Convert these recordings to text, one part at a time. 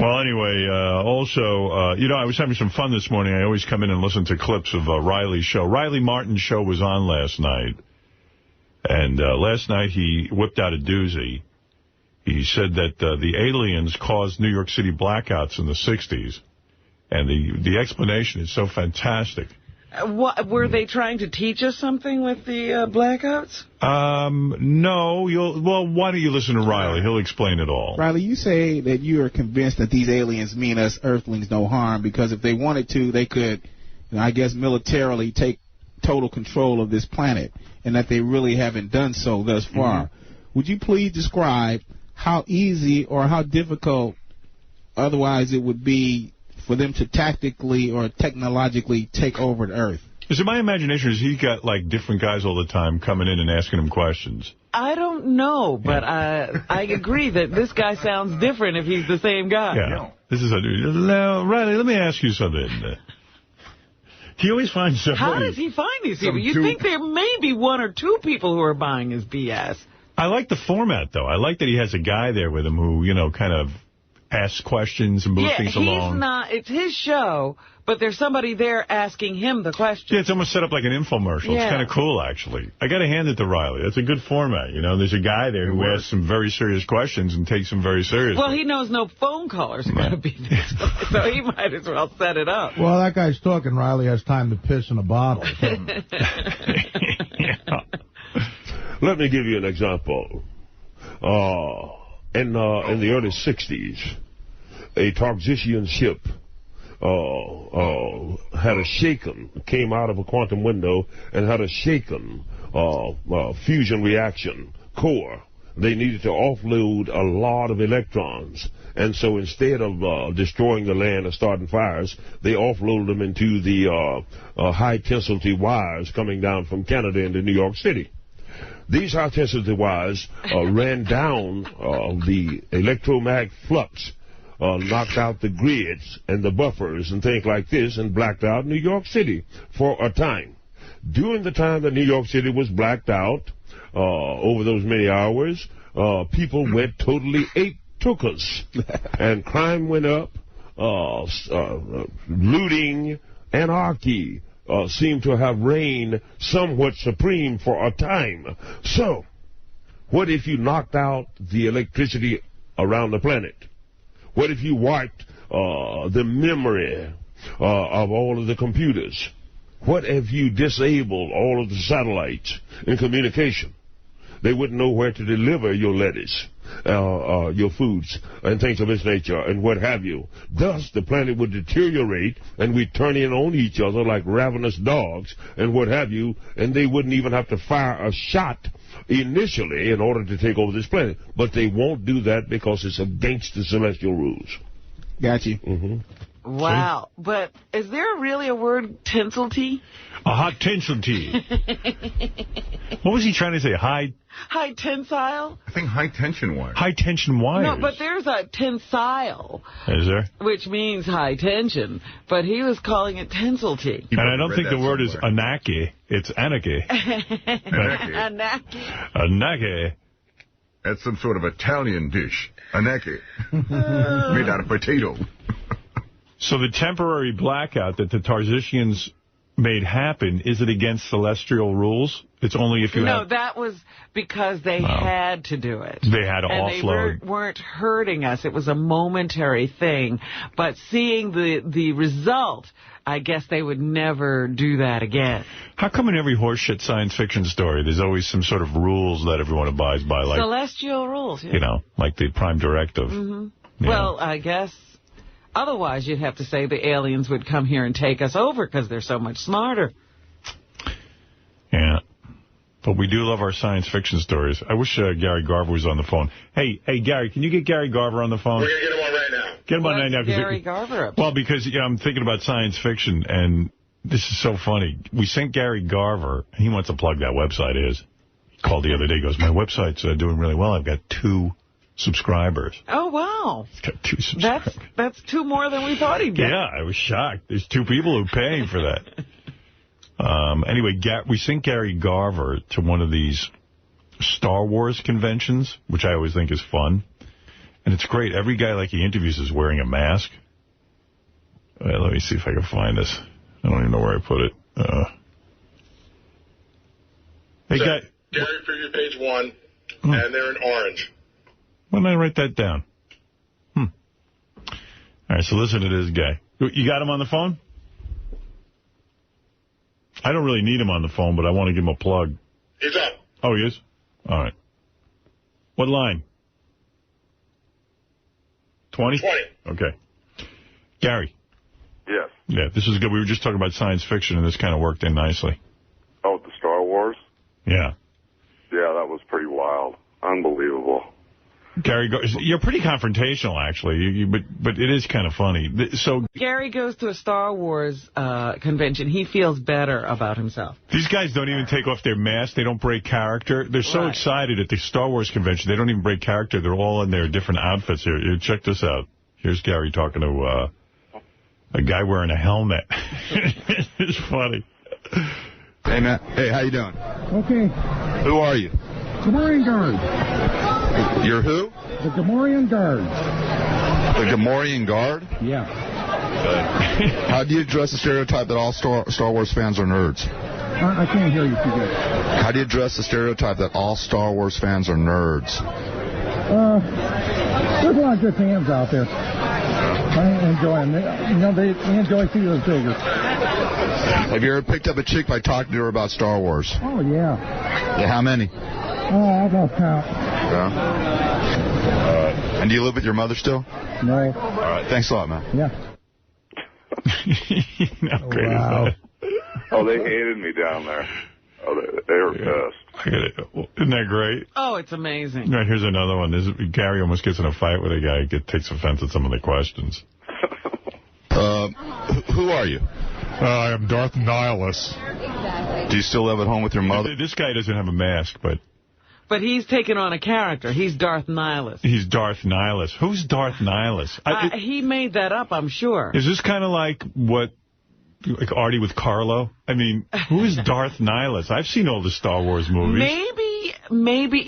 Well, anyway, also, you know, I was having some fun this morning. I always come in and listen to clips of Riley's show. Riley Martin's show was on last night. And last night he whipped out a doozy. He said that the aliens caused New York City blackouts in the 60s. And the explanation is so fantastic. What, were they trying to teach us something with the blackouts? No. Well, why don't you listen to Riley? He'll explain it all. Riley, you say that you are convinced that these aliens mean us Earthlings no harm because if they wanted to, they could, you know, I guess, militarily take total control of this planet, and that they really haven't done so thus far. Would you please describe how easy or how difficult otherwise it would be for them to tactically or technologically take over the Earth? Is it my imagination, or has he got, like, different guys all the time coming in and asking him questions? I don't know, but I agree that this guy sounds different if he's the same guy. Yeah. This is now, Riley, let me ask you something. He always finds somebody. How does he find these people? You think there may be one or two people who are buying his BS. I like the format, though. I like that he has a guy there with him who, you know, kind of asks questions and moves things along. It's his show, but there's somebody there asking him the questions. Yeah, it's almost set up like an infomercial. Yeah. It's kind of cool, actually. I got to hand it to Riley. That's a good format. You know, there's a guy there who asks some very serious questions and takes them very seriously. Well, he knows no phone callers are going to be there, so he might as well set it up. Well, that guy's talking. Riley has time to piss in a bottle. Let me give you an example. In the early 60s, a Targisian ship had a came out of a quantum window and had a shaken fusion reaction core. They needed to offload a lot of electrons. And so instead of destroying the land or starting fires, they offloaded them into the high-tensity wires coming down from Canada into New York City. These high-tensity wires ran down the electromagnetic flux, knocked out the grids and the buffers and things like this, and blacked out New York City for a time. During the time that New York City was blacked out, over those many hours, people went totally ape-tookers, and crime went up, looting, anarchy, seem to have reigned somewhat supreme for a time. So, what if you knocked out the electricity around the planet? What if you wiped the memory of all of the computers? What if you disabled all of the satellites in communication? They wouldn't know where to deliver your lettuce, your foods, and things of this nature, and what have you. Thus, the planet would deteriorate, and we'd turn in on each other like ravenous dogs, and what have you, and they wouldn't even have to fire a shot initially in order to take over this planet. But they won't do that because it's against the celestial rules. Got you. Wow. See? But is there really a word, tinselty? A hot tinselty. What was he trying to say? High tensile? I think high tension wires. High tension wires. No, but there's a tensile. Is there? Which means high tension. But he was calling it tinselty. And I don't think the word is anarchy. It's anarchy. Anarchy. Anarchy. That's some sort of Italian dish. Anarchy. Made out of potato. So the temporary blackout that the Tarzicians made happen, is it against celestial rules? It's only if you have... No, that was because they had to do it. They had to offload. And they weren't hurting us. It was a momentary thing. But seeing the result, I guess they would never do that again. How come in every horseshit science fiction story, there's always some sort of rules that everyone abides by? Like celestial rules, yeah. You know, like the Prime Directive. Well, I guess... Otherwise, you'd have to say the aliens would come here and take us over because they're so much smarter. Yeah. But we do love our science fiction stories. I wish Gary Garver was on the phone. Hey, Gary, can you get Gary Garver on the phone? We're going to get him on right now. Get him on right now. Gary Garver up to? Well, because I'm thinking about science fiction, and this is so funny. We sent Gary Garver. He wants to plug that website is. He called the other day. He goes, my website's doing really well. I've got 2 subscribers. Oh, wow. He's got 2 subscribers. That's 2 more than we thought he'd get. Yeah, I was shocked. There's 2 people who are paying for that. Anyway, we sent Gary Garver to one of these Star Wars conventions, which I always think is fun. And it's great. Every guy like he interviews is wearing a mask. Let me see if I can find this. I don't even know where I put it. Hey, so, guy. Gary, preview page 1, and they're in orange. Why didn't I write that down? All right, so listen to this guy. You got him on the phone? I don't really need him on the phone, but I want to give him a plug. He's up. Oh, he is? All right. What line? 20? 20. Okay. Gary. Yes. Yeah, this is good. We were just talking about science fiction, and this kind of worked in nicely. Oh, the Star Wars? Yeah. Yeah, that was pretty wild. Unbelievable. Gary, you're pretty confrontational, actually, but it is kind of funny. So Gary goes to a Star Wars convention. He feels better about himself. These guys don't even take off their masks. They don't break character. They're so excited at the Star Wars convention. They don't even break character. They're all in their different outfits here. Check this out. Here's Gary talking to a guy wearing a helmet. It's funny. Hey, Matt. Hey, how you doing? Okay. Who are you? Gamorrean Guard. You're who? The Gamorrean Guard. The Gamorrean Guard? Yeah. How do you address the stereotype that all Star Wars fans are nerds? I can't hear you too good. How do you address the stereotype that all Star Wars fans are nerds? There's a lot of good fans out there. I enjoy them. They enjoy seeing figures. Have you ever picked up a chick by talking to her about Star Wars? Oh, yeah. Yeah, how many? I lost count. Yeah. And do you live with your mother still? No. All right. Thanks a lot, man. Yeah. How great is that? Oh, they hated me down there. Oh, they were pissed. Isn't that great? Oh, it's amazing. Right, here's another one. Gary almost gets in a fight with a guy. Takes offense at some of the questions. Who are you? I am Darth Nihilus. Do you still live at home with your mother? This guy doesn't have a mask, but he's taken on a character. He's Darth Nihilus. He's Darth Nihilus. Who's Darth Nihilus? He made that up, I'm sure. Is this kind of like Artie with Carlo? I mean, who is Darth Nihilus? I've seen all the Star Wars movies. Maybe,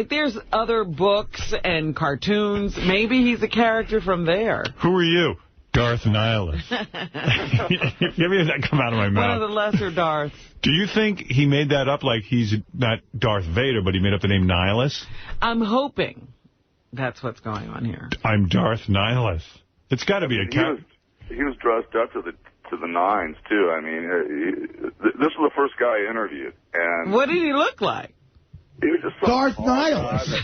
there's other books and cartoons. Maybe he's a character from there. Who are you? Darth Nihilus. You ever hear that come out of my mouth? One of the lesser Darths. Do you think he made that up like he's not Darth Vader, but he made up the name Nihilus? I'm hoping that's what's going on here. I'm Darth Nihilus. It's got to be a character. He was dressed up to the nines, too. I mean, this was the first guy I interviewed. And what did he look like? He was just Darth Nihilus.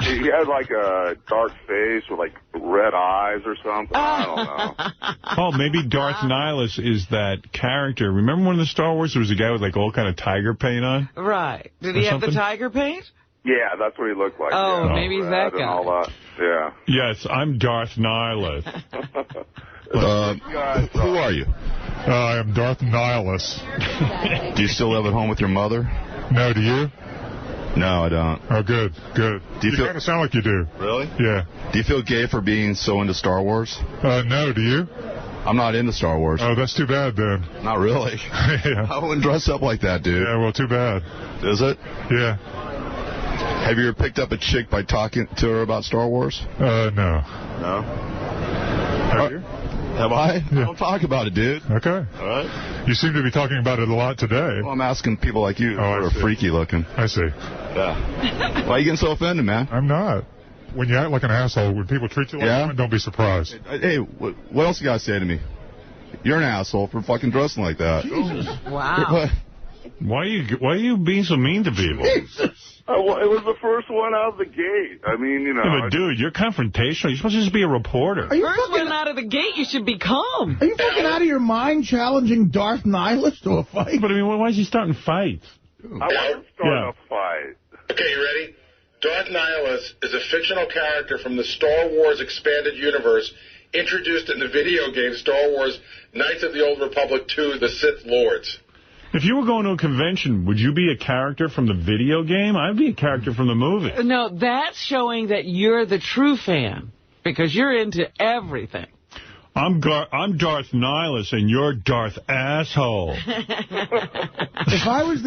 He had like a dark face with like red eyes or something. I don't know. Oh, maybe Darth Nihilus is that character. Remember when in the Star Wars there was a guy with like all kind of tiger paint on? Right. Did he have the tiger paint? Yeah, that's what he looked like. Oh, yeah, maybe he's that guy. all that. Yeah. Yes, I'm Darth Nihilus. Who are you? I am Darth Nihilus. Do you still live at home with your mother? No, do you? No, I don't. Oh, good. You kind of sound like you do. Really? Yeah. Do you feel gay for being so into Star Wars? No, do you? I'm not into Star Wars. Oh, that's too bad, then. Not really. Yeah. I wouldn't dress up like that, dude. Yeah, well, too bad. Is it? Yeah. Have you ever picked up a chick by talking to her about Star Wars? No. No? Have you? Have I? Yeah. Don't talk about it, dude. Okay. All right. You seem to be talking about it a lot today. Well, I'm asking people like you who are freaky looking. I see. Yeah. Why are you getting so offended, man? I'm not. When you act like an asshole, when people treat you like one, don't be surprised. Hey, what else you got to say to me? You're an asshole for fucking dressing like that. Jesus. Wow. Why are you being so mean to people? Well, it was the first one out of the gate. I mean, Yeah, but dude, you're confrontational. You're supposed to just be a reporter. First one out of the gate, you should be calm. Are you fucking out of your mind challenging Darth Nihilus to a fight? But I mean, why is he starting fights? I wasn't starting a fight. Okay, you ready? Darth Nihilus is a fictional character from the Star Wars expanded universe introduced in the video game Star Wars Knights of the Old Republic 2, The Sith Lords. If you were going to a convention, would you be a character from the video game? I'd be a character from the movie. No, that's showing that you're the true fan, because you're into everything. I'm Darth Nihilus, and you're Darth Asshole. If I was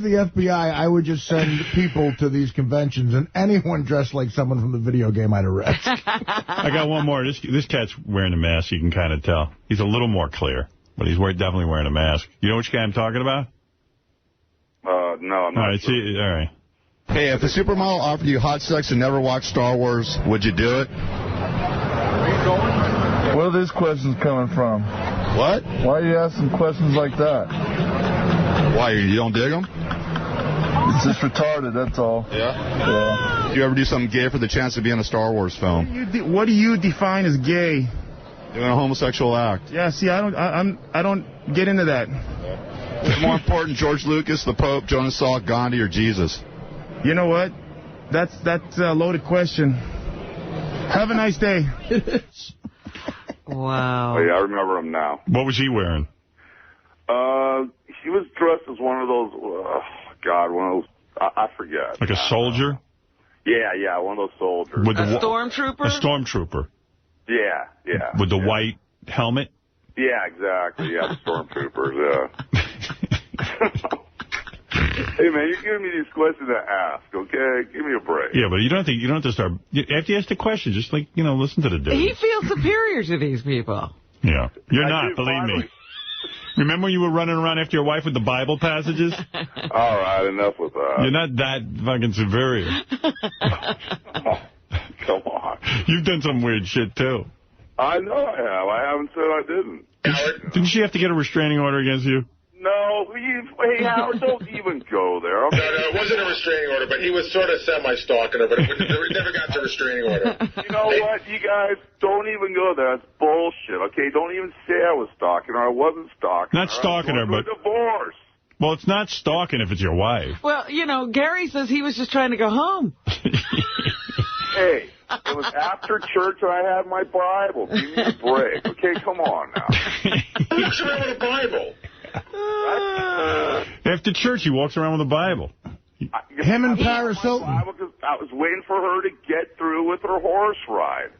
the FBI, I would just send people to these conventions, and anyone dressed like someone from the video game I'd arrest. I got one more. This cat's wearing a mask. You can kind of tell. He's a little more clear, but he's definitely wearing a mask. You know which guy I'm talking about? No, I'm not sure. All right. Hey, if a supermodel offered you hot sex and never watched Star Wars, would you do it? Where are these questions coming from? What? Why are you asking questions like that? Why, you don't dig them? It's just retarded, that's all. Yeah? Yeah. Do you ever do something gay for the chance to be in a Star Wars film? What do you define as gay? Doing a homosexual act. Yeah, see, I don't get into that. What's more important, George Lucas, the Pope, Jonas Salk, Gandhi, or Jesus? You know what? That's a loaded question. Have a nice day. Wow. Oh, yeah, I remember him now. What was he wearing? He was dressed as one of those, one of those, I forget. Like a soldier? Yeah, one of those soldiers. With a stormtrooper? A stormtrooper. Yeah. With the white helmet? Yeah, exactly. Yeah, the stormtroopers, yeah. Hey, man, you're giving me these questions to ask, okay? Give me a break. Yeah, but you don't have to start. After you ask the question, just listen to the dude. He feels superior to these people. Yeah. You're not, believe me. Remember when you were running around after your wife with the Bible passages? All right, enough with that. You're not that fucking superior. Come on. You've done some weird shit, too. I know I have. I haven't said I didn't. Didn't she have to get a restraining order against you? No, hey, Howard, don't even go there. Okay? No, it wasn't a restraining order, but he was sort of semi-stalking her, but it never got to restraining order. You know what, you guys, don't even go there. That's bullshit, okay? Don't even say I was stalking her. I wasn't stalking her. Not stalking her, but... divorce. Well, it's not stalking if it's your wife. Well, Gary says he was just trying to go home. Hey, it was after church and I had my Bible. Give me a break. Okay, come on now. Who walks around with a Bible? After church, he walks around with a Bible. Him and Paris Hilton. I was waiting for her to get through with her horse ride.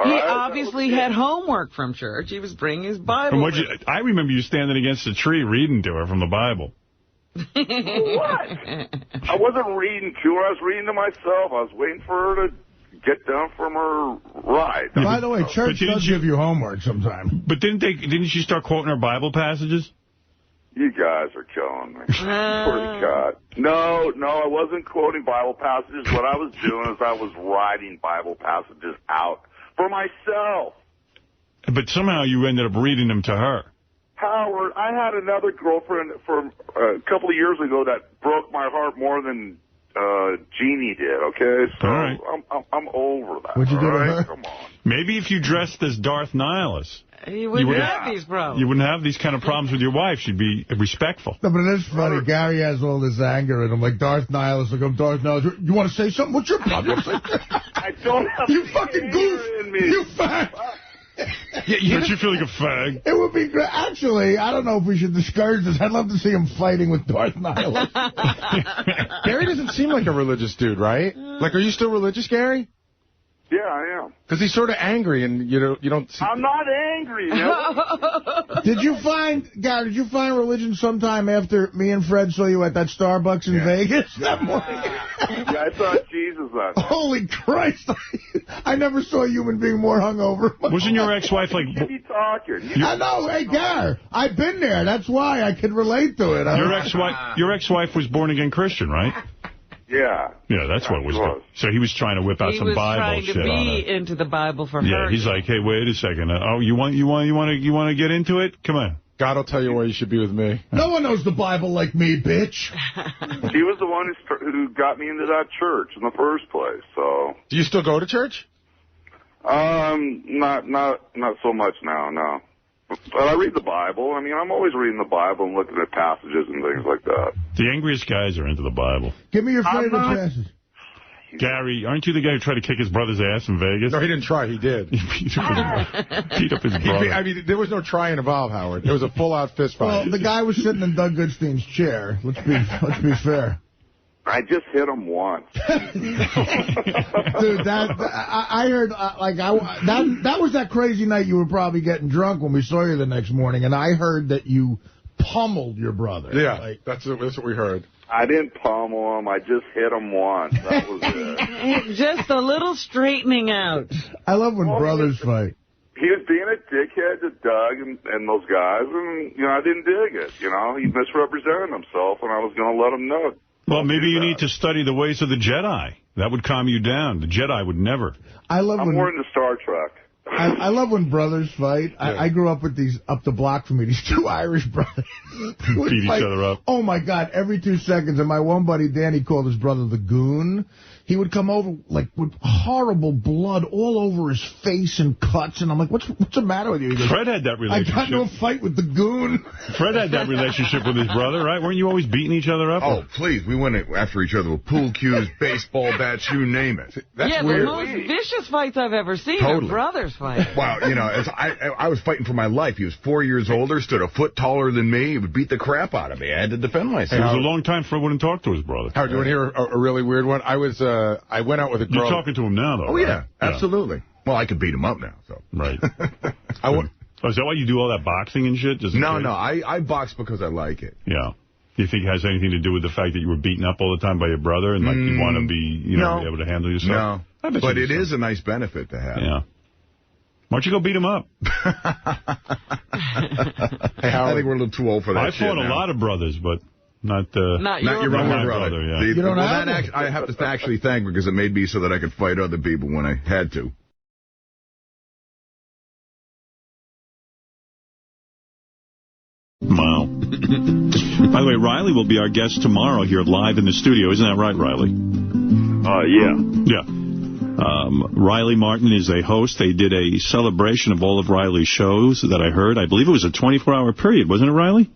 He obviously had homework from church. He was bringing his Bible. I remember you standing against a tree reading to her from the Bible. What? I wasn't reading to her. I was reading to myself. I was waiting for her to get down from her ride. By the way, church does give you homework sometime. But didn't she start quoting her Bible passages? You guys are killing me. Swear to God. No, I wasn't quoting Bible passages. What I was doing is I was writing Bible passages out for myself. But somehow you ended up reading them to her. Howard, I had another girlfriend from a couple of years ago that broke my heart more than Jeannie did, okay? So right. I'm over that. What'd you do to her? Come on. Maybe if you dressed as Darth Nihilus, you wouldn't have these problems. You wouldn't have these kind of problems with your wife. She'd be respectful. No, but it is funny. Gary has all this anger in him, like Darth Nihilus. Like, I'm Darth Nihilus. You want to say something? What's your problem? I don't have you fucking goof. in me. You fag. Don't you feel like a fag? It would be great. Actually, I don't know if we should discourage this. I'd love to see him fighting with Darth Nihilus. Gary doesn't seem like a religious dude, right? Like, are you still religious, Gary? Yeah, I am. Because he's sort of angry, and you don't see... I'm not angry. Did you find religion sometime after me and Fred saw you at that Starbucks in Vegas that morning? Yeah, I saw Jesus last night. Holy Christ. I never saw a human being more hungover. Wasn't your ex-wife like... What are you talking? I know. Hey, Gar, I've been there. That's why I can relate to it. Your ex-wife was born-again Christian, right? Yeah. Yeah, that's what it was. So he was trying to whip out some Bible shit on her. He was trying to be into the Bible for her. Yeah, he's like, hey, wait a second. Oh, you want to get into it? Come on. God will tell you where you should be with me. No one knows the Bible like me, bitch. He was the one who got me into that church in the first place. So. Do you still go to church? Not so much now. No. But I read the Bible. I mean, I'm always reading the Bible and looking at passages and things like that. The angriest guys are into the Bible. Give me your favorite passage. Gary, aren't you the guy who tried to kick his brother's ass in Vegas? No, he didn't try. He did. He beat up his brother. I mean, there was no trying involved, Howard. It was a full-out fist fight. Well, the guy was sitting in Doug Goodstein's chair. Let's be fair. I just hit him once. Dude, I heard, that was that crazy night you were probably getting drunk when we saw you the next morning, and I heard that you pummeled your brother. Yeah, that's what we heard. I didn't pummel him. I just hit him once. That was it. Just a little straightening out. I love when brothers fight. He was being a dickhead to Doug and those guys, and, I didn't dig it. He misrepresented himself, and I was going to let him know. Well, maybe you need to study the ways of the Jedi. That would calm you down. The Jedi would never. I'm more into Star Trek. I love when brothers fight. Yeah. I grew up with these, up the block from me, these two Irish brothers. Beat each other up. Oh, my God, every 2 seconds. And my one buddy, Danny, called his brother the Goon. He would come over, with horrible blood all over his face and cuts. And I'm like, what's the matter with you? He goes, Fred had that relationship. I got into a fight with the Goon. Fred had that relationship with his brother, right? Weren't you always beating each other up? Oh, please. We went after each other with pool cues, baseball bats, you name it. That's weird. The most vicious fights I've ever seen are brothers fighting. Wow, I was fighting for my life. He was 4 years older, stood a foot taller than me. He would beat the crap out of me. I had to defend myself. It was a long time Fred wouldn't talk to his brother. Howard, do you want to hear a really weird one? I went out with a girl. You're talking to him now, though. Oh, yeah, absolutely. Well, I could beat him up now, so. Right. Is that why you do all that boxing and shit? No, I box because I like it. Yeah. Do you think it has anything to do with the fact that you were beaten up all the time by your brother and, you want to be, be able to handle yourself? No, but it is a nice benefit to have. Yeah. Why don't you go beat him up? Hey, I think we're a little too old for that. I fought a lot of brothers, but not your brother. Yeah. You don't I have to actually thank because it made me so that I could fight other people when I had to. Wow. By the way, Riley will be our guest tomorrow here live in the studio. Isn't that right, Riley? Yeah. Yeah. Riley Martin is a host. They did a celebration of all of Riley's shows that I heard. I believe it was a 24-hour period, wasn't it, Riley?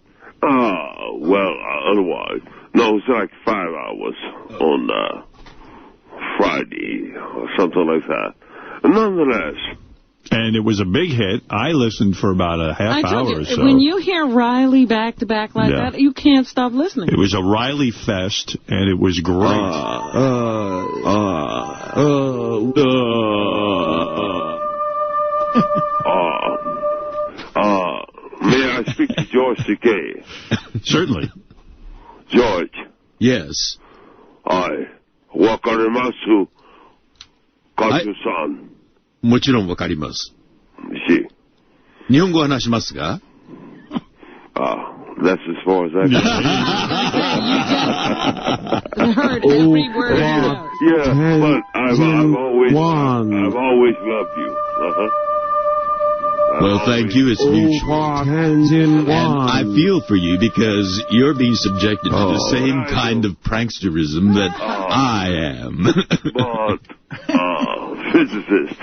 Otherwise. No, it was like 5 hours on Friday or something like that. Nonetheless. And it was a big hit. I listened for about a half hour or so. When you hear Riley back-to-back like that, you can't stop listening. It was a Riley fest, and it was great. May I speak to George Takei? Certainly. George. Yes. Wakarimasu, Kazu-san. もちろんわかります。日本語話しますが That's as far as I can. Heard every word out. Yeah, but I've always loved you. Well, thank you. It's mutual. And I feel for you because you're being subjected to the same kind of pranksterism that I am. But, physicist,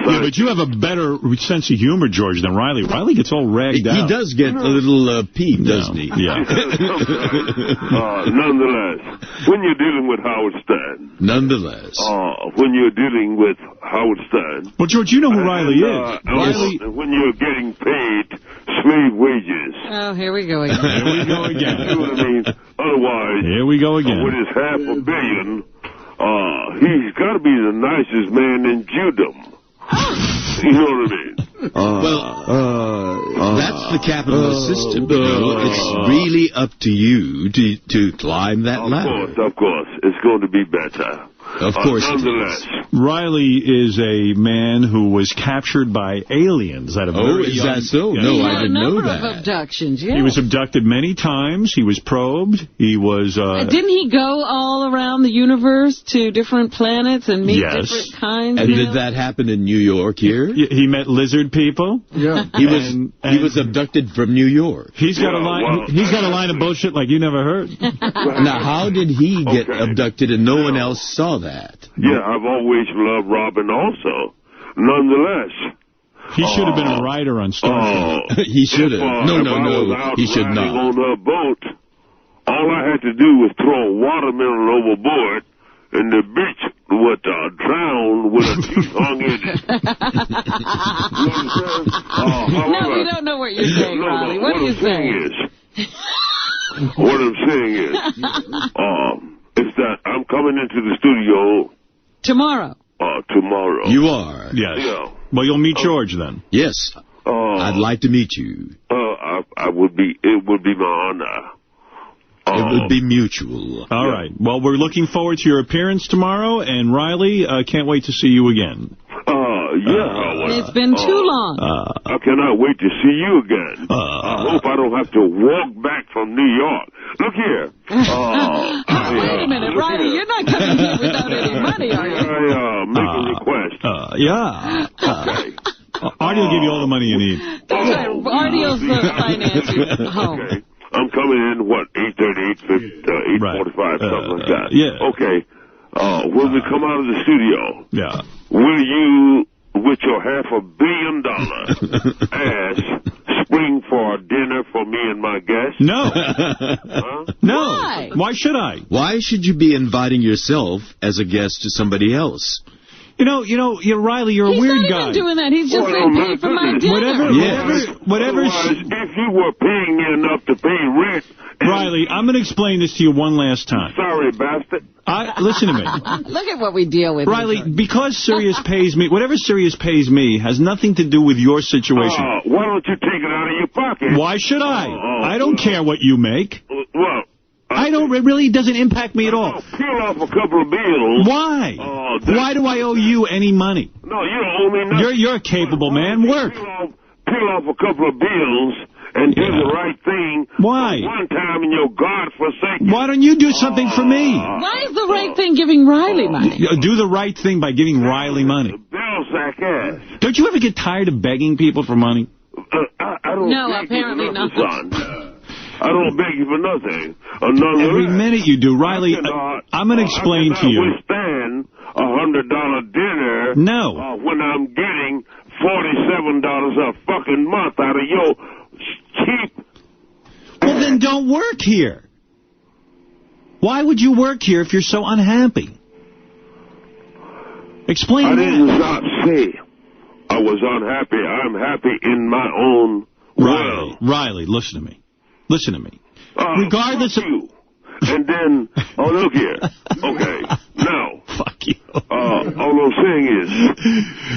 yeah, but you have a better sense of humor, George, than Riley. Riley gets all ragged out. He does get a little peeved, doesn't he? Yeah. Nonetheless, when you're dealing with Howard Stern. When you're dealing with Howard Stern. Well, George, you know who Riley is. When you're getting paid slave wages. Oh, here we go again. Here we go again. You know what I mean? Otherwise, here we go again. With his $500 million, he's got to be the nicest man in Jewdom. You know what I mean? That's the capitalist system. It's really up to you to climb that ladder. Of course. It's going to be better. Of course nonetheless. Riley is a man who was captured by aliens at a very young... that so? No, I didn't know that. A number of abductions, yes. He was abducted many times. He was probed. He was... Didn't he go all around the universe to different planets and meet different kinds of... And did that happen in New York here? He met lizard people. Yeah. He was abducted from New York. He's got a line of bullshit like you never heard. Now, how did he get abducted and no one else saw that? Yeah, I've always loved Robin also. Nonetheless. He should have been a writer on Star Trek. He should have. No, he should not. On a boat, all I had to do was throw a watermelon overboard, and the bitch would drown with a teeth hung in it. No, we don't know what you're saying, Riley. What are you saying? What I'm saying is that I'm coming into the studio tomorrow. Tomorrow. You are? Yes. Yeah. Well, you'll meet George then. Yes. I'd like to meet you. I would be. It would be my honor. It would be mutual. All right. Well, we're looking forward to your appearance tomorrow, and Riley, can't wait to see you again. It's been too long. I cannot wait to see you again. I hope I don't have to walk back from New York. Look here. Wait a minute, Riley, you're not coming here without any money, are you? I make a request. Yeah. Okay. Artie will give you all the money you need. That's right. Artie's finance you home. Okay. I'm coming in, 8:30, 8:45, something like that. Yeah. Okay. When we come out of the studio, will you, with your $500 million ass, spring for a dinner for me and my guests? No. No. Why? Why should I? Why should you be inviting yourself as a guest to somebody else? You know, Riley, you're a weird guy. He's not even doing that. He's just saying pay for my dinner. Whatever. If you were paying me enough to pay rent... Riley, I'm going to explain this to you one last time. Sorry, bastard. Listen to me. Look at what we deal with. Riley, because Sirius pays me, whatever Sirius pays me has nothing to do with your situation. Why don't you take it out of your pocket? Why should I? I don't care what you make. Well... it really doesn't impact me at all. Peel off a couple of bills. Why? Why do I owe you any money? No, you don't owe me nothing. You're a capable man. Work. Peel off a couple of bills and do the right thing. Why? One time in your godforsaken... Why don't you do something for me? Why is the right thing giving Riley money? Do the right thing by giving Riley money. Bill sack ass. Don't you ever get tired of begging people for money? I don't No, beg apparently you for not. nothing, son. I don't beg you for nothing. Every minute you do. Riley, I'm going to explain to you. I withstand $100 dinner when I'm getting $47 a fucking month out of your cheap... Well, then don't work here. Why would you work here if you're so unhappy? Explain I that. did not say I was unhappy. I'm happy in my own world. Riley, listen to me. Listen to me. Regardless of you. And then, look here. Okay, now. Fuck you. All I'm saying is,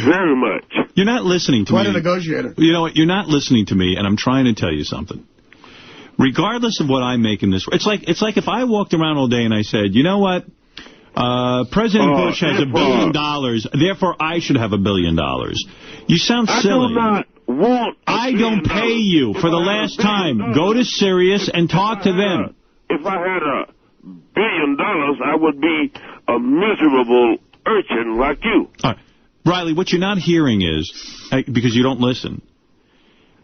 very much. You're not listening to me. Quite a negotiator. You know what? You're not listening to me, and I'm trying to tell you something. Regardless of what I make in this, it's like if I walked around all day and I said, you know what? President Bush has $1 billion, therefore I should have $1 billion. You sound silly. I don't pay you for the last time. Go to Sirius and talk to them. If I had $1 billion, I would be a miserable urchin like you. All right. Riley, what you're not hearing is, because you don't listen,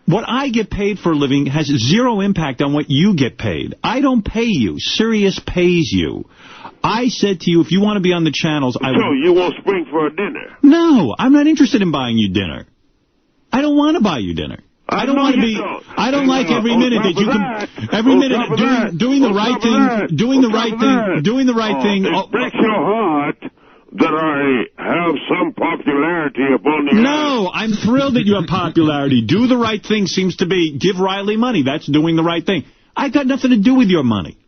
what I get paid for a living has zero impact on what you get paid. I don't pay you. Sirius pays you. I said to you, if you want to be on the channels, So you won't spring for a dinner? No, I'm not interested in buying you dinner. I don't want to buy you dinner. I don't want to be. I don't like every minute that you can. Every minute doing the right thing, doing the right thing. It breaks your heart that I have some popularity upon you. No, I'm thrilled that you have popularity. Do the right thing seems to be give Riley money. That's doing the right thing. I got nothing to do with your money.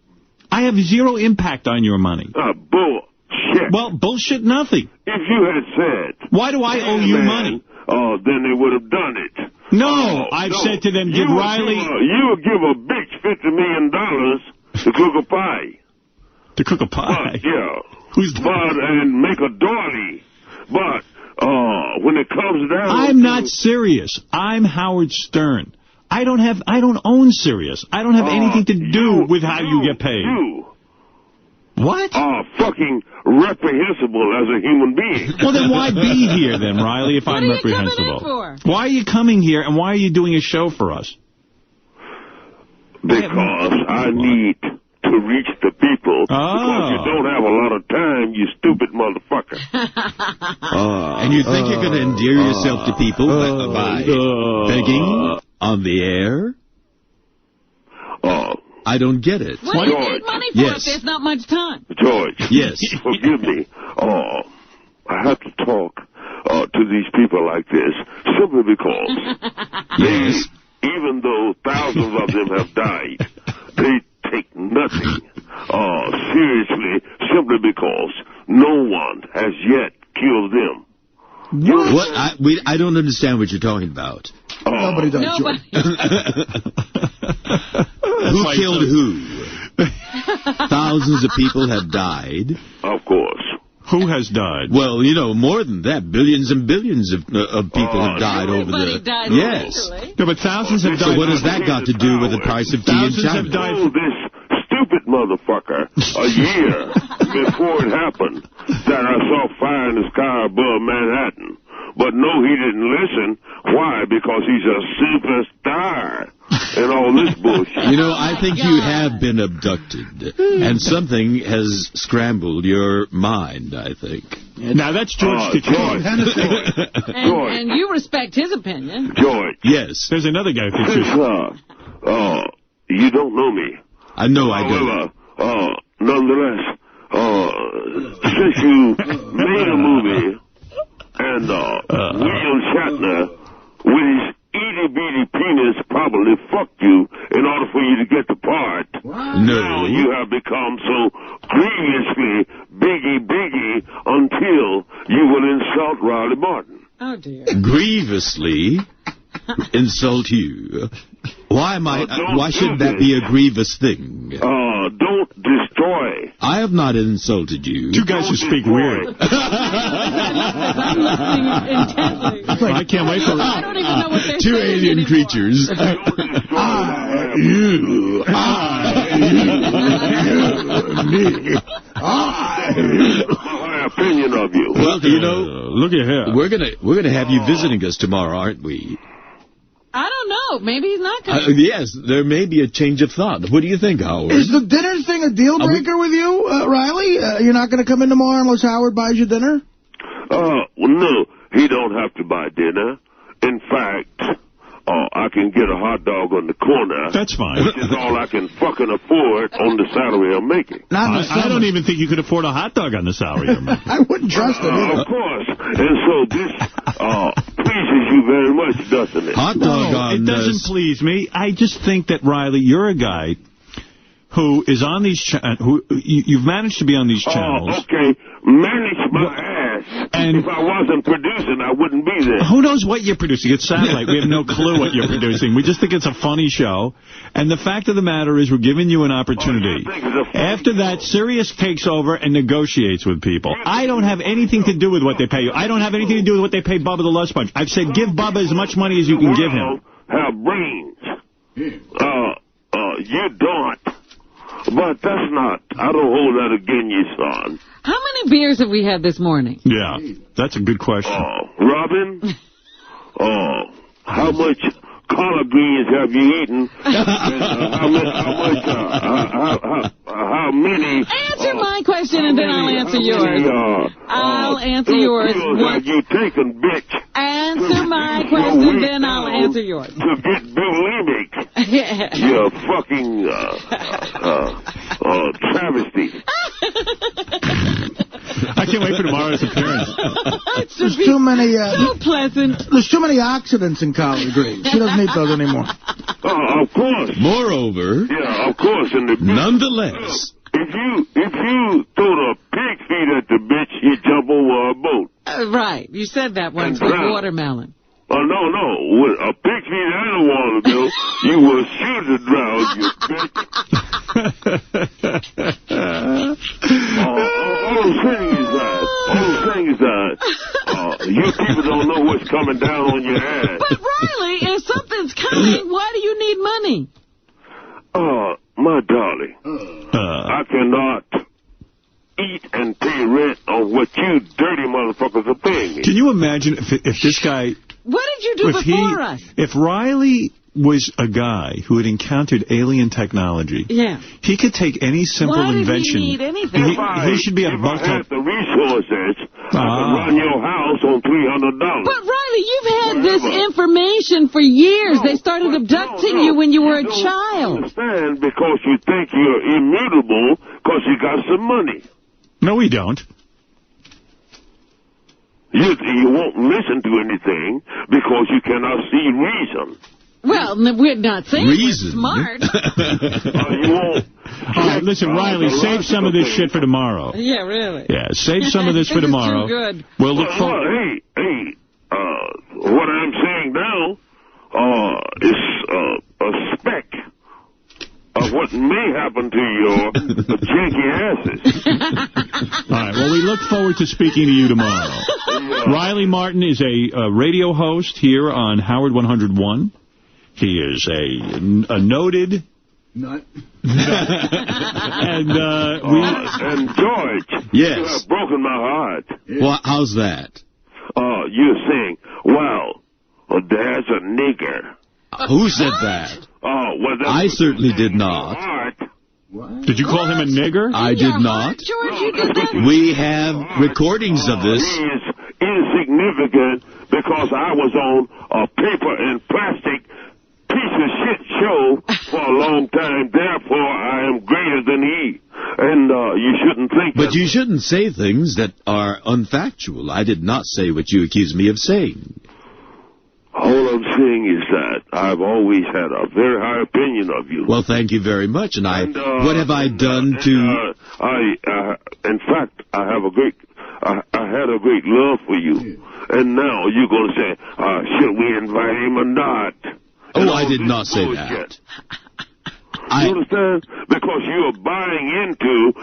I have zero impact on your money. Bullshit. Well, bullshit nothing. If you had said... Why do I owe you money? Then they would have done it. No, I've said to them, give Riley... You would give a bitch $50 million to cook a pie. To cook a pie? But, yeah. Who's that? And make a doily. But when it comes down... I'm not serious. I'm Howard Stern. I don't own Sirius. I don't have anything to do with how you get paid. What? Fucking reprehensible as a human being. Well, then why be here then, Riley, if I'm reprehensible? What are you coming in for? Why are you coming here, and why are you doing a show for us? Because I need to reach the people. Because you don't have a lot of time, you stupid motherfucker. And you think you're going to endear yourself to people by begging on the air? I don't get it. What do you need money for if there's not much time? George. Yes. Forgive me. I have to talk to these people like this simply because yes. Even though thousands of them have died, they take nothing. Seriously, simply because no one has yet killed them. What? I don't understand what you're talking about. Nobody does. Nobody. Who killed who? Thousands of people have died. Of course. Who has died? Well, you know, more than that. Billions and billions of people have died over the... Died yes. No, but thousands have died. So what has that got to do with the price of tea in China? Have died for this stupid motherfucker a year before it happened that I saw fire in the sky above Manhattan. But no, he didn't listen. Why? Because he's a superstar and all this bullshit. You know, I think you have been abducted, and something has scrambled your mind, I think. Now, that's George George. And you respect his opinion. George. Yes. There's another guy who thinks you don't know me. I know I don't. Nonetheless, since you made a movie and William Shatner with his itty-bitty penis probably fucked you in order for you to get the part. No. Now you have become so grievously biggie until you will insult Riley Martin. Oh, dear. Grievously insult you. Why should that be a grievous thing? Don't destroy. I have not insulted you. Two guys who speak weird. I'm listening intently. I can't wait for I don't even know what they're two saying alien anymore. creatures. My opinion of you. Well, you know, look at here. We're gonna have you visiting us tomorrow, aren't we? I don't know. Maybe he's not going to. Yes, there may be a change of thought. What do you think, Howard? Is the dinner thing a deal breaker with you, Riley? You're not going to come in tomorrow unless Howard buys you dinner? Well, no, he don't have to buy dinner. In fact, I can get a hot dog on the corner. That's fine. Which is all I can fucking afford on the salary I'm making. I don't even think you could afford a hot dog on the salary you're making. I wouldn't trust it either. Of course. And so this pleases you very much, doesn't it? Hot dog on it doesn't please me. I just think that, Riley, you're a guy who is on these you've managed to be on these channels. Okay. Manage my ass. And if I wasn't producing, I wouldn't be there. Who knows what you're producing? It's satellite. We have no clue what you're producing. We just think it's a funny show. And the fact of the matter is we're giving you an opportunity. After that, Sirius takes over and negotiates with people. I don't have anything to do with what they pay you. I don't have anything to do with what they pay Bubba the Love Sponge. I've said give Bubba as much money as you can give him. Have brains. You don't. But that's not, I don't hold that against you, son. How many beers have we had this morning? Yeah, that's a good question. Robin, how much collard greens have you eaten? How many? Answer my question and then I'll answer yours. I'll answer yours. Have you taken, bitch? Answer my question, then I'll answer yours. To get bulimic. You fucking travesty. I can't wait for tomorrow's appearance. There's too many. So pleasant. There's too many oxidants in collard greens. She doesn't need those anymore. Of course. Moreover. Yeah, of course. Nonetheless. If you throw the pig feet at the bitch, you jump over a boat. Right. You said that once with watermelon. No. With a pig feet and a watermelon, you will shoot to drown, you bitch. All I'm saying is that you people don't know what's coming down on your ass. But Riley, if something's coming, why do you need money? My darling, I cannot eat and pay rent on what you dirty motherfuckers are paying me. Can you imagine if this guy... What did you do before us? If Riley was a guy who had encountered alien technology, he could take any simple invention. Why did he need anything? He should be a If I had the resources, I could run your house on $300. But Riley, you've had this information for years. They started abducting you when you were a child. I understand because you think you're immutable because you got some money. No, we don't. You won't listen to anything because you cannot see reason. Well, we're not saying reason. we're smart. You won't All right, listen, Riley, save some of this shit for tomorrow. Yeah, really. Yeah, save some of this for tomorrow. Too good. We'll look for... What I'm saying now is a speck of what may happen to your janky asses. All right, well, we look forward to speaking to you tomorrow. Riley Martin is a radio host here on Howard 101. He is a noted... Nut. And George, yes, you have broken my heart. Well, how's that? You're saying, well, there's a nigger. Who said that? I certainly did not. What? Did you call him a nigger? I did not. George, you did that. We have recordings of this. He is insignificant because I was on a paper and plastic piece of shit show for a long time. Therefore, I am greater than he. And you shouldn't think But you shouldn't say things that are unfactual. I did not say what you accuse me of saying. All I'm saying is that I've always had a very high opinion of you. Well, thank you very much. And what have I done to... in fact, I had a great love for you. And now you're going to say, should we invite him or not? Oh, I did not say that. You understand? Because you're buying into,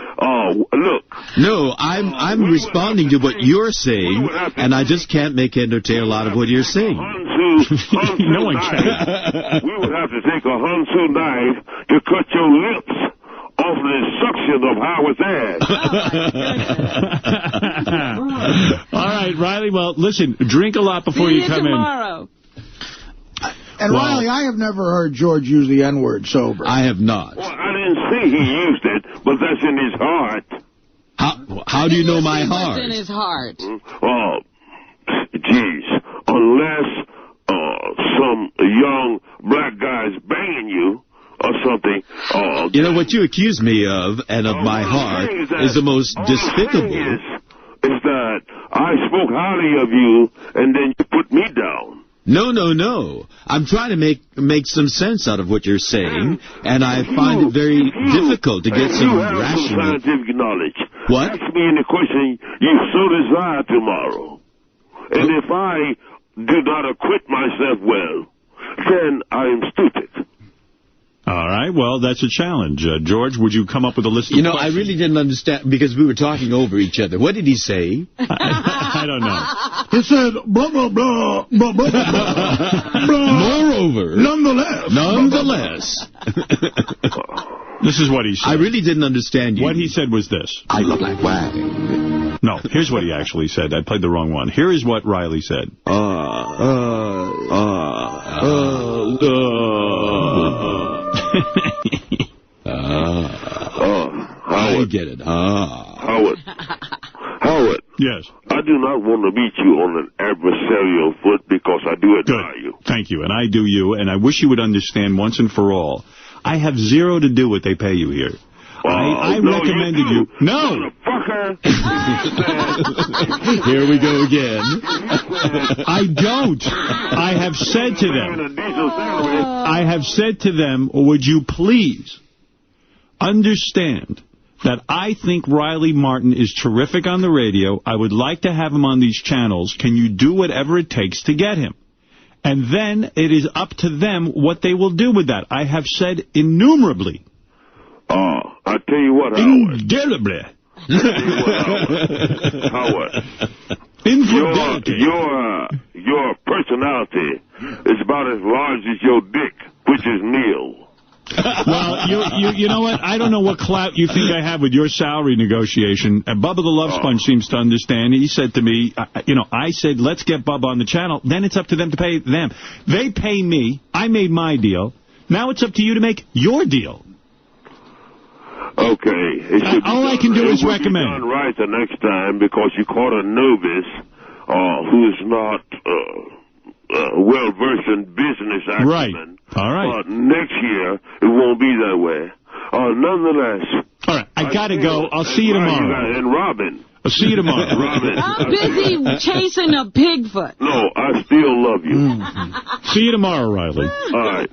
look. No, I'm responding to what you're saying, and I just can't make head or tail out of what you're saying. No one can. We would have to take a Hansu knife to cut your lips off the suction of Howard's ass. All right, Riley, well, listen, drink a lot before you come tomorrow. And Riley, I have never heard George use the N-word sober. I have not. Well, I didn't say he used it, but that's in his heart. How do you know my heart? What's in his heart? Geez, unless some young black guy's banging you or something. You know, what you accuse me of, and of my heart, is the most despicable. Is that I spoke highly of you, and then you put me down. No. I'm trying to make some sense out of what you're saying, and I find it very difficult to get some rational... some scientific knowledge. What? Ask me any question you so desire tomorrow. And if I do not acquit myself well, then I am stupid. All right, well, that's a challenge. George, would you come up with a list of questions? I really didn't understand, because we were talking over each other. What did he say? I don't know. He said, blah, blah, blah, blah, blah, blah, blah. Moreover. Nonetheless. This is what he said. I really didn't understand you. What he said was this. I look like wagon. No, here's what he actually said. I played the wrong one. Here is what Riley said. I get it. Howard. Yes. I do not want to meet you on an adversarial foot because I do admire you. Thank you, and I do you, and I wish you would understand once and for all. I have zero to do what they pay you here. I recommended you. No! Here we go again. I don't. I have said to them, would you please understand that I think Riley Martin is terrific on the radio. I would like to have him on these channels. Can you do whatever it takes to get him? And then it is up to them what they will do with that. I have said innumerably. I tell you what, Howard. Indelibly. Howard. Infidelity. Your personality is about as large as your dick, which is Neil. Well, you know what? I don't know what clout you think I have with your salary negotiation. Bubba the Love Sponge seems to understand. He said to me, I said, let's get Bubba on the channel. Then it's up to them to pay them. They pay me. I made my deal. Now it's up to you to make your deal. Okay. All I can do is recommend. Done right the next time because you caught a novice who is not well-versed in business acumen. Right. All right. Next year, it won't be that way. Nonetheless. All right. I got to go. I'll see you tomorrow. And Robin. I'll see you tomorrow. Robin. I'm busy chasing a Bigfoot. No, I still love you. See you tomorrow, Riley. All right.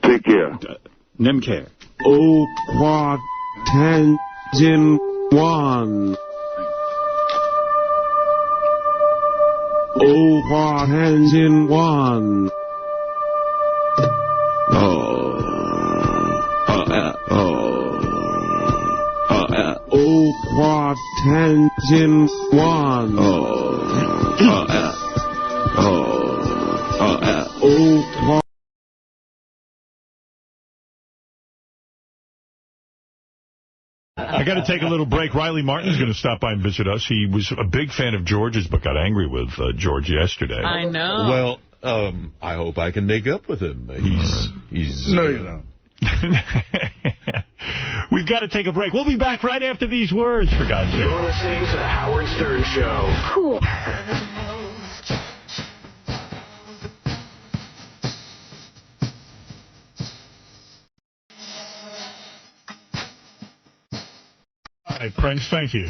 Take care. Nem care. O quad tangent 1. O quad tangent 1. O quad tangent 1. O quad. I got to take a little break. Riley Martin's going to stop by and visit us. He was a big fan of George's, but got angry with George yesterday. I know. Well, I hope I can make up with him. He's No, you don't. We've got to take a break. We'll be back right after these words, for God's sake. You're listening to The Howard Stern Show. Cool. All right, Prince, thank you.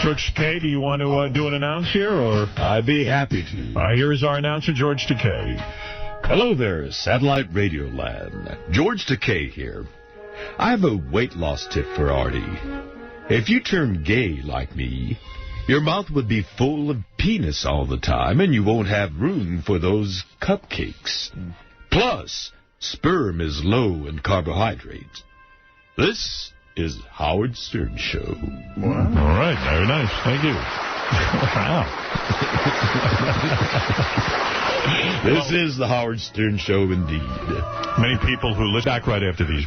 George Takei, do you want to do an announce here? Or I'd be happy to. Here is our announcer, George Takei. Hello there, Satellite Radio Land. George Takei here. I have a weight loss tip for Artie. If you turn gay like me, your mouth would be full of penis all the time, and you won't have room for those cupcakes. Plus, sperm is low in carbohydrates. This is Howard Stern Show. Wow. All right, very nice. Thank you. Wow. This is the Howard Stern Show indeed. Many people who listen back right after these.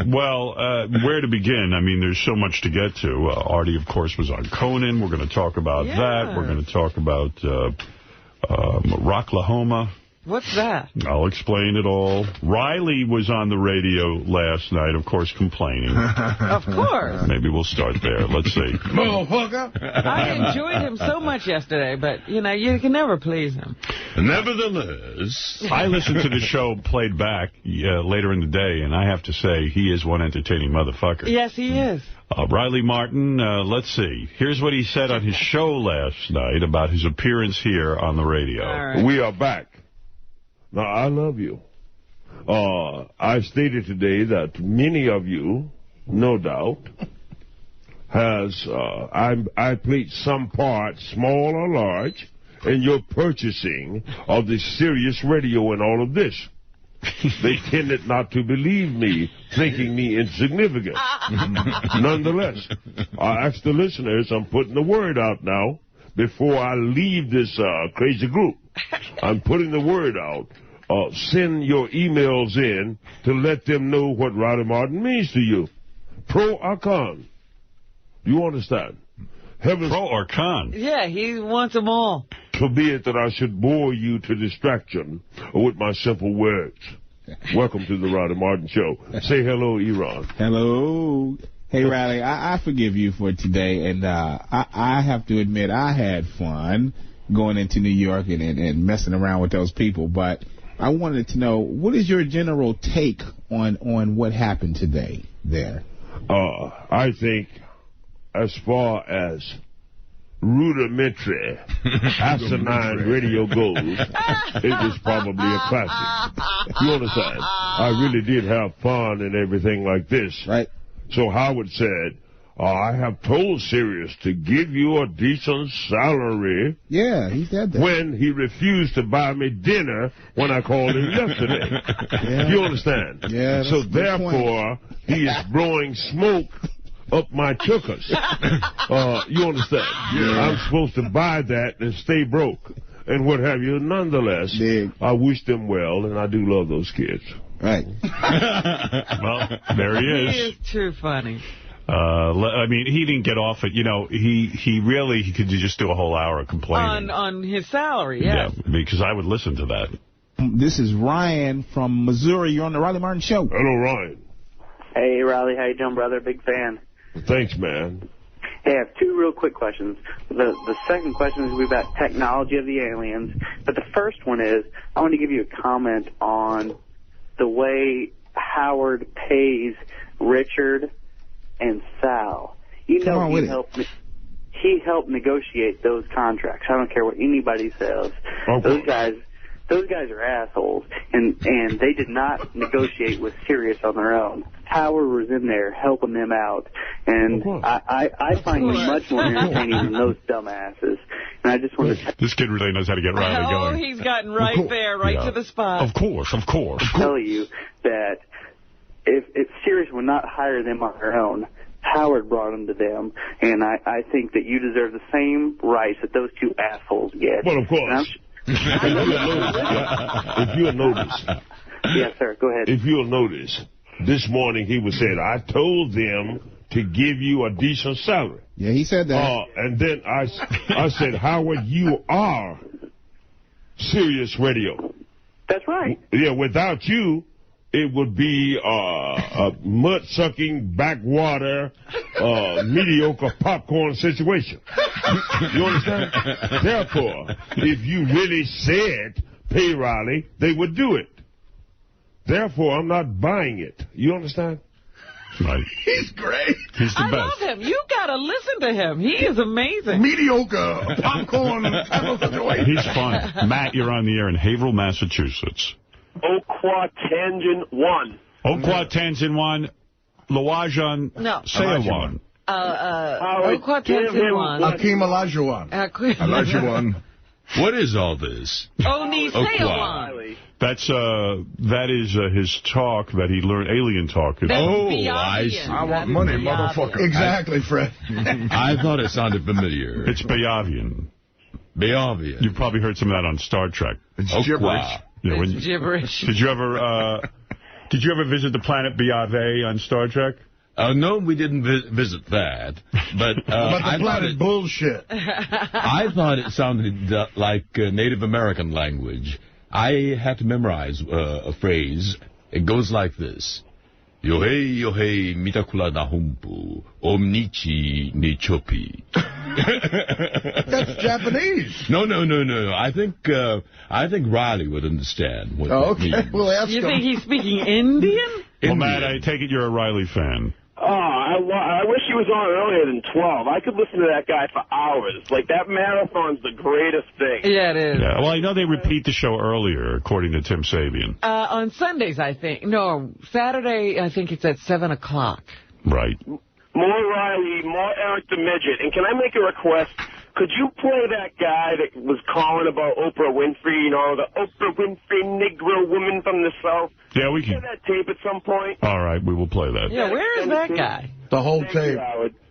Well, where to begin? I mean, there's so much to get to. Artie, of course, was on Conan. We're going to talk about that. We're going to talk about Rocklahoma. What's that? I'll explain it all. Riley was on the radio last night, of course, complaining. Of course. Maybe we'll start there. Let's see. Motherfucker. I enjoyed him so much yesterday, but, you know, you can never please him. Nevertheless, I listened to the show played back later in the day, and I have to say, he is one entertaining motherfucker. Yes, he is. Riley Martin, let's see. Here's what he said on his show last night about his appearance here on the radio. Right. We are back. Now, I love you. I stated today that many of you, no doubt, I played some part, small or large, in your purchasing of the Sirius radio and all of this. They tended not to believe me, thinking me insignificant. Nonetheless, I asked the listeners, I'm putting the word out now, before I leave this crazy group. I'm putting the word out. Send your emails in to let them know what Riley Martin means to you. Pro or con? You understand? Pro or con? Yeah, he wants them all. Forbid that I should bore you to distraction with my simple words. Welcome to the Riley Martin Show. Say hello, Iran. Hello. Hey, Riley, I forgive you for today, and I have to admit I had fun going into New York and messing around with those people, but I wanted to know, what is your general take on what happened today there? I think as far as rudimentary asinine radio goes, it was probably a classic. You understand? I really did have fun and everything like this. Right. So Howard said, I have told Sirius to give you a decent salary. Yeah, he said that. When he refused to buy me dinner when I called him yesterday. Yeah. You understand? Yeah. So therefore, he is blowing smoke up my chukas. You understand? Yeah. I'm supposed to buy that and stay broke and what have you. Nonetheless, I wish them well, and I do love those kids. Right. Well, there he is. He is too funny. I mean, he didn't get off it. You know, he could just do a whole hour of complaining. On his salary, yes. Yeah, because I would listen to that. This is Ryan from Missouri. You're on the Riley Martin Show. Hello, Ryan. Hey, Riley. How you doing, brother? Big fan. Thanks, man. Hey, I have two real quick questions. The second question is about technology of the aliens. But the first one is, I want to give you a comment on the way Howard pays Richard and Sal. You know, he helped negotiate those contracts. I don't care what anybody says. Those guys are assholes, and they did not negotiate with Sirius on their own. Howard was in there helping them out, and I find you much more entertaining than those dumbasses. And I just want to... This kid really knows how to get Riley going. Oh, he's gotten right there, to the spot. Of course. I tell you that if Sirius would not hire them on their own, Howard brought them to them, and I think that you deserve the same rights that those two assholes get. Well, of course. If you'll notice. Yes, sir. Go ahead. If you'll notice, this morning he was saying, I told them to give you a decent salary. Yeah, he said that. And then I said, Howard, you are Sirius Radio. That's right. Yeah, without you, it would be a mud-sucking, backwater, mediocre popcorn situation. You understand? Therefore, if you really said pay Riley, they would do it. Therefore, I'm not buying it. You understand? Right. He's great. He's the best. I love him. You got to listen to him. He is amazing. Mediocre popcorn. He's fun. Matt, you're on the air in Haverhill, Massachusetts. Oquat Tangent 1. Oquat Tangent 1. Lawajan Sayawan. Oquat Tangent 1. Akeem Olajuwon. Olajuwon. What is all this? Oni Sayawan. That is his talk that he learned, alien talk. I see. I want money, motherfucker. Exactly, Fred. I thought it sounded familiar. It's Bayavian. Bayavian. You've probably heard some of that on Star Trek. It's gibberish. Yeah, it's gibberish. Did you ever visit the planet Biave on Star Trek? No, we didn't visit that. But the planet bullshit. I thought it sounded like Native American language. I had to memorize a phrase. It goes like this. Yohei, yohei, mitakula na humpu, omnichi ni chopi. That's Japanese. No. I think Riley would understand what that means. We'll ask him. You think he's speaking Indian? Well, Matt, I take it you're a Riley fan. Oh, I wish he was on earlier than 12. I could listen to that guy for hours. Like, that marathon's the greatest thing. Yeah, it is. Yeah, well, I know they repeat the show earlier, according to Tim Sabian. On Sundays, I think. No, Saturday, I think it's at 7 o'clock. Right. More Riley, more Eric the Midget. And can I make a request? Could you play that guy that was calling about Oprah Winfrey, you know, the Oprah Winfrey Negro woman from the South? Yeah, we can. Play that tape at some point. All right, we will play that. Yeah, where is that guy? The whole tape.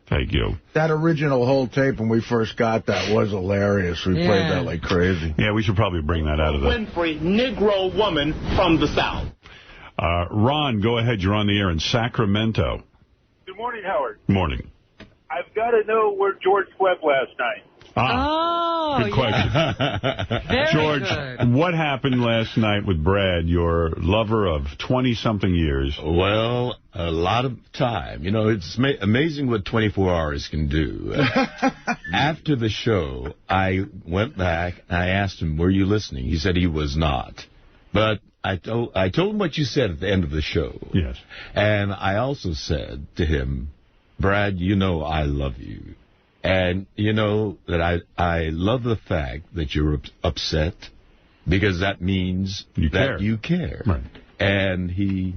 Thank you. That original whole tape when we first got that was hilarious. We played that like crazy. Yeah, we should probably bring that out of the... Winfrey Negro woman from the South. Ron, go ahead. You're on the air in Sacramento. Good morning, Howard. Morning. I've got to know where George slept last night. Good question. George, what happened last night with Brad, your lover of 20-something years? Well, a lot of time. You know, it's amazing what 24 hours can do. After the show, I went back and I asked him, were you listening? He said he was not. But I told him what you said at the end of the show. Yes. And I also said to him, Brad, you know I love you. And you know that I love the fact that you're upset, because that means that you care. Right. And he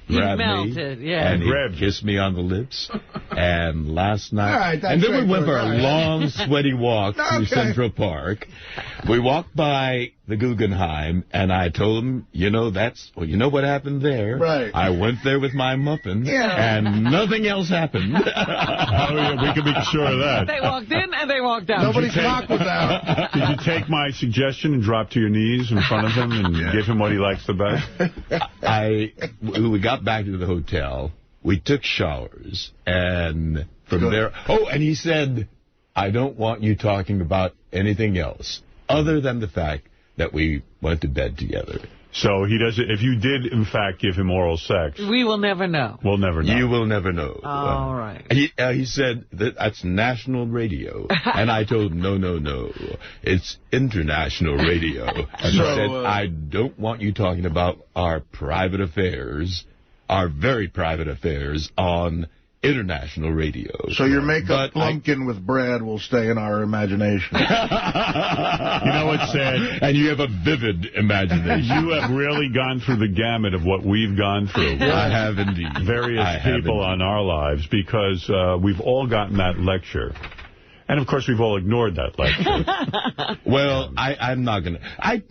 grabbed melted, me, yeah. and he kissed me on the lips. And last night, all right, and then we went for a long, sweaty walk through Central Park. We walked by the Guggenheim, and I told him, you know, you know what happened there? Right. I went there with my muffin, and nothing else happened. Oh, yeah, we can be sure of that. They walked in and they walked out. Nobody's clock was out. Did you take my suggestion and drop to your knees in front of him and give him what he likes the best? We got back to the hotel. We took showers, and from there... Oh, and he said, I don't want you talking about anything else other than the fact that we went to bed together. So he doesn't... If you did, in fact, give him oral sex... We will never know. We'll never know. You will never know. All right. He said that's national radio. And I told him, no. It's international radio. And he said, I don't want you talking about our private affairs, our very private affairs, on international radio. So your makeup plumpkin with Brad will stay in our imagination. You know what's sad? And you have a vivid imagination. You have really gone through the gamut of what we've gone through. I have indeed. Various people on our lives, because we've all gotten that lecture. And, of course, we've all ignored that lecture. Well, I'm not going to. I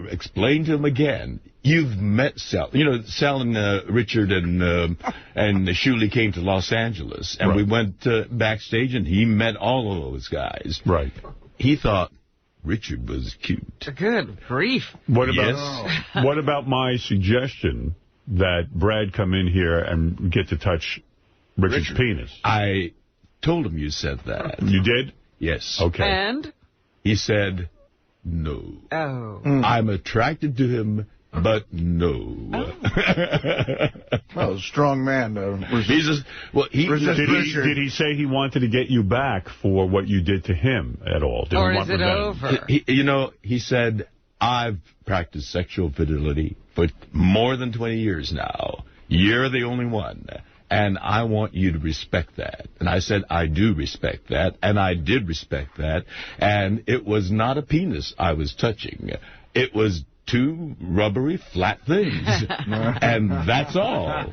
explained to him again. You've met Sal. Sal and Richard and Shuley came to Los Angeles, and we went backstage, and he met all of those guys. Right. He thought Richard was cute. Good grief. What about my suggestion that Brad come in here and get to touch Richard's penis? I told him you said that. You did? Yes. Okay. And? He said, no. Oh. I'm attracted to him, but no. Well, strong man. Did he say he wanted to get you back for what you did to him at all? Or is it over? He said, I've practiced sexual fidelity for more than 20 years now. You're the only one. And I want you to respect that. And I said, I do respect that. And I did respect that. And it was not a penis I was touching. It was two rubbery, flat things. And that's all.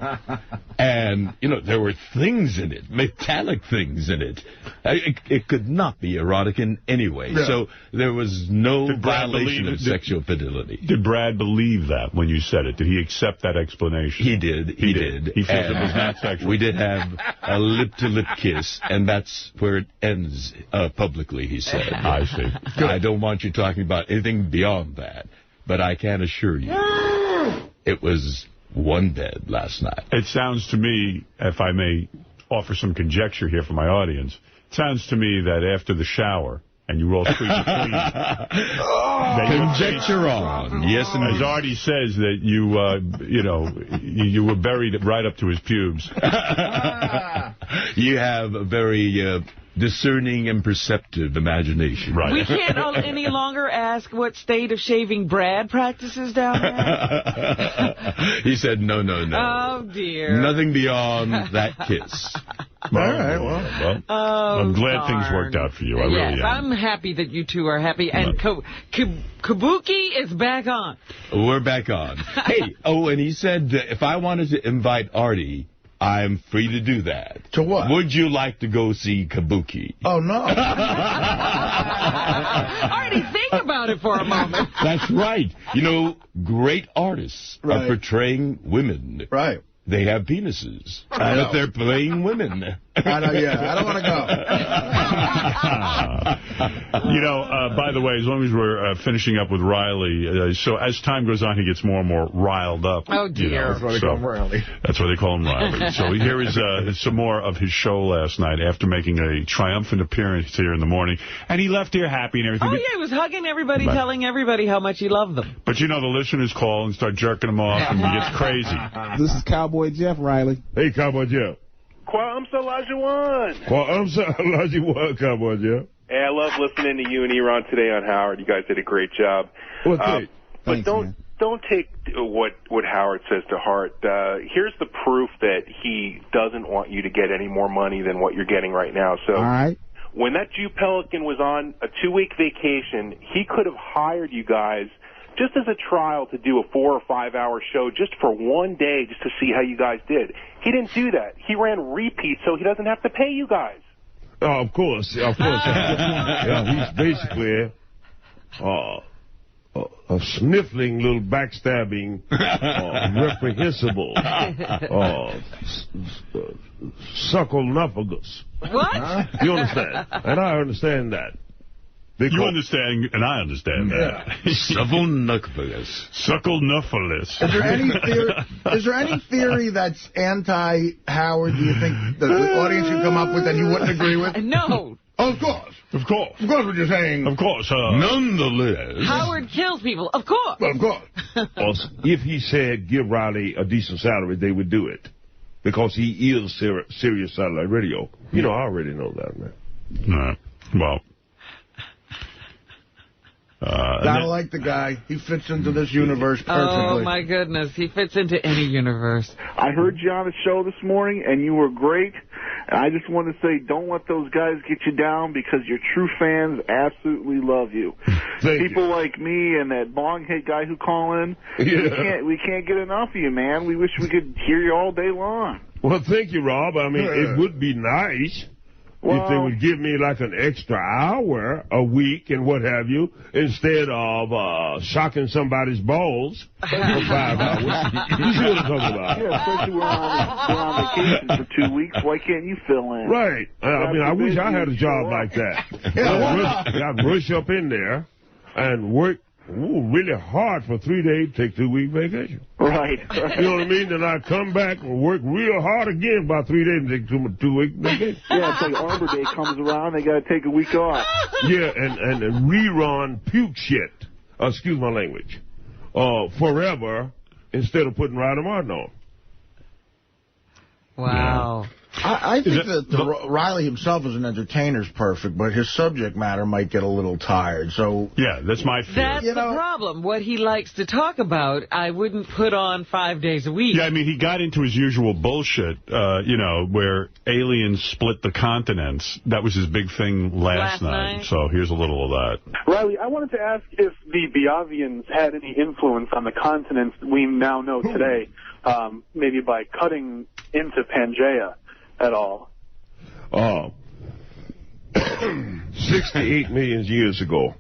And, there were things in it, metallic things in it. It could not be erotic in any way. Yeah. So there was no violation of sexual fidelity. Did Brad believe that when you said it? Did he accept that explanation? He did. He did. He feels it was not sexual. We did have a lip-to-lip kiss, and that's where it ends publicly, he said. I see. I don't want you talking about anything beyond that. But I can assure you, it was one bed last night. It sounds to me, if I may offer some conjecture here for my audience, it sounds to me that after the shower, and you were all squeaky clean. Conjecture on. Yes, indeed. As Artie says, that you were buried right up to his pubes. You have a very discerning and perceptive imagination. Right. We can't any longer ask what state of shaving Brad practices down there? He said, no. Oh, dear. Nothing beyond that kiss. All right, well I'm glad things worked out for you. I really am. I'm happy that you two are happy. And Kabuki is back on. We're back on. Hey, and he said if I wanted to invite Artie, I'm free to do that. To what? Would you like to go see Kabuki? Oh, no. Artie, think about it for a moment. That's right. Great artists are portraying women. Right. They have penises. But they're playing women. I don't want to go. By the way, as long as we're finishing up with Riley, so as time goes on, he gets more and more riled up. Oh, dear. That's why they call him Riley. That's why they call him Riley. So here is some more of his show last night after making a triumphant appearance here in the morning. And he left here happy and everything. Oh, yeah, he was hugging everybody, telling everybody how much he loved them. But, the listeners call and start jerking him off, and he gets crazy. This is Cowboy Jeff, Riley. Hey, Cowboy Jeff. Kwamsa Olajuwon. Kwamsa Olajuwon, Cowboy Jeff. Hey, I love listening to you and Eron today on Howard. You guys did a great job. Well, great. But don't take what Howard says to heart. Here's the proof that he doesn't want you to get any more money than what you're getting right now. So all right. When that Jew Pelican was on a 2-week vacation, he could have hired you guys just as a trial to do a 4 or 5 hour show just for one day just to see how you guys did. He didn't do that. He ran repeats so he doesn't have to pay you guys. Oh, of course. Yeah, he's basically a sniffling little backstabbing, reprehensible, sucklenophagus. What? You understand? And I understand that. You understand, and I understand that. Sucklenophagus. Is there any theory that's anti-Howard, do you think, that the audience can come up with that you wouldn't agree with? No. Of course. Of course. Of course what you're saying. Of course. Nonetheless. Howard kills people. Of course. Well, of course. If he said give Riley a decent salary, they would do it. Because he is Sirius Satellite Radio. I already know that, man. All right. Well. Gotta like the guy. He fits into this universe perfectly. Oh, my goodness. He fits into any universe. I heard you on the show this morning, and you were great. I just want to say, don't let those guys get you down, because your true fans absolutely love you. People like me and that bong-head guy who call in, we can't get enough of you, man. We wish we could hear you all day long. Well, thank you, Rob. I mean, it would be nice if they would give me like an extra hour a week and what have you, instead of shocking somebody's balls for 5 hours. You see what I'm talking about? Yeah, especially we're on vacation for 2 weeks. Why can't you fill in? Right. I mean, I wish I had a job like that. I'd rush up in there and work really hard for 3 days, take 2 week vacation. Right. You know what I mean? Then I come back and work real hard again about 3 days and take 2 week vacation. Yeah, it's like Arbor Day comes around, they got to take a week off. Yeah, and rerun puke shit, excuse my language, forever instead of putting Ryder Martin on. Wow. I think that Riley himself as an entertainer is perfect, but his subject matter might get a little tired. So yeah, that's my fear. That's the problem. What he likes to talk about, I wouldn't put on 5 days a week. Yeah, I mean, he got into his usual bullshit, where aliens split the continents. That was his big thing last night. So here's a little of that. Riley, I wanted to ask if the Biavians had any influence on the continents we now know today, maybe by cutting into Pangea at all. 68 million years ago,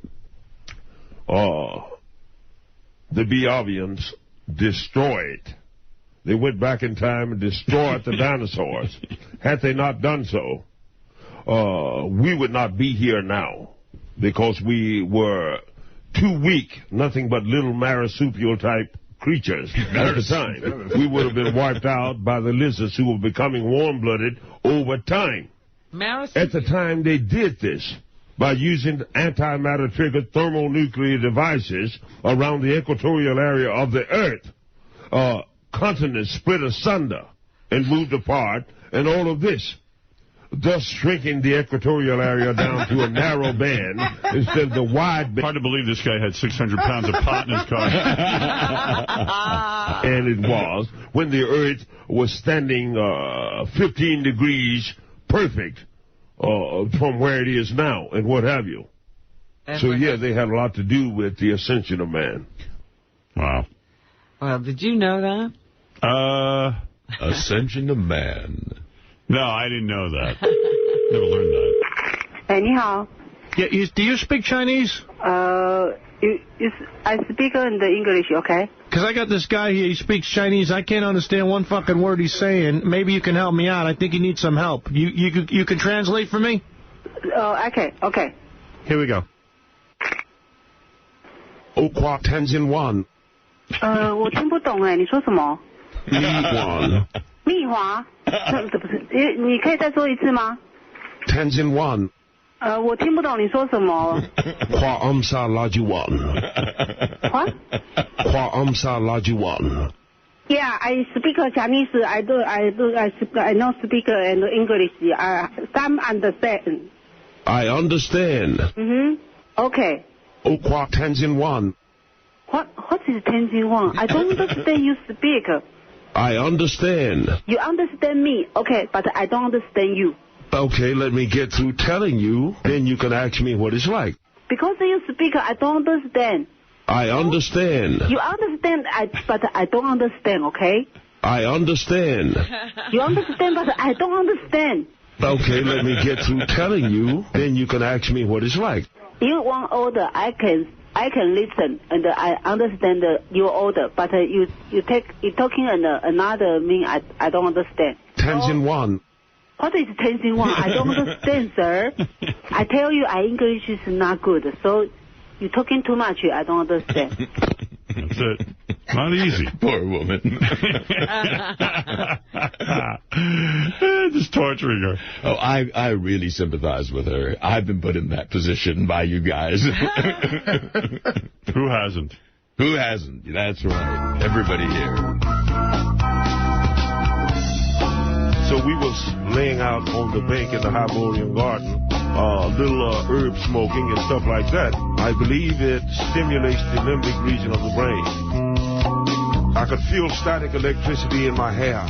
the Biavians destroyed. They went back in time and destroyed the dinosaurs. Had they not done so, we would not be here now, because we were too weak, nothing but little marsupial type creatures at the time. We would have been wiped out by the lizards who were becoming warm-blooded over time. At the time they did this, by using antimatter-triggered thermonuclear devices around the equatorial area of the Earth, continents split asunder and moved apart, and all of this, thus shrinking the equatorial area down to a narrow band instead of the wide band. Hard to believe this guy had 600 pounds of pot in his car. And it was when the Earth was standing 15 degrees perfect from where it is now and what have you. So, yeah, they had a lot to do with the ascension of man. Wow. Well, did you know that? Ascension of man. No, I didn't know that. Never learned that. Hey, 你好. Yeah, do you speak Chinese? I speak in the English, okay? Because I got this guy here, he speaks Chinese. I can't understand one fucking word he's saying. Maybe you can help me out. I think he needs some help. You can translate for me? Okay. Here we go. 欧夸Tenzin Wan. 我听不懂哎，你说什么？蜜华？这不是，你可以再说一次吗？ Tenzin Wan. 我听不懂你说什么。Kwa Amsa Lajuan. What? Kwa Amsa Lajuan. Yeah, I speak Chinese. I know speak and English. Some understand. I understand. Okay. Okwa Tenzin Wan. What is Tenzin Wan? I don't understand you speak. I understand. You understand me, okay, but I don't understand you. Okay, let me get through telling you, then you can ask me what it's like. Because you speak, I don't understand. I understand. You understand, but I don't understand, okay? I understand. You understand, but I don't understand. Okay, let me get through telling you, then you can ask me what it's like. You want order, I can listen and I understand your order, but you talking another mean I don't understand. Tenzin Wan. What is Tenzin Wan? I don't understand, sir. I tell you, our English is not good, so you talking too much. I don't understand. That's it. Not easy. Poor woman. Just torturing her. Oh, I really sympathize with her. I've been put in that position by you guys. Who hasn't? Who hasn't? That's right. Everybody here. So we was laying out on the bank in the Hyborian garden, little herb smoking and stuff like that, I believe it stimulates the limbic region of the brain. I could feel static electricity in my hair,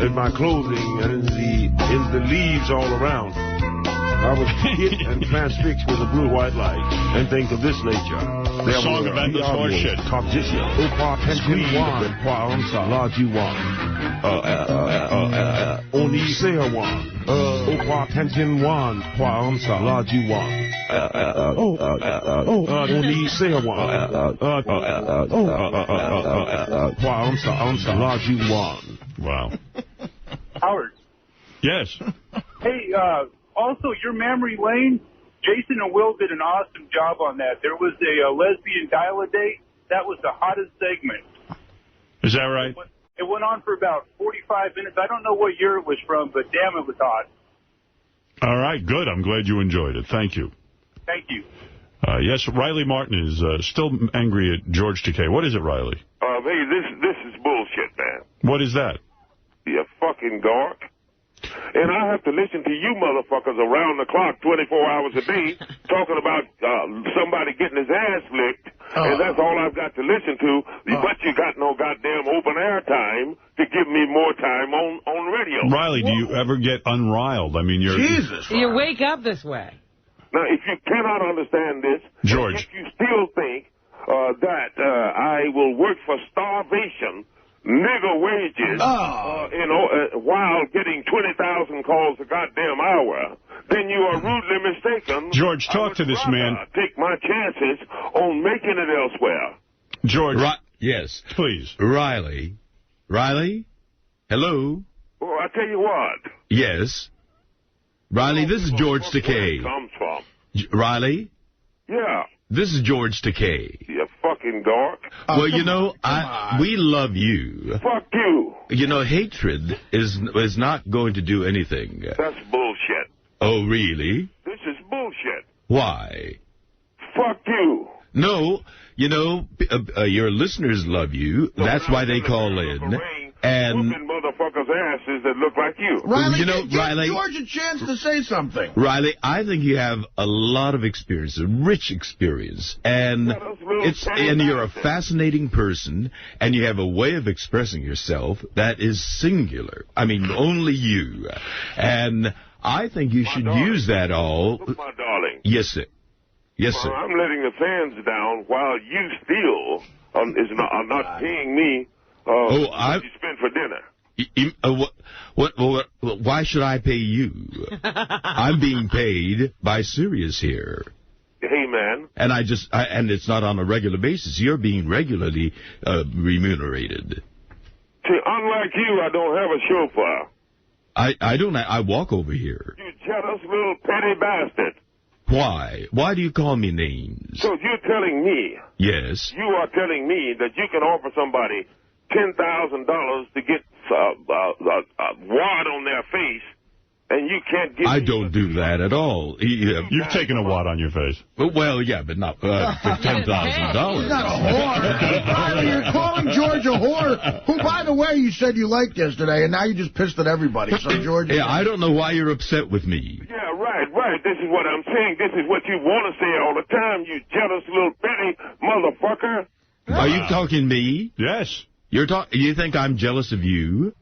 in my clothing, and in the leaves all around. I was hit and transfixed with a blue-white light and things of this nature. The song about this horseshit. Competition. Only say one. Opa pension one. Only say one. Wow. Howard. Yes. Hey, also, your memory lane, Jason and Will did an awesome job on that. There was a lesbian dial-a-date. That was the hottest segment. Is that right? It went on for about 45 minutes. I don't know what year it was from, but damn, it was hot. All right, good. I'm glad you enjoyed it. Thank you. Thank you. Yes, Riley Martin is still angry at George Takei. What is it, Riley? Hey, this is bullshit, man. What is that? You fucking dork. And I have to listen to you motherfuckers around the clock 24 hours a day talking about somebody getting his ass licked, and that's all I've got to listen to. But you got no goddamn open air time to give me more time on radio. Riley, do you ever get unriled? I mean, you're... Jesus. You wake up this way. Now, if you cannot understand this, George, if you still think that I will work for starvation, nigger wages, while getting 20,000 calls a goddamn hour, then you are rudely mistaken. George, talk to this man. Take my chances on making it elsewhere. George. Yes. Please. Riley? Hello? Well, I tell you what. Yes. Riley, this is George Takei. Comes from. Riley? Yeah. This is George Takei. You fucking dork. Well, you know, we love you. Fuck you. You know, hatred is not going to do anything. That's bullshit. Oh, really? This is bullshit. Why? Fuck you. No, you know, your listeners love you. That's why they call in. And whooping motherfuckers' asses that look like you. Riley, you know, give Riley, George a chance to say something. Riley, I think you have a lot of experience, a rich experience, and you're a fascinating person, and you have a way of expressing yourself that is singular. I mean, only you. And I think you should use that all. Look, my darling. Yes, sir. Yes, sir. I'm letting the fans down while you still are not paying me what you spend for dinner. Why should I pay you? I'm being paid by Sirius here. Hey, man. And and it's not on a regular basis. You're being regularly remunerated. See, unlike you, I don't have a chauffeur. I don't. I walk over here. You jealous little petty bastard. Why? Why do you call me names? So you're telling me. Yes. You are telling me that you can offer somebody $10,000 to get a wad on their face, and you can't give I don't do that at all. You've taken a wad on your face. Well, yeah, but not for $10,000. Not a whore. Riley, you're calling George a whore, who, by the way, you said you liked yesterday, and now you just pissed at everybody. So, George... Yeah, I don't know why you're upset with me. Yeah, right. This is what I'm saying. This is what you want to say all the time, you jealous little petty motherfucker. Are you talking me? Yes. You think I'm jealous of you?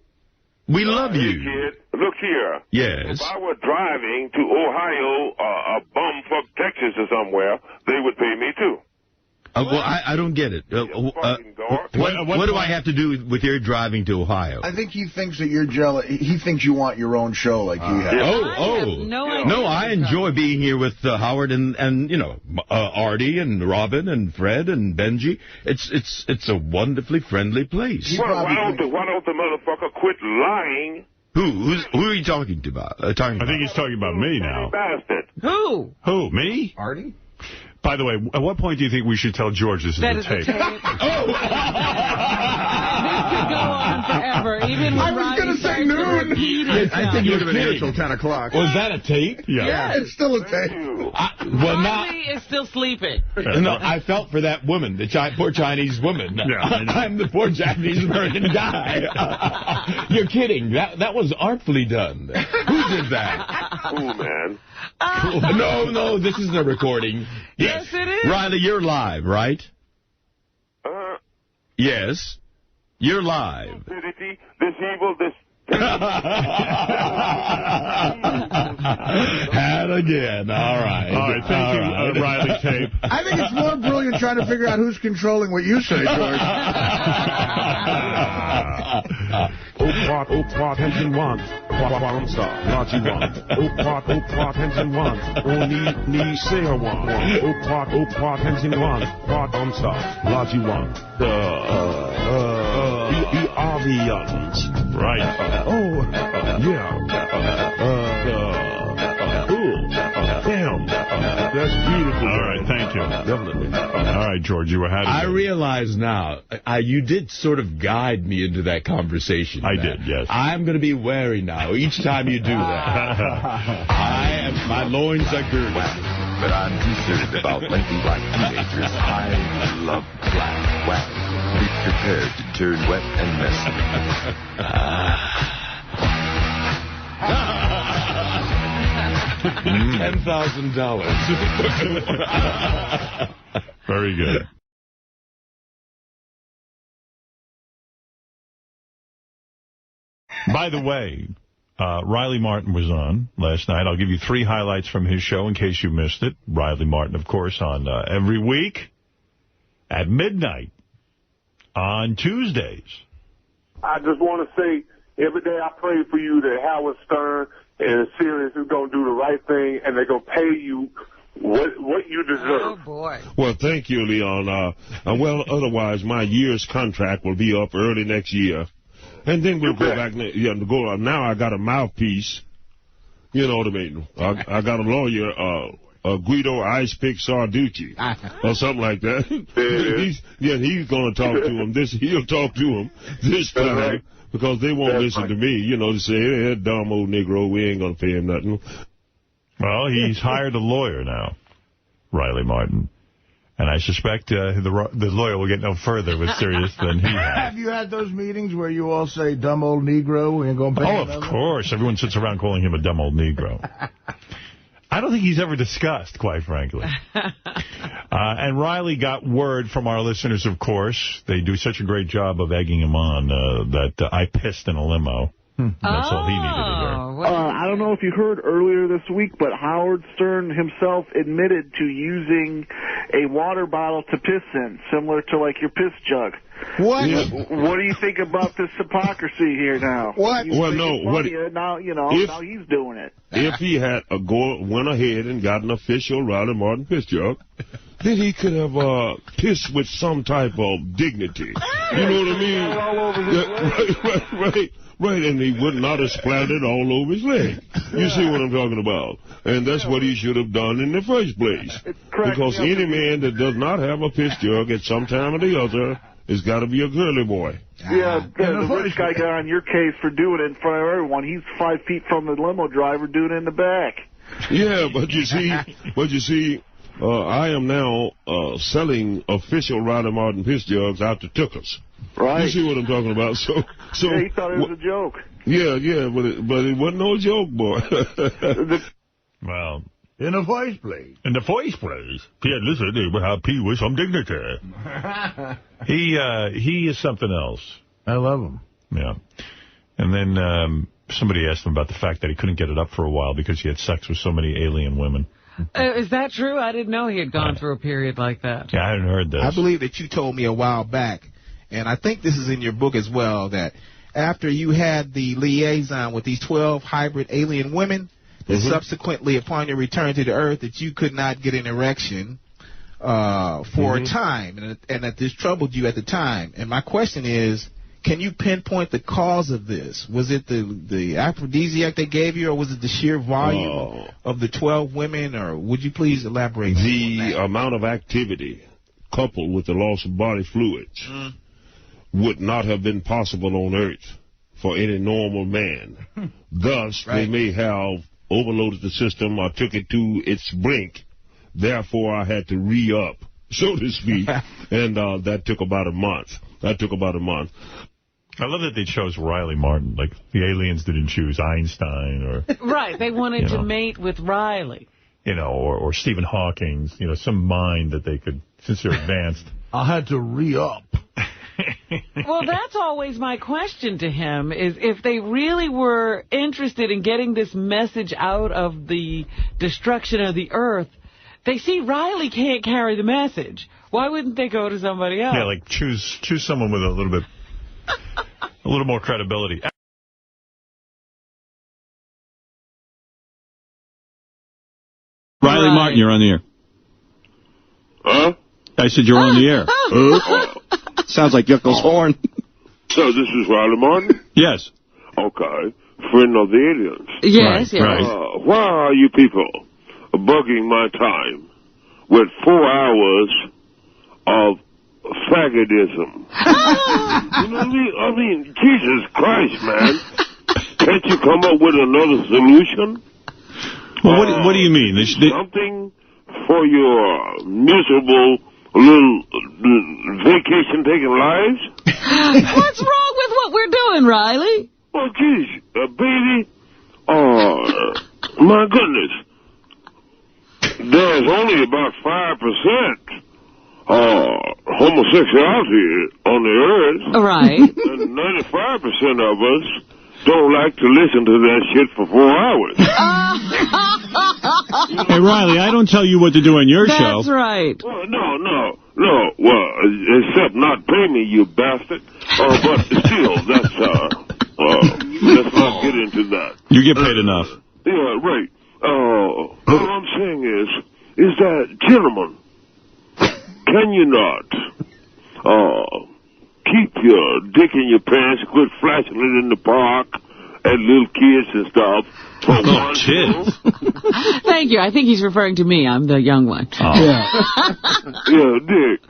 We love you. Hey, kid, look here. Yes. If I were driving to Ohio or bumfuck Texas or somewhere, they would pay me too. Well, I don't get it. What do I have to do with your driving to Ohio? I think he thinks that you're jealous. He thinks you want your own show like he has. No, I enjoy being here with Howard and you know, Artie and Robin and Fred and Benji. It's a wonderfully friendly place. Well, why don't the motherfucker quit lying? Who are you talking about? I think he's talking about me now. Bastard. Who? Who? Me? Artie? By the way, at what point do you think we should tell George this is a tape? This could go on forever. Even when I was going to say noon. I think you would have been here until 10 o'clock. Was that a tape? Yeah. It's still a tape. Riley is still sleeping. No, I felt for that woman, the poor Chinese woman. Yeah, I'm the poor Japanese American guy. You're kidding. That was artfully done. Who did that? Cool, man. Cool. No, this isn't a recording. Yes, it is. Riley, you're live, right? Yes. You're live. This evil, this... And again. All right. All right, thank you, Riley Tape. I think it's more brilliant trying to figure out who's controlling what you say, George. Opart, engine one. One star, Logi one. Opart, engine one. Only sail one. Opart, engine one. Part star, Logi one. The avians. Right. Yeah. Cool. Damn. That's beautiful. All right, thank you. Definitely. All right, George, you were having... I realize now, you did sort of guide me into that conversation. I did, yes. I'm going to be wary now each time you do that. My loins are girded. But I'm concerned about lengthy black teenagers. I love black wax. Be prepared to turn wet and messy. $10,000. Very good. By the way, Riley Martin was on last night. I'll give you 3 highlights from his show in case you missed it. Riley Martin, of course, on every week at midnight on Tuesdays. I just want to say, every day I pray for you that Howard Stern and Sirius is going to do the right thing, and they're going to pay you what you deserve. Oh, boy. Well, thank you, Leon. Well, otherwise, my year's contract will be up early next year. And then we'll go back. Now I got a mouthpiece. You know what I mean? I got a lawyer, Guido Ice Pick Sarducci, or something like that. He's going to talk to him. He'll talk to him this time because they won't listen to me. You know, they say, hey, that dumb old Negro, we ain't going to pay him nothing. Well, he's hired a lawyer now, Riley Martin. And I suspect the lawyer will get no further with Sirius than he has. Have you had those meetings where you all say, dumb old Negro, we ain't going to pay him? Oh, of course. Everyone sits around calling him a dumb old Negro. I don't think he's ever discussed, quite frankly. And Riley got word from our listeners, of course. They do such a great job of egging him on that I pissed in a limo. That's all he needed to hear. I don't know if you heard earlier this week, but Howard Stern himself admitted to using a water bottle to piss in, similar to like your piss jug. What? Yeah. What do you think about this hypocrisy here now? What? Well, no. Now he's doing it. If he had went ahead and got an official Riley Martin piss jug, then he could have pissed with some type of dignity. You know what I mean? All over his leg. Right, and he would not have splattered all over his leg. You see what I'm talking about? And that's what he should have done in the first place. Because any man that does not have a piss jug at some time or the other has got to be a girly boy. Yeah, the rich guy got on your case for doing it in front of everyone. He's 5 feet from the limo driver doing it in the back. Yeah, but you see, I am now selling official Riley Martin piss jugs out to Tookers. Right. You see what I'm talking about? So yeah, he thought it was a joke. Yeah, but it wasn't no joke, boy. Well, in the first place. Yeah, listen, they would have pee with some dignity. He is something else. I love him. Yeah. And then somebody asked him about the fact that he couldn't get it up for a while because he had sex with so many alien women. Is that true? I didn't know he had gone through a period like that. Yeah, I hadn't heard this. I believe that you told me a while back, and I think this is in your book as well, that after you had the liaison with these 12 hybrid alien women, that subsequently upon your return to the Earth that you could not get an erection for a time, and that this troubled you at the time. And my question is, can you pinpoint the cause of this? Was it the aphrodisiac they gave you, or was it the sheer volume of the 12 women, or would you please elaborate on that? The amount of activity coupled with the loss of body fluids would not have been possible on Earth for any normal man. Thus, they may have overloaded the system or took it to its brink. Therefore, I had to re-up, so to speak, and that took about a month. I love that they chose Riley Martin. Like, the aliens didn't choose Einstein or... Right, they wanted to mate with Riley. You know, or Stephen Hawking, you know, some mind that they could, since they're advanced. I had to re-up. Well, that's always my question to him, is if they really were interested in getting this message out of the destruction of the Earth, they see Riley can't carry the message. Why wouldn't they go to somebody else? Yeah, like choose someone with a little more credibility. Riley Martin, you're on the air. Huh? I said you're on the air. Sounds like Yucko's horn. So this is Riley Martin? Yes. Okay. Friend of the aliens. Yes, yes. Right. Why are you people bugging my time with 4 hours of faggotism? You know what I mean? Jesus Christ, man. Can't you come up with another solution? Well, what do you mean? Something for your miserable little vacation taking lives? What's wrong with what we're doing, Riley? Oh, geez, baby. My goodness. There's only about 5% homosexuality on the earth. Right. And 95% of us don't like to listen to that shit for 4 hours. Hey, Riley, I don't tell you what to do on your show. That's right. Well, no. Well, except not pay me, you bastard. But still, let's not get into that. You get paid enough. Yeah, right. What I'm saying is that, gentlemen, can you not keep your dick in your pants, quit flashing it in the park at little kids and stuff? Oh, kids. Thank you. I think he's referring to me. I'm the young one. Oh. Yeah, Dick.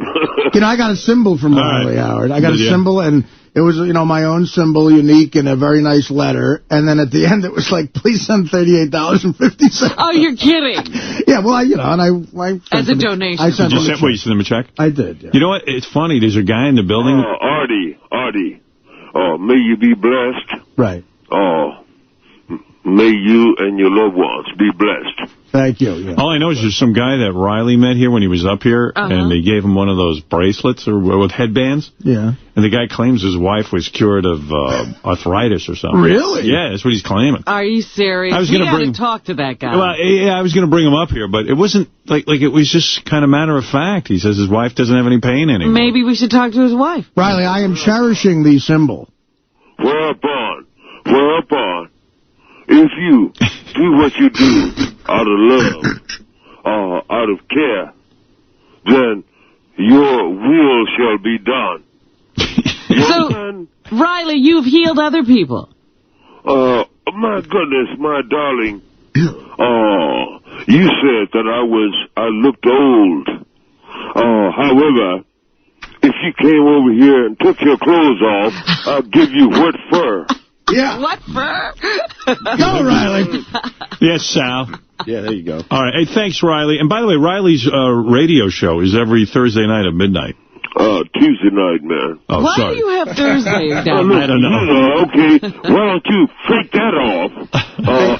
You know, I got a symbol from Riley, Howard. I got a symbol, and it was, you know, my own symbol, unique, and a very nice letter. And then at the end, it was like, please send $38.50. Oh, you're kidding. Yeah, well, and I as a donation. I sent you send him a check? I did, yeah. You know what? It's funny. There's a guy in the building. Artie. May you be blessed. Right. May you and your loved ones be blessed. Thank you. Yeah. All I know is there's some guy that Riley met here when he was up here, and they gave him one of those bracelets or with headbands. Yeah. And the guy claims his wife was cured of arthritis or something. Really? Yeah, that's what he's claiming. Are you serious? I was going to talk to that guy. Well, yeah, I was going to bring him up here, but it wasn't like it was just kind of matter of fact. He says his wife doesn't have any pain anymore. Maybe we should talk to his wife. Riley, I am cherishing the symbol. Whereupon, if you do what you do out of love, out of care, then your will shall be done. So, Riley, you've healed other people. My goodness, my darling. You said that I looked old. However, if you came over here and took your clothes off, I'll give you wet fur. Yeah. What fur? Go, Riley. Yes, Sal. Yeah, there you go. All right. Hey, thanks, Riley. And by the way, Riley's radio show is every Thursday night at midnight. Tuesday night, man. Oh, Why sorry. do you have Thursday down? I don't know. Okay, why don't you fake that off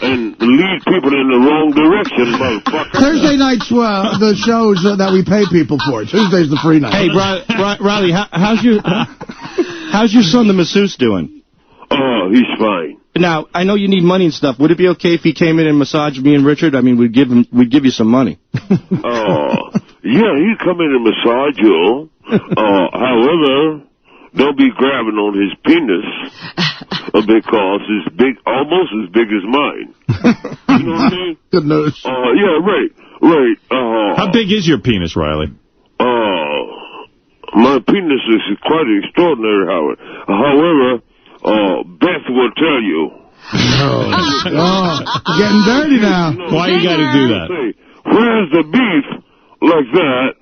and lead people in the wrong direction, motherfucker? Thursday night's the shows that we pay people for. Tuesday's the free night. Hey, Riley, how's your son, the masseuse, doing? Oh, he's fine. Now, I know you need money and stuff. Would it be okay if he came in and massaged me and Richard? I mean, we'd give you some money. Yeah, he'd come in and massage you. However, don't be grabbing on his penis because it's big, almost as big as mine. You know what I mean? Good news. Yeah, right. How big is your penis, Riley? My penis is quite extraordinary, Howard. However, Beth will tell you. Getting dirty now. Why you got to do that? Where's the beef like that?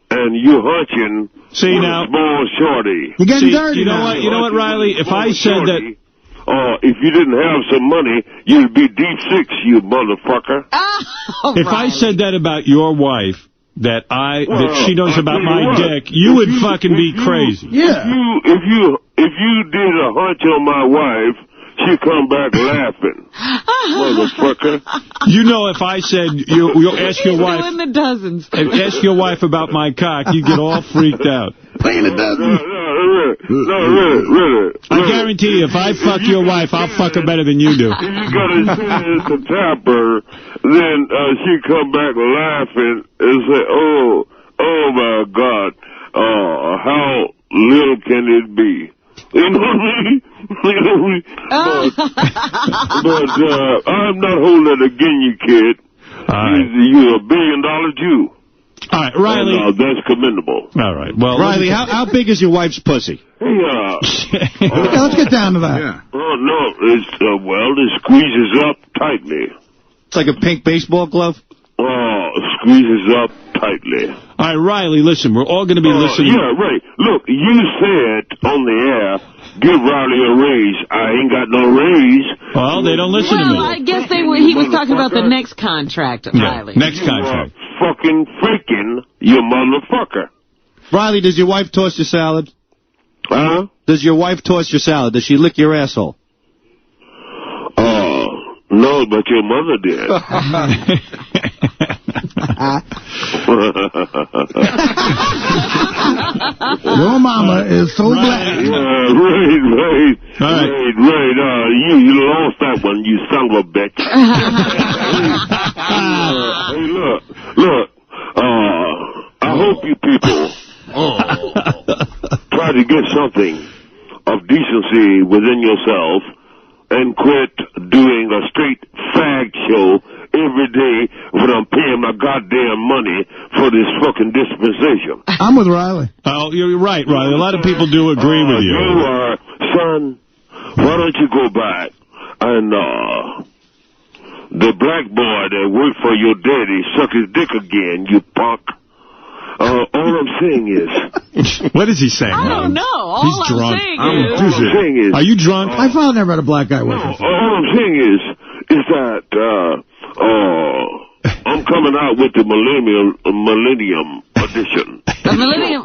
And you hunching small shorty. You're getting dirty you know now. what? You know what, Riley? If I said that... if you didn't have some money, you'd be deep six, you motherfucker. If I said that about your wife, that she knows about my dick, you would fucking be crazy. Yeah. If you if you did a hunch on my wife, she'd come back laughing. Motherfucker. You know, if I said, you'll ask your wife. Doing the dozens. Ask your wife about my cock, you get all freaked out. Playing the dozens. No, really. I guarantee you, if I fuck your wife, I'll fuck her better than you do. If you gotta send to tap her, then she'd come back laughing and say, oh my God, how little can it be? You know what I mean? But I'm not holding it against you, kid. You're a $1 billion Jew. All right, Riley. And, that's commendable. All right. Well, Riley, how big is your wife's pussy? Let's get down to that. Yeah. Oh, no. It's, it squeezes up tightly. It's like a pink baseball glove? Oh, squeezes up tightly. All right, Riley, listen, we're all going to be listening. Yeah, right. Look, you said on the air, give Riley a raise. I ain't got no raise. Well, they don't listen to me. Well, I guess he was talking about the next contract, Riley. Next contract. Fucking freaking you motherfucker. Riley, does your wife toss your salad? Huh? Does your wife toss your salad? Does she lick your asshole? No, but your mother did. Your mama is so black. Right. You lost that one, you son of a bitch. Hey, look. I hope you people try to get something of decency within yourself and quit doing a straight fag show every day when I'm paying my goddamn money for this fucking dispensation. I'm with Riley. Oh, you're right, Riley. A lot of people do agree with you. You are, son, why don't you go back and, the black boy that worked for your daddy suck his dick again, you punk. All I'm saying is... What is he saying? I don't know. All He's drunk. All I'm saying is... Are you drunk? I found never had a black guy with us. All I'm saying is that I'm coming out with the Millennium Edition. The Millennium?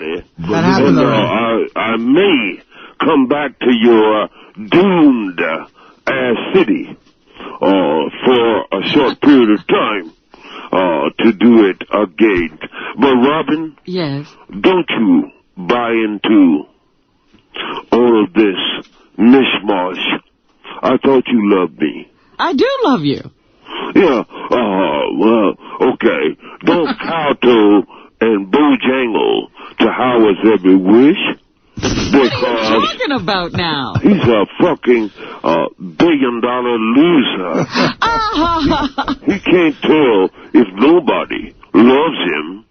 That happened already. I may come back to your doomed ass city for a short period of time. To do it again. But, Robin, yes, don't you buy into all of this mishmash. I thought you loved me. I do love you. Yeah, well, okay. Don't kowtow and bojangle to Howard's every wish. What are you talking about now? He's a fucking $1 billion loser. He can't tell if nobody loves him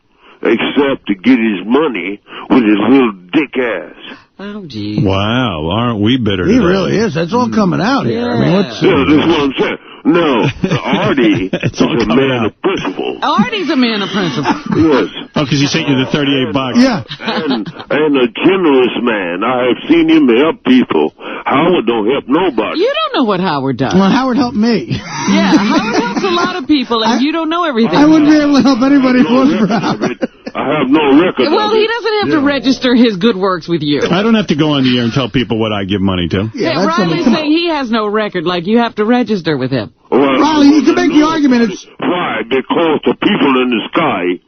except to get his money with his little dick ass. Oh, gee. Wow, aren't we bitter He today? really is. That's all coming out here. Yeah. I mean, what's... Yeah, that's what I'm saying. No, Artie is a man of principle. Artie's a man of principle. Yes. Oh, because he sent you the $38. Yeah. And a generous man. I have seen him help people. Howard don't help nobody. You don't know what Howard does. Well, Howard helped me. Yeah, Howard helps a lot of people, and you don't know everything. I wouldn't be able to help anybody who wasn't for Howard. I have no record Well, of he it. doesn't have to register his good works with you. I don't have to go on the air and tell people what I give money to. Yeah, Riley's saying he has no record, like you have to register with him. Well, Riley, you can make the argument. It's why? Because the people in the sky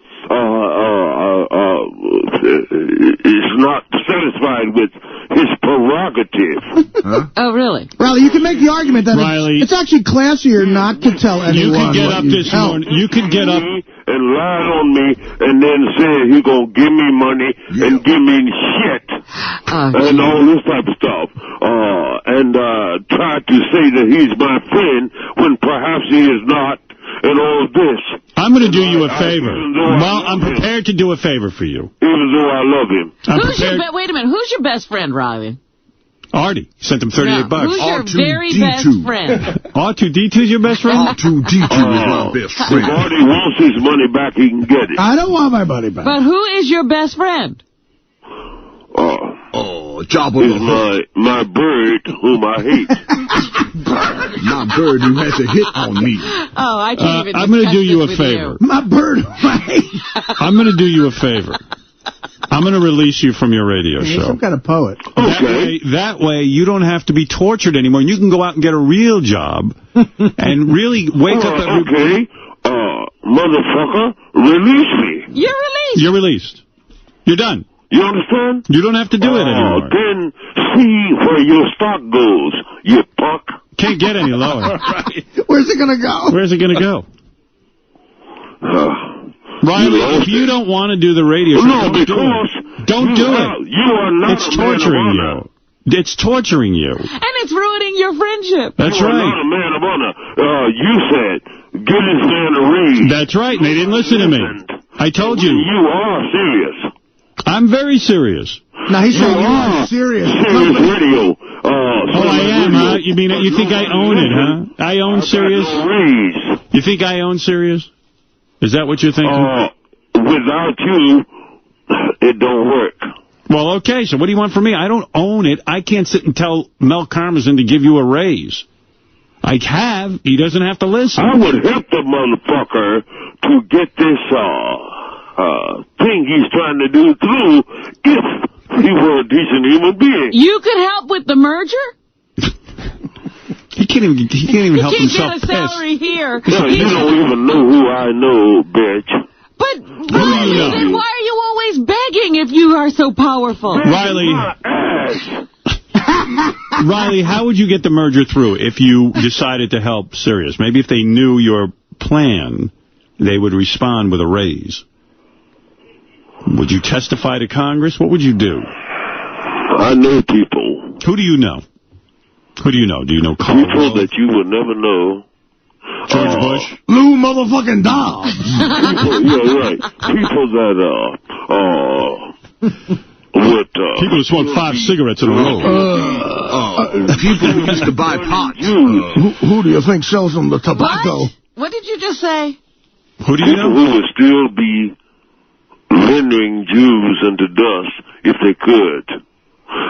is not satisfied with his prerogative. Oh, really? Riley, you can make the argument that Riley, it's actually classier not to tell anyone. You could get up this morning. You could get up and lie on me and then say he gonna give me money and give me shit and all this type of stuff. And try to say that he's my friend when perhaps he is not, and all this. I'm going to do you a favor. Well, I'm prepared to do a favor for you. Even though I love him. Wait a minute. Who's your best friend, Riley? Artie. Sent him $38. Who's your very best friend? R2-D2's your best friend? R2-D2 is my best friend. If Artie wants his money back, he can get it. I don't want my money back. But who is your best friend? Jabba is my bird whom I hate. My bird who has a hit on me. Oh, I can't even I'm going to do you a favor. My bird whom I hate. I'm going to do you a favor. I'm going to release you from your radio show. Some kind of poet. That way, you don't have to be tortured anymore. And you can go out and get a real job and really wake up every... Okay, motherfucker, release me. You're released. You're released. You're done. You understand? You don't have to do it anymore. Then see where your stock goes, you punk. Can't get any lower. Right. Where's it going to go? Where's it going to go? Riley, if you don't want to do the radio show, don't do it. You are not It's torturing you. It's torturing you. And it's ruining your friendship. That's you right. You are not a man of honor. You said, give this man a raise. That's right, and they didn't listen to me. I told you. You are serious. I'm very serious. Now he's saying you are serious. Serious radio. I am, huh? You mean you think I own it, huh? I own Sirius? You think I own Sirius? Is that what you're thinking? Without you, it don't work. Well, okay, so what do you want from me? I don't own it. I can't sit and tell Mel Karmazin to give you a raise. I have. He doesn't have to listen. I would help the motherfucker to get this thing he's trying to do through if he were a decent human being. You could help with the merger? He can't even help himself. He can't get a salary here. No, you don't even know who I know, bitch. But, Riley, then why are you always begging if you are so powerful? Riley, how would you get the merger through if you decided to help Sirius? Maybe if they knew your plan, they would respond with a raise. Would you testify to Congress? What would you do? I know people. Who do you know? Who do you know? Do you know Carl? People that you would never know. George Bush? Lou motherfucking Dobbs. Yeah, right. People that, people who smoke 5 cigarettes in a row. People who used to buy pot. Who do you think sells them the tobacco? What did you just say? Who do you know? People who would still be rendering Jews into dust if they could.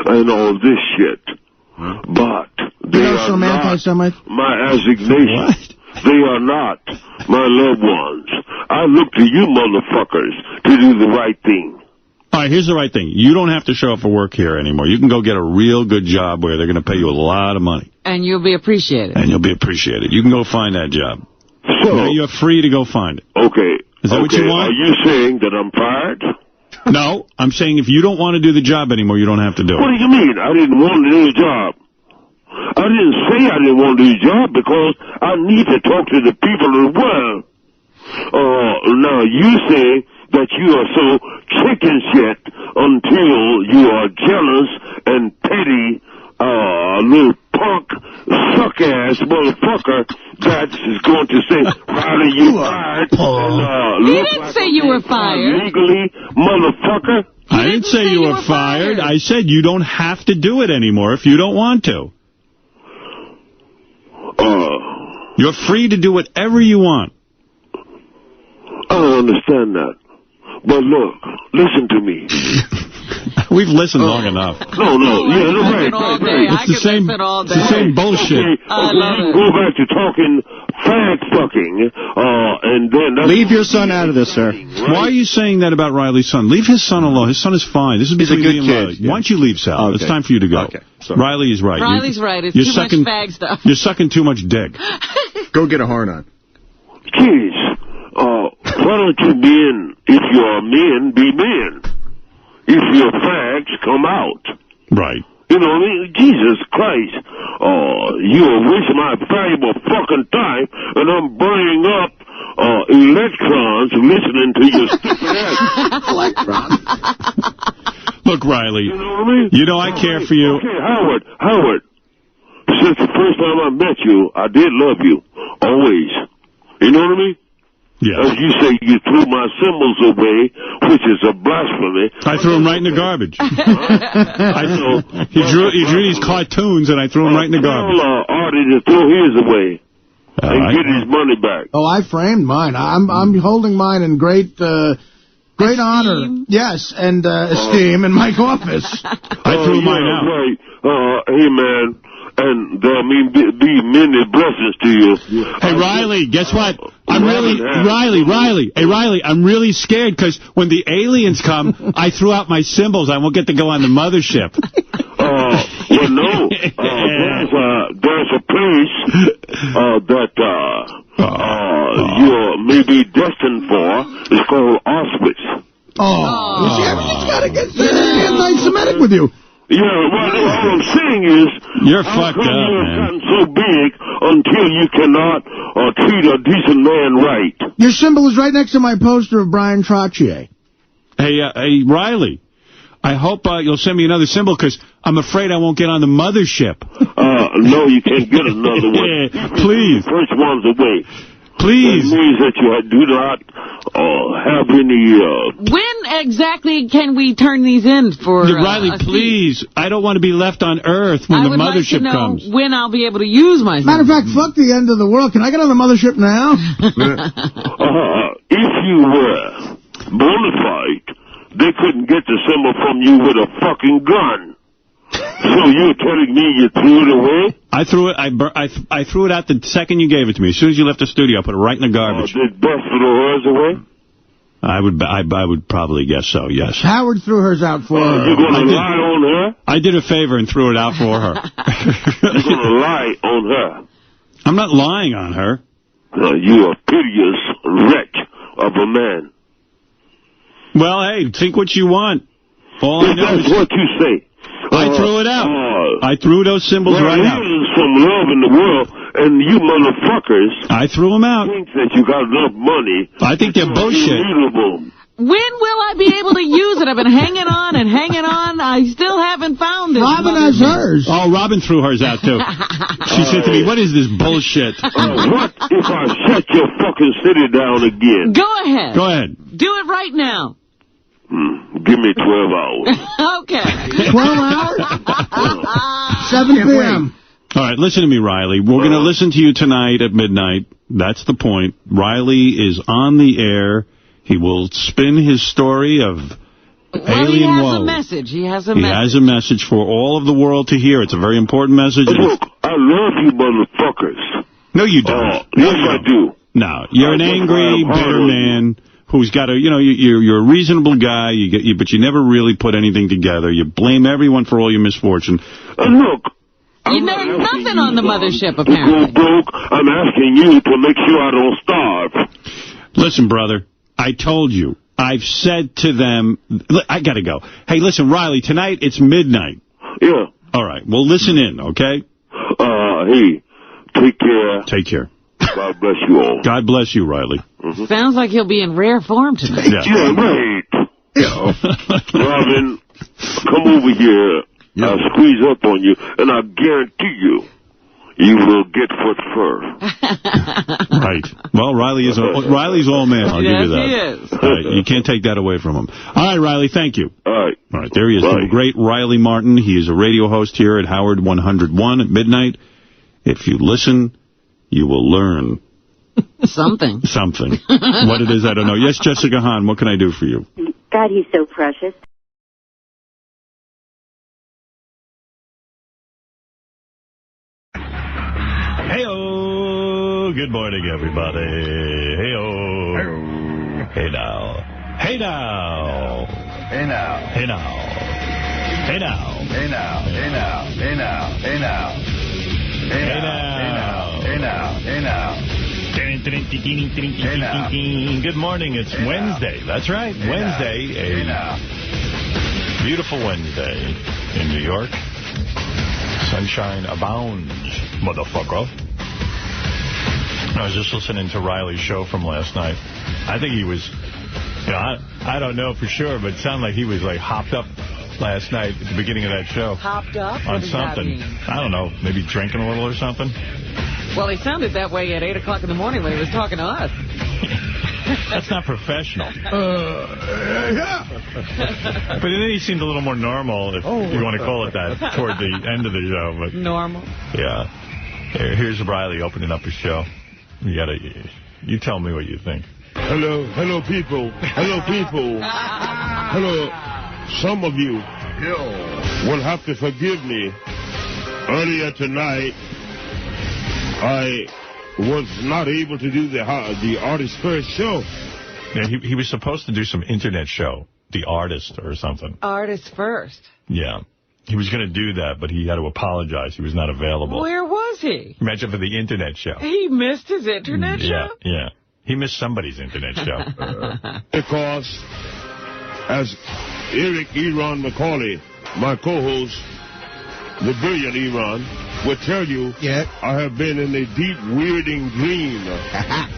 And all this shit. But they are not my assignation. What? They are not my loved ones. I look to you motherfuckers to do the right thing. All right, here's the right thing. You don't have to show up for work here anymore. You can go get a real good job where they're going to pay you a lot of money. And you'll be appreciated. And you'll be appreciated. You can go find that job. So, you're free to go find it. Okay. Is that what you want? Are you saying that I'm fired? No, I'm saying if you don't want to do the job anymore, you don't have to do it. What do you mean? I didn't want to do the job. I didn't say I didn't want to do the job because I need to talk to the people as well. Now, you say that you are so chicken shit until you are jealous and petty, little punk, suck-ass motherfucker that is going to say, Riley, you fired. He didn't say you were fired. Legally, motherfucker. I didn't say you were fired. I said you don't have to do it anymore if you don't want to. You're free to do whatever you want. I don't understand that. But look, listen to me. We've listened long enough. No, yeah, right. It's the same bullshit. Okay, go back to talking fag fucking, and then... Leave your son out of this, sir. Right? Why are you saying that about Riley's son? Leave his son alone. His son is fine. This is between me and Riley. Yeah. Why don't you leave, Sal? Okay. It's time for you to go. Okay. Riley is right. Riley's right. It's too much fag stuff. You're sucking too much dick. Go get a horn on. Jeez, why don't you if you're men, be men. If you're fags, come out. Right. You know what I mean? Jesus Christ. You are wasting my valuable fucking time, and I'm burning up electrons listening to your stupid ass. Electrons. Look, Riley, you know what I mean? You know I care for you. Okay, Howard, since the first time I met you, I did love you. Always. You know what I mean? Yeah. As you say, you threw my symbols away, which is a blasphemy. I threw them right in the garbage. He drew these cartoons, and I threw them right in the garbage. Tell Artie to throw his away and get his money back. Oh, I framed mine. I'm holding mine in great honor. Yes, and esteem in my office. I threw mine out. Right. Hey, man, and there may be many blessings to you. Hey, Riley, guess what? I'm really, Riley, I'm really scared because when the aliens come, I threw out my symbols. I won't get to go on the mothership. Well, no. There's a place that you may be destined for. It's called Auschwitz. You see, everything's got to get anti-Semitic with you. Yeah, well, all I'm saying is, you're fucked up, man. Gotten so big until you cannot treat a decent man right. Your symbol is right next to my poster of Brian Trottier. Hey, Riley, I hope you'll send me another symbol because I'm afraid I won't get on the mothership. No, you can't get another one. Please. First one's away. Please. That means that you do not have any... When exactly can we turn these in for... Riley, please. I don't want to be left on Earth when the mothership comes. I would like to know when I'll be able to use my symbol. Matter of fact, fuck the end of the world. Can I get on the mothership now? If you were bona fide, they couldn't get the symbol from you with a fucking gun. So you're telling me you threw it away? I threw it. I threw it out the second you gave it to me. As soon as you left the studio, I put it right in the garbage. Did Beth throw hers away? I would probably guess so. Yes. Howard threw hers out for her. You're going to lie on her? I did a favor and threw it out for her. You're going to lie on her? I'm not lying on her. You're a piteous wretch of a man. Well, hey, think what you want. All I know is what you say. I threw it out. I threw those symbols right out. Some love in the world, and you motherfuckers... I threw them out. ...think that you got enough money... I think they're bullshit. When will I be able to use it? I've been hanging on and hanging on. I still haven't found it. Robin has hers. Oh, Robin threw hers out, too. She said to me, what is this bullshit? What if I shut your fucking city down again? Go ahead. Go ahead. Do it right now. Give me 12 hours. Okay. 12 hours? 7 p.m. All right, listen to me, Riley. We're going to listen to you tonight at midnight. That's the point. Riley is on the air. He will spin his story of alien woe. He has a message. He has a message for all of the world to hear. It's a very important message. Look, I love you motherfuckers. No, you don't. Yes, I do. No, you're an angry, bitter man who's got a, you're a reasonable guy, but you never really put anything together. You blame everyone for all your misfortune. Look. You know nothing on the mothership, apparently. Go broke. I'm asking you to make sure I don't starve. Listen, brother, I told you. I've said to them, I got to go. Hey, listen, Riley, tonight it's midnight. Yeah. All right. Well, listen in, okay? Hey, take care. Take care. God bless you all. God bless you, Riley. Mm-hmm. Sounds like he'll be in rare form tonight. Yeah, right. Robin, come over here. Yeah. I'll squeeze up on you, and I guarantee you will get foot fur. Right. Well, Riley's all man. I'll give you that. He is. All right. You can't take that away from him. All right, Riley, thank you. All right. All right, there he is. The great Riley Martin. He is a radio host here at Howard 101 at midnight. If you listen, you will learn. Something. What it is, I don't know. Yes, Jessica Hahn, what can I do for you? God, he's so precious. Hey-oh. Good morning, everybody. Hey-oh. Hey-oh. Hey now. Hey now. Hey now. Hey now. Hey now. Hey now. Hey now. Hey now. Hey now. Hey now. Hey now. Hey now. Good morning. It's Wednesday. That's right. Wednesday. A beautiful Wednesday in New York. Sunshine abounds, motherfucker. I was just listening to Riley's show from last night. I think he was, I don't know for sure, but it sounded like he was like hopped up last night at the beginning of that show. Hopped up? On something. I don't know, maybe drinking a little or something. Well, he sounded that way at 8 o'clock in the morning when he was talking to us. That's not professional. Yeah. But then he seemed a little more normal, if you want to call it that, toward the end of the show. But normal? Yeah. Here's Riley opening up his show. You tell me what you think. Hello, people. Hello. Some of you will have to forgive me Earlier tonight, I was not able to do the Artist First show. Yeah, he was supposed to do some internet show, The Artist or something. Artist First. Yeah. He was going to do that, but he had to apologize. He was not available. Where was he? Imagine for the internet show. He missed his internet show? Yeah. He missed somebody's internet show. Because, as Eric Eron Macaulay, my co-host, the brilliant Eron, would tell you, I have been in a deep, weirding dream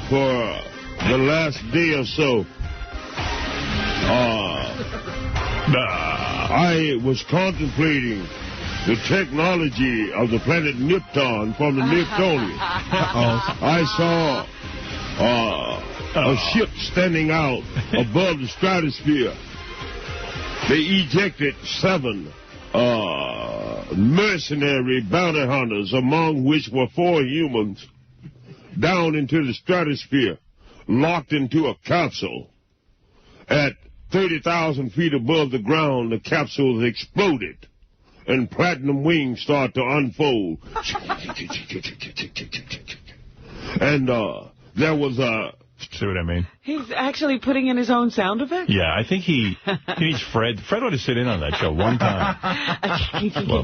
for the last day or so. I was contemplating the technology of the planet Nipton from the Niptonians. I saw a ship standing out above the stratosphere. They ejected 7 mercenary bounty hunters, among which were 4 humans, down into the stratosphere, locked into a capsule. At 30,000 feet above the ground, the capsule exploded, and platinum wings start to unfold. And there was a... See what I mean? He's actually putting in his own sound effect? Yeah, I think he needs Fred. Fred ought to sit in on that show one time.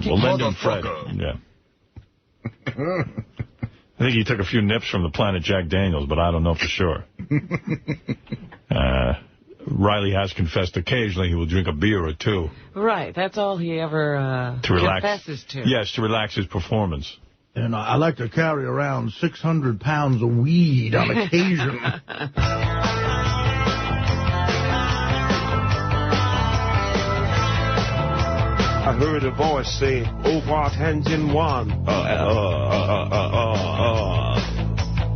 We'll lend him Fred. Yeah. I think he took a few nips from the Planet Jack Daniels, but I don't know for sure. Riley has confessed occasionally he will drink a beer or 2. Right, that's all he ever confesses to. Yes, to relax his performance. And I like to carry around 600 pounds of weed on occasion. I heard a voice say, "Over Tangent 1."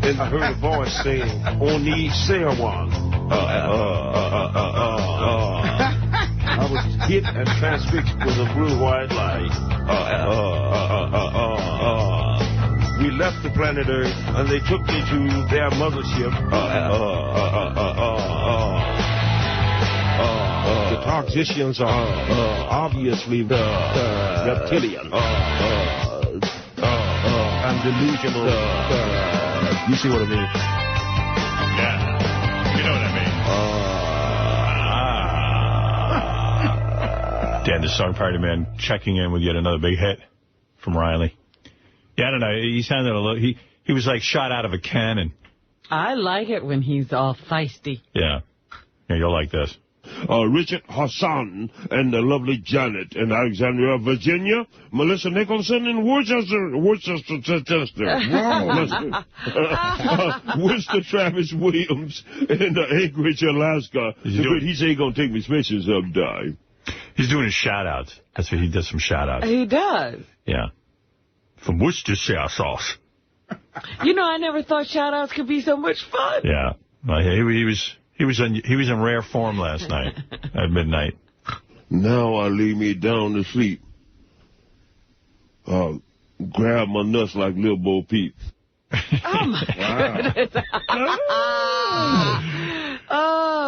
And I heard a voice saying, "Only say 1." I was hit and transfixed with a blue-white light. We left the planet Earth, and they took me to their mothership. The toxicians are obviously reptilian and delusional. You see what I mean? Yeah. You know what I mean. Dan, the Song Party Man, checking in with yet another big hit from Riley. Yeah, I don't know. He sounded a little... He was like shot out of a cannon. I like it when he's all feisty. Yeah. Yeah, you'll like this. Richard Hassan and the lovely Janet in Alexandria, Virginia. Melissa Nicholson in Worcester. Worcester Travis Williams in Anchorage, Alaska. He said he's going to take me pictures sometime. He's doing his shout-outs. That's what he does, some shout-outs. He does. Yeah. From Worcestershire sauce. You know, I never thought shout-outs could be so much fun. Yeah. He was in rare form last night at midnight. Now I lay me down to sleep. Grab my nuts like Lil Bo Peep. Oh, my goodness.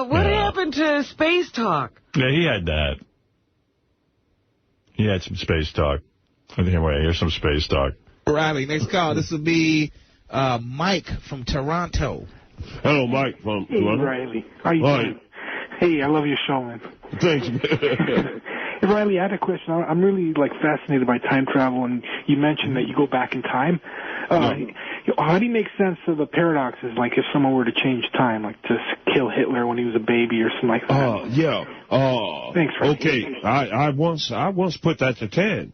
What happened to Space Talk? Yeah, he had that. He had some Space Talk. Anyway, here's some Space Talk. Riley, next call. This will be Mike from Toronto. Hello, Mike from Toronto. Hey, Riley. How you doing? Hey, I love your show, man. Thanks, man. Hey, Riley, I had a question. I'm really, fascinated by time travel, and you mentioned that you go back in time. How do you make sense of the paradoxes, like if someone were to change time, like to kill Hitler when he was a baby or something like that? Yeah. Thanks, Riley. Okay, I once put that to 10.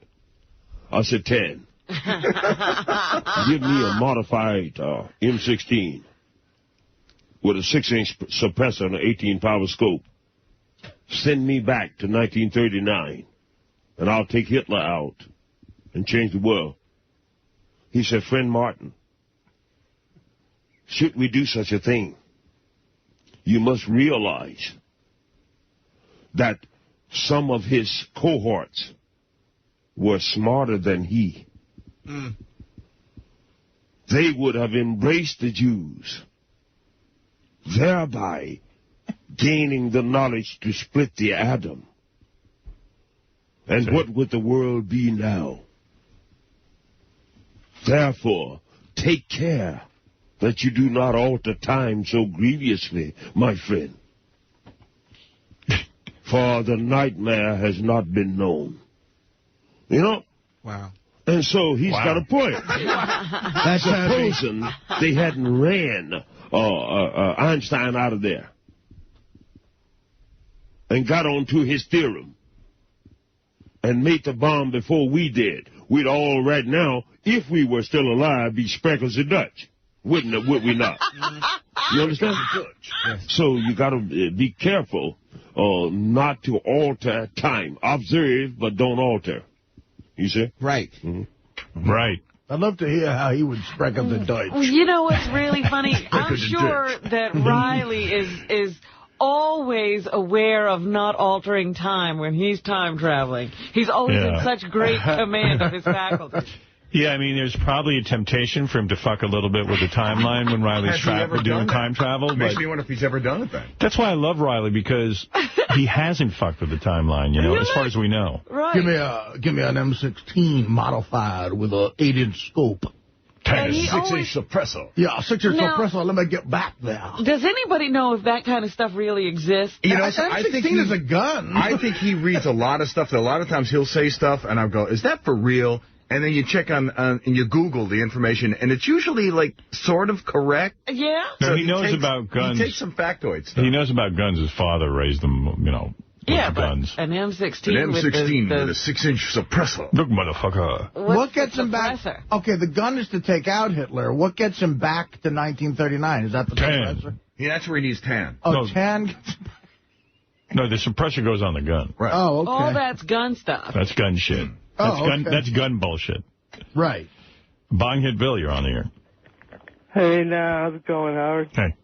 I said 10. Give me a modified M16 with a 6-inch suppressor and an 18-power scope. Send me back to 1939, and I'll take Hitler out and change the world. He said, friend Martin, should we do such a thing, you must realize that some of his cohorts were smarter than he. They would have embraced the Jews, thereby gaining the knowledge to split the atom. And what would the world be now? Therefore, take care that you do not alter time so grievously, my friend. For the nightmare has not been known. You know? Wow. And so he's got a point. That's supposing they hadn't ran Einstein out of there and got onto his theorem and made the bomb before we did, we'd all right now, if we were still alive, be Speckles the Dutch. Would we not? You understand? Yes. So you got to be careful not to alter time. Observe, but don't alter. You see? Right. Mm-hmm. Right. I'd love to hear how he would Speckle the Dutch. You know what's really funny? I'm sure that Riley is always aware of not altering time when he's time traveling. He's always in such great command of his faculties. Yeah, I mean, there's probably a temptation for him to fuck a little bit with the timeline when Riley's doing time travel. Makes me wonder if he's ever done it then. That's why I love Riley, because he hasn't fucked with the timeline, you know, as far as we know. Right. Give me an M16 modified with a 8-inch scope. And 6-inch suppressor. Yeah, 6-inch suppressor. Let me get back there. Does anybody know if that kind of stuff really exists? You know, I think is a gun. I think he reads a lot of stuff. That a lot of times he'll say stuff, and I'll go, "Is that for real?" And then you check on and you Google the information, and it's usually, like, sort of correct. Yeah. No, so he knows about guns. He takes some factoid stuff. He knows about guns. His father raised them, you know, with guns. An M16 with a 6-inch suppressor. Look, motherfucker. What gets him back? Okay, the gun is to take out Hitler. What gets him back to 1939? Is that the suppressor? Yeah, that's where he needs tan. Oh, no. tan? No, the suppressor goes on the gun. Right. Oh, okay. All that's gun stuff. That's gun shit. That's gun bullshit. Right. Bong Hit Bill, you're on the air. Hey, now, how's it going, Howard? Hey.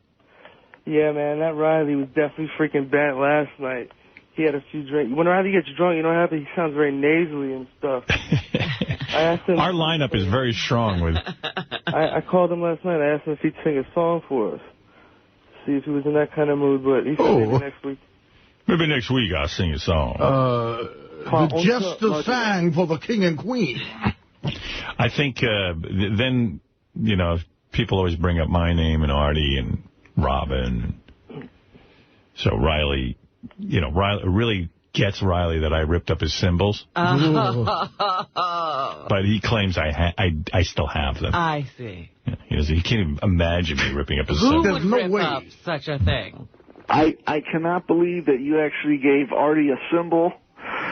Yeah, man, that Riley was definitely freaking bent last night. He had a few drinks. When Riley gets drunk, you know what happens? He sounds very nasally and stuff. I asked him. Our lineup is very strong with... I called him last night. I asked him if he'd sing a song for us. See if he was in that kind of mood, but he said maybe next week. Maybe next week I'll sing a song. The jester sang for the king and queen. I think then, you know, people always bring up my name and Artie and Robin. So Riley, you know, Riley really gets Riley that I ripped up his cymbals. But he claims I still have them. I see. Yeah, he can't even imagine me ripping up his cymbals. cymbals. Who would rip up such a thing? I cannot believe that you actually gave Artie a symbol.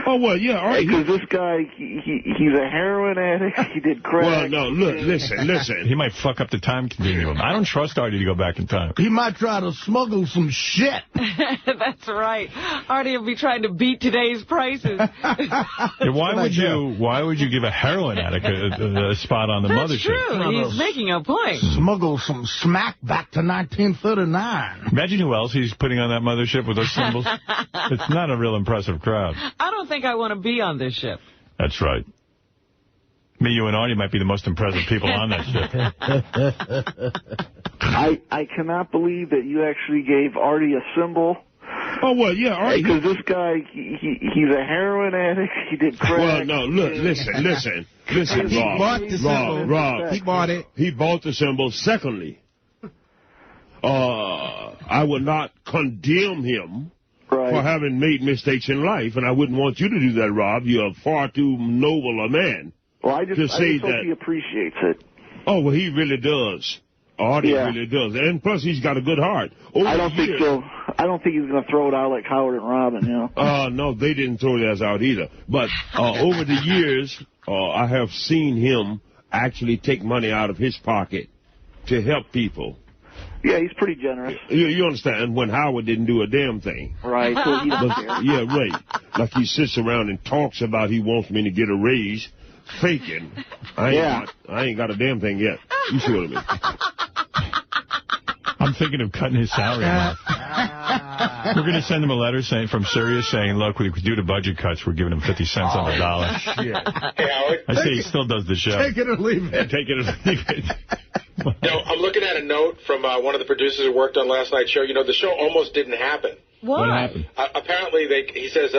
Oh, well, yeah, Artie. Because this guy, he's a heroin addict. He did crack. Well, no, look, listen. He might fuck up the time continuum. I don't trust Artie to go back in time. He might try to smuggle some shit. That's right. Artie will be trying to beat today's prices. Yeah, why would you give a heroin addict a spot on the mothership? That's true. He's making a point. Smuggle some smack back to 1939. Imagine who else he's putting on that mothership with those symbols. It's not a real impressive crowd. I don't think I want to be on this ship. That's right. Me, you, and Artie might be the most impressive people on that ship. I cannot believe that you actually gave Artie a symbol. Oh, well, yeah, Artie. Because this guy, he's a heroin addict. He did crack. Well, no, look, listen, Rob. He bought it. He bought the symbol. Secondly, I would not condemn him for having made mistakes in life, and I wouldn't want you to do that, Rob. You're far too noble a man. Well, I just hope he appreciates it. Oh, well, he really does. Artie really does. And plus, he's got a good heart. I don't think so. I don't think he's going to throw it out like Howard and Robin, you know. No, they didn't throw theirs out either. But over the years, I have seen him actually take money out of his pocket to help people. Yeah, he's pretty generous. You understand, when Howard didn't do a damn thing. Right. So he doesn't care. Yeah, right. Like he sits around and talks about he wants me to get a raise, faking. I ain't got a damn thing yet. You see what I mean? I'm thinking of cutting his salary in half. We're going to send him a letter from Sirius saying, look, we do the budget cuts. We're giving him 50 cents on the dollar. Hey, Howard. I say he still does the show. Take it or leave it. Take it or leave it. No, I'm looking at a note from one of the producers who worked on last night's show. You know, the show almost didn't happen. What happened? Apparently, he says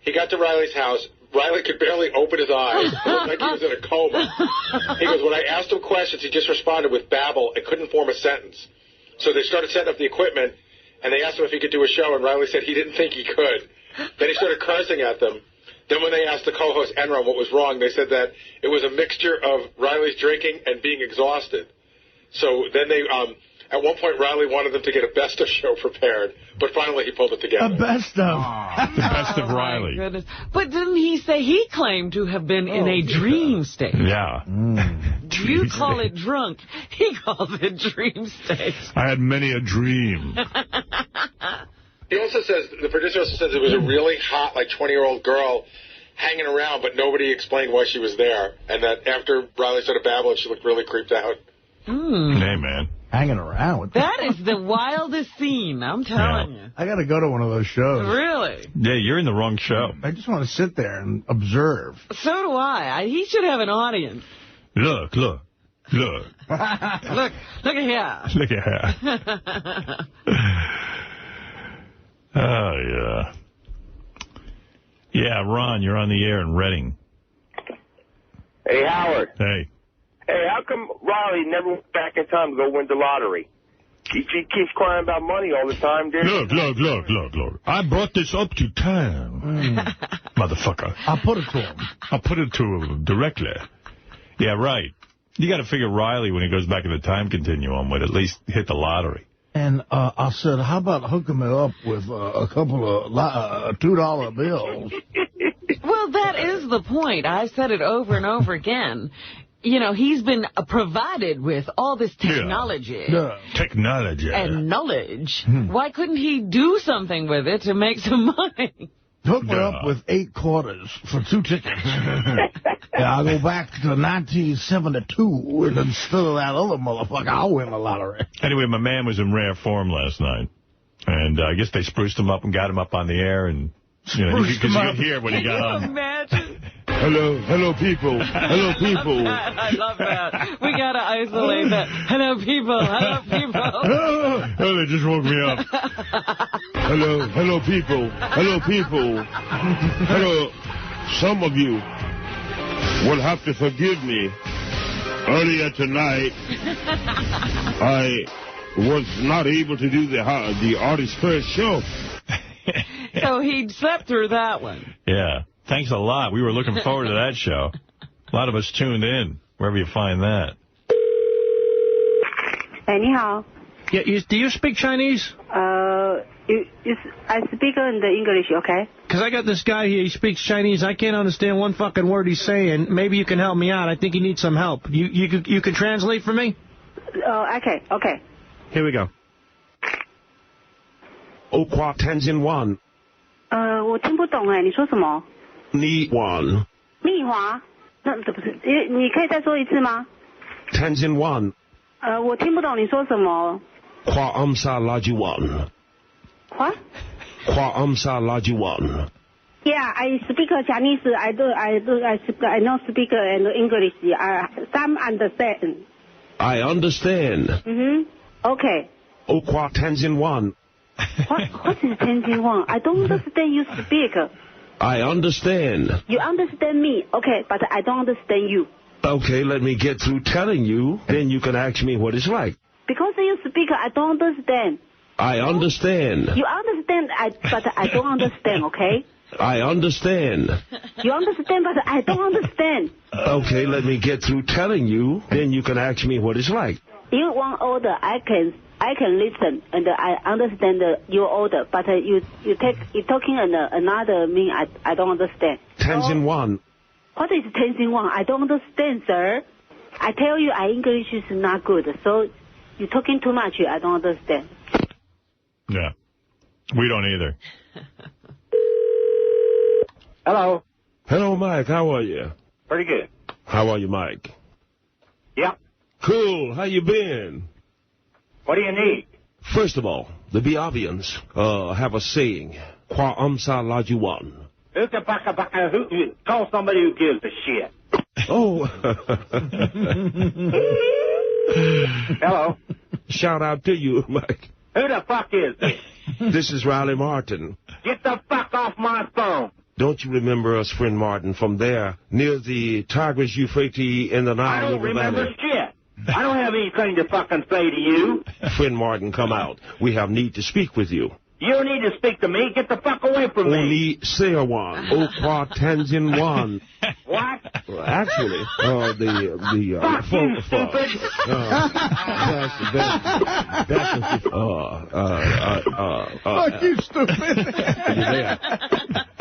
he got to Riley's house. Riley could barely open his eyes. It looked like he was in a coma. He goes, when I asked him questions, he just responded with babble and couldn't form a sentence. So they started setting up the equipment, and they asked him if he could do a show, and Riley said he didn't think he could. Then he started cursing at them. Then when they asked the co-host Enron what was wrong, they said that it was a mixture of Riley's drinking and being exhausted. So then they, at one point, Riley wanted them to get a best of show prepared, but finally he pulled it together. A best of. The best of Riley. Goodness. But didn't he say he claimed to have been in a dream state? Yeah. You call it drunk. He calls it dream state. I had many a dream. He also says, the producer also says it was a really hot, like, 20-year-old girl hanging around, but nobody explained why she was there. And that after Riley started babbling, she looked really creeped out. Hey, man. Hanging around. That is the wildest scene, I'm telling you. I got to go to one of those shows. Really? Yeah, you're in the wrong show. I just want to sit there and observe. So do I. He should have an audience. Look. Look at here. Look at her. Oh, yeah. Yeah, Ron, you're on the air in Reading. Hey, Howard. Hey. Hey, how come Riley never went back in time to go win the lottery? He keeps crying about money all the time, dude. Look. I brought this up to town. Motherfucker. I'll put it to him. I'll put it to him directly. Yeah, right. You got to figure Riley, when he goes back in the time continuum, would at least hit the lottery. And I said, how about hooking me up with a couple of $2 bills? Well, that is the point. I've said it over and over again. You know, he's been provided with all this technology. Yeah. Technology. And knowledge. Why couldn't he do something with it to make some money? Hook me up with 8 quarters for 2 tickets. I'll go back to 1972, and instead of that other motherfucker, I'll win the lottery. Anyway, my man was in rare form last night. And I guess they spruced him up and got him up on the air. And, you know, because you could hear when he got on. Imagine. Hello, people. Hello, people. I love that. We got to isolate that. Hello, people. Oh, they just woke me up. Hello, people. Hello. Some of you will have to forgive me. Earlier tonight, I was not able to do the artist's first show. So he slept through that one. Yeah. Thanks a lot. We were looking forward to that show. A lot of us tuned in, wherever you find that. Hey, 你好. Yeah, do you speak Chinese? I speak in the English, okay? Because I got this guy here, he speaks Chinese. I can't understand one fucking word he's saying. Maybe you can help me out. I think he needs some help. You can translate for me? Okay. Here we go. Okwa Tenzin Wan. 我听不懂哎，你说什么？ Ni Wan. 蜜华？那不是，你可以再说一次吗？ Tenzin Wan. 我听不懂你说什么。 Kwa Amsa Lajiwan. What? Kwa Amsa Lajiwan. Yeah, I speak Chinese. I know speak and English. Some understand. I understand. Okay. Okwa Tenzin Wan. What is Tenzin Wan? I don't understand you speak. I understand. You understand me, okay, but I don't understand you. Okay, let me get through telling you, then you can ask me what it's like. Because you speak, I don't understand. I understand. You understand, but I don't understand, okay? I understand. You understand, but I don't understand. Okay, let me get through telling you, then you can ask me what it's like. In one order, I can listen and I understand your order, but you talking another mean I don't understand. Tenzin Wan. What is Tenzin Wan? I don't understand, sir. I tell you, our English is not good, so you're talking too much. I don't understand. Yeah, we don't either. Hello. Hello, Mike. How are you? Pretty good. How are you, Mike? Yeah. Cool. How you been? What do you need? First of all, the Biavians have a saying, Kwa Amsa Lajuan. Call somebody who gives a shit. Oh. Hello. Shout out to you, Mike. Who the fuck is this? This is Riley Martin. Get the fuck off my phone. Don't you remember us, friend Martin, from there, near the Tigris Euphrates in the Nile I don't River remember Valley? shit. I don't have anything to fucking say to you. Friend Martin, come out. We have need to speak with you. You don't need to speak to me. Get the fuck away from me. Only say one. Okra Tanzan one. What? Actually, Fuck you, stupid. Fuck you, stupid.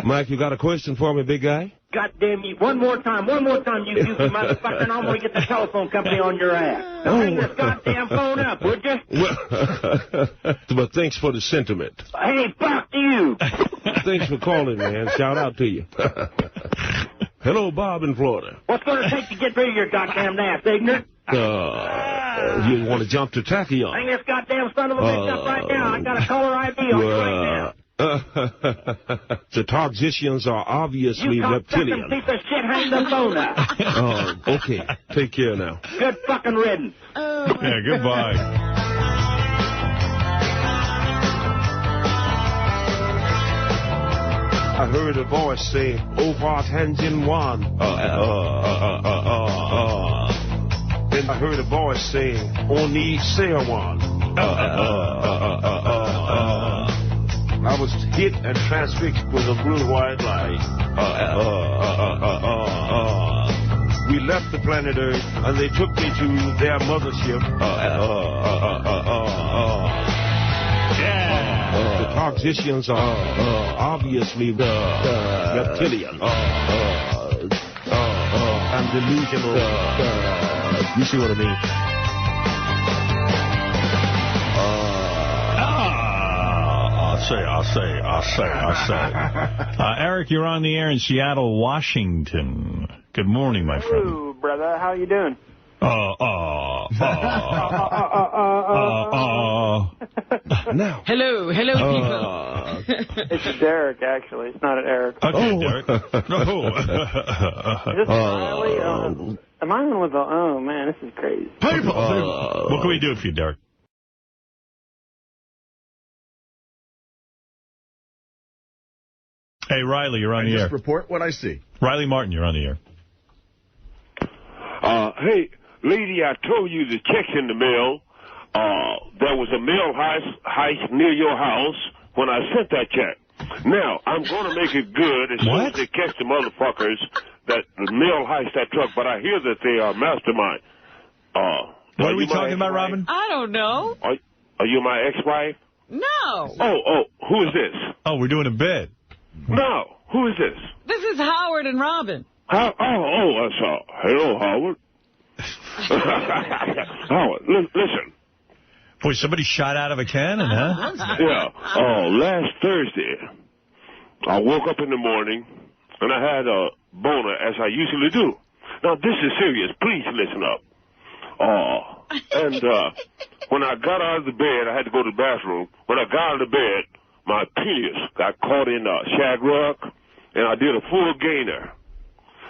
Mike, you got a question for me, big guy? God damn you. One more time, you motherfucker, and I'm going to get the telephone company on your ass. Now hang this goddamn phone up, would you? But thanks for the sentiment. Hey, fuck you. Thanks for calling, man. Shout out to you. Hello, Bob in Florida. What's going to take to get rid of your goddamn ass, ignorant? You want to jump to Tachyon? Hang this goddamn son of a bitch up right now. I got a caller ID on you right now. The Targisians are obviously reptilian. You piece of shit, hang the phone up. Okay. Take care now. Good fucking riddance. Yeah, goodbye. I heard a voice say, "Over Tanzan one." Then I heard a voice saying, "Only say one." I was hit and transfixed with a blue white light. We left the planet Earth, and they took me to their mothership. The Targisians are obviously reptilian and delusional. You see what I mean? I'll say. Eric, you're on the air in Seattle, Washington. Good morning, my friend. Hello, brother. How you doing? Now. Hello, people. It's Derek, actually. It's not an Eric. Okay, Derek. Is this Riley? Am I on with the... Oh, man, this is crazy. What can we do for you, Derek? Hey, Riley, you're on the air. Just report what I see. Riley Martin, you're on the air. Hey, lady, I told you the check's in the mail. There was a mail heist near your house when I sent that check. Now, I'm going to make it good as soon as they catch the motherfuckers that mail heist that truck, but I hear that they are mastermind. What are we talking about, Robin? I don't know. Are you my ex-wife? No. Oh, who is this? Oh, we're doing a bid. No, who is this? This is Howard and Robin. Hello, Howard. Howard, listen. Boy, somebody shot out of a cannon, huh? Yeah. Last Thursday, I woke up in the morning, and I had a boner, as I usually do. Now, this is serious. Please listen up. And when I got out of the bed, I had to go to the bathroom. When I got out of the bed, my penis got caught in a shag rug, and I did a full gainer.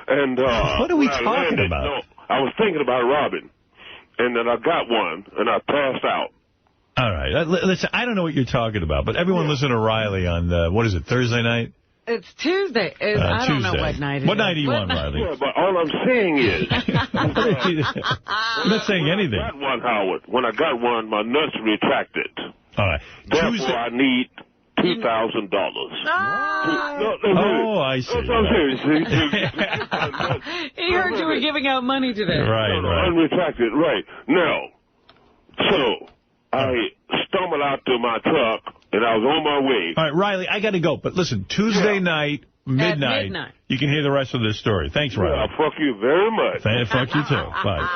And what are we talking about? No, I was thinking about Robin, and then I got one, and I passed out. All right. Listen, I don't know what you're talking about, but everyone listen to Riley on, what is it, Thursday night? It's Tuesday. I don't know what night it is. What night do you want, Riley? Yeah, but all I'm saying is... I'm not saying anything. When I got one, Howard, when I got one, my nuts retracted. All right. Therefore, I need $2,000. Oh, I see. He heard you were giving out money today. Right. Unretracted, right. Now, so I stumbled out to my truck, and I was on my way. All right, Riley, I got to go. But listen, Tuesday night, midnight, you can hear the rest of this story. Thanks, Riley. Yeah, fuck you very much. Fuck you, too. Bye.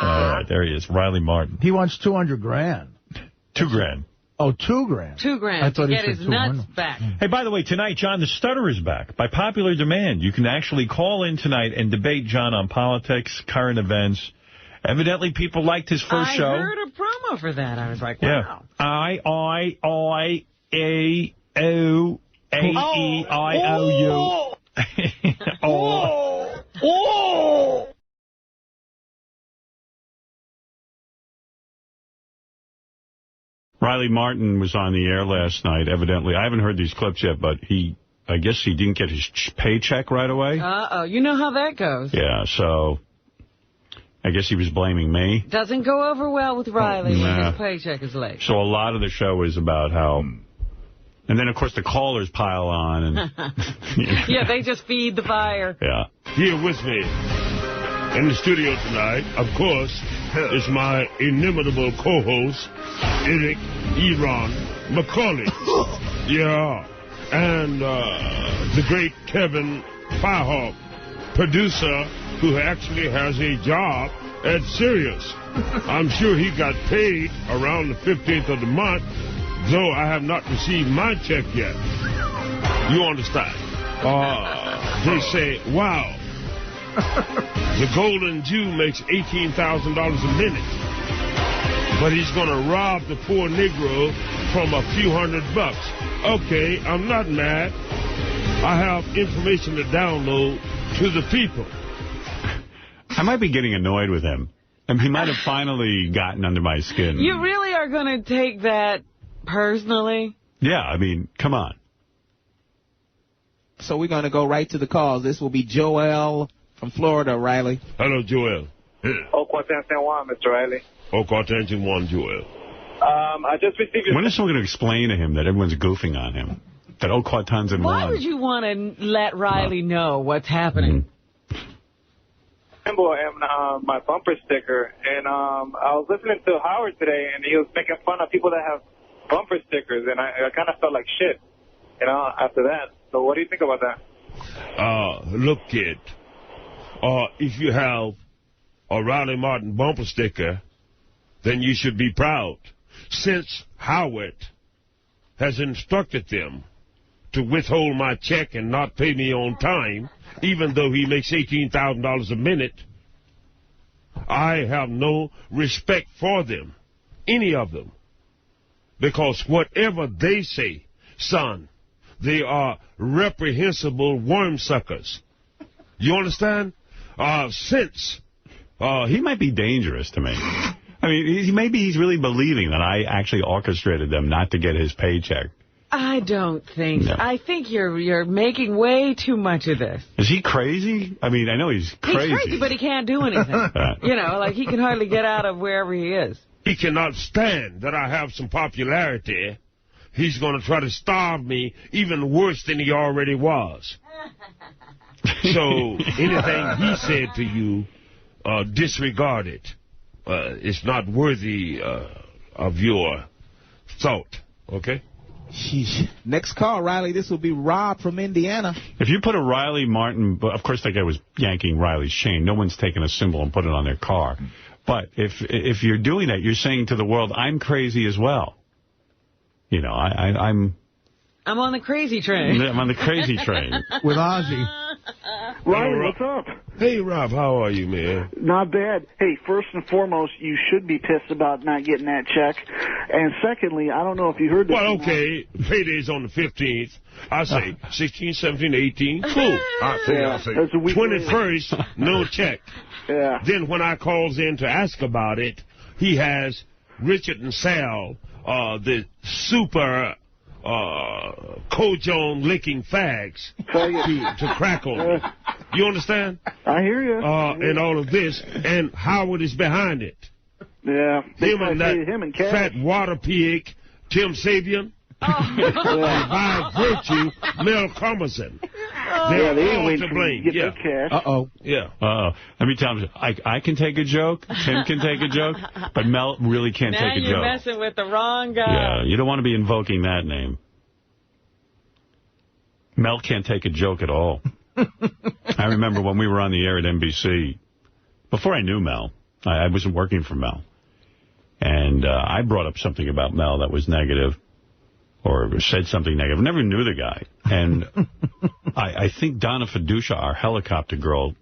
All right, there he is, Riley Martin. He wants $200,000. $2,000. Oh, $2,000. $2,000 I thought to get his nuts back. Hey, by the way, tonight, John the Stutter is back. By popular demand, you can actually call in tonight and debate John on politics, current events. Evidently, people liked his first show. I heard a promo for that. I was like, wow. I-I-A-O-A-I-O-U. Riley Martin was on the air last night, evidently. I haven't heard these clips yet, but he I guess he didn't get his paycheck right away. Uh-oh. You know how that goes. Yeah, so I guess he was blaming me. Doesn't go over well with Riley when Nah. his paycheck is late. So a lot of the show is about how... And then, of course, the callers pile on. And Yeah, they just feed the fire. Yeah. Here with me in the studio tonight, of course, is my inimitable co-host, Eric Eron McCauley. Yeah. And the great Kevin Firehawk, producer, who actually has a job at Sirius. I'm sure he got paid around the 15th of the month, though I have not received my check yet. You understand? They say, wow, the Golden Jew makes $18,000 a minute, but he's going to rob the poor Negro from a few $100. Okay, I'm not mad. I have information to download to the people. I might be getting annoyed with him. I mean, he might have finally gotten under my skin. You really are going to take that personally? Yeah, I mean, come on. So we're going to go right to the calls. This will be Joel from Florida, Riley. Hello, Joel. Mr. Riley. Attention one, Joel. I just received your... When is someone going to explain to him that everyone's goofing on him? That quaternions in Why one. would you want to let Riley know what's happening? Symbol and my bumper sticker, and I was listening to Howard today, and he was making fun of people that have bumper stickers, and I kind of felt like shit, after that. So what do you think about that? Look, kid, if you have a Riley Martin bumper sticker, then you should be proud, since Howard has instructed them to withhold my check and not pay me on time, even though he makes $18,000 a minute. I have no respect for them, any of them, because whatever they say, son, they are reprehensible wormsuckers. You understand? Since he might be dangerous to me. I mean, maybe he's really believing that I actually orchestrated them not to get his paycheck. I don't think so. No. I think you're making way too much of this. Is he crazy? I mean, I know he's crazy. He's crazy, but he can't do anything. Like he can hardly get out of wherever he is. He cannot stand that I have some popularity. He's going to try to starve me even worse than he already was. So anything he said to you, disregard it. It's not worthy of your thought, okay? Sheesh. Next call, Riley. This will be Rob from Indiana. If you put a Riley Martin, of course that guy was yanking Riley's chain. No one's taken a symbol and put it on their car. But if you're doing that, you're saying to the world, I'm crazy as well. I'm on the crazy train. I'm on the crazy train. With Ozzy. Riley, what's up? Hey, Rob, how are you, man? Not bad. Hey, first and foremost, you should be pissed about not getting that check. And secondly, I don't know if you heard this. Well, okay, payday's on the 15th. I say 16, 17, 18, cool. I say. That's a week 21st, no check. Yeah. Then when I calls in to ask about it, he has Richard and Sal, the super... Kojone licking fags to crack on. You understand? I hear you. And all of this, and Howard is behind it. Yeah. Him and that fat water pig, Tim Sabian, and by virtue, Mel Commerson. They're all to blame. Uh-oh. Yeah. Uh-oh. Let me tell him, I can take a joke, Tim can take a joke, but Mel really can't take a joke. Now you're messing with the wrong guy. Yeah, you don't want to be invoking that name. Mel can't take a joke at all. I remember when we were on the air at NBC, before I knew Mel, I wasn't working for Mel, and I brought up something about Mel that was negative, or said something negative. I never knew the guy. And I think Donna Fiducia, our helicopter girl,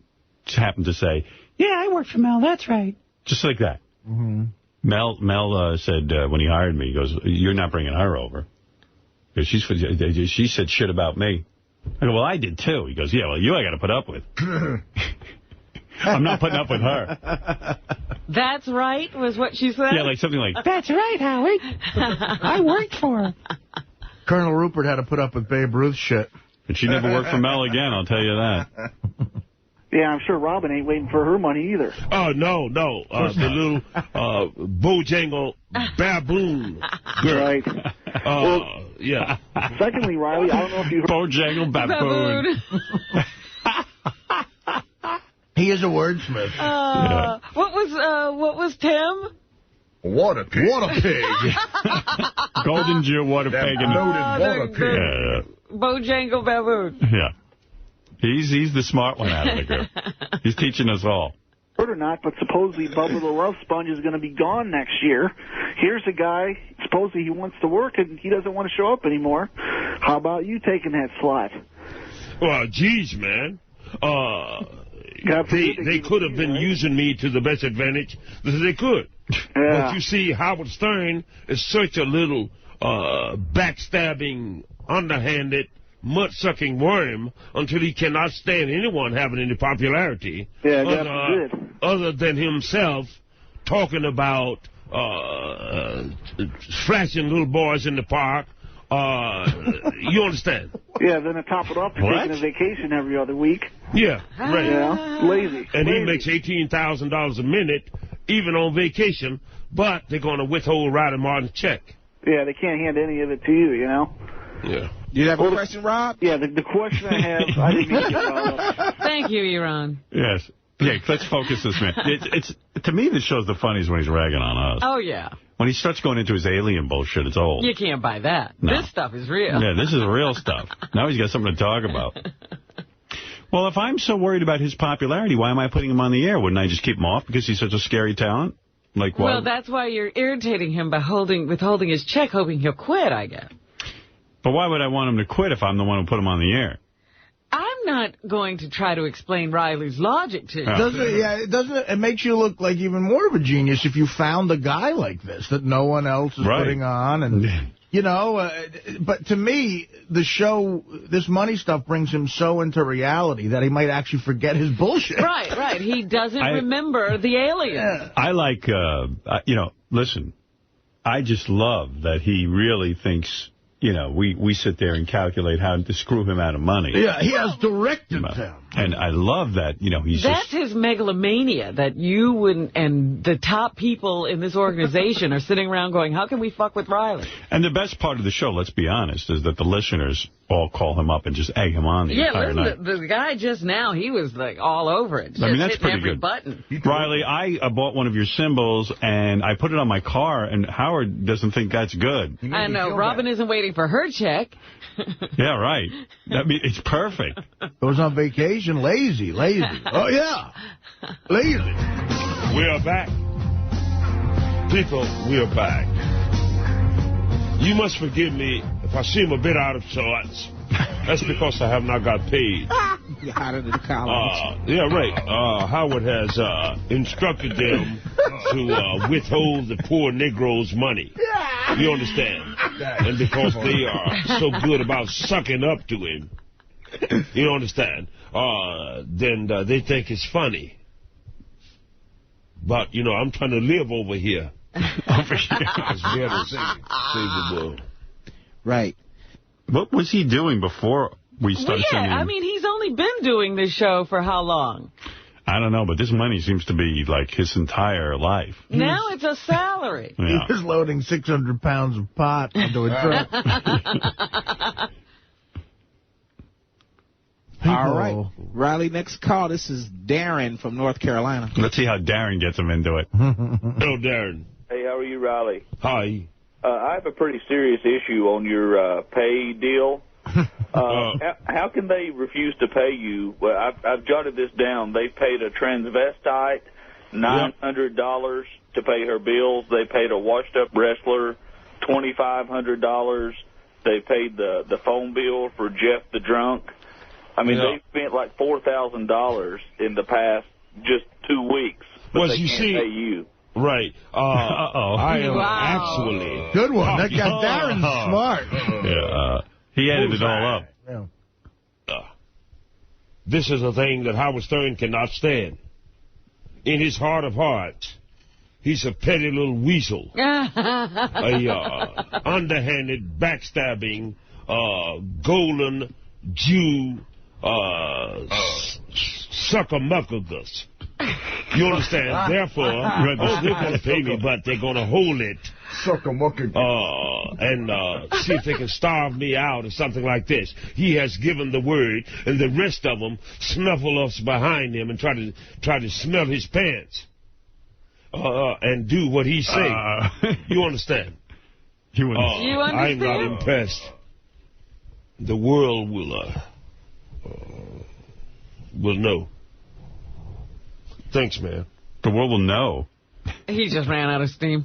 happened to say, yeah, I work for Mel, that's right. Just like that. Mm-hmm. Mel said, when he hired me, he goes, you're not bringing her over. Because she said shit about me. I go, well, I did too. He goes, yeah, well, you I got to put up with. I'm not putting up with her. That's right, was what she said? Yeah, like something like, that's right, Howard. I worked for her. Colonel Rupert had to put up with Babe Ruth shit. And she never worked for Mel again, I'll tell you that. Yeah, I'm sure Robin ain't waiting for her money either. Oh, no. The little Bojangle baboon girl. Right. Yeah. Secondly, Riley, I don't know if you heard... Bojangle baboon. He is a wordsmith. What was Tim? Water pig. Water pig. Golden Jew, water pig. Water pig. Bojangle baboon. Yeah. He's the smart one out of the group. He's teaching us all. Heard or not, but supposedly Bubba the Love Sponge is going to be gone next year. Here's a guy, supposedly he wants to work and he doesn't want to show up anymore. How about you taking that slot? Well, geez, man. They could have been using me to the best advantage that they could. Yeah. But you see, Howard Stern is such a little backstabbing, underhanded, mud-sucking worm until he cannot stand anyone having any popularity other than himself talking about flashing little boys in the park. You understand? Yeah, then to top it off, you're taking a vacation every other week. Yeah, right. Yeah, lazy. And he makes $18,000 a minute, even on vacation, but they're going to withhold Roddy Martin's check. Yeah, they can't hand any of it to you, you know? Yeah. You have a question, Rob? Yeah, the question I have, I didn't mean to get off. Thank you, Iran. Yes. Yeah, let's focus this man. To me, this show's the funniest when he's ragging on us. Oh, yeah. When he starts going into his alien bullshit, it's old. You can't buy that. No. This stuff is real. Yeah, this is real stuff. Now he's got something to talk about. Well, if I'm so worried about his popularity, why am I putting him on the air? Wouldn't I just keep him off because he's such a scary talent? Like, well, that's why you're irritating him by withholding his check, hoping he'll quit, I guess. But why would I want him to quit if I'm the one who put him on the air? I'm not going to try to explain Riley's logic to you. It makes you look like even more of a genius if you found a guy like this that no one else is putting on. And, you know, but to me, the show, this money stuff brings him so into reality that he might actually forget his bullshit. Right. He doesn't remember the aliens. Yeah. I like, listen, I just love that he really thinks... You know, we sit there and calculate how to screw him out of money. Yeah, he has directed them. And I love that, you know, That's his megalomania, that you wouldn't, and the top people in this organization are sitting around going, how can we fuck with Riley? And the best part of the show, let's be honest, is that the listeners all call him up and just egg him on the entire night. The guy just now, he was like all over it. Just that's pretty every good. Button. Riley, I bought one of your symbols, and I put it on my car, and Howard doesn't think that's good. I know. Robin isn't waiting for her check. Yeah, right. It's perfect. Goes on vacation, lazy. Oh, yeah. Lazy. We are back. People, we are back. You must forgive me if I seem a bit out of sorts. That's because I have not got paid. You're hotter than college. Yeah, right. Howard has instructed them to withhold the poor Negroes' money. You understand? And because they are so good about sucking up to him, you understand, then they think it's funny. But, you know, I'm trying to live over here. It's better to save the world. Right. What was he doing before we started sending him? I mean, he's only been doing this show for how long? I don't know, but this money seems to be like his entire life. Now it's a salary. Yeah. He was loading 600 pounds of pot into a truck. All right. Riley, next call. This is Darren from North Carolina. Let's see how Darren gets him into it. Hello, Darren. Hey, how are you, Riley? Hi. I have a pretty serious issue on your pay deal. How can they refuse to pay you? Well, I've jotted this down. They paid a transvestite $900 to pay her bills. They paid a washed-up wrestler $2,500. They paid the phone bill for Jeff the Drunk. I mean, they spent like $4,000 in the past just 2 weeks, but they can't pay you. Right. I am actually... Good one. That guy Darren's smart. Yeah. He added it all up. Yeah. This is a thing that Howard Stern cannot stand. In his heart of hearts, he's a petty little weasel. A underhanded, backstabbing, golden Jew sucker-muckagus. You understand? Therefore, they're going to pay me, but they're going to hold it. And see if they can starve me out or something like this. He has given the word, and the rest of them snuffle us behind him and try to smell his pants and do what he say. You understand? You understand? I'm not impressed. The world will know. Thanks, man. The world will know. He just ran out of steam.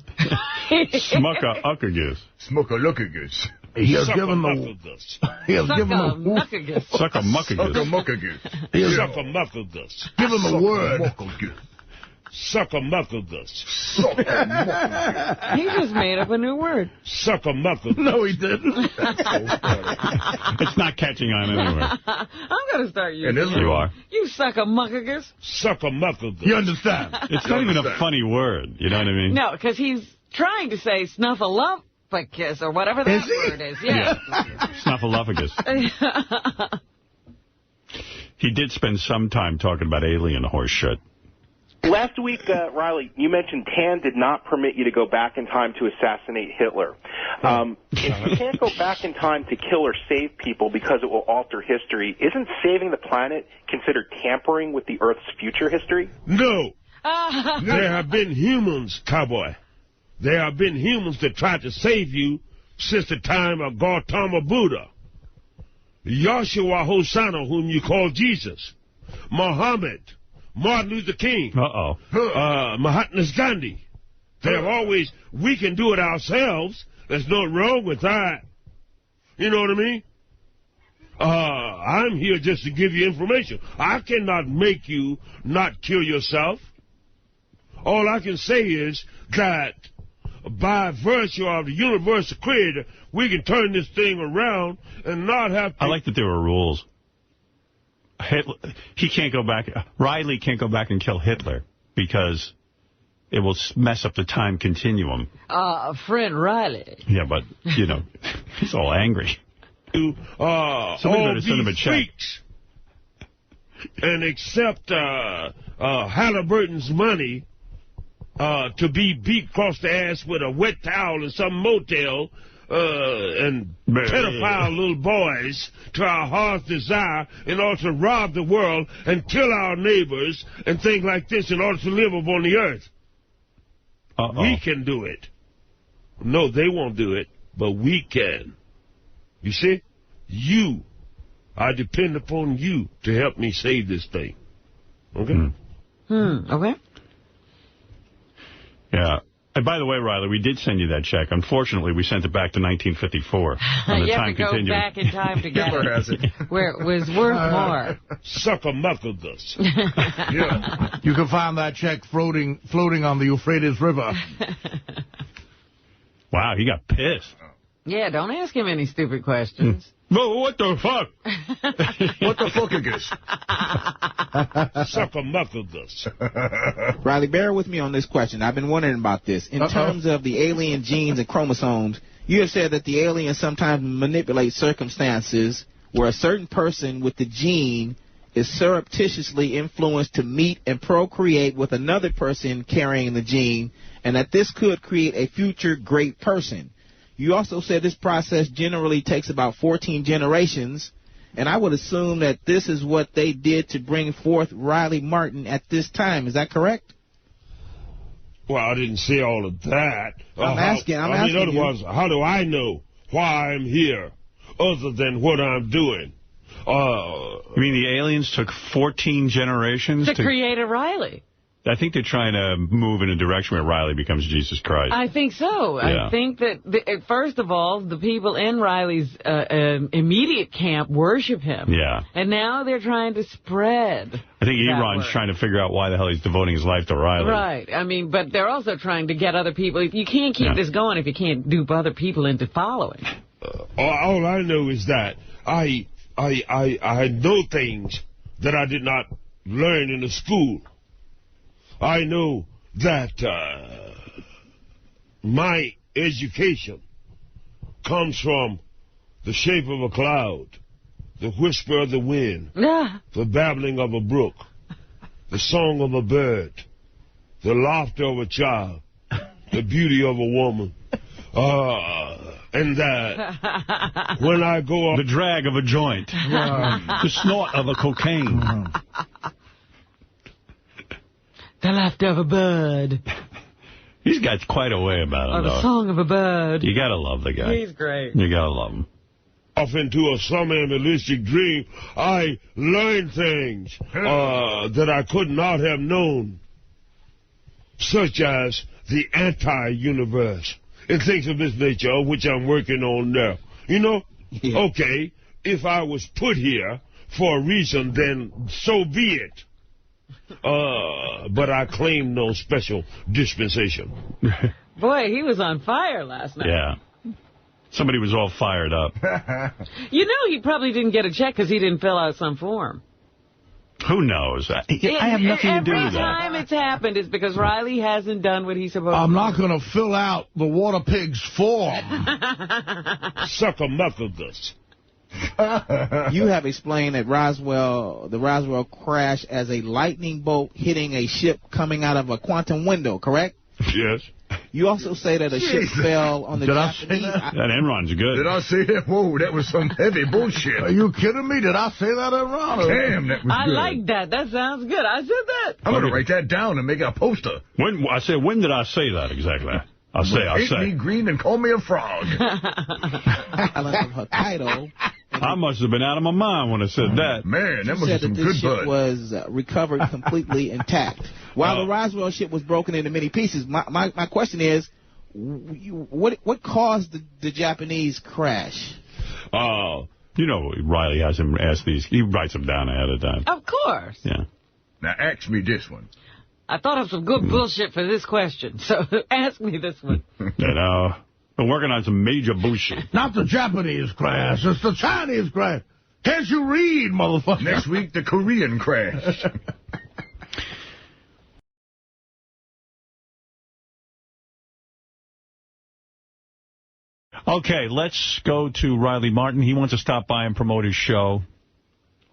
Smucka-uckagus. Smucka-luckagus. He has given the... Sucka-muckagus. Sucka-muckagus. Give him a word. Sucka-muckagus. He just made up a new word. Sucka-muckagus. No, he didn't. It's not catching on anywhere. I'm going to start using it. You are. You sucker-muckagus. Sucker-muckagus. You understand? It's not even a funny word. You know what I mean? No, because he's trying to say snuffleupagus or whatever that word is. Yeah. Snuffleupagus. He did spend some time talking about alien horse shit. Last week, Riley, you mentioned Tan did not permit you to go back in time to assassinate Hitler. If you can't go back in time to kill or save people because it will alter history, isn't saving the planet considered tampering with the Earth's future history? No. There have been humans, cowboy. There have been humans that tried to save you since the time of Gautama Buddha, Yahshua Hosanna, whom you call Jesus, Muhammad, Martin Luther King, Mahatma Gandhi. They have always, we can do it ourselves. There's no wrong with that. You know what I mean? I'm here just to give you information. I cannot make you not kill yourself. All I can say is that by virtue of the universal creator, we can turn this thing around and not have to... I like that there were rules. Hitler, he can't go back. Riley can't go back and kill Hitler because it will mess up the time continuum. Friend Riley. Yeah, but, you know, he's all angry. Somebody better send him a check. And accept Halliburton's money to be beat across the ass with a wet towel in some motel and pedophile little boys to our heart's desire in order to rob the world and kill our neighbors and things like this in order to live upon the earth. We can do it. No, they won't do it, but we can. You see? I depend upon you to help me save this thing. Okay? Okay. Yeah. And by the way, Riley, we did send you that check. Unfortunately, we sent it back to 1954. You have to go back in time to get it, where it was worth more. Sucker-muckagus. Yeah. You can find that check floating on the Euphrates River. Wow, he got pissed. Yeah, don't ask him any stupid questions. Well, what the fuck? What the fuckagus? Sucker-muckagus. Riley, bear with me on this question. I've been wondering about this. In terms of the alien genes and chromosomes, you have said that the aliens sometimes manipulate circumstances where a certain person with the gene is surreptitiously influenced to meet and procreate with another person carrying the gene, and that this could create a future great person. You also said this process generally takes about 14 generations, and I would assume that this is what they did to bring forth Riley Martin at this time. Is that correct? Well, I didn't say all of that. I'm asking in other words, how do I know why I'm here other than what I'm doing? You mean the aliens took 14 generations to create a Riley? I think they're trying to move in a direction where Riley becomes Jesus Christ. I think so. Yeah. I think that, first of all, the people in Riley's immediate camp worship him. Yeah. And now they're trying to spread. I think Iran's trying to figure out why the hell he's devoting his life to Riley. Right. I mean, but they're also trying to get other people. You can't keep this going if you can't dupe other people into following. All I know is that I know things that I did not learn in the school. I know that my education comes from the shape of a cloud, the whisper of the wind, the babbling of a brook, the song of a bird, the laughter of a child, the beauty of a woman, and that when I go up... The drag of a joint, the snort of a cocaine. The laughter of a bird. He's got quite a way about him, or the song of a bird. You gotta love the guy. He's great. You gotta love him. Off into a somnambulistic dream, I learned things that I could not have known, such as the anti-universe and things of this nature, which I'm working on now. You know, okay, if I was put here for a reason, then so be it. But I claim no special dispensation. Boy, he was on fire last night. Yeah. Somebody was all fired up. You know he probably didn't get a check because he didn't fill out some form. Who knows? I have nothing to do with that. Every time it's happened, it's because Riley hasn't done what he's supposed to. I'm not going to fill out the water pig's form. Sucker-muckagus. You have explained that the Roswell crash as a lightning bolt hitting a ship coming out of a quantum window, correct? Yes. You also say that a ship fell on the Japanese... That Enron's good. Did I say that? Whoa, that was some heavy bullshit. Are you kidding me? Did I say that, Enron? Damn, that was good. I like that. That sounds good. I said that. I'm going to write that down and make a poster. When did I say that exactly? I'll say. Eat me green and call me a frog. Her title... I must have been out of my mind when I said that. Man, that must have some good ship was recovered completely intact. While the Roswell ship was broken into many pieces, my question is, what caused the Japanese crash? You know, Riley has him ask these. He writes them down ahead of time. Of course. Yeah. Now, ask me this one. I thought of some good bullshit for this question, so ask me this one. You know... Been working on some major bullshit. Not the Japanese crash. It's the Chinese crash. Can't you read, motherfucker? Next week, the Korean crash. Okay, let's go to Riley Martin. He wants to stop by and promote his show.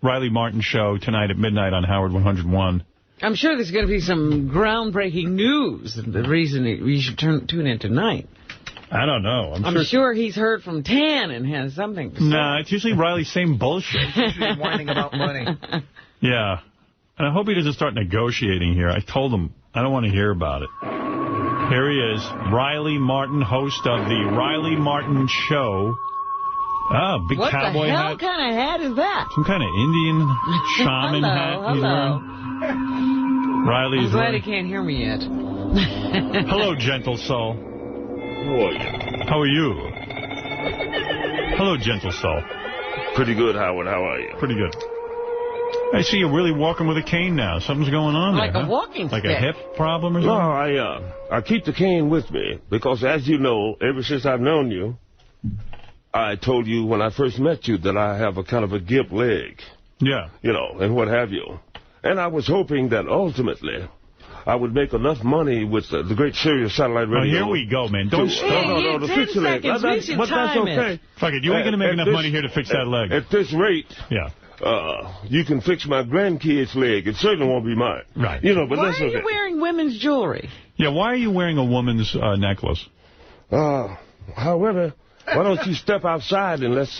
Riley Martin Show tonight at midnight on Howard 101. I'm sure there's going to be some groundbreaking news. The reason you should tune in tonight. I don't know. I'm sure he's heard from Tan and has something to say. Nah, it's usually Riley's same bullshit. He's usually whining about money. Yeah. And I hope he doesn't start negotiating here. I told him I don't want to hear about it. Here he is, Riley Martin, host of the Riley Martin Show. Ah, big cowboy hat. What the hell kind of hat is that? Some kind of Indian shaman hat he's wearing. Riley's I'm glad he can't hear me yet. Hello, gentle soul. How are you? Hello, gentle soul. Pretty good, Howard. How are you? Pretty good. I see you're really walking with a cane now. Something's going on like there, a walking stick. Like a hip problem or something? No, I keep the cane with me because, as you know, ever since I've known you, I told you when I first met you that I have a kind of a gimp leg. Yeah. You know, and what have you. And I was hoping that ultimately I would make enough money with the great Sirius satellite radio. Oh, here we go, man. Don't stop. No, to fix the leg. But that's okay. Fuck it. You ain't going to make enough money here to fix that leg. At this rate, yeah, you can fix my grandkid's leg. It certainly won't be mine. Right. You know, but why that's okay. Why are you wearing women's jewelry? Yeah, why are you wearing a woman's necklace? However, why don't you step outside and let's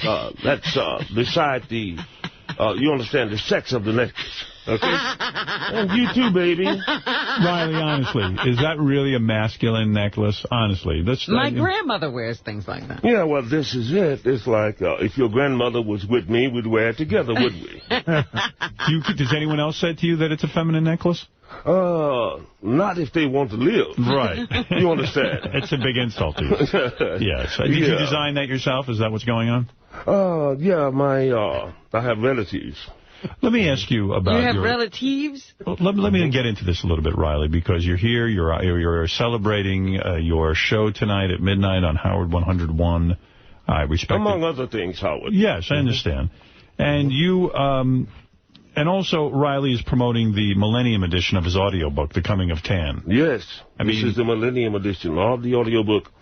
decide the, you understand, the sex of the necklace. Okay? And you too, baby. Riley, honestly, is that really a masculine necklace? Honestly. My grandmother wears things like that. Yeah, well, this is it. It's like if your grandmother was with me, we'd wear it together, wouldn't we? Does anyone else say to you that it's a feminine necklace? Not if they want to live. Right. You understand? It's a big insult to you. Yes. Did you design that yourself? Is that what's going on? Yeah, I have relatives. Let me ask you about You have relatives? Let me get into this a little bit, Riley, because you're here, you're celebrating your show tonight at midnight on Howard 101. I respect Among other things, Howard. Yes, I understand. And you, and also Riley is promoting the Millennium Edition of his audiobook, The Coming of Tan. Yes, this is the Millennium Edition of the audiobook.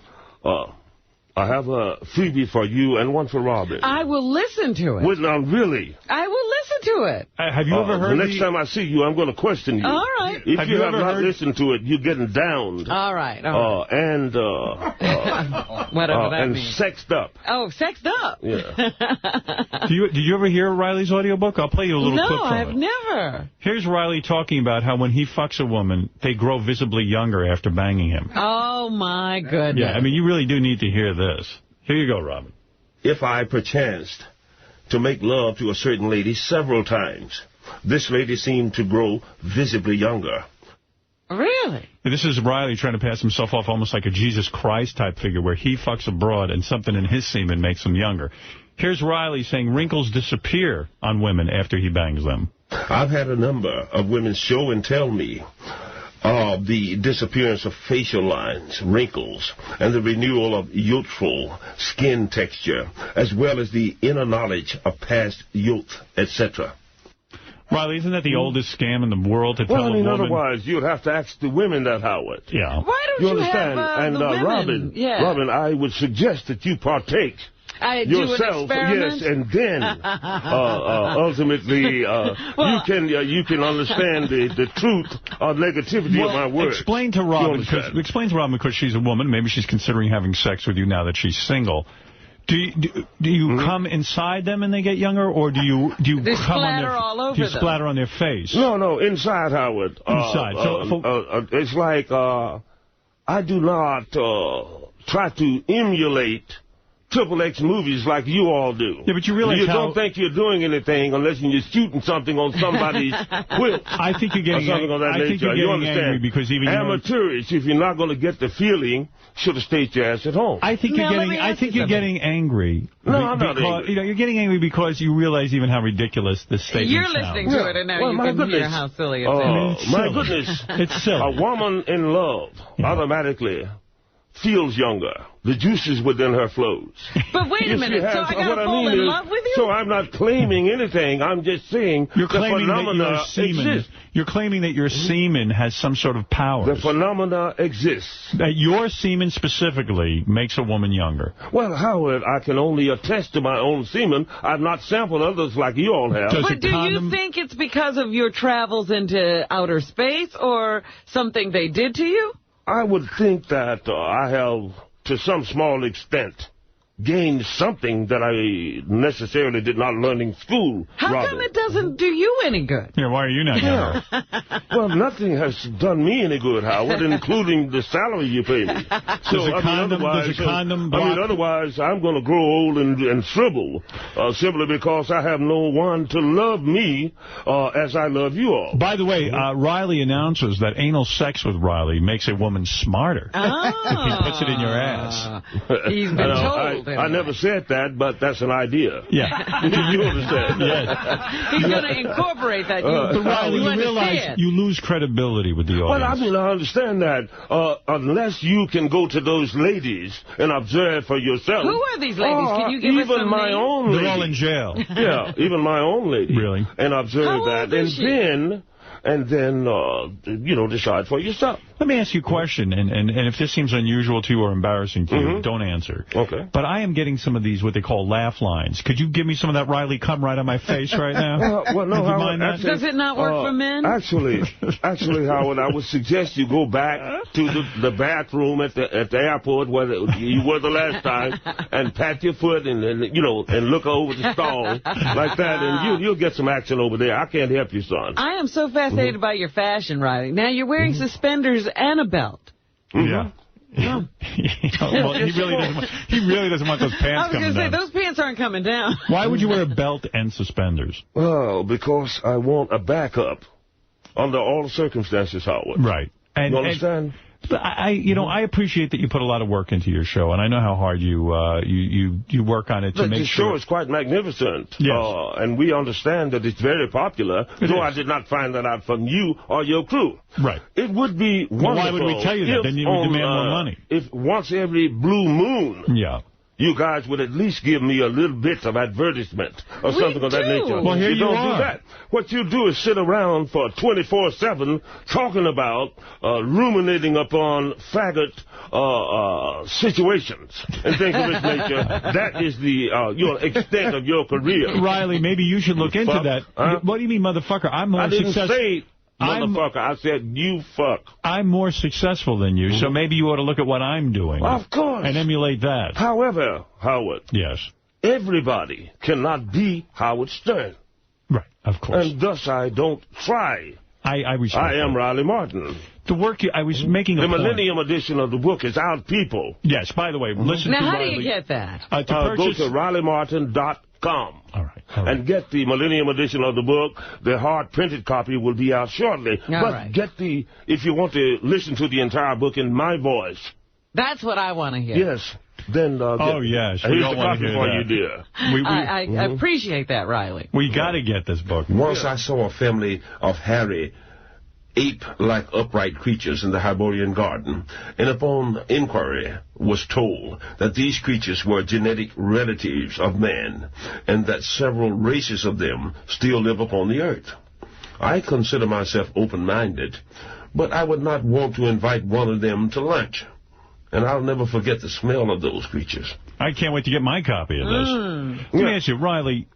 I have a freebie for you and one for Robin. I will listen to it. Wait, now, really? I will listen to it. Have you ever heard the next time I see you, I'm going to question you. All right. If you have not listened to it, you're getting downed. All right. Whatever that and means. Sexed up. Oh, sexed up. Yeah. Did you ever hear Riley's audiobook? I'll play you a little clip from it. No, I've never. Here's Riley talking about how when he fucks a woman, they grow visibly younger after banging him. Oh, my goodness. Yeah, I mean, you really do need to hear this. Here you go, Robin. If I perchanced to make love to a certain lady several times, this lady seemed to grow visibly younger. Really? This is Riley trying to pass himself off almost like a Jesus Christ type figure where he fucks a broad and something in his semen makes him younger. Here's Riley saying wrinkles disappear on women after he bangs them. I've had a number of women show and tell me the disappearance of facial lines, wrinkles, and the renewal of youthful skin texture, as well as the inner knowledge of past youth, etc. Riley, isn't that the oldest scam in the world to tell a woman? Otherwise, you'd have to ask the women that, Howard. Yeah. Why don't you understand? have the women? Robin, I would suggest that you partake yourself, yes, and then ultimately you can understand the truth or negativity of my words. Explain to Robin because she's a woman. Maybe she's considering having sex with you now that she's single. Do you come inside them and they get younger, or do you they come splatter all over do you them? Splatter on their face? No, inside, Howard. Inside. It's like I do not try to emulate XXX movies like you all do. Yeah, but you realize you don't think you're doing anything unless you're shooting something on somebody's quilt. I think you're getting angry because even amateurish. If you're not going to get the feeling, should have stayed your ass at home. I think you're getting angry. No, I'm not angry. You're getting angry because you realize even how ridiculous this statement You're listening to it, and now you can hear how silly it is. My goodness. It's silly. A woman in love automatically feels younger. The juices within her flows. But wait a minute, so I got to fall in love with you? So I'm not claiming anything. I'm just saying the phenomena exists. You're claiming that your semen has some sort of power. The phenomena exists. That your semen specifically makes a woman younger. Well, Howard, I can only attest to my own semen. I've not sampled others like you all have. But do you think it's because of your travels into outer space or something they did to you? I would think that I have, to some small extent, gained something that I necessarily did not learn in school. How come it doesn't do you any good? Yeah, why are you not younger? Well, nothing has done me any good, Howard, including the salary you pay me. So, otherwise, I'm going to grow old and shrivel, simply because I have no one to love me as I love you all. By the way, Riley announces that anal sex with Riley makes a woman smarter. If he puts it in your ass. He's been told. I never said that, but that's an idea. Yeah. You understand? Yes. He's going to incorporate that. Riley, you realize you lose credibility with the audience. Well, I understand that. Unless you can go to those ladies and observe for yourself. Who are these ladies? Can you give us some Even my names? own lady. They're all in jail. Yeah, even my own lady. Really? And observe How that. old is she? And then, decide for yourself. Let me ask you a question, and if this seems unusual to you or embarrassing to you, don't answer. Okay. But I am getting some of these, what they call laugh lines. Could you give me some of that Riley come right on my face right now? Well, no, Howard, actually, does it not work for men? Actually, Howard, I would suggest you go back to the bathroom at the airport where you were the last time and pat your foot and look over the stall like that, and you'll get some action over there. I can't help you, son. I am so fascinated by your fashion, Riley. Now, you're wearing suspenders and a belt. Yeah. Well, he really doesn't want those pants coming down. I was going to say, those pants aren't coming down. Why would you wear a belt and suspenders? Well, because I want a backup under all circumstances, Howard. Right. You understand? But I appreciate that you put a lot of work into your show, and I know how hard you work on it to make sure. The show is quite magnificent. Yes. And we understand that it's very popular, though I did not find that out from you or your crew. Right. It would be wonderful. Why would we tell you that? Then you would demand more money. If once every blue moon, you guys would at least give me a little bit of advertisement or something of that nature. Well, here you don't are. do that. What you do is sit around for 24/7 talking about ruminating upon faggot situations and things of this nature. That is the your extent of your career. Riley, maybe you should look into that. What do you mean, motherfucker? I'm more successful. I didn't say motherfucker. I said you fuck. I'm more successful than you, so maybe you ought to look at what I'm doing. Of course. And emulate that. However, Howard. Yes. Everybody cannot be Howard Stern. Right, of course. And thus I don't try. I respect I am that. Riley Martin. The work I was making the Millennium edition of the book is out, people. Yes, by the way, listen now, to how Riley. do you get that? Go to RileyMartin.com. All right. And get the Millennium edition of the book. The hard printed copy will be out shortly. But get if you want to listen to the entire book in my voice. That's what I want to hear. Yes. Then yes. Here's the copy for you, dear. I appreciate that, Riley. We got to get this book. Once I saw a family of hairy, ape-like upright creatures in the Hyborian garden, and upon inquiry was told that these creatures were genetic relatives of man, and that several races of them still live upon the earth. I consider myself open-minded, but I would not want to invite one of them to lunch. And I'll never forget the smell of those creatures. I can't wait to get my copy of this. Let me ask you, Riley,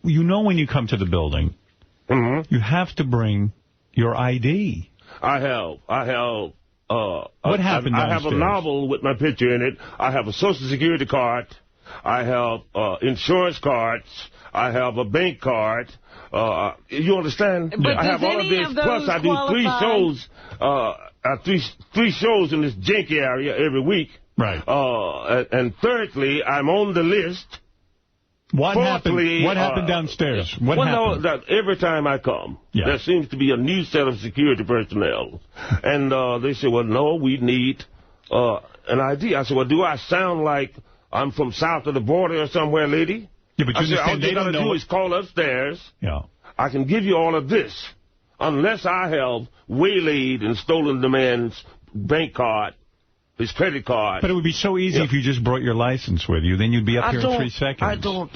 you know when you come to the building, you have to bring your ID. I have. What happened I have a downstairs? novel with my picture in it. I have a Social Security card. I have insurance cards. I have a bank card. You understand? But I have all of this. Plus, I do three shows in this janky area every week. Right. And thirdly, I'm on the list. What happened downstairs? What happened? No, that every time I come, there seems to be a new set of security personnel. And they say, well, no, we need an ID. I said, well, do I sound like I'm from south of the border or somewhere, lady? Yeah, but I said, all you got to do is call upstairs. Yeah. I can give you all of this, unless I have waylaid and stolen the man's bank card, his credit card. But it would be so easy if you just brought your license with you. Then you'd be up here in 3 seconds. I don't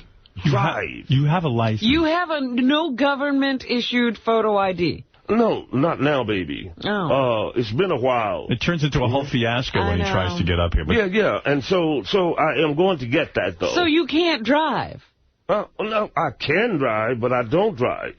drive. You have a license. You have no government-issued photo ID. No, not now, baby. Oh. It's been a while. It turns into a whole fiasco when he tries to get up here. But yeah. And so I am going to get that, though. So you can't drive? No, I can drive, but I don't drive.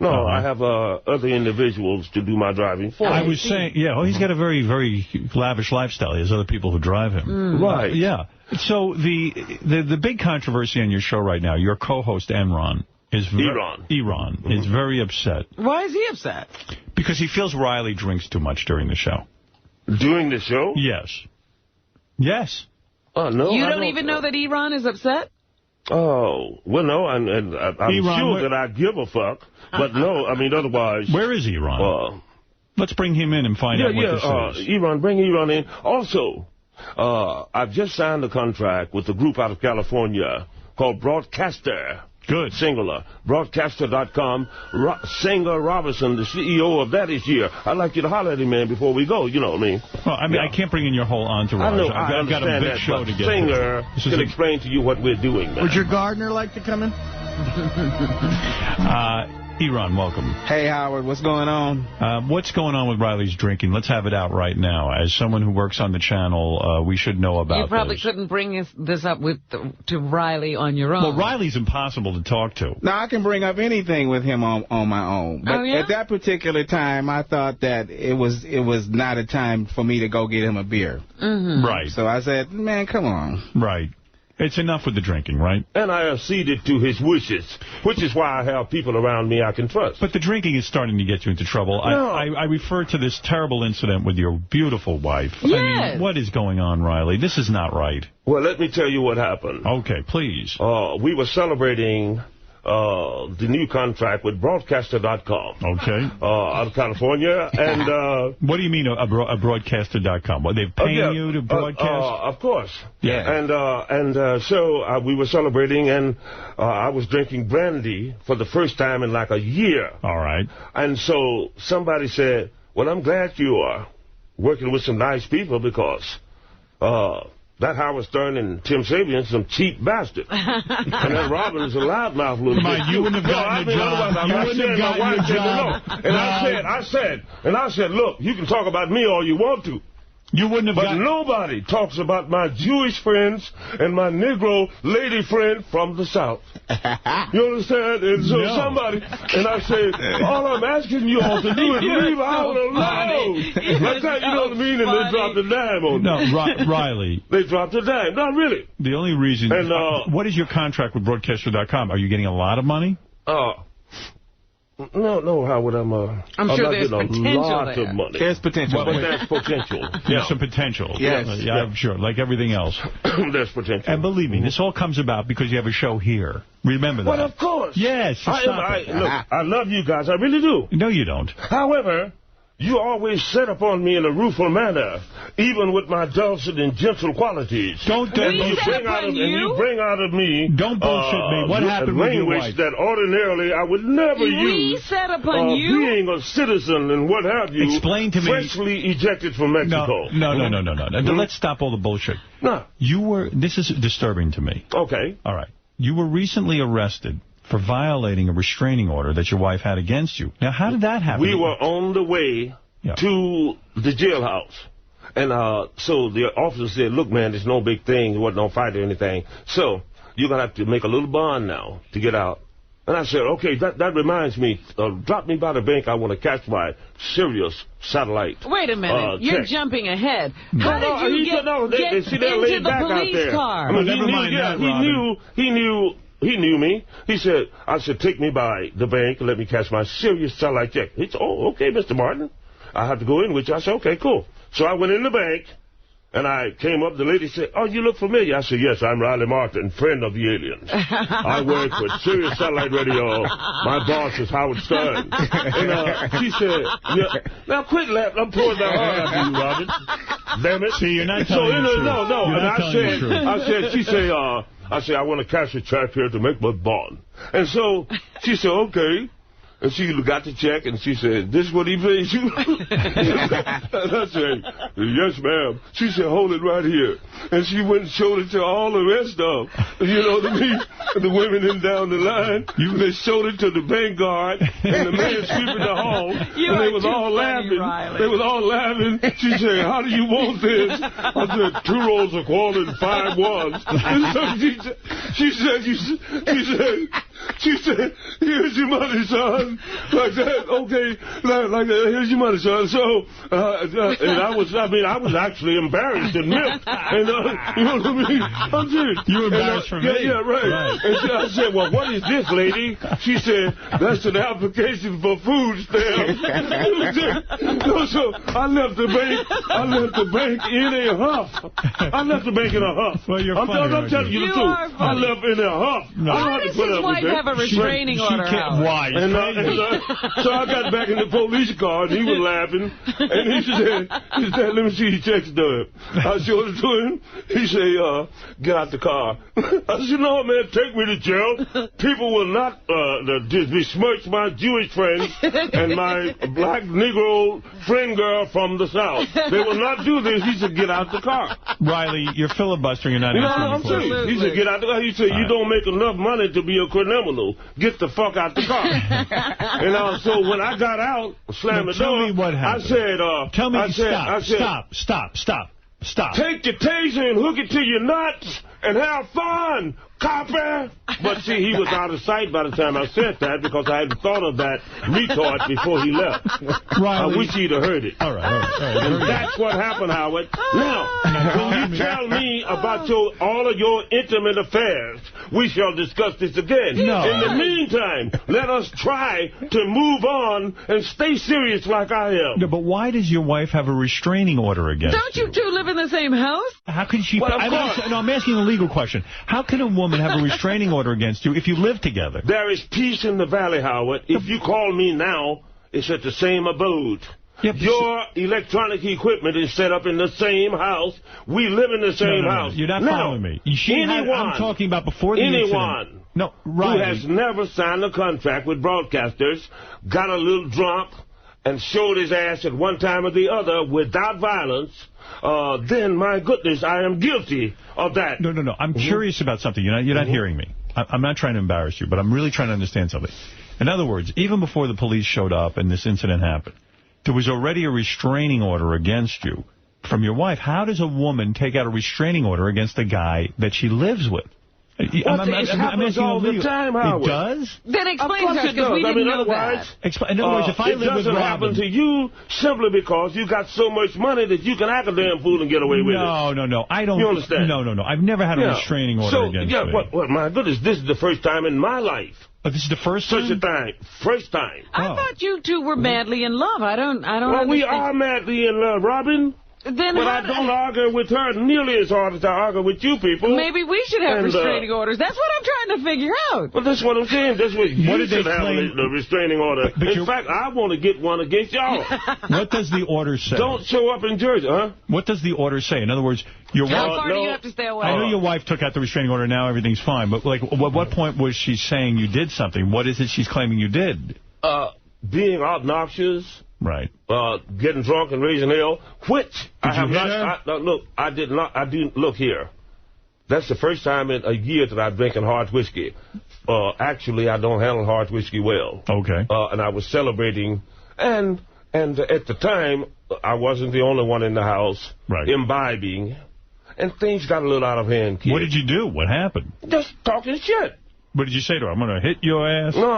No, I have other individuals to do my driving for me. I was saying, he's got a very, very lavish lifestyle. He has other people who drive him. Right. Yeah. So the big controversy on your show right now, your co-host Enron is is very upset. Why is he upset? Because he feels Riley drinks too much during the show. During the show? Yes. Yes. Oh, no. You don't even know that Enron is upset? Oh, well, no, and I'm sure that I give a fuck, but no, I mean, otherwise... Where is Enron? Let's bring him in and find out what this is. Bring Enron in. Also, I've just signed a contract with a group out of California called Broadcaster. Good. Singular. Broadcaster.com. Singer Robinson, the CEO of that is here. I'd like you to holler at him, man, before we go. You know what I mean? Well, I mean, I can't bring in your whole entourage. I know. I've got a big show to get Singer can explain to you what we're doing, man. Would your gardener like to come in? Eron, welcome. Hey, Howard, what's going on? What's going on with Riley's drinking? Let's have it out right now. As someone who works on the channel, we should know about this. You probably couldn't bring this up to Riley on your own. Well, Riley's impossible to talk to. No, I can bring up anything with him on my own. But at that particular time, I thought that it was not a time for me to go get him a beer. Right. So I said, man, come on. Right. It's enough with the drinking, right? And I acceded to his wishes, which is why I have people around me I can trust. But the drinking is starting to get you into trouble. No. I refer to this terrible incident with your beautiful wife. Yes. I mean, what is going on, Riley? This is not right. Well, let me tell you what happened. Okay, please. We were celebrating the new contract with Broadcaster.com. Okay. Out of California. And what do you mean, a Broadcaster.com? What, they're paying you to broadcast? Of course. Yeah. So we were celebrating, and I was drinking brandy for the first time in like a year. All right. And so somebody said, well, I'm glad you are working with some nice people because that Howard Stern and Tim Sabian some cheap bastard. And that Robin is a loudmouth little Come on, you wouldn't have gotten a job. You wouldn't have gotten a job. And I said, look, you can talk about me all you want to. You wouldn't have But nobody talks about my Jewish friends and my Negro lady friend from the South. You understand? And so somebody, and I said, all I'm asking you all to do is leave Howard alone. Like that, you know what I mean? And they dropped a dime on me. No, Riley. They dropped a dime. Not really. The only reason... And, what is your contract with Broadcaster.com? Are you getting a lot of money? No, Howard, I'm sure there's getting a lot of money. There's potential. But there's potential. There's some potential. Yes. Yeah, I'm sure. Like everything else. There's potential. And believe me, this all comes about because you have a show here. Remember that. Well, of course. Yes. So look, I love you guys. I really do. No, you don't. However, you always set upon me in a rueful manner, even with my dulcet and gentle qualities. You bring out of me. Don't bullshit me. What happened with your wife? Language that ordinarily I would never use. We set upon you? Being a citizen and what have you. Explain to me. Freshly ejected from Mexico. No. Let's stop all the bullshit. No. This is disturbing to me. Okay. All right. You were recently arrested for violating a restraining order that your wife had against you. Now, how did that happen? We were on the way to the jailhouse. And so the officer said, look, man, there's no big thing. There wasn't no fight or anything. So you're going to have to make a little bond now to get out. And I said, okay, that reminds me. Drop me by the bank. I want to catch my Sirius satellite. Wait a minute. You're check. Jumping ahead. How did you get into the police car? I mean, he knew me. I said, take me by the bank and let me catch my Sirius satellite check. He said, oh, okay, Mr. Martin. I have to go in with you. I said, okay, cool. So I went in the bank, and I came up. The lady said, oh, you look familiar. I said, yes, I'm Riley Martin, friend of the aliens. I work for Sirius Satellite Radio. My boss is Howard Stern. And she said, now quit laughing. I'm pouring that hard after you, Robin. Damn it. See, you're not telling the truth. No. And I said, I want to cash a check here to make my bond. And so she said, okay. And she got the check, and she said, this is what he pays you? And I said, yes, ma'am. She said, hold it right here. And she went and showed it to all the rest of them. You know what I mean? The women in down the line. They showed it to the bank guard and the man sweeping the hall. And they was all laughing. Riley. They was all laughing. She said, how do you want this? I said, 2 rolls of quarter and 5 ones. And so she said, here's your money, son. Like that, okay, like that, here's your money, son. So, and I was actually embarrassed and miffed. And, you know what I mean? I'm serious. You were embarrassed for me. Yeah, right. And I said, well, what is this, lady? She said, that's an application for food stamps. So I left the bank in a huff. Well, you're funny, I'm telling you the truth. I left in a huff. No. How does his wife have a restraining order, Howard? Why? So I got back in the police car, and he was laughing. And he said, let me see your check stub. I showed it to him. He said, get out the car. I said, no, man, take me to jail. People will not besmirch my Jewish friends and my black Negro friend girl from the South. They will not do this. He said, get out the car. Riley, you're filibustering. You're not answering the question. He said, get out the car. He said, you don't make enough money to be a criminal. Get the fuck out the car. And so when I got out, slammed the door. Tell me what happened. I said, tell me, stop. Take your taser and hook it to your nuts and have fun, copper. But see, he was out of sight by the time I said that because I hadn't thought of that retard before he left. Riley. I wish he'd have heard it. All right. And that's what happened, Howard. Now, when you tell me about all of your intimate affairs, we shall discuss this again. No. In the meantime, let us try to move on and stay serious like I am. No, but why does your wife have a restraining order against you? Don't you two live in the same house? How can she... Well, I'm asking a legal question. How can a woman have a restraining order against you if you live together? There is peace in the valley, Howard. If you call me now, it's at the same abode. Yep. Your electronic equipment is set up in the same house. We live in the same house. You're not following me. I'm talking about before the incident. Who has never signed a contract with broadcasters, got a little drunk, and showed his ass at one time or the other without violence, then, my goodness, I am guilty of that. No. I'm curious about something. You're not hearing me. I'm not trying to embarrass you, but I'm really trying to understand something. In other words, even before the police showed up and this incident happened, there was already a restraining order against you from your wife. How does a woman take out a restraining order against a guy that she lives with? It happens all the time, Howard. It does? Then explain to us, because we didn't know that. In other words, if I live with Robin... It doesn't happen to you simply because you got so much money that you can act a damn fool and get away with it. No. I don't... You understand? No. I've never had a restraining order against me. Well, my goodness, this is the first time in my life. This is the first time? Such a thing. First time. I thought you two were madly in love. I don't understand. We are madly in love, Robin. But I don't argue with her nearly as hard as I argue with you people. Maybe we should have restraining orders. That's what I'm trying to figure out. Well, that's what I'm saying. That's what you should have a restraining order. In fact, I want to get one against y'all. What does the order say? Don't show up in Jersey, huh? What does the order say? In other words, your wife... How far do you have to stay away? I know your wife took out the restraining order. Now everything's fine. But, like, what point was she saying you did something? What is it she's claiming you did? Being obnoxious. Right. Getting drunk and raising hell, which I have not. Look, I did not. Look here. That's the first time in a year that I'm drinking hard whiskey. Actually, I don't handle hard whiskey well. Okay. And I was celebrating, and at the time, I wasn't the only one in the house imbibing, and things got a little out of hand, kid. What did you do? What happened? Just talking shit. What did you say to her? I'm going to hit your ass? No.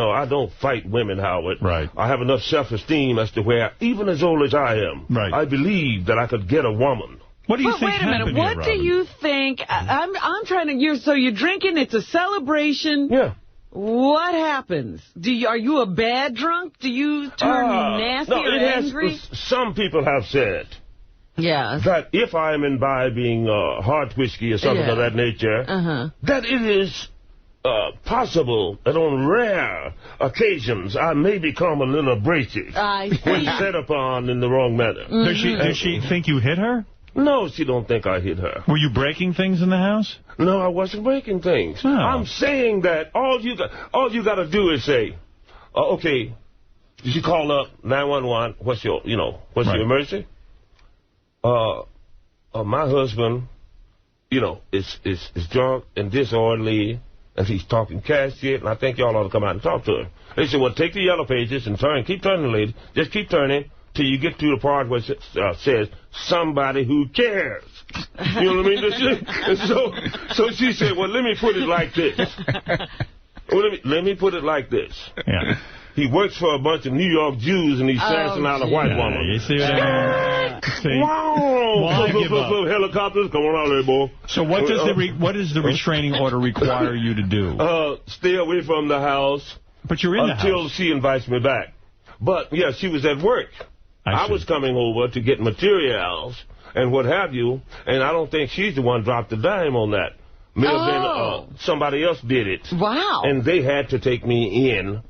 I don't fight women, Howard. Right. I have enough self-esteem as to where, even as old as I am, I believe that I could get a woman. What do you think happened? Wait a minute. What do you think? I'm trying to... So you're drinking. It's a celebration. Yeah. What happens? Are you a bad drunk? Do you turn nasty or angry? Some people have said... Yeah. That if I'm imbibing hard whiskey or something of that nature, that it is possible that on rare occasions I may become a little abrasive when set upon in the wrong manner. Does she think you hit her? No, she don't think I hit her. Were you breaking things in the house? No, I wasn't breaking things. Oh. I'm saying that all you got to do is say, okay, you call up 911. What's your emergency? My husband, is drunk and disorderly, and he's talking cash shit, and I think y'all ought to come out and talk to him. They said, well, take the yellow pages and keep turning, lady. Just keep turning till you get to the part where it says, somebody who cares. You know what I mean? So she said, well, let me put it like this. Let me put it like this. Yeah. He works for a bunch of New York Jews, and he's sassing out a white woman. You see what I mean? Wow! Look, helicopters, come on out there, boy. So what does the restraining order require you to do? Stay away from the house. But you're in the house. Until she invites me back. But, yeah, she was at work. I was coming over to get materials and what have you, and I don't think she's the one dropped the dime on that. May have been somebody else did it. Wow. And they had to take me in,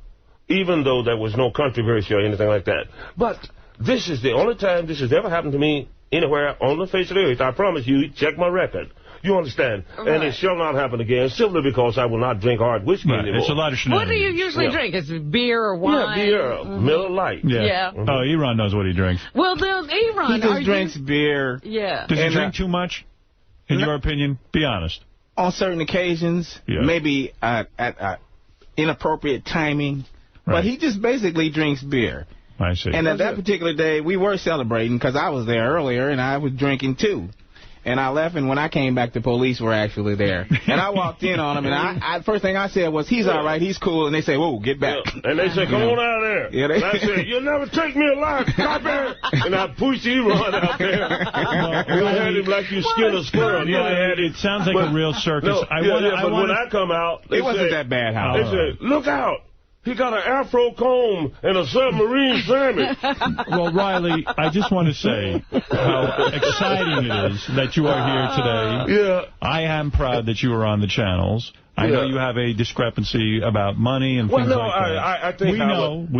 even though there was no controversy or anything like that. But this is the only time this has ever happened to me anywhere on the face of the earth. I promise you, check my record. You understand? Right. And it shall not happen again, simply because I will not drink hard whiskey anymore. It's a lot of shenanigans. What do you usually drink? Is it beer or wine? Yeah, beer, Miller Lite. Yeah. Oh, Eron knows what he drinks. Well, Eron... He just drinks beer. Yeah. Does he drink too much, in your opinion? Be honest. On certain occasions, maybe at inappropriate timing. Right. But he just basically drinks beer. I see. And at that particular day, we were celebrating because I was there earlier and I was drinking too. And I left, and when I came back, the police were actually there. And I walked in on him, and I first thing I said was, he's all right, he's cool. And they say, whoa, get back. Yeah. And they said, come on out of there. Yeah, and I said, you'll never take me alive, stop there. And I pushed Eron out there. You had him like you skinned a squirrel. It sounds like a real circus. But when I come out, it wasn't that bad, Howard. They said, look out. He got an afro comb and a submarine sandwich. Well, Riley, I just want to say how exciting it is that you are here today. Yeah. I am proud that you are on the channels. I know you have a discrepancy about money and things like that. I think we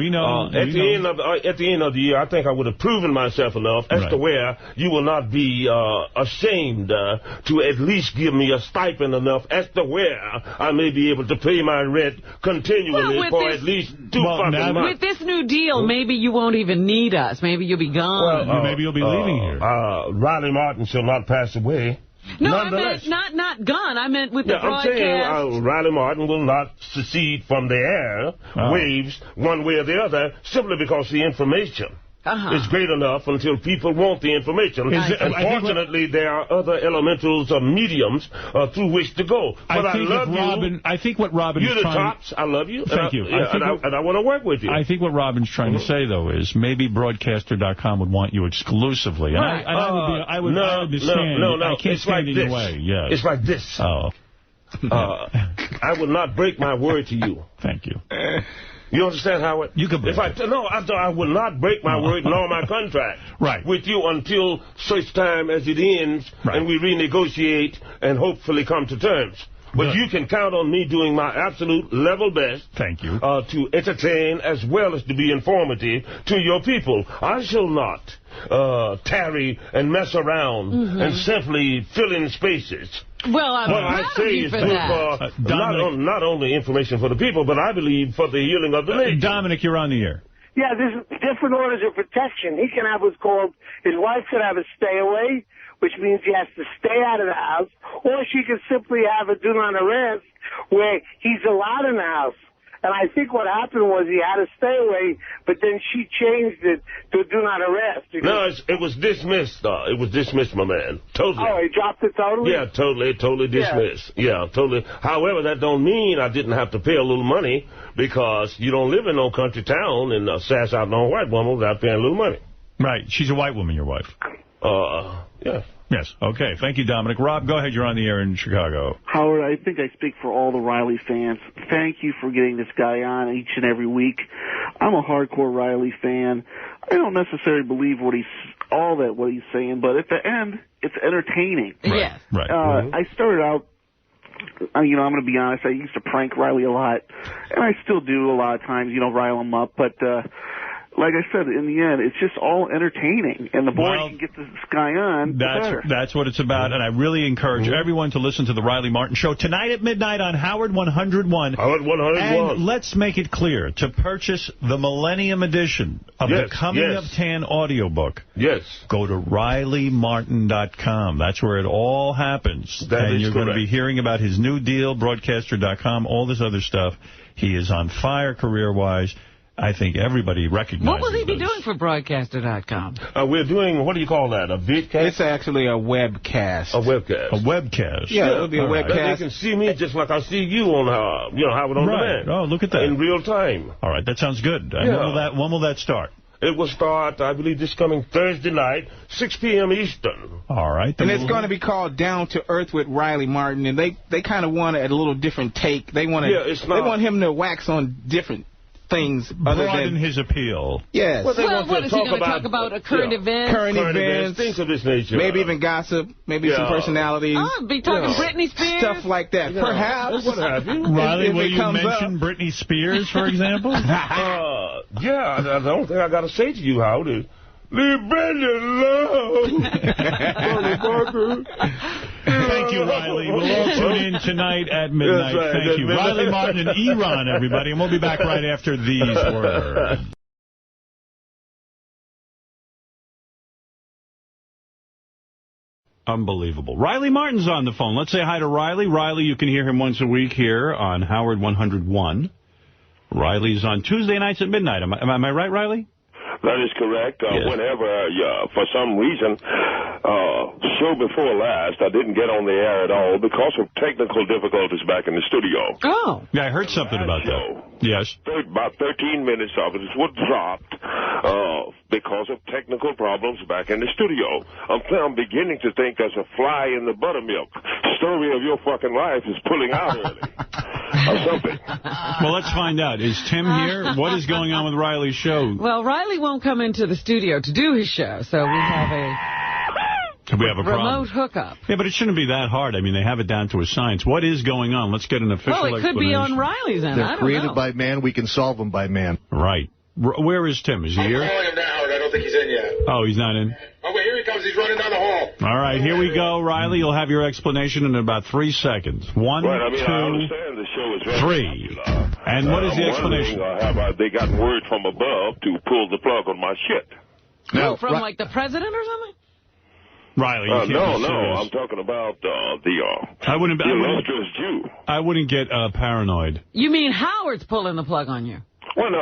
know. At the end of the year, I think I would have proven myself enough as to where you will not be ashamed to at least give me a stipend enough as to where I may be able to pay my rent continually for at least 2 fucking months. With this new deal, maybe you won't even need us. Maybe you'll be gone. Well, maybe you'll be leaving here. Riley Martin shall not pass away. No, I meant not gone. I meant with the broadcast. I'm saying Riley Martin will not secede from the air waves one way or the other simply because the information is great enough until people want the information. Unfortunately, there are other elementals or mediums through which to go. But I love you. I think what Robin You're the tops. I love you. Thank you. And I want to work with you. I think what Robin's trying to say, though, is maybe Broadcaster.com would want you exclusively. And I would understand. No. I can't stand in your way. Yes. It's like this. I would not break my word to you. Thank you. You understand, Howard? You can break it. I will not break my word nor my contract with you until such time as it ends and we renegotiate and hopefully come to terms. But you can count on me doing my absolute level best. Thank you. To entertain as well as to be informative to your people. I shall not tarry and mess around and simply fill in spaces. Well, I'm proud of you for that. Not only information for the people, but I believe for the healing of the nation. Dominic, you're on the air. Yeah, there's different orders of protection. He can have what's called, his wife could have a stay away, which means he has to stay out of the house, or she could simply have a do not arrest where he's allowed in the house. And I think what happened was he had to stay away, but then she changed it to do not arrest. No, it was dismissed. It was dismissed, my man. Totally. Oh, he dropped it totally? Yeah, totally dismissed. Yeah, totally. However, that don't mean I didn't have to pay a little money because you don't live in no country town and sass out no white woman without paying a little money. Right. She's a white woman, your wife. Yeah. Yes. Okay. Thank you, Dominic. Rob, go ahead. You're on the air in Chicago. Howard, I think I speak for all the Riley fans. Thank you for getting this guy on each and every week. I'm a hardcore Riley fan. I don't necessarily believe what he's saying, but at the end, it's entertaining. Yes. Right. I started out, I'm going to be honest, I used to prank Riley a lot, and I still do a lot of times, rile him up, but like I said, in the end, it's just all entertaining. And the more you can get this guy on, the better. That's what it's about. And I really encourage everyone to listen to the Riley Martin Show tonight at midnight on Howard 101. Howard 101. And let's make it clear, to purchase the Millennium Edition of the Coming Up Tan audiobook, go to RileyMartin.com. That's where it all happens. And you're going to be hearing about his new deal, Broadcaster.com, all this other stuff. He is on fire career-wise. I think everybody recognizes What will he be doing for Broadcaster.com? We're doing, what do you call that, a vidcast? It's actually a webcast. A webcast. A webcast. Yeah, it'll be a webcast. They can see me just like I see you on, Howard on Demand. Oh, look at that. In real time. All right, that sounds good. And when will that start? It will start, I believe, this coming Thursday night, 6 p.m. Eastern. All right. And it's going to be called Down to Earth with Riley Martin, and they kind of want a little different take. They want him to wax on different things other than his appeal. Yes. What is he going to talk about? Current events? Current events. Things of this nature. Maybe even gossip. Maybe some personalities. Oh, be talking Britney Spears? Stuff like that. Perhaps. What have you? Riley, will you mention Britney Spears, for example? The only thing I got to say to you, Howard, is leave Britney alone. Thank you, Riley. We'll all tune in tonight at midnight. Thank you. Riley Martin and Iran, everybody. And we'll be back right after these words. Unbelievable. Riley Martin's on the phone. Let's say hi to Riley. Riley, you can hear him once a week here on Howard 101. Riley's on Tuesday nights at midnight. Am I right, Riley? That is correct. Whenever, for some reason, show before last, I didn't get on the air at all because of technical difficulties back in the studio. Oh. Yeah, I heard something about that. Yes. About 13 minutes of it was dropped because of technical problems back in the studio. I'm beginning to think there's a fly in the buttermilk. Story of your fucking life is pulling out early. Or something. Well, let's find out. Is Tim here? What is going on with Riley's show? Well, Riley won't come into the studio to do his show, so we have We have a problem. Remote hookup. Yeah, but it shouldn't be that hard. I mean, they have it down to a science. What is going on? Let's get an official explanation. Well, it could be on Riley's end. They're created by man. We can solve them by man. Right. Where is Tim? Is he here? I'm calling him now, Howard. I don't think he's in yet. Oh, he's not in? Oh, wait, here he comes. He's running down the hall. All right, here we go, Riley. You'll have your explanation in about 3 seconds. One, Right, I mean, I two, understand the show is very 3. And what is the explanation? Have they gotten word from above to pull the plug on my shit? No, from, like, the president or something? Riley, you can't be no, serious. I'm talking about I wouldn't illustrious Jew. I wouldn't get paranoid. You mean Howard's pulling the plug on you? Well, no,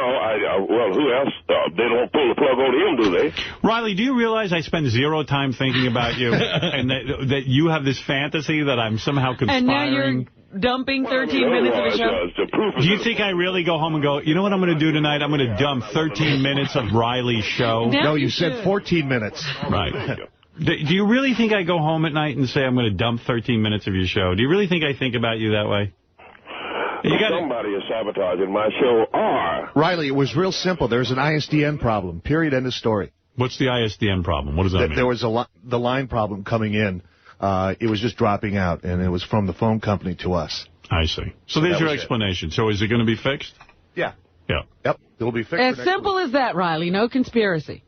well, who else? They don't pull the plug on him, do they? Riley, do you realize I spend 0 time thinking about you? And that you have this fantasy that I'm somehow conspiring? And now you're dumping 13 minutes of the show? Do you think I really go home and go, you know what I'm going to do tonight? I'm going to dump 13 minutes of Riley's show? No, you said 14 minutes. Right. Do you really think I go home at night and say I'm going to dump 13 minutes of your show? Do you really think I think about you that way? Somebody is sabotaging my show. Riley, it was real simple. There's an ISDN problem. Period. End of story. What's the ISDN problem? What does that mean? There was the line problem coming in. It was just dropping out, and it was from the phone company to us. I see. So there's your explanation. So is it going to be fixed? Yeah. Yeah. Yep. It will be fixed. As simple as that, Riley. No conspiracy.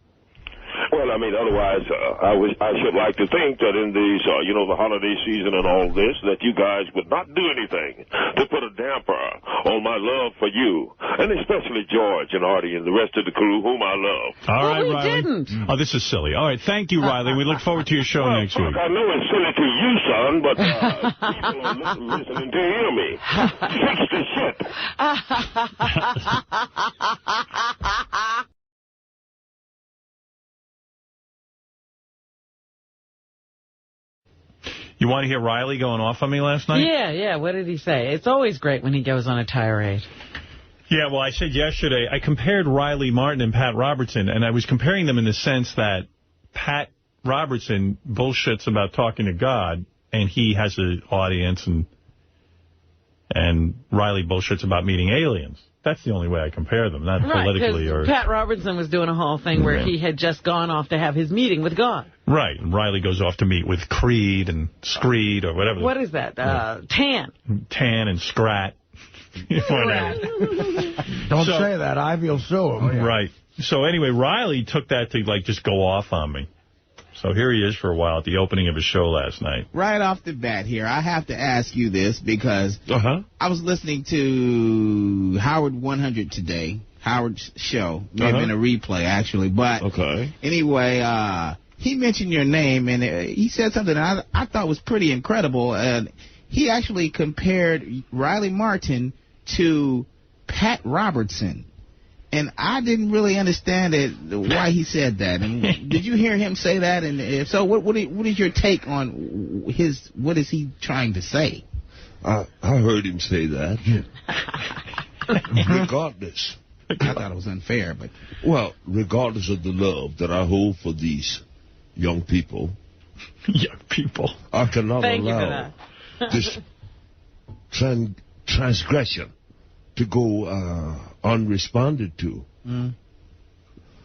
Well, I mean, otherwise, I should like to think that in these, the holiday season and all this, that you guys would not do anything to put a damper on my love for you, and especially George and Artie and the rest of the crew, whom I love. All right, we Riley. didn't. Oh, this is silly. All right, thank you, Riley. We look forward to your show next week. I know it's silly to you, son, but people are listening to hear me. Fix the shit. You want to hear Riley going off on me last night? Yeah. What did he say? It's always great when he goes on a tirade. Yeah, well, I said yesterday, I compared Riley Martin and Pat Robertson, and I was comparing them in the sense that Pat Robertson bullshits about talking to God, and he has an audience, and Riley bullshits about meeting aliens. That's the only way I compare them, not politically. Or Pat Robertson was doing a whole thing where he had just gone off to have his meeting with God. Right, and Riley goes off to meet with Creed and Screed or whatever. What is that? Tan. Tan and Scrat. Don't say that. I feel so. Right. So anyway, Riley took that to just go off on me. So here he is for a while at the opening of his show last night. Right off the bat here, I have to ask you this because I was listening to Howard 100 today, Howard's show. May have been a replay, actually. But anyway, he mentioned your name, and he said something that I thought was pretty incredible. He actually compared Riley Martin to Pat Robertson. And I didn't really understand why he said that. And did you hear him say that? And if so, what is your take on what is he trying to say? I heard him say that. Regardless. I thought it was unfair, but... Well, regardless of the love that I hold for these young people... Young people. I cannot allow this transgression to go unresponded to.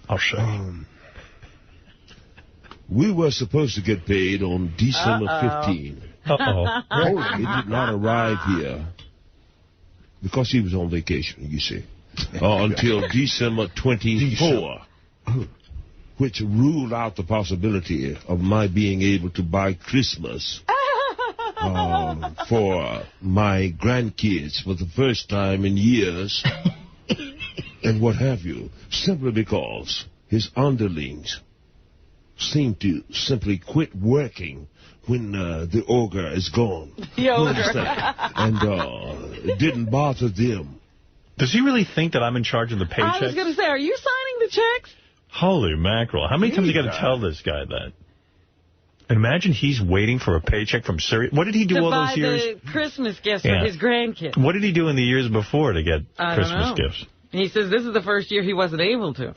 I'll show you. We were supposed to get paid on December 15. He did not arrive here because he was on vacation, you see, until December 24, which ruled out the possibility of my being able to buy Christmas for my grandkids for the first time in years, and what have you, simply because his underlings seem to simply quit working when the ogre is gone. The ogre. And it didn't bother them. Does he really think that I'm in charge of the paychecks? I was going to say, are you signing the checks? Holy mackerel. How many times you got to tell this guy that? And imagine he's waiting for a paycheck from Sirius. What did he do all those years? To buy the Christmas gifts for his grandkids. What did he do in the years before to get Christmas gifts? He says this is the first year he wasn't able to.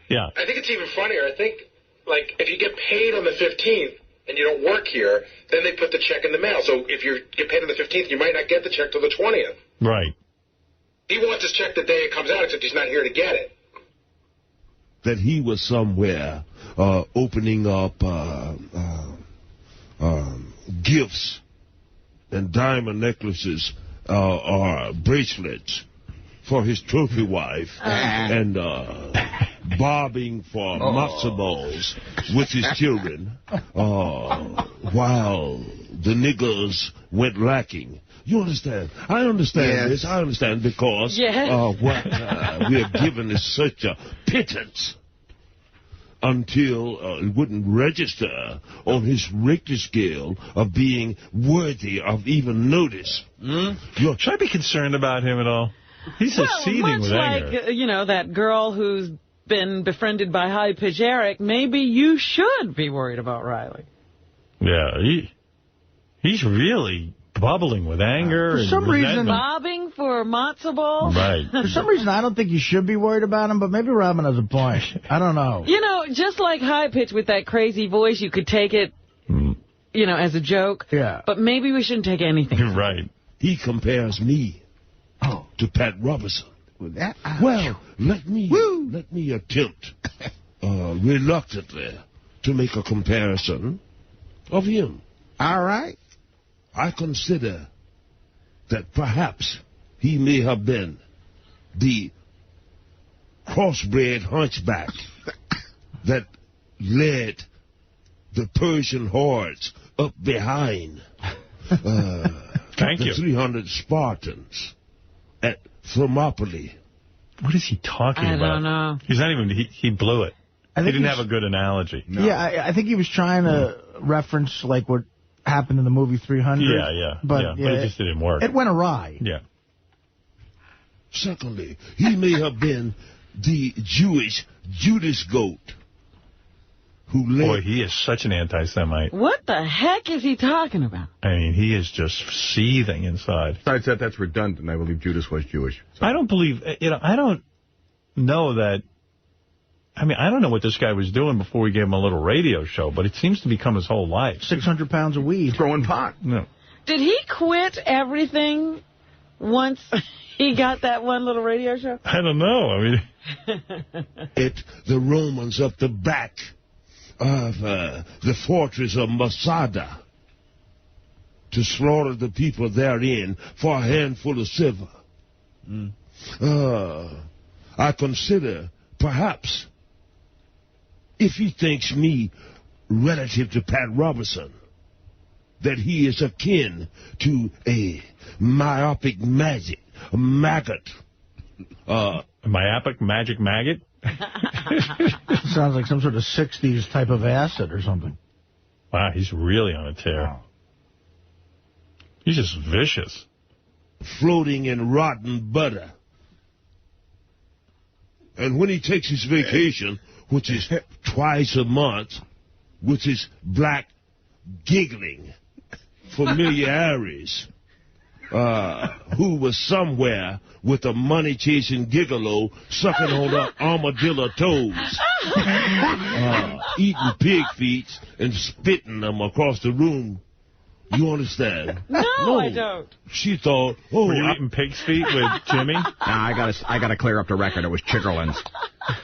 Yeah. I think it's even funnier. I think, if you get paid on the 15th and you don't work here, then they put the check in the mail. So if you get paid on the 15th, you might not get the check till the 20th. Right. He wants his check the day it comes out, except he's not here to get it. that he was somewhere opening up gifts and diamond necklaces or bracelets for his trophy wife and bobbing for matzo balls with his children while the niggers went lacking. You understand? I understand this. I understand because what we are given is such a pittance until it wouldn't register on his Richter scale of being worthy of even notice. Should I be concerned about him at all? He's just seething with anger. Like, you know, that girl who's been befriended by High Pitch Eric, maybe you should be worried about Riley. Yeah, he's really bubbling with anger. For some reason, bobbing for matzo balls. Right. For some reason, I don't think you should be worried about him, but maybe Robin has a point. I don't know. You know, just like High Pitch with that crazy voice, you could take it, you know, as a joke. Yeah. But maybe we shouldn't take anything. You're right. He compares me to Pat Robertson. Well, let me attempt reluctantly to make a comparison of him. All right. I consider that perhaps he may have been the crossbred hunchback that led the Persian hordes up behind the 300 Spartans at Thermopylae. What is he talking about? I don't know. He's not even, he blew it. He didn't have a good analogy. No. Yeah, I think he was trying to reference, like, what happened in the movie 300. But it just didn't work. It went awry. Yeah. Secondly, he may have been the Jewish Judas goat who led... Boy, he is such an anti-Semite. What the heck is he talking about? I mean, he is just seething inside. Besides that, that's redundant. I believe Judas was Jewish. So. I don't believe, I don't know that... I mean, I don't know what this guy was doing before we gave him a little radio show, but it seems to become his whole life. 600 pounds of weed. Growing pot. No. Did he quit everything once he got that one little radio show? I don't know. I mean... the Romans up the back of the fortress of Masada to slaughter the people therein for a handful of silver. I consider, perhaps, if he thinks me relative to Pat Robertson, that he is akin to a myopic maggot. Myopic magic maggot? Sounds like some sort of 60s type of acid or something. Wow, he's really on a tear. Wow. He's just vicious. Floating in rotten butter. And when he takes his vacation, which is twice a month, with his black giggling familiaries, who was somewhere with a money-chasing gigolo sucking on the armadillo toes, eating pig feet and spitting them across the room. You understand? No, I don't. She thought, were you eating pig's feet with Jimmy? Nah, I gotta clear up the record. It was chitterlings.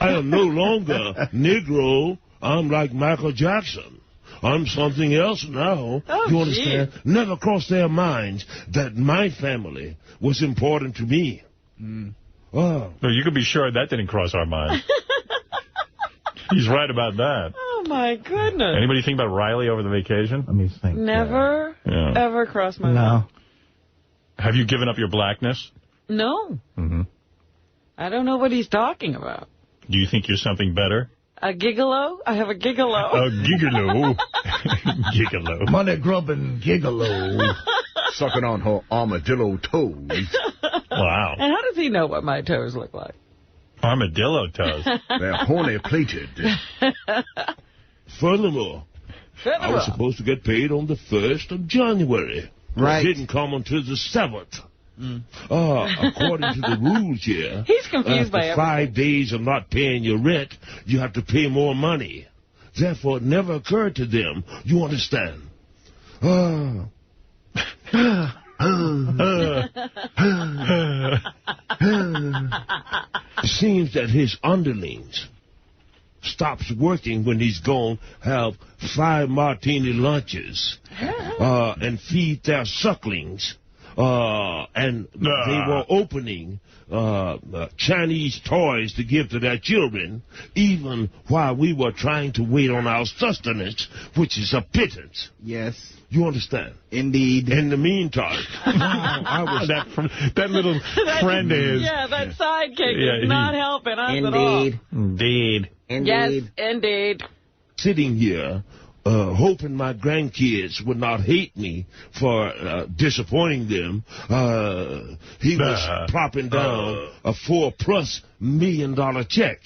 I am no longer Negro. I'm like Michael Jackson. I'm something else now. Oh, you understand? Geez. Never crossed their minds that my family was important to me. No, you could be sure that didn't cross our minds. He's right about that. Oh, my goodness. Anybody think about Riley over the vacation? Let me think. Never, ever crossed my mind. No. Have you given up your blackness? No. I don't know what he's talking about. Do you think you're something better? A gigolo? I have a gigolo. A gigolo. Gigolo. Money grubbing gigolo. Sucking on her armadillo toes. Wow. And how does he know what my toes look like? Armadillo toes. They're horny-plated. Furthermore, I was supposed to get paid on the 1st of January. Right. It didn't come until the 7th. According to the rules here, he's confused by everything. 5 days of not paying your rent, you have to pay more money. Therefore, it never occurred to them. You understand? It seems that his underlings stops working when he's gone, have 5 martini lunches and feed their sucklings. And they were opening Chinese toys to give to their children, even while we were trying to wait on our sustenance, which is a pittance. Yes. You understand? Indeed. In the meantime, I was that little friend of his. Yeah, that sidekick is not helping us at all. Indeed. Yes, indeed. Sitting here, hoping my grandkids would not hate me for disappointing them, he was plopping down a $4+ million check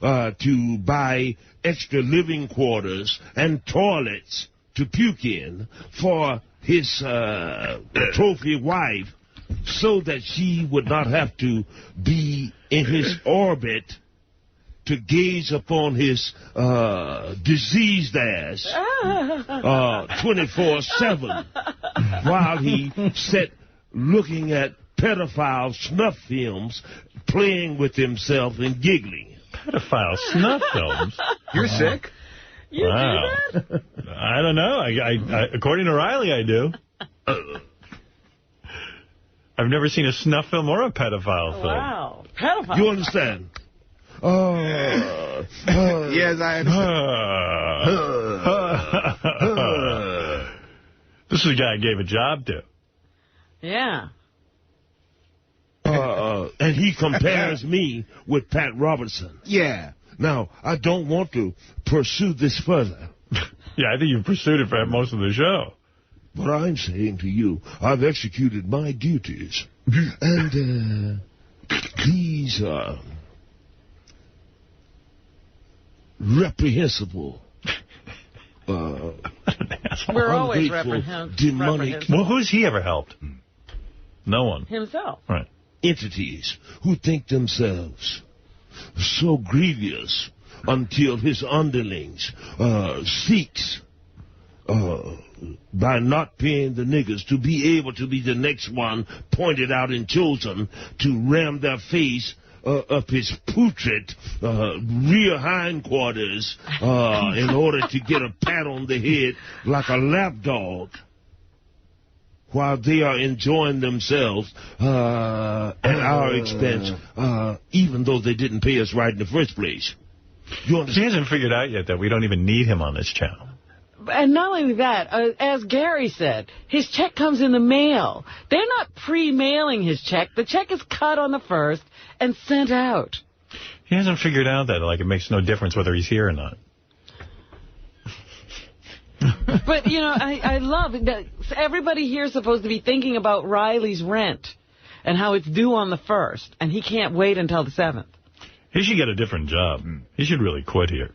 to buy extra living quarters and toilets to puke in for his trophy wife, so that she would not have to be in his orbit to gaze upon his diseased ass 24/7 while he sat looking at pedophile snuff films, playing with himself and giggling. Pedophile snuff films? You're sick? You do that? I don't know. I according to Riley, I do. I've never seen a snuff film or a pedophile film. Wow. Pedophile. You understand? Yes, I understand. This is the guy I gave a job to. Yeah. And he compares me with Pat Robertson. Yeah. Now, I don't want to pursue this further. Yeah, I think you've pursued it for most of the show. But I'm saying to you, I've executed my duties. And these are reprehensible, we're always reprehensible. Demonic. Well, who's he ever helped? No one. Himself. Right. Entities who think themselves so grievous until his underlings seeks by not paying the niggers to be able to be the next one pointed out and chosen to ram their face up his putrid rear hindquarters in order to get a pat on the head like a lapdog while they are enjoying themselves at our expense, even though they didn't pay us right in the first place. You understand? He hasn't figured out yet that we don't even need him on this channel. And not only that, as Gary said, his check comes in the mail. They're not pre-mailing his check. The check is cut on the 1st and sent out. He hasn't figured out that, like, it makes no difference whether he's here or not. But, you know, I love it. That everybody here is supposed to be thinking about Riley's rent and how it's due on the 1st, and he can't wait until the 7th. He should get a different job. He should really quit here.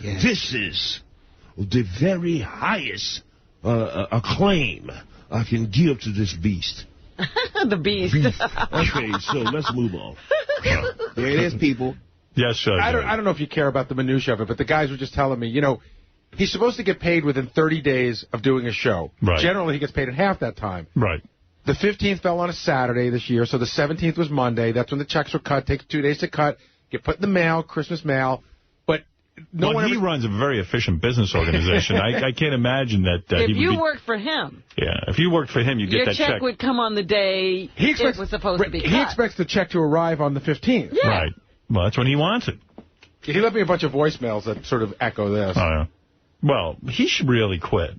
Yes. This is the very highest acclaim I can give to this beast. The beast. Okay, so let's move on. There it is, people. Yes, sir. I don't know if you care about the minutiae of it, but the guys were just telling me, you know, he's supposed to get paid within 30 days of doing a show. Right. Generally, he gets paid in half that time. Right. The 15th fell on a Saturday this year, so the 17th was Monday. That's when the checks were cut. Takes 2 days to cut. Get put in the mail, Christmas mail. But no one he runs a very efficient business organization. I can't imagine that if he would you worked for him. Yeah, if you worked for him, you'd get that check. Your check would come on the day it was supposed to be cut. He expects the check to arrive on the 15th. Yeah. Right. Well, that's when he wants it. He left me a bunch of voicemails that sort of echo this. Oh, yeah. Well, he should really quit.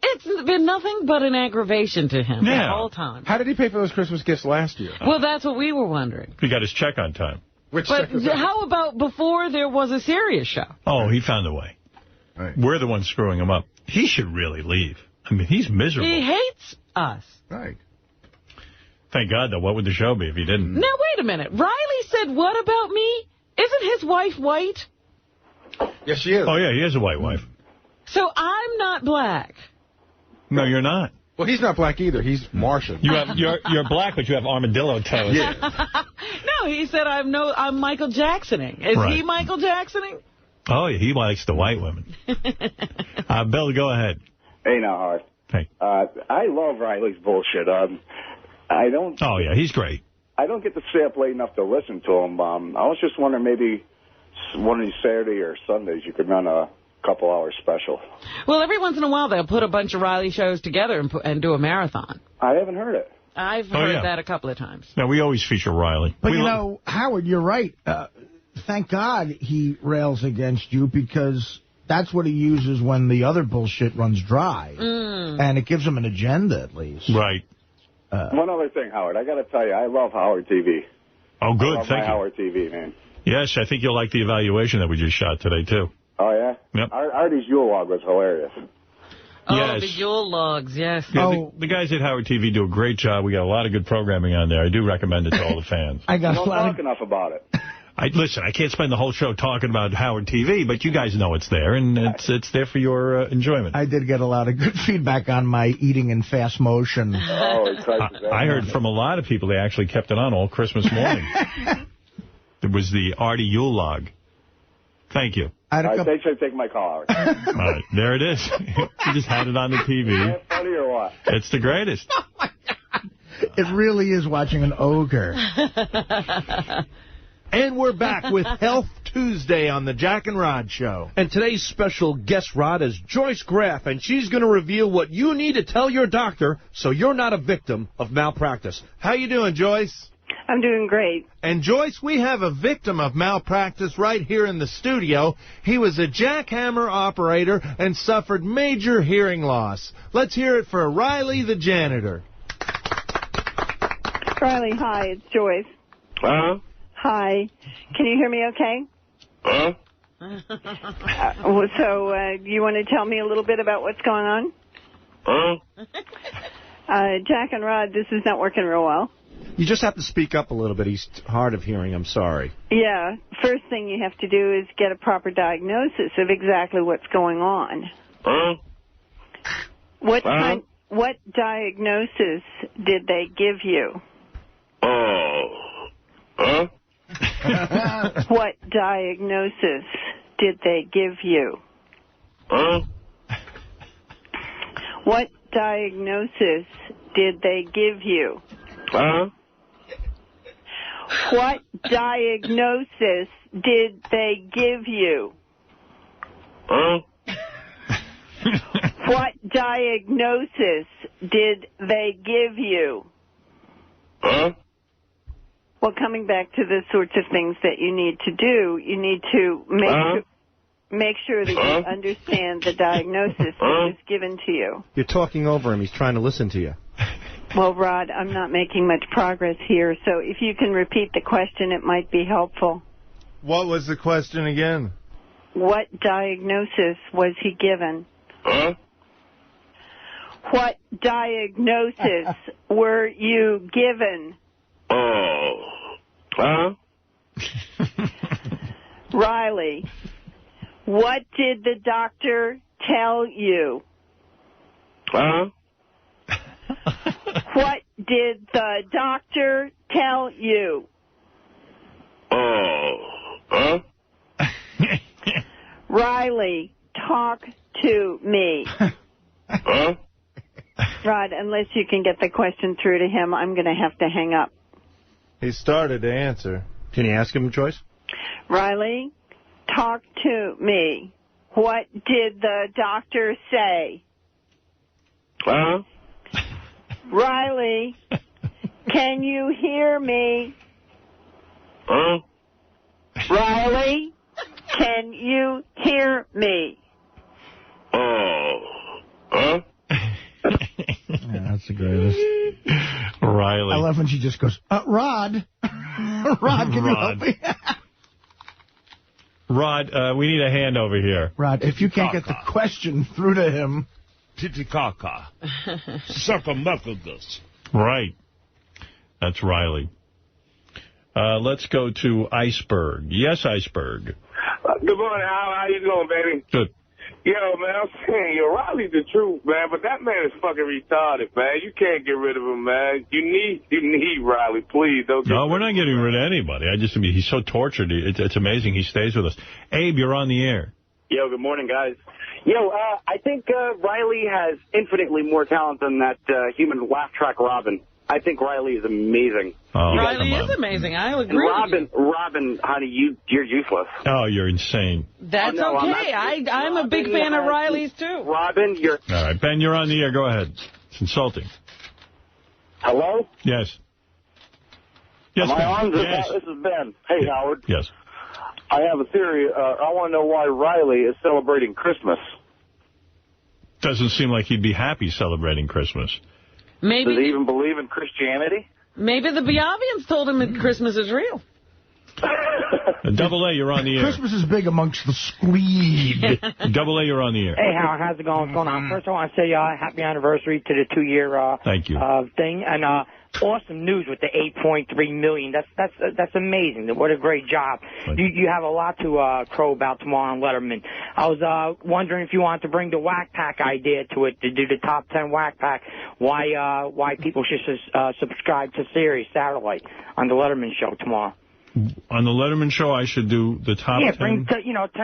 It's been nothing but an aggravation to him the whole time. How did he pay for those Christmas gifts last year? Well, that's what we were wondering. He got his check on time. Which but check was that? how about before there was a serious show? Oh, he found a way. Right. We're the ones screwing him up. He should really leave. I mean, he's miserable. He hates us. Right. Thank God, though. What would the show be if he didn't? Now, wait a minute. Riley said what about me? Isn't his wife white? Yes, she is. Oh, yeah, he has a white wife. So I'm not black. No, you're not. Well, he's not black either. He's Martian. You're black, but you have armadillo toes. Yeah. No, he said I'm Michael Jacksoning. Is he Michael Jacksoning? Oh, yeah, he likes the white women. Bill, go ahead. Hey, now, Hart. Hey. I love Riley's bullshit. I don't... Oh, yeah, he's great. I don't get to stay up late enough to listen to them. I was just wondering maybe one of these Saturday or Sundays you could run a couple-hour special. Well, every once in a while they'll put a bunch of Riley shows together and do a marathon. I haven't heard it. I've heard that a couple of times. No, we always feature Riley. But, you know, Howard, you're right. Thank God he rails against you, because that's what he uses when the other bullshit runs dry. And it gives him an agenda, at least. Right. One other thing, Howard. I got to tell you, I love Howard TV. Oh, good. I love Thank you. Howard TV, man. Yes, I think you'll like the evaluation that we just shot today, too. Oh, yeah? Yep. Artie's Yule log was hilarious. Oh, yes. the Yule logs, yes. Yeah, the guys at Howard TV do a great job. We got a lot of good programming on there. I do recommend it to all the fans. I don't talk enough about it. Listen, I can't spend the whole show talking about Howard TV, but you guys know it's there, and it's there for your enjoyment. I did get a lot of good feedback on my eating in fast motion. I heard from a lot of people they actually kept it on all Christmas morning. It was the Artie Yule log. Thank you. Thanks for taking my call, Howard. All right, there it is. You just had it on the TV. Is that funny or what? It's the greatest. Oh, my God. It really is watching an ogre. And we're back with Health Tuesday on the Jack and Rod Show. And today's special guest, Rod, is Joyce Graff, and she's going to reveal what you need to tell your doctor so you're not a victim of malpractice. How you doing, Joyce? I'm doing great. And, Joyce, we have a victim of malpractice right here in the studio. He was a jackhammer operator and suffered major hearing loss. Let's hear it for Riley the janitor. Riley, hi, it's Joyce. Huh? Hi. Can you hear me okay? Huh? You want to tell me a little bit about what's going on? Huh? Jack and Rod, this is not working real well. You just have to speak up a little bit. He's hard of hearing. I'm sorry. Yeah. First thing you have to do is get a proper diagnosis of exactly what's going on. Huh? What diagnosis did they give you? Huh? What diagnosis did they give you? Huh? What diagnosis did they give you? Huh? What diagnosis did they give you? Huh? What diagnosis did they give you? Huh? Well, coming back to the sorts of things that you need to do, you need to make sure that you understand the diagnosis that was given to you. You're talking over him. He's trying to listen to you. Well, Rod, I'm not making much progress here, so if you can repeat the question, it might be helpful. What was the question again? What diagnosis was he given? Huh? What diagnosis were you given? Huh? Riley, what did the doctor tell you? Huh? What did the doctor tell you? Huh? Riley, talk to me. Huh? Rod, unless you can get the question through to him, I'm going to have to hang up. He started to answer. Can you ask him, Joyce? Riley, talk to me. What did the doctor say? Huh? Riley, can you hear me? Huh? Riley, can you hear me? Huh? Yeah, that's the greatest. Riley. I love when she just goes, Rod. Rod, can you help me? Rod, we need a hand over here. Rod, if you can't get the question through to him. Titicaca. Suckamuckagus. Right. That's Riley. Let's go to Iceberg. Yes, Iceberg. Good morning, Al. How you doing, baby? Good. Yo, man, I'm saying, Riley's the truth, man, but that man is fucking retarded, man. You can't get rid of him, man. You need Riley, please. No, we're not getting rid of anybody. I mean, he's so tortured. It's amazing he stays with us. Abe, you're on the air. Yo, good morning, guys. I think Riley has infinitely more talent than that human laugh track Robin. I think Riley is amazing. Oh, Riley is amazing. I agree. Robin, honey, you're useless. Oh, you're insane. That's no, okay. I'm a big fan of Riley's, too. Robin, you're... All right, Ben, you're on the air. Go ahead. It's insulting. Hello? Yes. Yes, Am I on? Yes. This is Ben. Hey, Howard. Yes. I have a theory. I want to know why Riley is celebrating Christmas. Doesn't seem like he'd be happy celebrating Christmas. Maybe. Does he even believe in Christianity? Maybe the Biavians told him that Christmas is real. Double A, you're on the air. Christmas is big amongst the squeed. Double A, you're on the air. Hey, Howard, how's it going? What's going on? First, I want to say happy anniversary to the 2-year Thank you. thing, and awesome news with the 8.3 million. That's amazing. What a great job. You have a lot to crow about tomorrow on Letterman. I was wondering if you wanted to bring the Whack Pack idea to it, to do the top 10 Whack Pack. Why people should subscribe to Sirius Satellite on the Letterman show tomorrow. On the Letterman show, I should do the top 10? Bring 10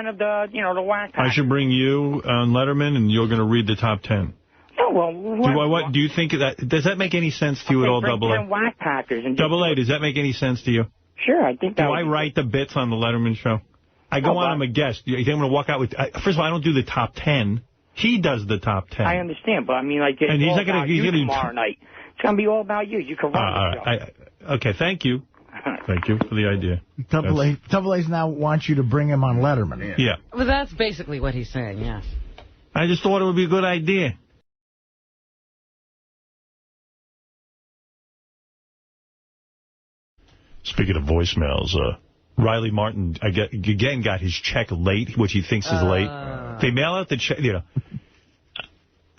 of the Whack Pack. I should bring you on Letterman, and you're going to read the top 10. Oh, well, do you think does that make any sense to you at all, Double A? Whack Packers and Double A, does that make any sense to you? Sure, I think that. Do I write the bits on the Letterman show? I go on, I'm a guest. You think I'm going to walk out with... First of all, I don't do the top 10. He does the top 10. I understand, but I mean, like, it's all about you tomorrow night. It's going to be all about you. You can run the show. Okay, thank you. Thank you for the idea. Double A's now wants you to bring him on Letterman. Yeah. Well, that's basically what he's saying, yes. I just thought it would be a good idea. Speaking of voicemails, Riley Martin again got his check late, which he thinks is late. They mail out the check,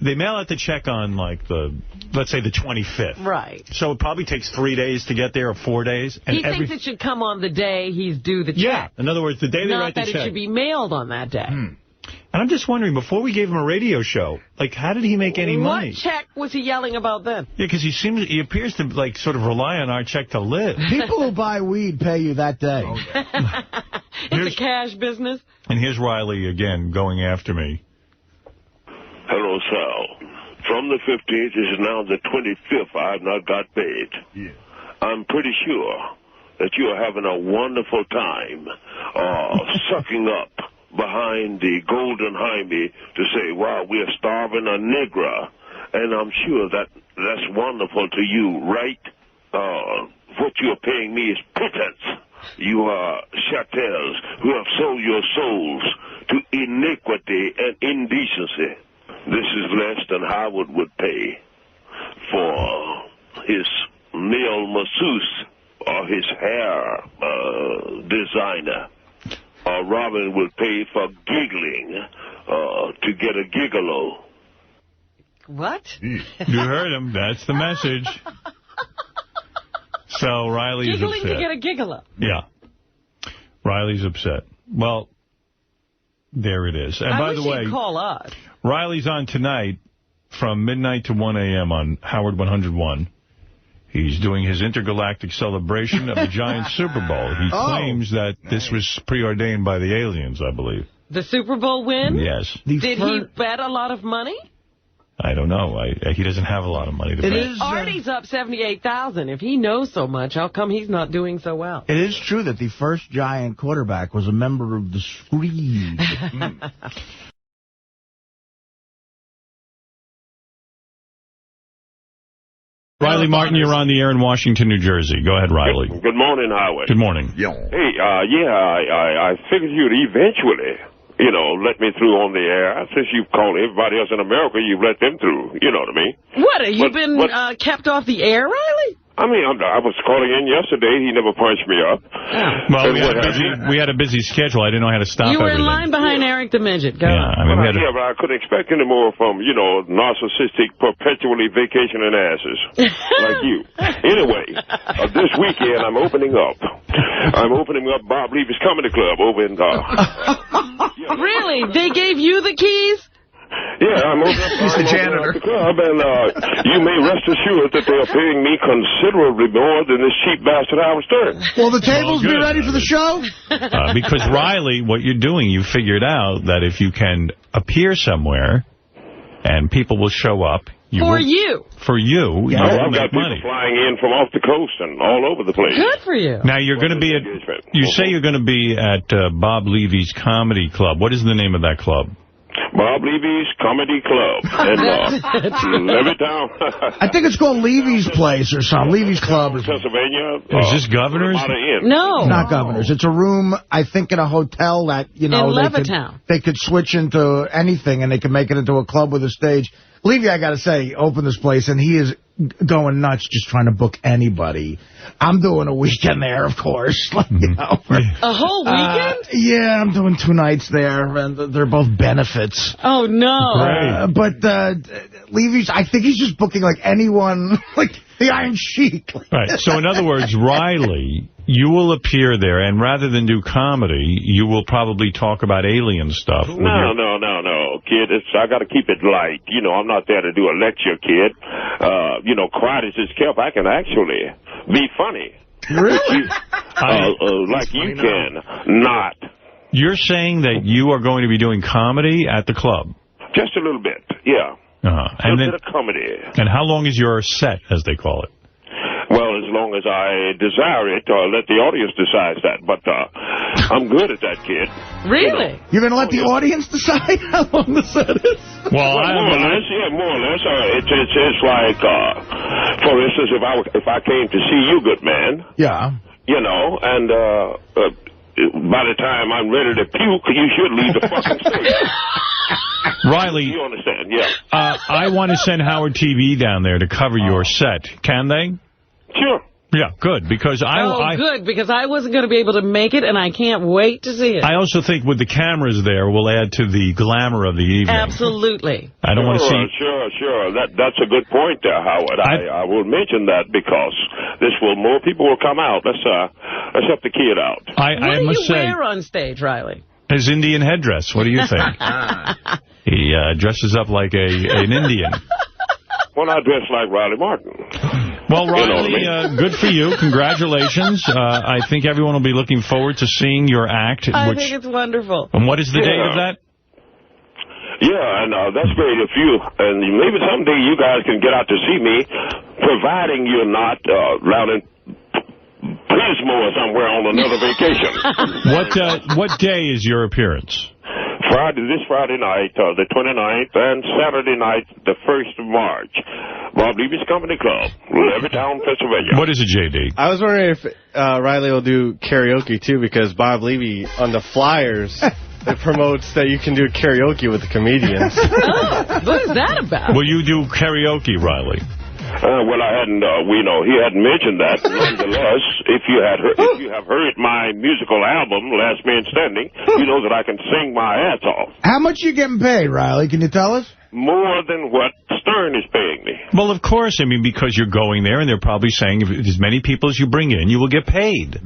They mail out the check on, like, let's say the 25th. Right. So it probably takes 3 days to get there, or 4 days. And he thinks it should come on the day he's due the check. Yeah. In other words, the day they write the check. Not that it should be mailed on that day. And I'm just wondering, before we gave him a radio show, like, how did he make any money? What check was he yelling about then? Yeah, because he appears to, like, sort of rely on our check to live. People who buy weed pay you that day. It's a cash business. And here's Riley again going after me. Hello, Sal. From the 15th, this is now the 25th. I have not got paid. Yeah. I'm pretty sure that you are having a wonderful time sucking up behind the golden Jaime to say, wow, we are starving a Negra. And I'm sure that's wonderful to you, right? What you're paying me is pittance. You are chatels who have sold your souls to iniquity and indecency. This is less than Howard would pay for his nail masseuse or his hair designer. Robin would pay for giggling to get a gigolo. What? You heard him. That's the message. So Riley's Giggling upset. to get a gigolo. Yeah. Riley's upset. Well, there it is. And by the way, call us. Riley's on tonight from midnight to 1 a.m. on Howard 101. He's doing his intergalactic celebration of the giant Super Bowl. He claims that this was preordained by the aliens, I believe. The Super Bowl win? Yes. Did he bet a lot of money? I don't know. He doesn't have a lot of money to bet. Artie's up $78,000. If he knows so much, how come he's not doing so well? It is true that the first Giant quarterback was a member of the Screed. Riley Martin, you're on the air in Washington, New Jersey. Go ahead, Riley. Good morning, Howard. Good morning. Hey, I figured you'd eventually, let me through on the air. Since you've called everybody else in America, you've let them through. You know what I mean? What, have you been kept off the air, Riley? I mean, I was calling in yesterday. He never punched me up. Well, we had a busy schedule. I didn't know how to stop everything. You were everything. in line behind Eric the Midget. Go on. I mean, but I couldn't expect any more from, narcissistic, perpetually vacationing asses like you. Anyway, this weekend I'm opening up. Bob Levy's Comedy Club over in... Really? They gave you the keys? Yeah, I'm over the janitor. The club, and you may rest assured that they are paying me considerably more than this cheap bastard Howard Stern. Will the tables be ready for the show? Because, Riley, what you're doing, you figured out that if you can appear somewhere and people will show up, For you. For you. Yeah. You I've got make people money. flying in from off the coast and all over the place. Good for you. Now, you're going to be at, you say you're going to be at Bob Levy's Comedy Club. What is the name of that club? Bob Levy's Comedy Club. And Levittown. I think it's called Levy's Place or something. Levy's Club. Or Pennsylvania. Is this Governor's? No. It's not Governor's. It's a room, I think, in a hotel that, you know, in Levittown. They could switch into anything and they could make it into a club with a stage. Levy, I got to say, opened this place, and he is going nuts just trying to book anybody. I'm doing a weekend there, of course. Like, you know, a whole weekend? Yeah, I'm doing 2 nights there, and they're both benefits. Oh, no. But Levy's, I think he's just booking, like, anyone, like the Iron Sheik. Right. So, in other words, Riley, you will appear there, and rather than do comedy, you will probably talk about alien stuff. No, kid. I got to keep it light. You know, I'm not there to do a lecture, kid. You know, quiet as it's kept. I can actually be funny. Really? Like you can not. You're saying that you are going to be doing comedy at the club? Just a little bit, yeah. And a little bit of comedy. And how long is your set, as they call it? Well, as long as I desire it, let the audience decide that. But I'm good at that, kid. Really? You're going to let the audience decide how long the set is? Well, more or less, yeah, more or less. It's like, for instance, if I came to see you, good man. Yeah. You know, and by the time I'm ready to puke, you should leave the fucking stage. Riley, you understand? Yeah. I want to send Howard TV down there to cover your set. Can they? Sure. Yeah, good, because good, because I wasn't going to be able to make it, and I can't wait to see it. I also think with the cameras there will add to the glamour of the evening. Absolutely. I don't want to see... Sure. That's a good point there, Howard. I will mention that because more people will come out. Let's help the kid out. I must say... What do you wear on stage, Riley? His Indian headdress. What do you think? He dresses up like an Indian. Well, I dress like Riley Martin. Well, Riley, good for you. Congratulations. I think everyone will be looking forward to seeing your act. I think it's wonderful. And what is the date of that? Yeah, and that's great if you, and maybe someday you guys can get out to see me, providing you're not down in Pismo or somewhere on another vacation. What day is your appearance? This Friday night, the 29th, and Saturday night, the 1st of March. Bob Levy's Comedy Club, Levittown, Pennsylvania. What is it, J.D.? I was wondering if Riley will do karaoke, too, because Bob Levy, on the flyers, it promotes that you can do karaoke with the comedians. Oh, what is that about? Will you do karaoke, Riley? Well, I hadn't, he hadn't mentioned that. Nonetheless, if you have heard my musical album, Last Man Standing, you know that I can sing my ass off. How much you getting paid, Riley? Can you tell us? More than what Stern is paying me. Well, of course. I mean, because you're going there, and they're probably saying if as many people as you bring in, you will get paid.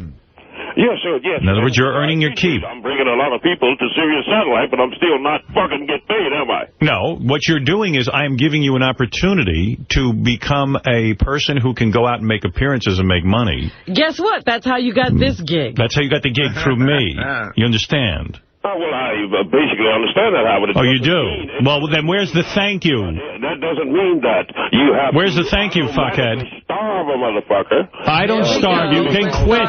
Yes, sir, yes. In other words, you're earning your keep. I'm bringing a lot of people to Sirius Satellite, but I'm still not fucking get paid, am I? No, what you're doing is I am giving you an opportunity to become a person who can go out and make appearances and make money. Guess what? That's how you got this gig. That's how you got the gig through me. You understand? Oh, well, I basically understand that, Howard. Oh, you do? Well, then where's the thank you? That doesn't mean that you have Where's the thank you, fuckhead? Starve a motherfucker. I don't starve you. Then quit.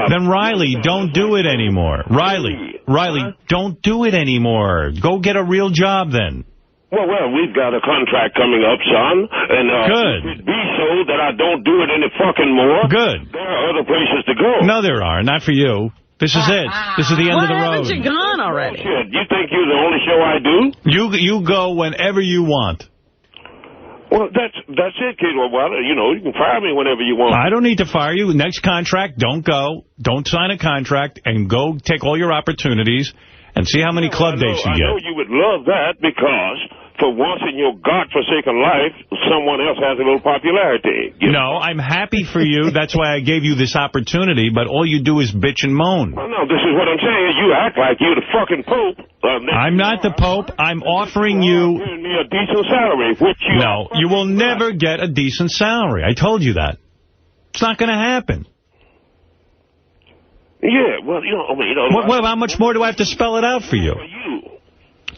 Then, Riley, don't do it anymore. Riley, don't do it anymore. Go get a real job then. Well, we've got a contract coming up, son. And good. If it be so that I don't do it any fucking more, good. There are other places to go. No, there are. Not for you. This is it. This is the end of the road. Why haven't you gone already? Shit, you think you're the only show I do? You go whenever you want. Well, that's it, kid. Well, you can fire me whenever you want. I don't need to fire you. Next contract, don't go. Don't sign a contract and go take all your opportunities and see how many club dates you get. I know you would love that because for once in your godforsaken life, someone else has a little popularity. No, I'm happy for you. That's why I gave you this opportunity, but all you do is bitch and moan. Well, no, this is what I'm saying. You act like you're the fucking Pope. I'm not the Pope. I'm offering you... Giving me a decent salary, which you... No, you will never get a decent salary. I told you that. It's not going to happen. Yeah, well, Well, how much more do I have to spell it out for you?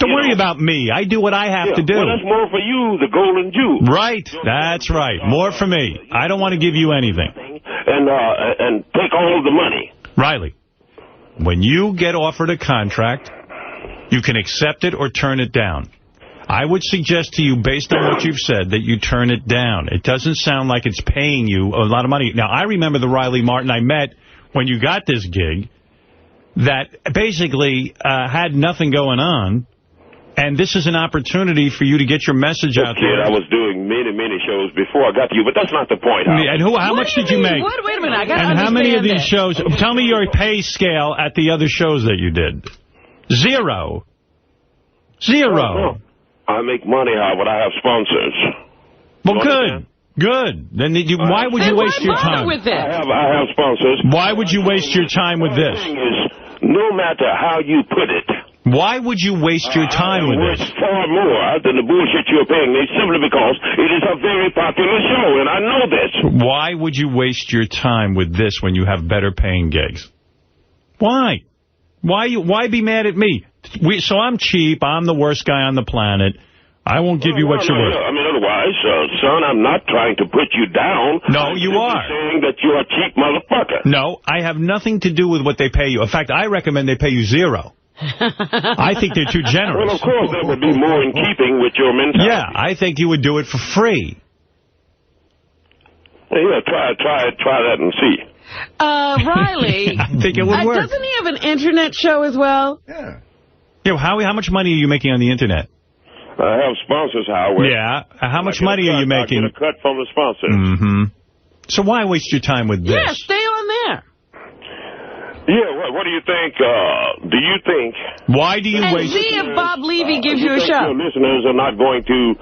Don't worry about me. I do what I have to do. Well, that's more for you, the golden Jew. Right. That's right. More for me. I don't want to give you anything. And take all of the money. Riley, when you get offered a contract, you can accept it or turn it down. I would suggest to you, based on what you've said, that you turn it down. It doesn't sound like it's paying you a lot of money. Now, I remember the Riley Martin I met when you got this gig that basically had nothing going on, and this is an opportunity for you to get your message out there. I was doing many shows before I got to you, but that's not the point. And how much did you make? Wait a minute, I got to And how many of these this. shows? Tell me your pay scale at the other shows that you did. Zero. No. I make money, but I have sponsors. Well, good. Good. Then why would you waste your time? With this? I have sponsors. Why would you waste your time with this? The thing is, no matter how you put it, why would you waste your time with this? Far more than the bullshit you're paying me, simply because it is a very popular show, and I know this. Why would you waste your time with this when you have better paying gigs? Why? Why be mad at me? So I'm cheap. I'm the worst guy on the planet. I won't give you what you're worth. I mean, otherwise, son, I'm not trying to put you down. No, you are. Saying that you're a cheap motherfucker. No, I have nothing to do with what they pay you. In fact, I recommend they pay you zero. I think they're too generous. Well, of course, that would be more in keeping with your mentality. Yeah, I think you would do it for free. Yeah, try that and see. Riley, I think it would work. Doesn't he have an internet show as well? Yeah. Yeah, how much money are you making on the internet? I have sponsors, Howard. Yeah. How much money are you making? I get a cut from the sponsors. Mm-hmm. So why waste your time with this? Yeah, stay on there. Yeah, what do you think? Do you think... Why do you waste... And see if Bob Levy gives you a show. Your listeners are not going to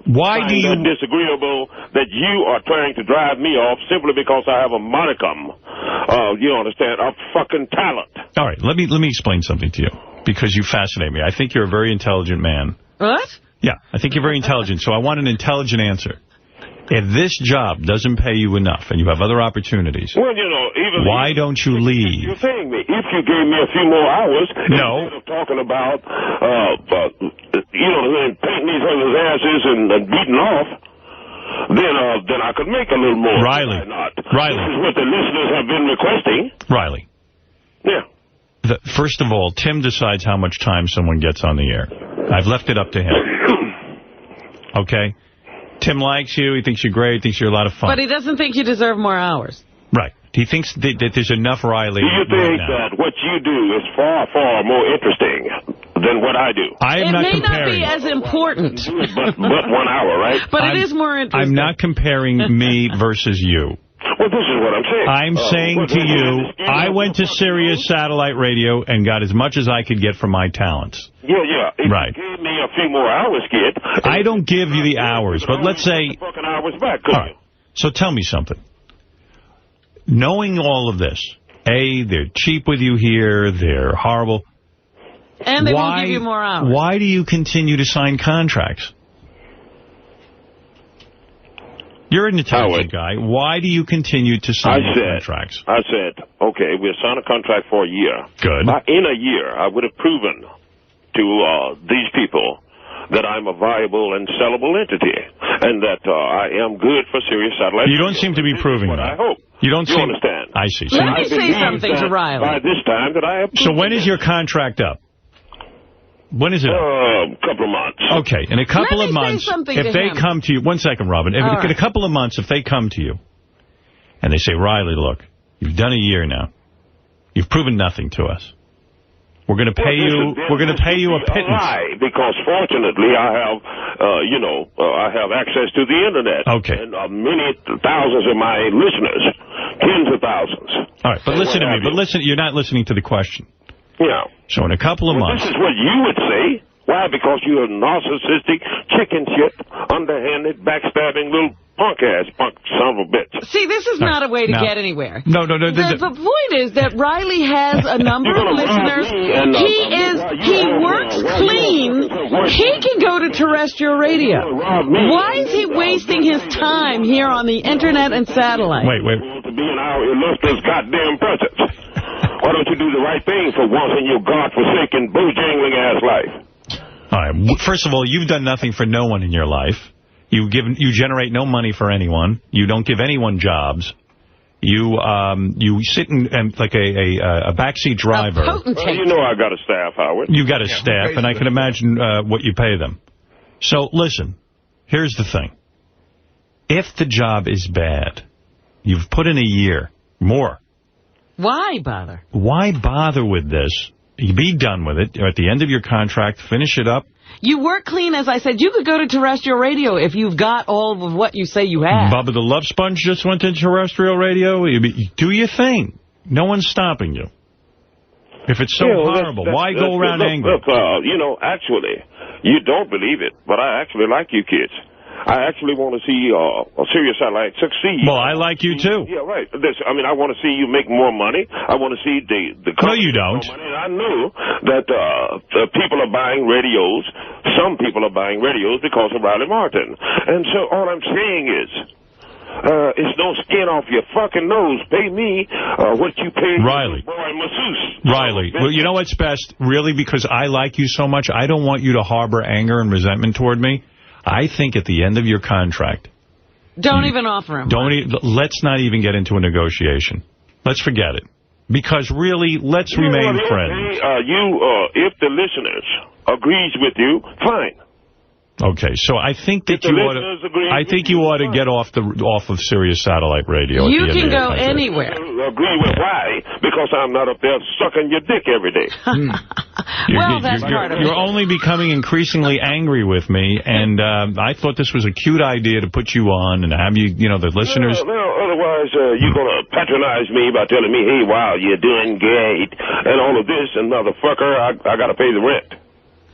why do you... find that disagreeable that you are trying to drive me off simply because I have a modicum, you understand, of fucking talent. All right, let me explain something to you, because you fascinate me. I think you're a very intelligent man. What? Yeah, I think you're very intelligent, so I want an intelligent answer. If this job doesn't pay you enough and you have other opportunities, well, you know, why don't you leave? You're saying me, if you gave me a few more hours, no. Instead of talking about, you know, painting these others' asses and beating off, then I could make a little more. Riley. Riley. This is what the listeners have been requesting. Riley. Yeah. First of all, Tim decides how much time someone gets on the air. I've left it up to him. Okay? Tim likes you. He thinks you're great. Thinks you're a lot of fun. But he doesn't think you deserve more hours. Right. He thinks that there's enough Riley. Do you think that what you do is far, far more interesting than what I do? I am not comparing. It may not be as important. But 1 hour, right? But it is more interesting. I'm not comparing me versus you. Well, this is what I'm saying. I'm saying to you, I went to Sirius Satellite Radio and got as much as I could get from my talents. Yeah. If right. you gave me a few more hours, kid. I don't give you the hours, but let's say... Fucking hours back, all right. So tell me something. Knowing all of this, A, they're cheap with you here, they're horrible. And they won't give you more hours. Why do you continue to sign contracts? You're an intelligent guy. Why do you continue to sign contracts? I said, okay, we'll sign a contract for a year. Good. In a year, I would have proven to these people that I'm a viable and sellable entity, and that I am good for Sirius Satellite. You don't seem to be proving that. I hope. You understand. I see. Let me say something to Riley. By this time that I have. So when is your contract up? When is it up? A couple of months. Okay, in a couple of months, if they come to you... One second, Robin. In a couple of months, if they come to you and they say, Riley, look, you've done a year now. You've proven nothing to us. We're going to pay you. We're going to pay you a pittance. Lie, because fortunately, I have, I have access to the internet. Okay. And many thousands of my listeners, tens of thousands. All right, but listen to me. But listen, you're not listening to the question. Yeah. So in a couple of months. This is what you would say. Why? Because you're a narcissistic, chicken shit, underhanded, backstabbing little punk son of a bitch. See, this is not a way to get anywhere. No. The point is that Riley has a number of listeners. He works clean. He can go to terrestrial radio. Why is he wasting his time here on the internet and satellite? Wait. To be in our illustrious goddamn presence. Why don't you do the right thing for once in your godforsaken, bojangling-ass life? All right. First of all, you've done nothing for no one in your life. You generate no money for anyone. You don't give anyone jobs. You sit and like a backseat driver. Well, you know I got a staff, Howard. You got a staff, and I can imagine what you pay them. So, listen, here's the thing. If the job is bad, you've put in a year, more. Why bother? Why bother with this? You be done with it. At the end of your contract, finish it up. You work clean, as I said. You could go to terrestrial radio if you've got all of what you say you have. Bubba the Love Sponge just went to terrestrial radio. Do your thing. No one's stopping you. If it's so horrible, why go around angry? Look, actually, you don't believe it, but I actually like you kids. I actually want to see a Sirius satellite succeed. Well, I like you, too. Yeah, right. I want to see you make more money. I want to see the No, you don't. Money. And I know that the people are buying radios. Some people are buying radios because of Riley Martin. And so all I'm saying is, it's no skin off your fucking nose. Pay me what you pay Riley. Boy masseuse. Riley, well, you know what's best? Really, because I like you so much, I don't want you to harbor anger and resentment toward me. I think at the end of your contract... Don't even offer him. Let's not even get into a negotiation. Let's forget it. Because really, let's remain friends. If the listeners agrees with you, fine. Okay, so I think that you ought to get off of Sirius Satellite Radio. You can go anywhere. Agree with why? Because I'm not up there sucking your dick every day. Well, that's part of it. You're only becoming increasingly angry with me, and I thought this was a cute idea to put you on and have you, the listeners... Otherwise, you're going to patronize me by telling me, hey, wow, you're doing great, and all of this, and motherfucker, I got to pay the rent.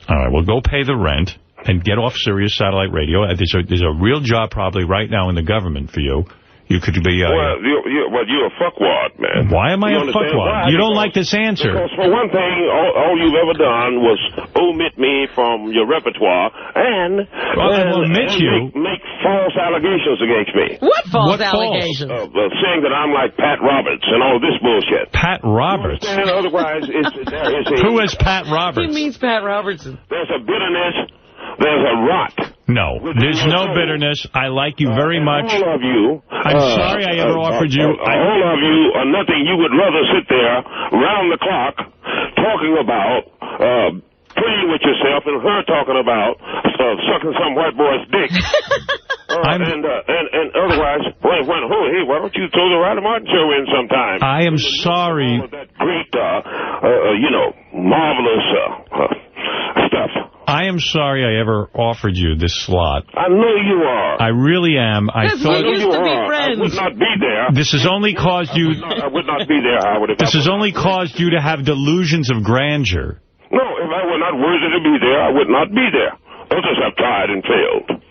All right, well, go pay the rent. And get off Sirius Satellite Radio. There's a real job probably right now in the government for you. You could be... Well, you're a fuckwad, man. Why am I a fuckwad? You don't like this answer. Because for one thing, all you've ever done was omit me from your repertoire and make false allegations against me. What false allegations? Saying that I'm like Pat Roberts and all this bullshit. Pat Roberts? And otherwise, Who is Pat Roberts? He means Pat Robertson. There's a bitterness. There's a rot. No, there's no bitterness. I like you very much. All of you. I'm sorry I ever offered you. All of you are nothing. You would rather sit there round the clock talking about playing with yourself and her talking about sucking some white boy's dick. And otherwise, why don't you throw the Riley Martin show in sometime? I am sorry. All of that great, marvelous stuff. I am sorry I ever offered you this slot. I know you are. I really am. I thought we used to be friends. I would not be there. This has only caused you... I would not be there, Howard. This has only caused you to have delusions of grandeur. No, if I were not worthy to be there, I would not be there. Others have tried and failed.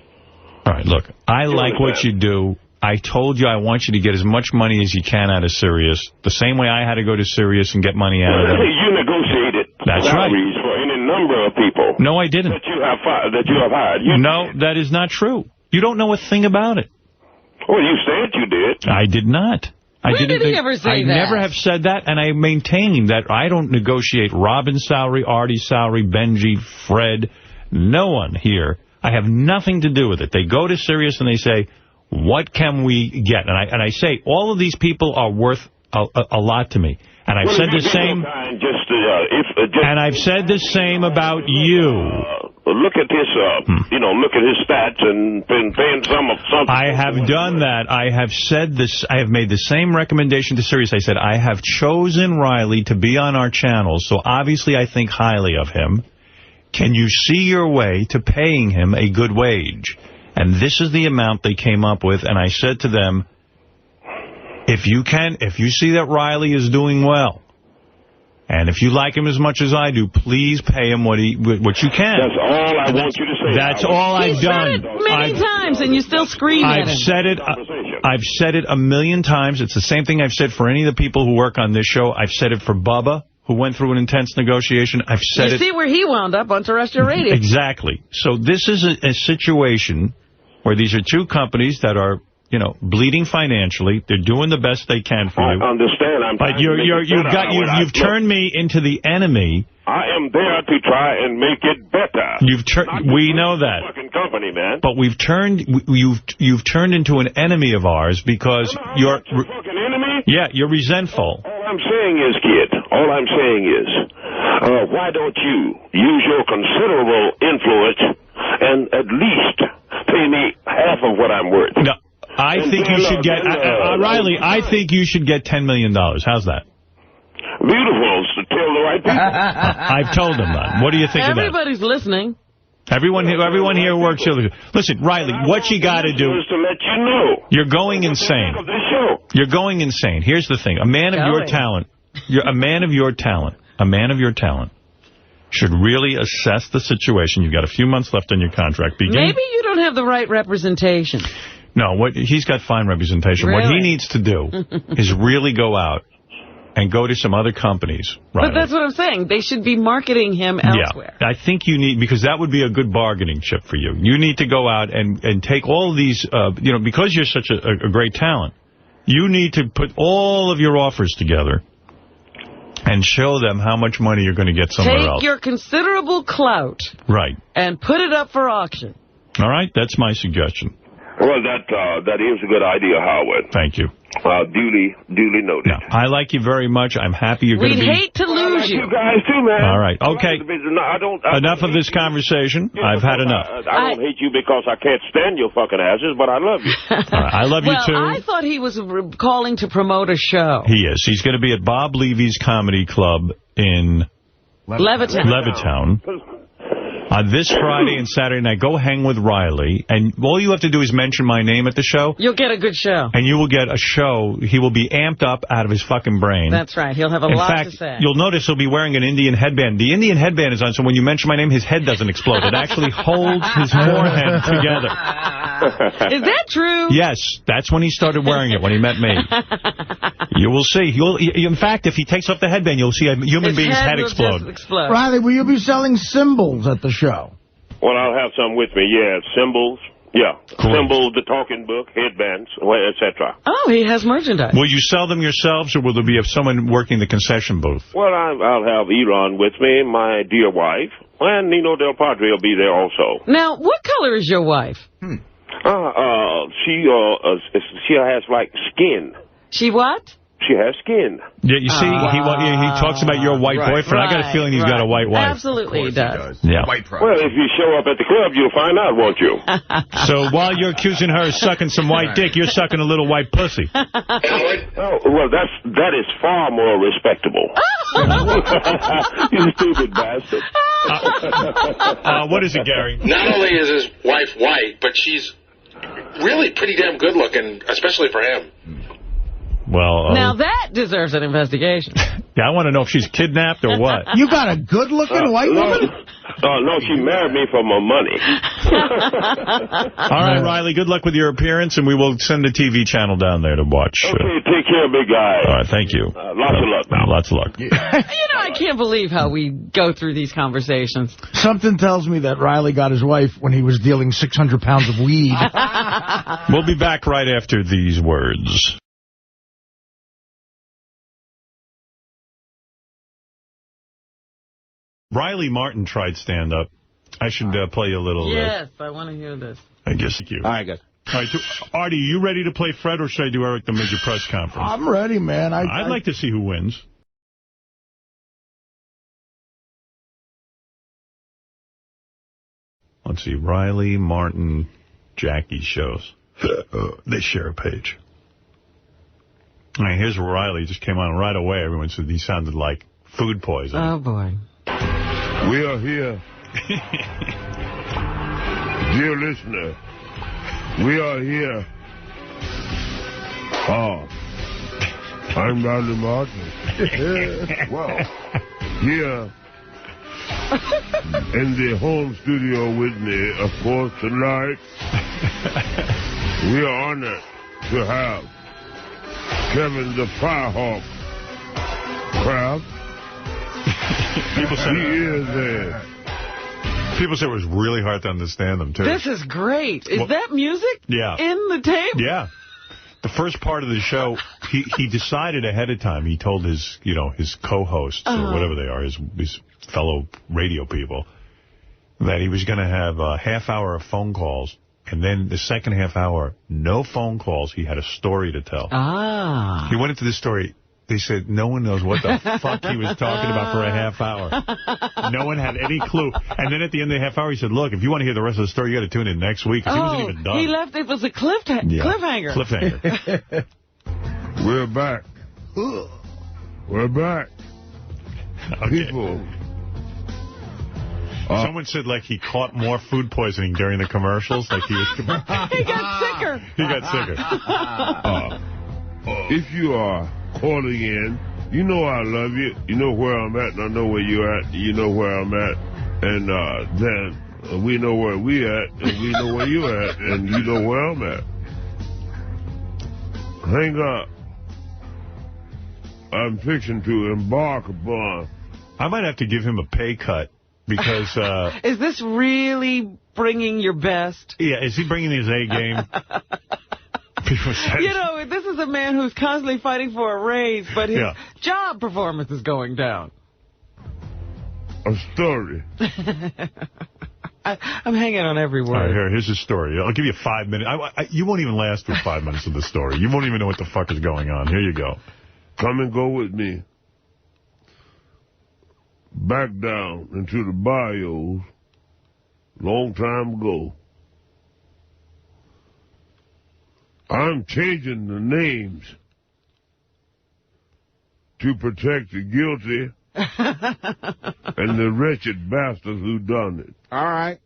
All right, look, I like what you do. I told you I want you to get as much money as you can out of Sirius. The same way I had to go to Sirius and get money out of them. You negotiated salaries for any number of people. No, I didn't. That you have hired. No, that is not true. You don't know a thing about it. Well, you said you did. I did not. When did he ever say that? I never have said that, and I maintain that I don't negotiate Robin's salary, Artie's salary, Benji, Fred, no one here. I have nothing to do with it. They go to Sirius and they say, what can we get? And I say, all of these people are worth a lot to me. And I've said the same. And I've said the same about you. Look at his, look at his stats and been paying something. I have done that. I have said this. I have made the same recommendation to Sirius. I said, I have chosen Riley to be on our channel, so obviously I think highly of him. Can you see your way to paying him a good wage? And this is the amount they came up with. And I said to them, if you see that Riley is doing well, and if you like him as much as I do, please pay him what you can. That's all I want you to say. That's all I've done. You've said it many times, and you still scream at him. I've said it a million times. It's the same thing I've said for any of the people who work on this show. I've said it for Bubba, who went through an intense negotiation. I've said it. You see where he wound up on terrestrial radio. Exactly. So this is a situation where these are two companies that are bleeding financially. They're doing the best they can for you. I understand. But you've turned me into the enemy. I am there to try and make it better. We know that. Fucking company, man. But you've turned into an enemy of ours because you're fucking enemy. Yeah, you're resentful. All I'm saying is, kid. All I'm saying is, why don't you use your considerable influence and at least pay me half of what I'm worth? No, I think you should get Riley. I think you should get $10 million. How's that? Beautiful, to tell the right people. I've told them that. What do you think of that? Everybody's listening. Everyone here works here. Listen, Riley, what you got to do is to let you know. You're going insane. You're going insane. Here's the thing. A man of your talent should really assess the situation. You've got a few months left on your contract. Maybe you don't have the right representation. No, he's got fine representation. Really? What he needs to do is really go out and go to some other companies. Riley. But that's what I'm saying. They should be marketing him elsewhere. Yeah, I think you need, because that would be a good bargaining chip for you. You need to go out and take all of these, because you're such a great talent, you need to put all of your offers together and show them how much money you're going to get somewhere else. Take your considerable clout. Right. And put it up for auction. All right? That's my suggestion. Well, that is a good idea, Howard. Thank you. Duly noted. No, I like you very much. I'm happy you're going to be... We'd hate to lose you. You guys too, man. All right. Okay. I enough of this conversation. I've had enough. I don't hate you because I can't stand your fucking asses, but I love you. All right, I love you too. I thought he was calling to promote a show. He is. He's going to be at Bob Levy's Comedy Club in... Levittown. This Friday and Saturday night, go hang with Riley, and all you have to do is mention my name at the show. You'll get a good show. And you will get a show. He will be amped up out of his fucking brain. That's right. He'll have a lot to say. In fact, you'll notice he'll be wearing an Indian headband. The Indian headband is on, so when you mention my name, his head doesn't explode. It actually holds his forehead together. Is that true? Yes. That's when he started wearing it, when he met me. You will see. In fact, if he takes off the headband, you'll see a human being's head explode. Riley, will you be selling symbols at the show? Well, I'll have some with me, symbols. Yeah, cool. Symbols, the talking book, headbands, etc. Oh, he has merchandise. Will you sell them yourselves, or will there be someone working the concession booth? Well, I'll have Elon with me, my dear wife, and Nino Del Padre will be there also. Now, what color is your wife? She has, like, skin. She what? She has skin. Yeah, you see, he talks about your white boyfriend. Right, I got a feeling he's got a white wife. Absolutely he does. Yeah. Well, if you show up at the club, you'll find out, won't you? So while you're accusing her of sucking some white dick, you're sucking a little white pussy. Oh, well, that is far more respectable. You stupid bastard. What is it, Gary? Not only is his wife white, but she's really pretty damn good looking, especially for him. Well, now that deserves an investigation. Yeah, I want to know if she's kidnapped or what. You got a good-looking white woman? No, she married me for my money. All right, Riley, good luck with your appearance, and we will send a TV channel down there to watch. Okay, take care, big guy. All right, thank you. Lots of luck now. Lots of luck. I can't believe how we go through these conversations. Something tells me that Riley got his wife when he was dealing 600 pounds of weed. We'll be back right after these words. Riley Martin tried stand-up. I should play you a little... Yes, I want to hear this. I guess. Thank you. All right, guys. All right, Artie, you ready to play Fred, or should I do Eric the Midget press conference? I'm ready, man. I'd like to see who wins. Let's see. Riley, Martin, Jackie shows. They share a page. All right, here's Riley. Just came on right away. Everyone said he sounded like food poisoning. Oh, boy. We are here. Dear listener, we are here. I'm Riley Martin. Well, here in the home studio with me, of course, tonight, we are honored to have Kevin the Firehawk Kraft. People said it was really hard to understand them, too. This is great. Is that music? Yeah. In the tape? Yeah. The first part of the show, he decided ahead of time. He told his co-hosts or whatever they are, his fellow radio people, that he was going to have a half hour of phone calls. And then the second half hour, no phone calls. He had a story to tell. He went into this story. They said no one knows what the fuck he was talking about for a half hour. No one had any clue. And then at the end of the half hour, he said, look, if you want to hear the rest of the story, you got to tune in next week. Because he wasn't even done. He left. It was a cliffhanger. Cliffhanger. We're back. We're back. Okay. People. Someone said, like, he caught more food poisoning during the commercials. Like, he was... He got sicker. He got sicker. If you are calling in, you know I love you. You know where I'm at, and I know where you're at. You know where I'm at. And then we know where we at, and we know where you at, and you know where I'm at. Hang up. I'm fixing to embark upon... I might have to give him a pay cut. Because is this really bringing your best? Yeah, is he bringing his A game? This is a man who's constantly fighting for a raise, but his job performance is going down. A story. I'm hanging on every word. All right, here's his story. I'll give you 5 minutes. You won't even last through 5 minutes of the story. You won't even know what the fuck is going on. Here you go. Come and go with me. Back down into the bayous long time ago. I'm changing the names to protect the guilty and the wretched bastards who done it. All right.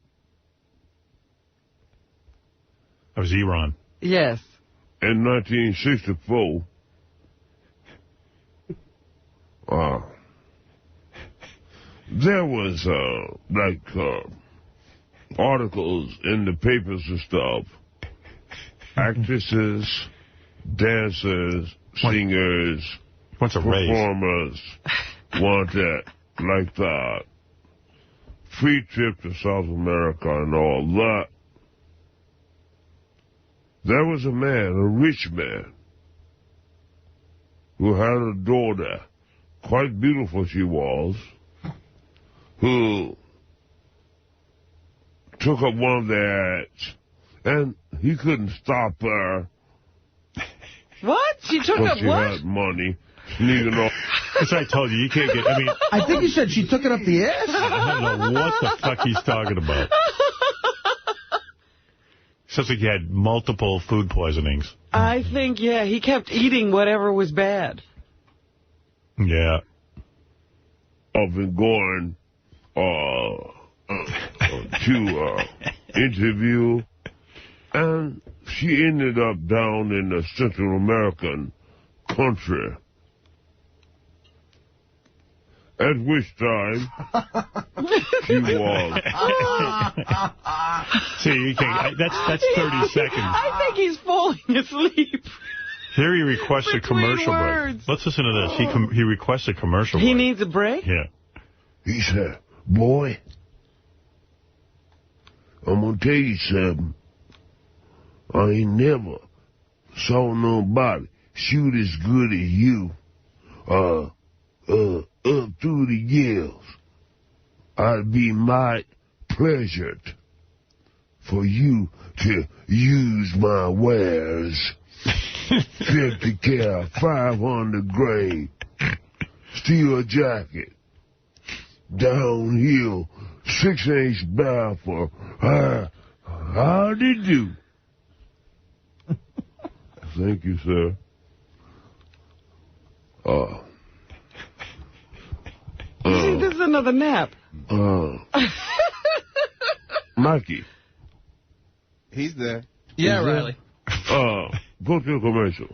That was Iran. Yes. In 1964, there was, articles in the papers and stuff. Actresses, dancers, singers, performers want that, like that. Free trip to South America and all that. There was a man, a rich man, who had a daughter, quite beautiful she was, who took up one of their ads, and he couldn't stop her. What? She took up she what? She had money. Sneaking off. That's what I told you. You can't get... I think he said she took it up the ass. I don't know what the fuck he's talking about. Sounds like he had multiple food poisonings. I think, he kept eating whatever was bad. Yeah. I've been going to interview, and she ended up down in the Central American country. At which time, she was. See, you can't, that's 30 seconds. I think he's falling asleep. Here he requests a commercial break. Let's listen to this. He requests a commercial break. He needs a break? Yeah. He said, boy, I'm going to tell you something. I ain't never saw nobody shoot as good as you. Up through the years, I'd be mighty pleasured for you to use my wares. 50 cal, 500 grade, steel jacket, downhill, 6-inch baffle. How'd it do? Thank you, sir. You think this is another nap? Mikey. He's there. Yeah, Riley. Go to a commercial.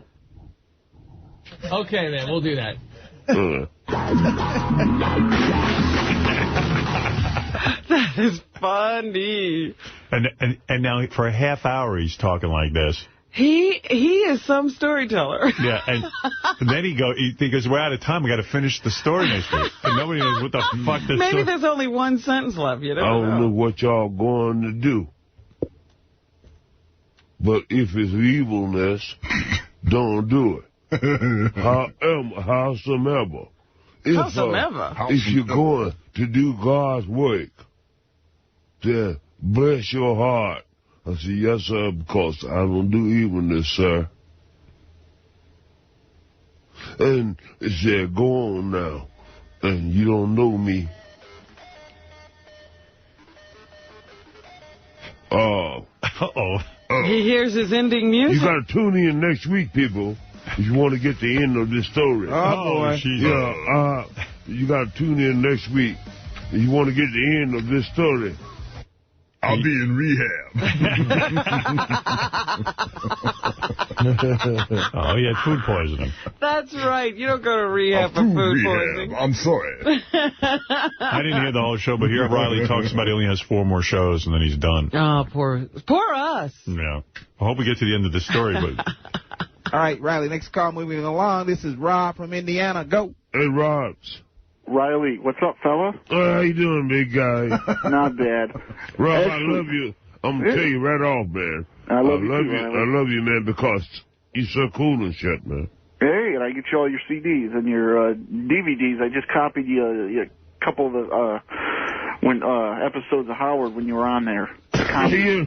Okay, man, we'll do that. That is funny. And now for a half hour he's talking like this. He is some storyteller. Yeah, and then he goes, we're out of time. We got to finish the story next week. And nobody knows what the fuck this Maybe there's only one sentence left. You I don't know what y'all going to do. But if it's evilness, don't do it. Howsomever. If you're going to do God's work, then bless your heart. I said, yes, sir, because I don't do evilness, sir. And it said, go on now. And you don't know me. He hears his ending music. You got to tune in next week, people, if you want to get the end of this story. Boy. Yeah, you got to tune in next week if you want to get the end of this story. I'll be in rehab. Oh, he had food poisoning. That's right. You don't go to rehab for food poisoning. I'm sorry. I didn't hear the whole show, but here Riley talks about he only has 4 more shows, and then he's done. Oh, poor us. Yeah. I hope we get to the end of the story, but... All right, Riley, next call moving along. This is Rob from Indiana. Go. Hey, Robs. Riley, what's up, fella? How you doing, big guy? Not bad. Rob, I love you. I'm going to tell you right off, man. I love you, I love you, man, because you're so cool and shit, man. Hey, and I get you all your CDs and your DVDs. I just copied you a couple of the episodes of Howard when you were on there. Yeah,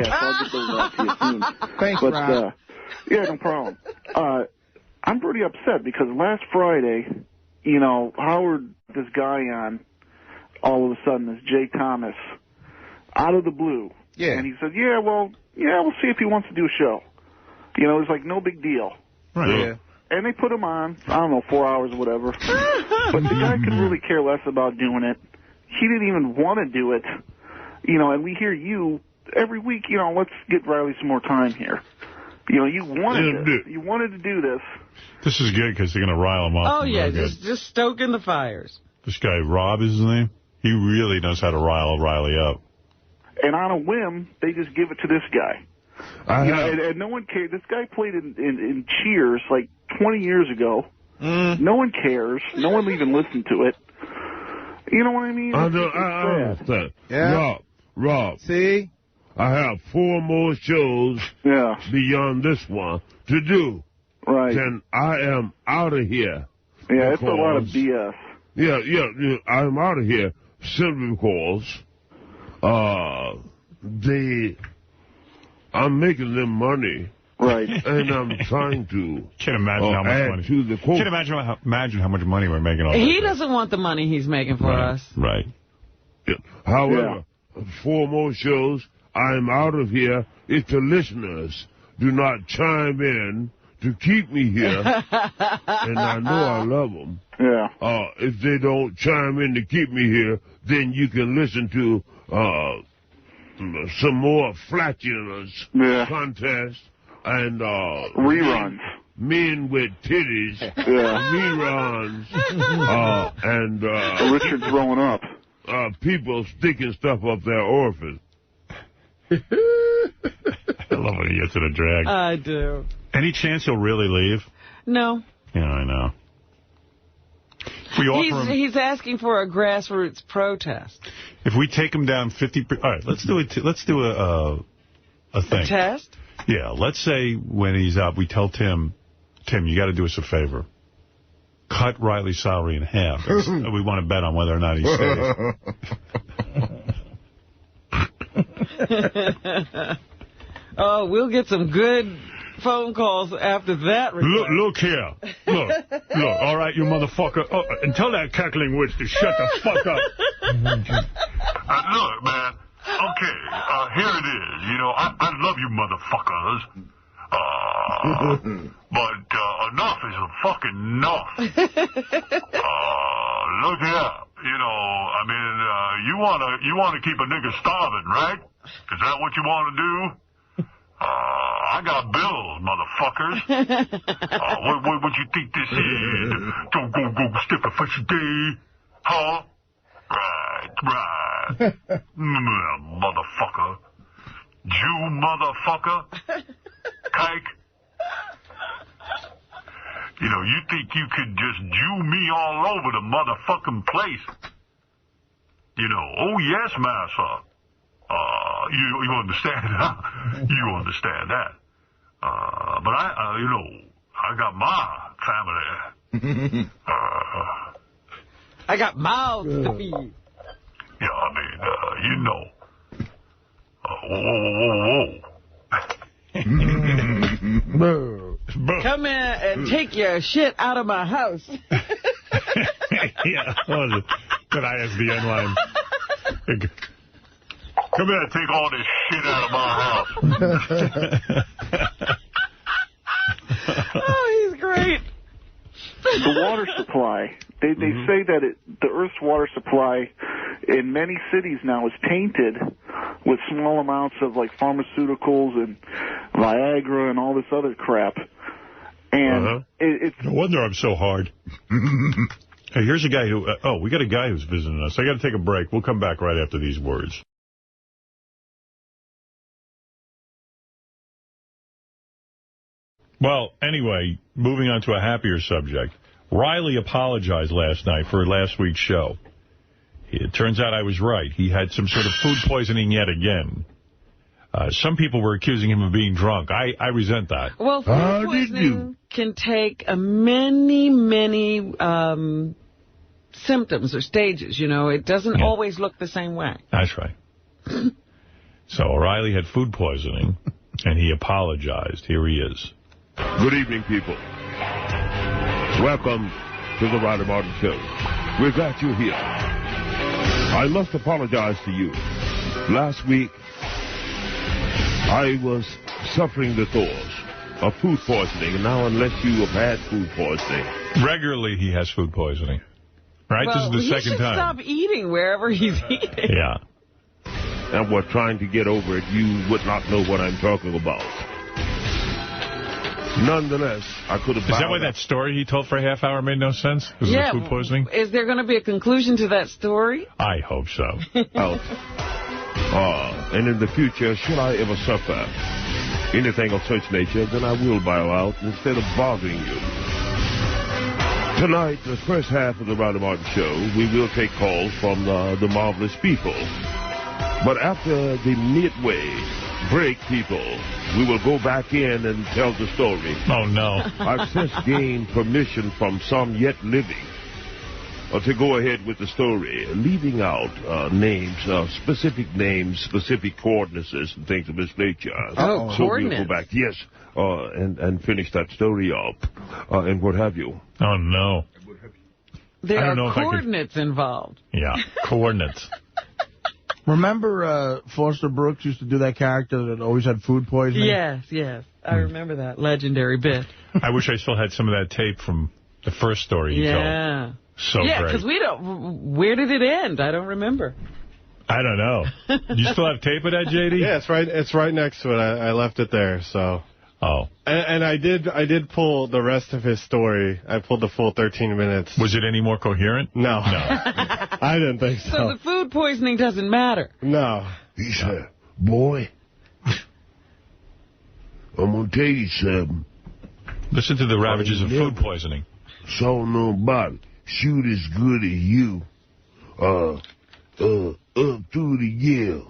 so I'll get those out to you soon. Thanks, Rob. Yeah, no problem. I'm pretty upset because last Friday, you know, Howard, this guy on, all of a sudden, this Jay Thomas, out of the blue. Yeah. And he said, we'll see if he wants to do a show. You know, it's like no big deal. Right. Yeah. And they put him on, I don't know, 4 hours or whatever. But the guy could really care less about doing it. He didn't even want to do it. You know, and we hear you every week, you know, let's get Riley some more time here. You know, you wanted to do this. This is good because they're going to rile him up. Oh, yeah, just stoking the fires. This guy, Rob is his name. He really knows how to rile Riley up. And on a whim, they just give it to this guy. And no one cared. This guy played in Cheers like 20 years ago. No one cares. No one even listened to it. You know what I mean? I understand. Yeah. Rob. See? I have 4 more shows beyond this one to do. Right. Then I am out of here. Yeah, it's a lot of BS. Yeah, I'm out of here simply because I'm making them money. Right. And I'm trying to Can't imagine how much money. To the quote. Can't imagine how much money we're making off He doesn't want the money he's making for us. Right. Yeah. However, 4 more shows, I'm out of here if the listeners do not chime in to keep me here. And I know I love them. Yeah. If they don't chime in to keep me here, then you can listen to some more flatulence contest and reruns. Men with titties. Reruns. And Richard's growing up. People sticking stuff up their orifice. I love when he gets in a drag. I do. Any chance he'll really leave? No. Yeah, I know. We offer him, he's asking for a grassroots protest. if we take him down 50%, all right, let's do a thing. A test? Yeah, let's say when he's up, we tell Tim, you got to do us a favor. Cut Riley's salary in half. We want to bet on whether or not he stays. Oh, we'll get some good phone calls after that. Look here. Look, all right, you motherfucker. Oh, and tell that cackling witch to shut the fuck up. Look, man. Okay, here it is. You know, I love you motherfuckers. But enough is fucking enough. Look here. You know, I mean, you wanna keep a nigga starving, right? Is that what you want to do? I got bills, motherfuckers. What you think this is? Don't go stick a fussy day, huh? Right. Motherfucker. Jew motherfucker. Kike. You know, you think you could just Jew me all over the motherfucking place. You know, oh yes, massa. You understand, huh? You understand that. But I got my family. I got mouths to feed. Yeah, I mean, whoa. Come in and take your shit out of my house. Yeah. Could I ask the line? Come here and take all this shit out of my house. Oh, he's great. The water supply. They say that the Earth's water supply in many cities now is tainted with small amounts of like pharmaceuticals and Viagra and all this other crap. And it's no wonder I'm so hard. Hey, here's a guy who... we got a guy who's visiting us. I got to take a break. We'll come back right after these words. Well, anyway, moving on to a happier subject. Riley apologized last night for last week's show. It turns out I was right. He had some sort of food poisoning yet again. Some people were accusing him of being drunk. I resent that. Well, food poisoning can take many symptoms or stages, It doesn't always look the same way. That's right. So O'Reilly had food poisoning, and he apologized. Here he is. Good evening, people. Welcome to the Ryder Martin Show. We're glad you're here. I must apologize to you. Last week, I was suffering the thorns of food poisoning, and now unless you have had food poisoning... Regularly he has food poisoning. Right? Well, this is the second time. Stop eating wherever he's eating. Yeah. And we're trying to get over it. You would not know what I'm talking about. Nonetheless, I could have... Is that why that story he told for a half hour made no sense? Because of the food poisoning? Is there going to be a conclusion to that story? I hope so. And in the future, should I ever suffer anything of such nature, then I will bow out instead of bothering you. Tonight, the first half of the Ryder Martin Show, we will take calls from the marvelous people. But after the midway break, people, we will go back in and tell the story. Oh, no. I've since gained permission from some yet living to go ahead with the story, leaving out names, specific coordinates and things of this nature. Oh, so coordinates. we'll go back, yes, and finish that story up, and what have you. Oh, no. There are coordinates involved. Yeah, coordinates. Remember Foster Brooks used to do that character that always had food poisoning? Yes. I remember that legendary bit. I wish I still had some of that tape from the first story you told. So great. Yeah, because we don't... Where did it end? I don't remember. I don't know. You still have tape of that, JD? Yeah, it's right next to it. I left it there, so... Oh. And I did pull the rest of his story. I pulled the full 13 minutes. Was it any more coherent? No. I didn't think so. So the food poisoning doesn't matter? No. He said, boy, I'm going to tell you something. Listen to the ravages of food poisoning. Saw nobody shoot as good as you up through the years.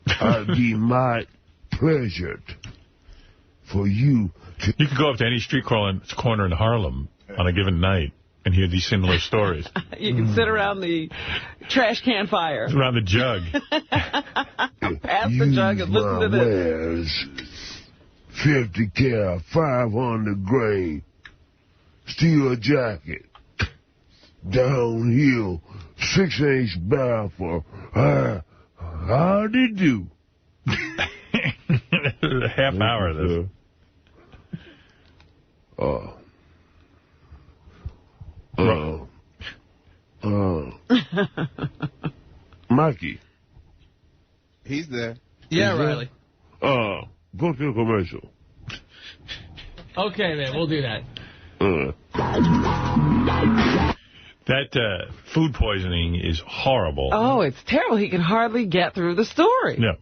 I'd be my pleasure for you to... You could go up to any street corner in Harlem on a given night and hear these similar stories. You can sit around the trash can fire. Around the jug. Pass the jug and listen to this. 50 cal, 500 grain, steel jacket, downhill, 6-inch baffle. How'd it do? A half hour of this. Mikey. He's there. Yeah, Riley. Go to the commercial. Okay, man, we'll do that. That food poisoning is horrible. Oh, it's terrible. He can hardly get through the story. No.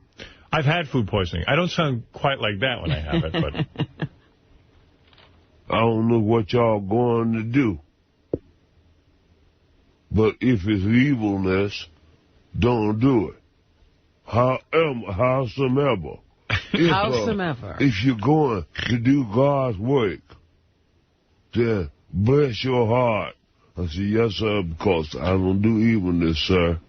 I've had food poisoning. I don't sound quite like that when I have it, but... I don't know what y'all going to do. But if it's evilness, don't do it. Howsoever. Howsomever. If you're going to do God's work, then bless your heart. I said, yes, sir, because I don't do evilness, sir.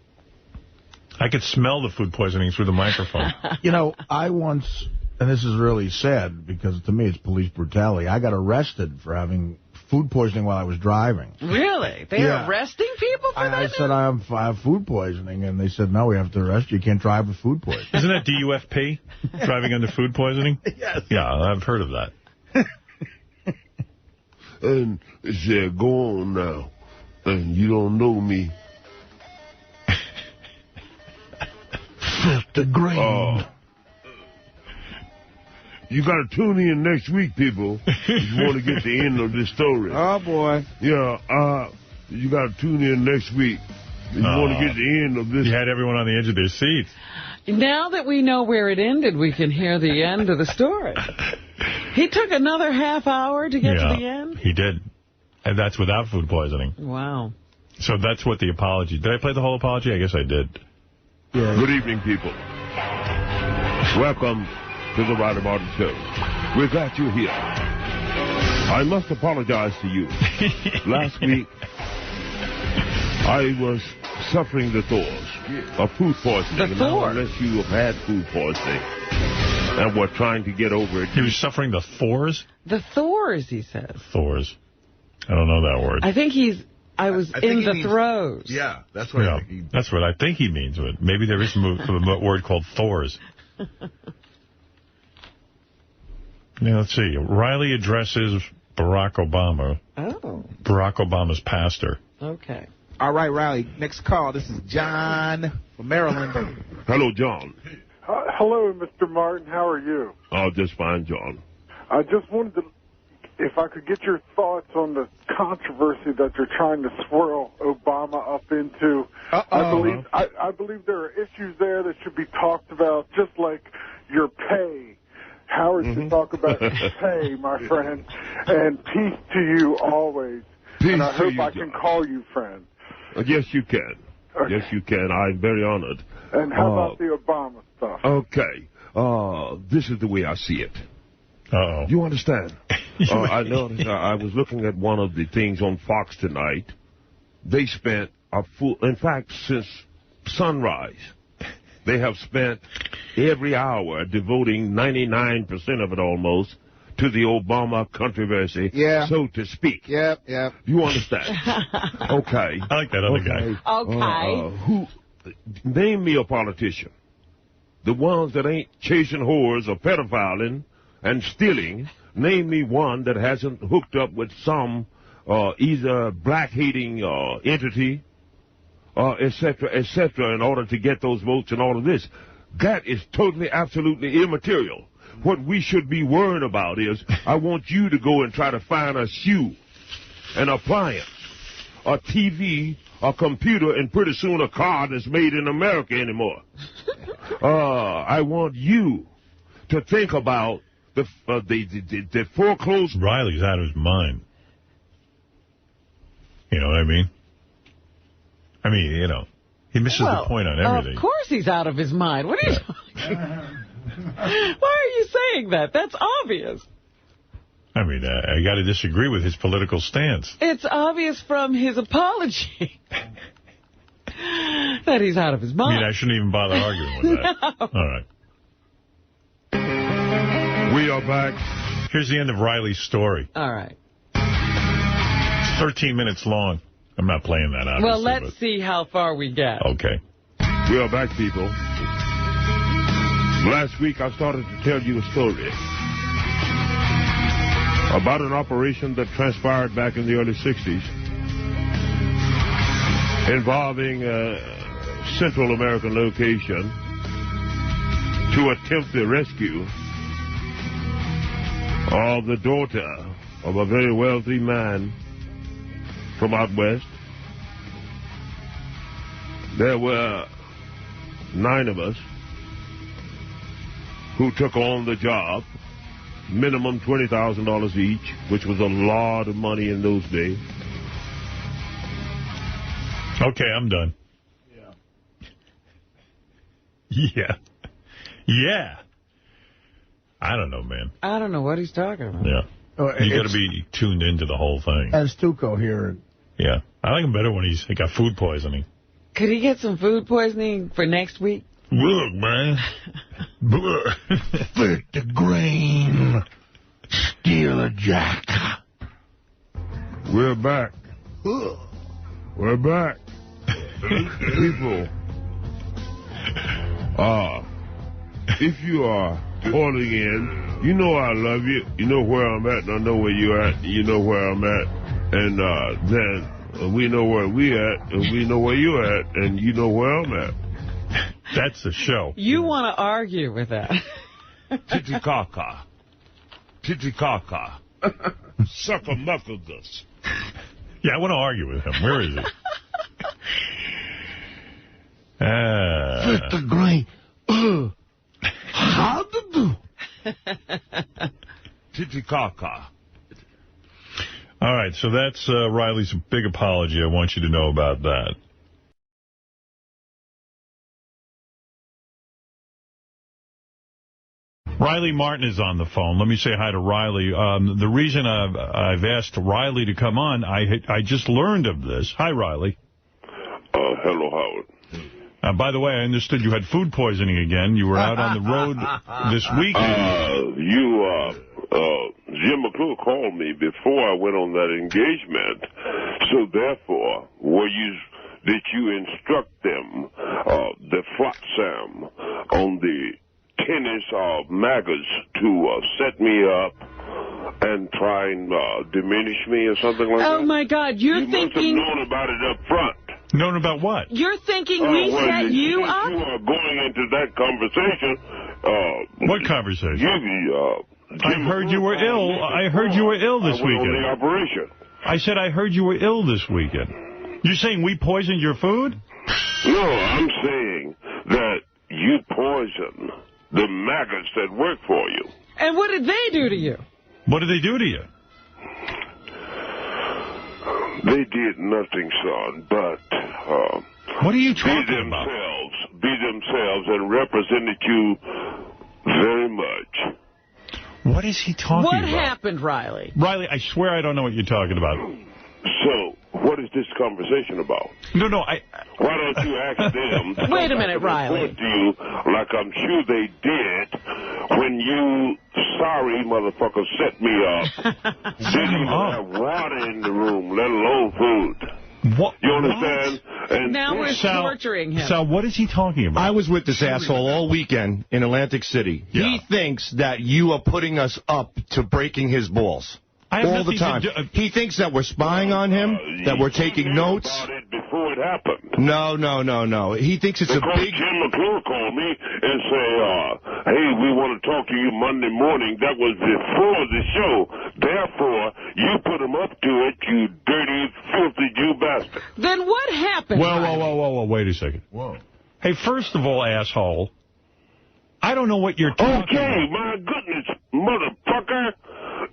I could smell the food poisoning through the microphone. You know, I once, and this is really sad because to me it's police brutality, I got arrested for having food poisoning while I was driving. Really? They're arresting people for that? I said, I have food poisoning, and they said, no, we have to arrest you. You can't drive with food poisoning. Isn't that DUFP, driving under food poisoning? Yes. Yeah, I've heard of that. And they said, go on now. And you don't know me. The grain. You got to tune in next week, people, if you want to get the end of this story. Oh, boy. Yeah, you got to tune in next week if you want to get the end of this. You had everyone on the edge of their seats. Now that we know where it ended, we can hear the end of the story. He took another half hour to get to the end? He did. And that's without food poisoning. Wow. So that's what the apology... Did I play the whole apology? I guess I did. Yeah. Good evening, people. Welcome to the Ryder Martin Show. We're glad you're here. I must apologize to you. Last week, I was suffering the thorns of food poisoning. The Thor? Unless you have had food poisoning and were trying to get over it. He was suffering the Thors? The Thors, he says. Thors. I don't know that word. I think I was in the throes. Yeah, that's what I think. That's what I think he means. Maybe there is a word called Thors. Now, let's see. Riley addresses Barack Obama. Oh. Barack Obama's pastor. Okay. All right, Riley. Next call. This is John from Maryland. Hello, John. Hello, Mr. Martin. How are you? Oh, just fine, John. I just wanted to, if I could get your thoughts on the controversy that you're trying to swirl Obama up into. I believe there are issues there that should be talked about, just like your pay. Howard should talk about your pay, my friend. And peace to you always. Peace and I to hope you, I can call you friend. Yes, you can. Okay. Yes, you can. I'm very honored. And how about the Obama stuff? Okay. This is the way I see it. Uh-oh. You understand? I noticed I was looking at one of the things on Fox tonight. They spent in fact, since sunrise, they have spent every hour devoting 99% of it almost to the Obama controversy, so to speak. Yep. You understand? Okay. I like that other guy. Name me a politician. The ones that ain't chasing whores or pedophiling and stealing. Name me one that hasn't hooked up with some either black-hating entity, et cetera, in order to get those votes and all of this. That is totally, absolutely immaterial. What we should be worrying about is, I want you to go and try to find a shoe, an appliance, a TV, a computer, and pretty soon a car that's made in America anymore. I want you to think about the foreclosed... Riley's out of his mind. You know what I mean? He misses the point on everything. Of course he's out of his mind. What are you talking about? Why are you saying that? That's obvious. I got to disagree with his political stance. It's obvious from his apology that he's out of his mind. I shouldn't even bother arguing with that. No. All right. We are back. Here's the end of Riley's story. All right. It's 13 minutes long. I'm not playing that, obviously. Well, let's see how far we get. Okay. We are back, people. Last week, I started to tell you a story about an operation that transpired back in the early 60s involving a Central American location to attempt the rescue of the daughter of a very wealthy man from out west. There were 9 of us who took on the job, minimum $20,000 each, which was a lot of money in those days. Okay, I'm done. Yeah. I don't know, man. I don't know what he's talking about. Yeah. You got to be tuned into the whole thing. As Tuco here. Yeah. I like him better when he got food poisoning. Could he get some food poisoning for next week? Look, man. Fit the grain. Steal a jack. We're back. We're back. People. If you are calling in, you know I love you. You know where I'm at, and I know where you're at. You know where I'm at. And then we know where we at, and we know where you're at, and you know where I'm at. That's the show. You want to argue with that. Titicaca. Titicaca. Suckamuckagus. Yeah, I want to argue with him. Where is he? Fit the grain. How to do? Titicaca. All right, so that's Riley's big apology. I want you to know about that. Riley Martin is on the phone. Let me say hi to Riley. The reason I've asked Riley to come on, I just learned of this. Hi, Riley. Hello, Howard. By the way, I understood you had food poisoning again. You were out on the road this weekend. Jim McClure called me before I went on that engagement. So therefore, did you instruct them, the Flotsam, on the tennis maggots to set me up and try and diminish me or something like that? Oh, my God. You're thinking... You must have known about it up front. Known about what? You're thinking we set you up? You are going into that conversation. What conversation? I heard you were ill. I heard you were ill this weekend. On the operation. I said I heard you were ill this weekend. You're saying we poisoned your food? No, I'm saying that you poisoned the maggots that work for you. And what did they do to you? What did they do to you? They did nothing, son, but... what are you talking about? Be themselves and represented you very much. What is he talking about? What happened, Riley? Riley, I swear I don't know what you're talking about. So, what is this conversation about? No, Why don't you ask them... Wait a minute, Riley. ...to you like I'm sure they did when you sorry motherfuckers set me up. Didn't even have water in the room, let alone food. What? You understand? And now we're torturing him. Sal, what is he talking about? I was with this asshole all weekend in Atlantic City. Yeah. He thinks that you are putting us up to breaking his balls. All the time. He thinks that we're spying on him, that we're taking notes. Before it happened. No. He thinks it's because a big... Jim McClure called me and say, hey, we want to talk to you Monday morning. That was before the show. Therefore, you put him up to it, you dirty, filthy Jew bastard. Then what happened? Whoa, wait a second. Whoa. Hey, first of all, asshole, I don't know what you're talking about. Okay, my goodness, motherfucker.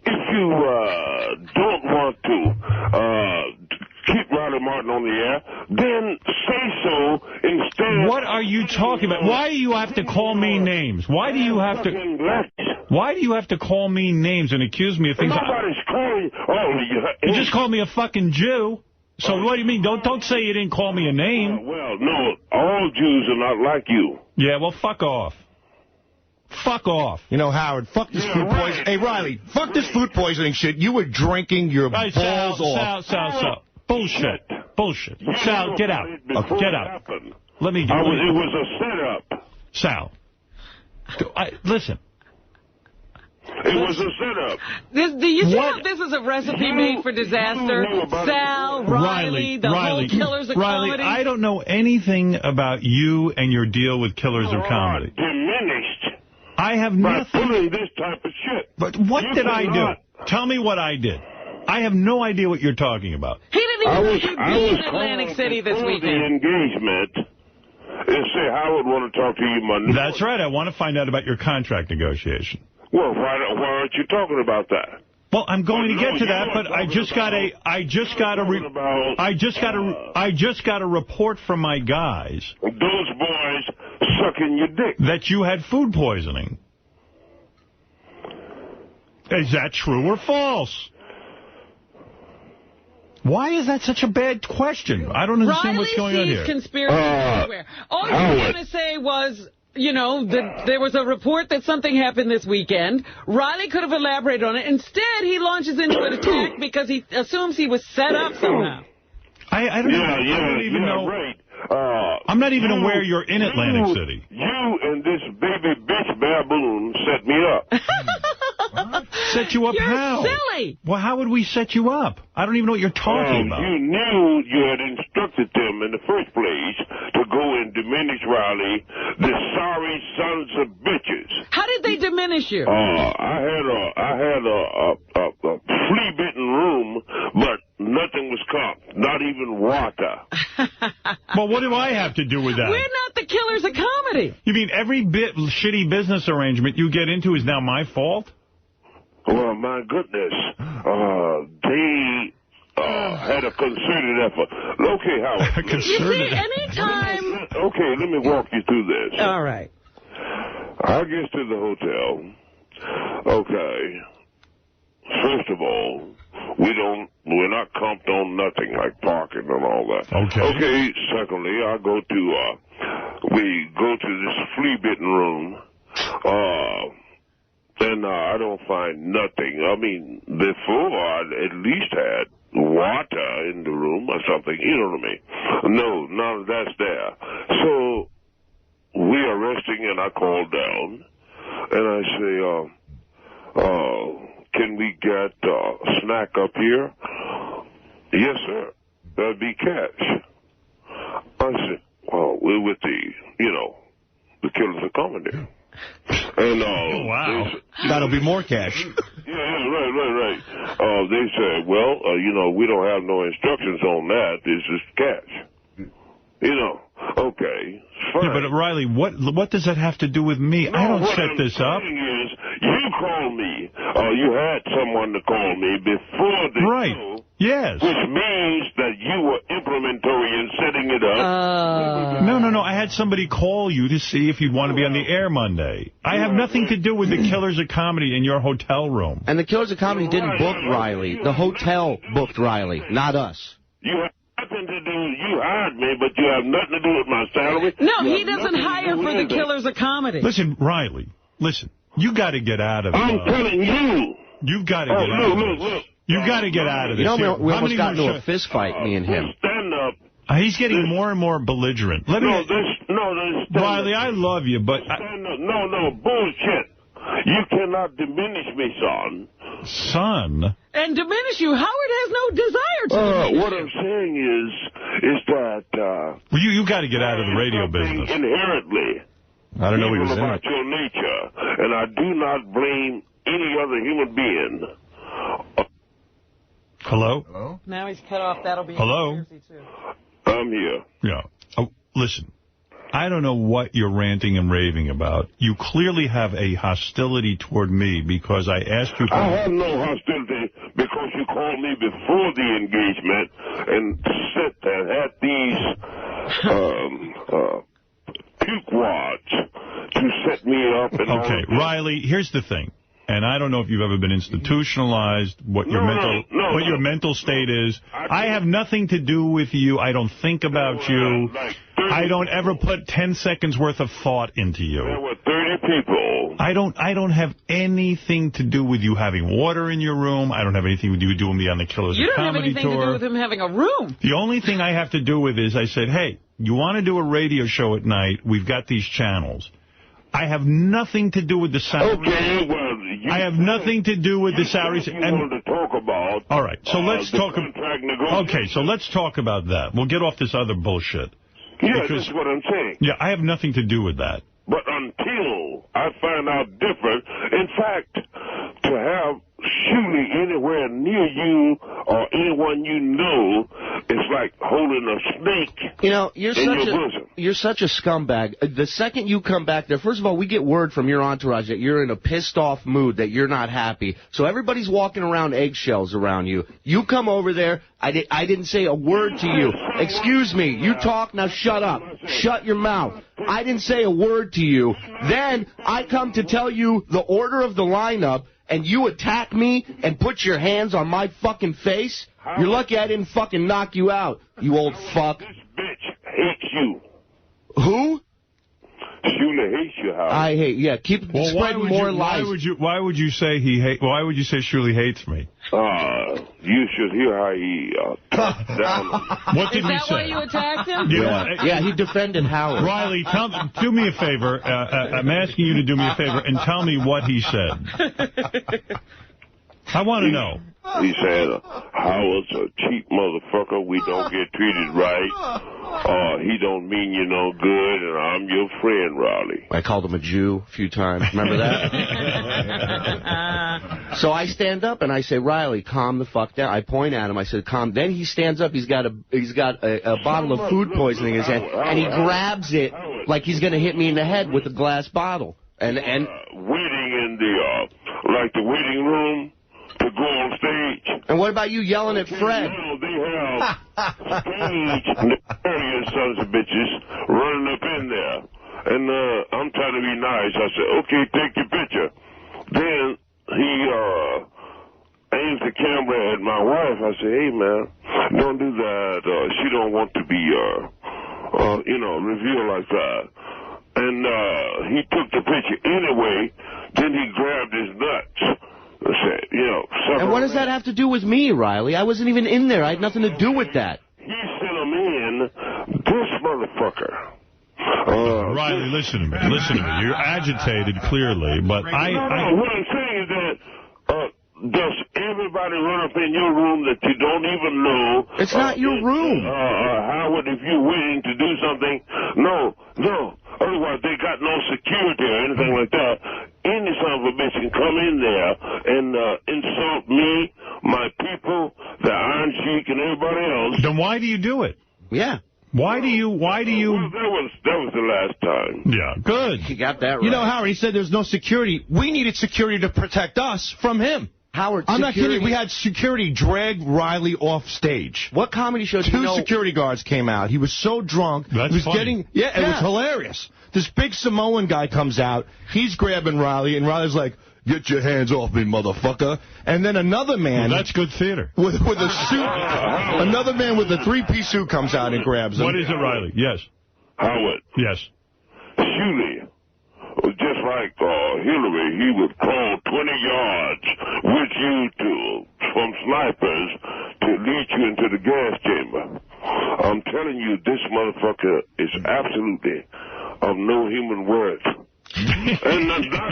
If you don't want to keep Riley Martin on the air, then say so instead. What are you talking about? Why do you have to call me names? Why do you have to call me names and accuse me of things? Nobody's calling. You just called me a fucking Jew. So what do you mean? Don't say you didn't call me a name. Well, no, all Jews are not like you. Yeah, well, fuck off. Fuck off. You know, Howard, fuck this food poisoning. Hey, Riley, fuck this food poisoning shit. You were drinking your balls off. Sal. Bullshit. Sal, get out. Get out. Let me get out. It was a setup. Sal, listen. It was a setup. Do you think this is a recipe made for disaster? Sal, Riley, the whole Killers of Comedy? I don't know anything about you and your deal with Killers of Comedy. Diminished. I have nothing. By pulling this type of shit. But what did I do? Tell me what I did. I have no idea what you're talking about. He didn't even let you be in Atlantic City this weekend. The engagement and say Howard want to talk to you Monday. That's right. I want to find out about your contract negotiation. Well, why aren't you talking about that? Well, I'm going to get to that, but I just got a report from my guys. Those boys sucking your dick. That you had food poisoning. Is that true or false? Why is that such a bad question? I don't understand what's going on here. Riley sees conspiracy everywhere. All you were going to say was, you know, that there was a report that something happened this weekend. Riley could have elaborated on it. Instead, he launches into an attack because he assumes he was set up somehow. I don't even know. Right. I'm not even aware you're in Atlantic City. You and this baby bitch baboon set me up. Set you up You're how? silly. Well, how would we set you up? I don't even know what you're talking about. You knew you had instructed them in the first place to go and diminish Riley, the sorry sons of bitches. How did they diminish you? I had a flea-bitten room, but nothing was caught, not even water. Well, what do I have to do with that? We're not the killers of comedy. You mean every shitty business arrangement you get into is now my fault? Well, my goodness. They had a concerted effort. Okay, Howard. You see, anytime... Okay, let me walk you through this. All right. I get to the hotel. Okay. First of all, we're not comped on nothing like parking and all that. Okay, secondly, we go to this flea-bitten room, and I don't find nothing. I mean, before I at least had water in the room or something, you know what I mean? No, none of that's there. So we are resting, and I call down, and I say, can we get a snack up here? Yes, sir. That'd be cash. I said, well, we're with the killers of comedy. And wow. That'll be more cash. Yeah, right. They said, well, we don't have no instructions on that. It's just cash. Okay, fine. Yeah, but Riley, what does that have to do with me? No, I don't set this up. Is, you called me. You had someone to call me before the show. Yes. Which means that you were implementory in setting it up. No. I had somebody call you to see if you'd want to be on the air Monday. I have nothing to do with the Killers of Comedy in your hotel room. And the Killers of Comedy didn't book Riley. The hotel booked Riley, not us. You have nothing to do. You hired me, but you have nothing to do with my salary. No, he doesn't hire for the Killers of Comedy. Listen, Riley, you got to get out of I'm telling you. You've got to get out of this. Look. You got to get out of this. You know, we almost got into a fist fight, me and him. Stand up. He's getting more and more belligerent. Riley, I love you, but... No, bullshit. You cannot diminish me, son. Son? And diminish you? Howard has no desire to diminish what I'm saying is that... well, you got to get out of the radio business. Inherently. I don't know what he was in about your nature, and I do not blame any other human being. Hello? Now he's cut off. That'll be Hello? too. I'm here. Yeah. Oh, listen. I don't know what you're ranting and raving about. You clearly have a hostility toward me because I asked you... I have no hostility because you called me before the engagement and said that had these pukewads to set me up. And okay, Riley, here's the thing. And I don't know if you've ever been institutionalized, what your mental state is. I have nothing to do with you. I don't think about you. I don't ever put 10 seconds worth of thought into you. There were 30 people. I don't have anything to do with you having water in your room. I don't have anything to do with me on the Killers of Comedy tour. You don't have anything to do with him having a room. The only thing I have to do with is I said, hey, you want to do a radio show at night? We've got these channels. I have nothing to do with the salaries. Okay, well, I have nothing to do with the salaries. You wanted to talk about. All right, so let's talk. Okay, so let's talk about that. We'll get off this other bullshit. Yeah, that's what I'm saying. Yeah, I have nothing to do with that. But until I find out different, in fact, to have shooting anywhere near you or anyone you know is like holding a snake. You know, you're such a scumbag. The second you come back there, first of all, we get word from your entourage that you're in a pissed off mood, that you're not happy. So everybody's walking around eggshells around you. You come over there. I didn't say a word to you. Excuse me. You talk, now shut up. Shut your mouth. I didn't say a word to you. Then I come to tell you the order of the lineup, and you attack me and put your hands on my fucking face, you're lucky I didn't fucking knock you out, you old fuck. This bitch hates you. Who? Shula hates you, Howard. I hate, yeah, keep spreading more lies. Why would you say Shuli hates me? You should hear how he talks down. What did he say? Is that why you attacked him? Yeah, he defended Howard. Riley, do me a favor. I'm asking you to do me a favor and tell me what he said. I want to know. He said, Howard's a cheap motherfucker. We don't get treated right. He don't mean you no good, and I'm your friend, Riley. I called him a Jew a few times. Remember that? So I stand up and I say, Riley, calm the fuck down. I point at him. I said, calm. Then he stands up. He's got a bottle of food poisoning in his hand, and he grabs it like he's going to hit me in the head with a glass bottle. And waiting in the waiting room to go on stage. And what about you yelling at Fred? No, they have stage nefarious sons of bitches running up in there. And I'm trying to be nice. I said, okay, take your picture. Then he aims the camera at my wife. I said, hey, man, don't do that. She don't want to be, revealed like that. And he took the picture anyway. Then he grabbed his nuts. And what does that have to do with me, Riley? I wasn't even in there. I had nothing to do with that. He sent him in, this motherfucker. Riley, listen to me. You're agitated, clearly, but what I'm saying is that does everybody run up in your room that you don't even know? It's not your room. Howard, if you're waiting to do something, no. Otherwise, they got no security or anything like that. Any son of a bitch can come in there and insult me, my people, the Iron Sheik, and everybody else. Then why do you do it? Yeah. Why do you? Well, that was the last time. Yeah, good. He got that right. You know, Howard, he said there's no security. We needed security to protect us from him. Howard, I'm not kidding. We had security drag Riley off stage. What comedy shows? Two security guards came out. He was so drunk. That's funny. It was hilarious. This big Samoan guy comes out. He's grabbing Riley, and Riley's like, "Get your hands off me, motherfucker!" And then another man. Well, that's good theater. With a suit. Another man with a three-piece suit comes out and grabs him. What is it, Riley? Yes. Howard. Yes. Shuli. Just like Hillary, he would crawl 20 yards with you from snipers to lead you into the gas chamber. I'm telling you, this motherfucker is absolutely of no human worth. And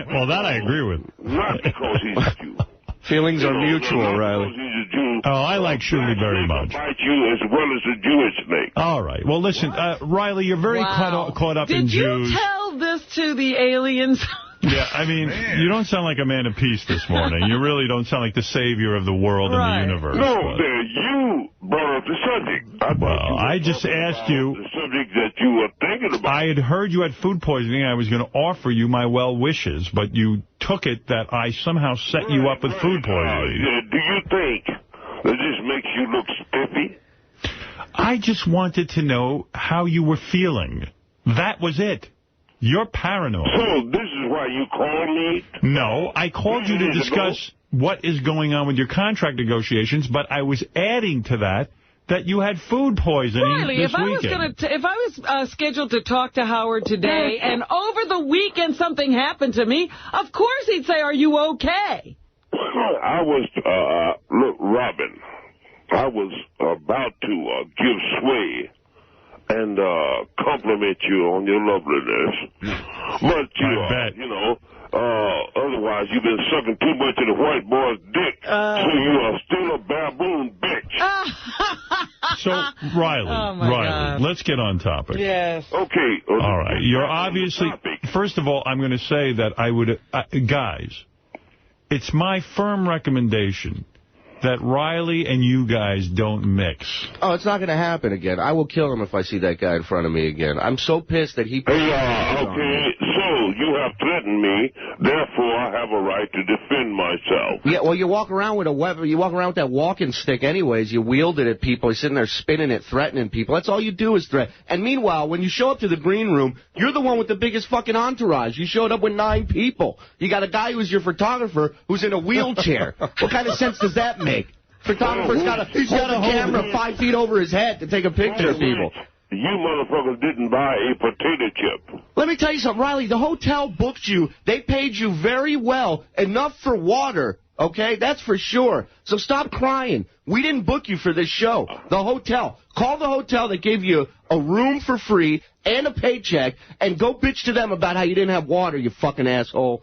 well, that I agree with. Not because he's a Jew. Feelings are mutual, Riley. I like Shuli very much. Fight you as well as a Jewish snake. All right. Well, listen, Riley, you're very caught up in Jews. Did you tell this to the aliens? Yeah, I mean, you don't sound like a man of peace this morning. You really don't sound like the savior of the world and the universe. No, you brought up the subject. I just asked you. The subject that you were thinking about. I had heard you had food poisoning. I was going to offer you my well wishes, but you took it that I somehow set you up with food poisoning. Do you think that this makes you look spiffy? I just wanted to know how you were feeling. That was it. You're paranoid. So this is why you called me? No, I called you to discuss what is going on with your contract negotiations, but I was adding to that you had food poisoning this weekend. If I was scheduled to talk to Howard today and over the weekend something happened to me, of course he'd say, are you okay? I was, look, Robin, I was about to give sway and compliment you on your loveliness. But otherwise you've been sucking too much of the white boy's dick, so you are still a baboon bitch. So, Riley, let's get on topic. Yes. Okay. All right. You're obviously, first of all, I'm going to say that I would, guys, it's my firm recommendation that Riley and you guys don't mix. Oh, it's not going to happen again. I will kill him if I see that guy in front of me again. I'm so pissed that he... Okay, so you have threatened me, therefore I have a right to defend myself. Yeah, well, you walk around with a weapon. You walk around with that walking stick anyways. You wield it at people. You're sitting there spinning it, threatening people. That's all you do is threat. And meanwhile, when you show up to the green room, you're the one with the biggest fucking entourage. You showed up with 9 people. You got a guy who's your photographer who's in a wheelchair. What kind of sense does that make? Photographer's got a camera 5 feet over his head to take a picture of people. You motherfuckers didn't buy a potato chip. Let me tell you something, Riley. The hotel booked you. They paid you very well, enough for water, okay? That's for sure. So stop crying. We didn't book you for this show. The hotel. Call the hotel that gave you a room for free and a paycheck and go bitch to them about how you didn't have water, you fucking asshole.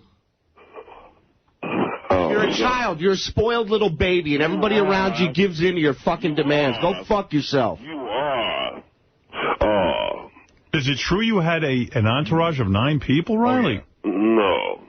You're a child. You're a spoiled little baby, and everybody around you gives in to your fucking demands. Go fuck yourself. You are. Is it true you had an entourage of 9 people, Riley? No.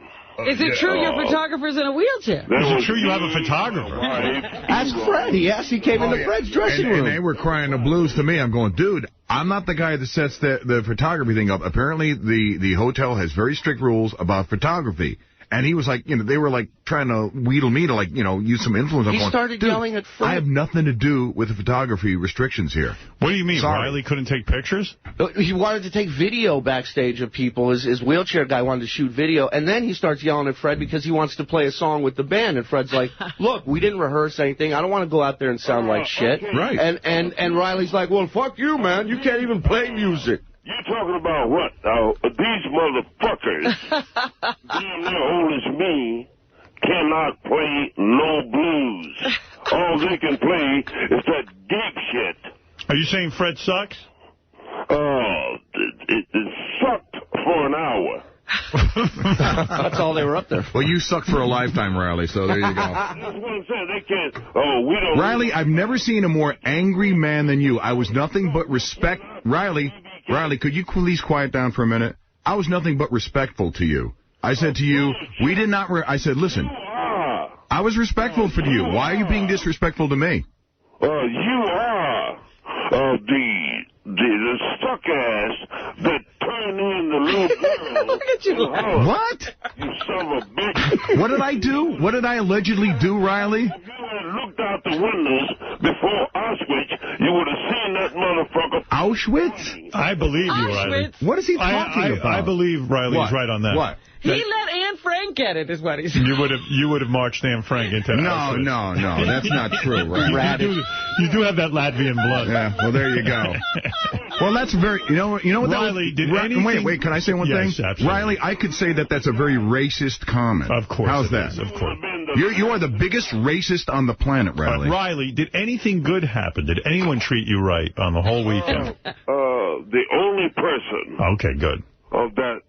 Is it true your photographer's in a wheelchair? Is it true you have a photographer? Ask Fred. He came into Fred's dressing room. And they were crying the blues to me. I'm going, dude, I'm not the guy that sets the photography thing up. Apparently, the hotel has very strict rules about photography. And he was like, they were like trying to wheedle me to like, use some influence. He started yelling at Fred. I have nothing to do with the photography restrictions here. What do you mean? Sorry. Riley couldn't take pictures? He wanted to take video backstage of people. His wheelchair guy wanted to shoot video. And then he starts yelling at Fred because he wants to play a song with the band. And Fred's like, look, we didn't rehearse anything. I don't want to go out there and sound like shit. Right. And Riley's like, well, fuck you, man. You can't even play music. You talking about what? Now, these motherfuckers, damn near old as me, cannot play no blues. All they can play is that gig shit. Are you saying Fred sucks? It sucked for an hour. That's all they were up there for. Well, you suck for a lifetime, Riley, so there you go. That's what I'm saying. They can't. We don't. Riley, I've never seen a more angry man than you. I was nothing but respect. Riley, could you please quiet down for a minute? I was nothing but respectful to you. I said to you, we did not... I said, listen, I was respectful for you. Why are you being disrespectful to me? You are the suck ass that turned in the little girl. Look at you. What? You son of a bitch. What did I do? What did I allegedly do, Riley? If you had looked out the windows before Auschwitz, you would have seen that motherfucker. Auschwitz? I believe you, Riley. What is he talking about? I believe Riley's right on that. What? He let Anne Frank get it, is what he said. You would have marched Anne Frank into Auschwitz. No, that's not true, right? You do have that Latvian blood. Yeah, well, there you go. Well, that's very, you know what Riley, did anything... Wait, can I say one thing? Absolutely. Riley, I could say that's a very racist comment. Of course. How's that? Of course. You are the biggest racist on the planet, Riley. Riley, did anything good happen? Did anyone treat you right on the whole weekend? The only person... Okay, good. ...that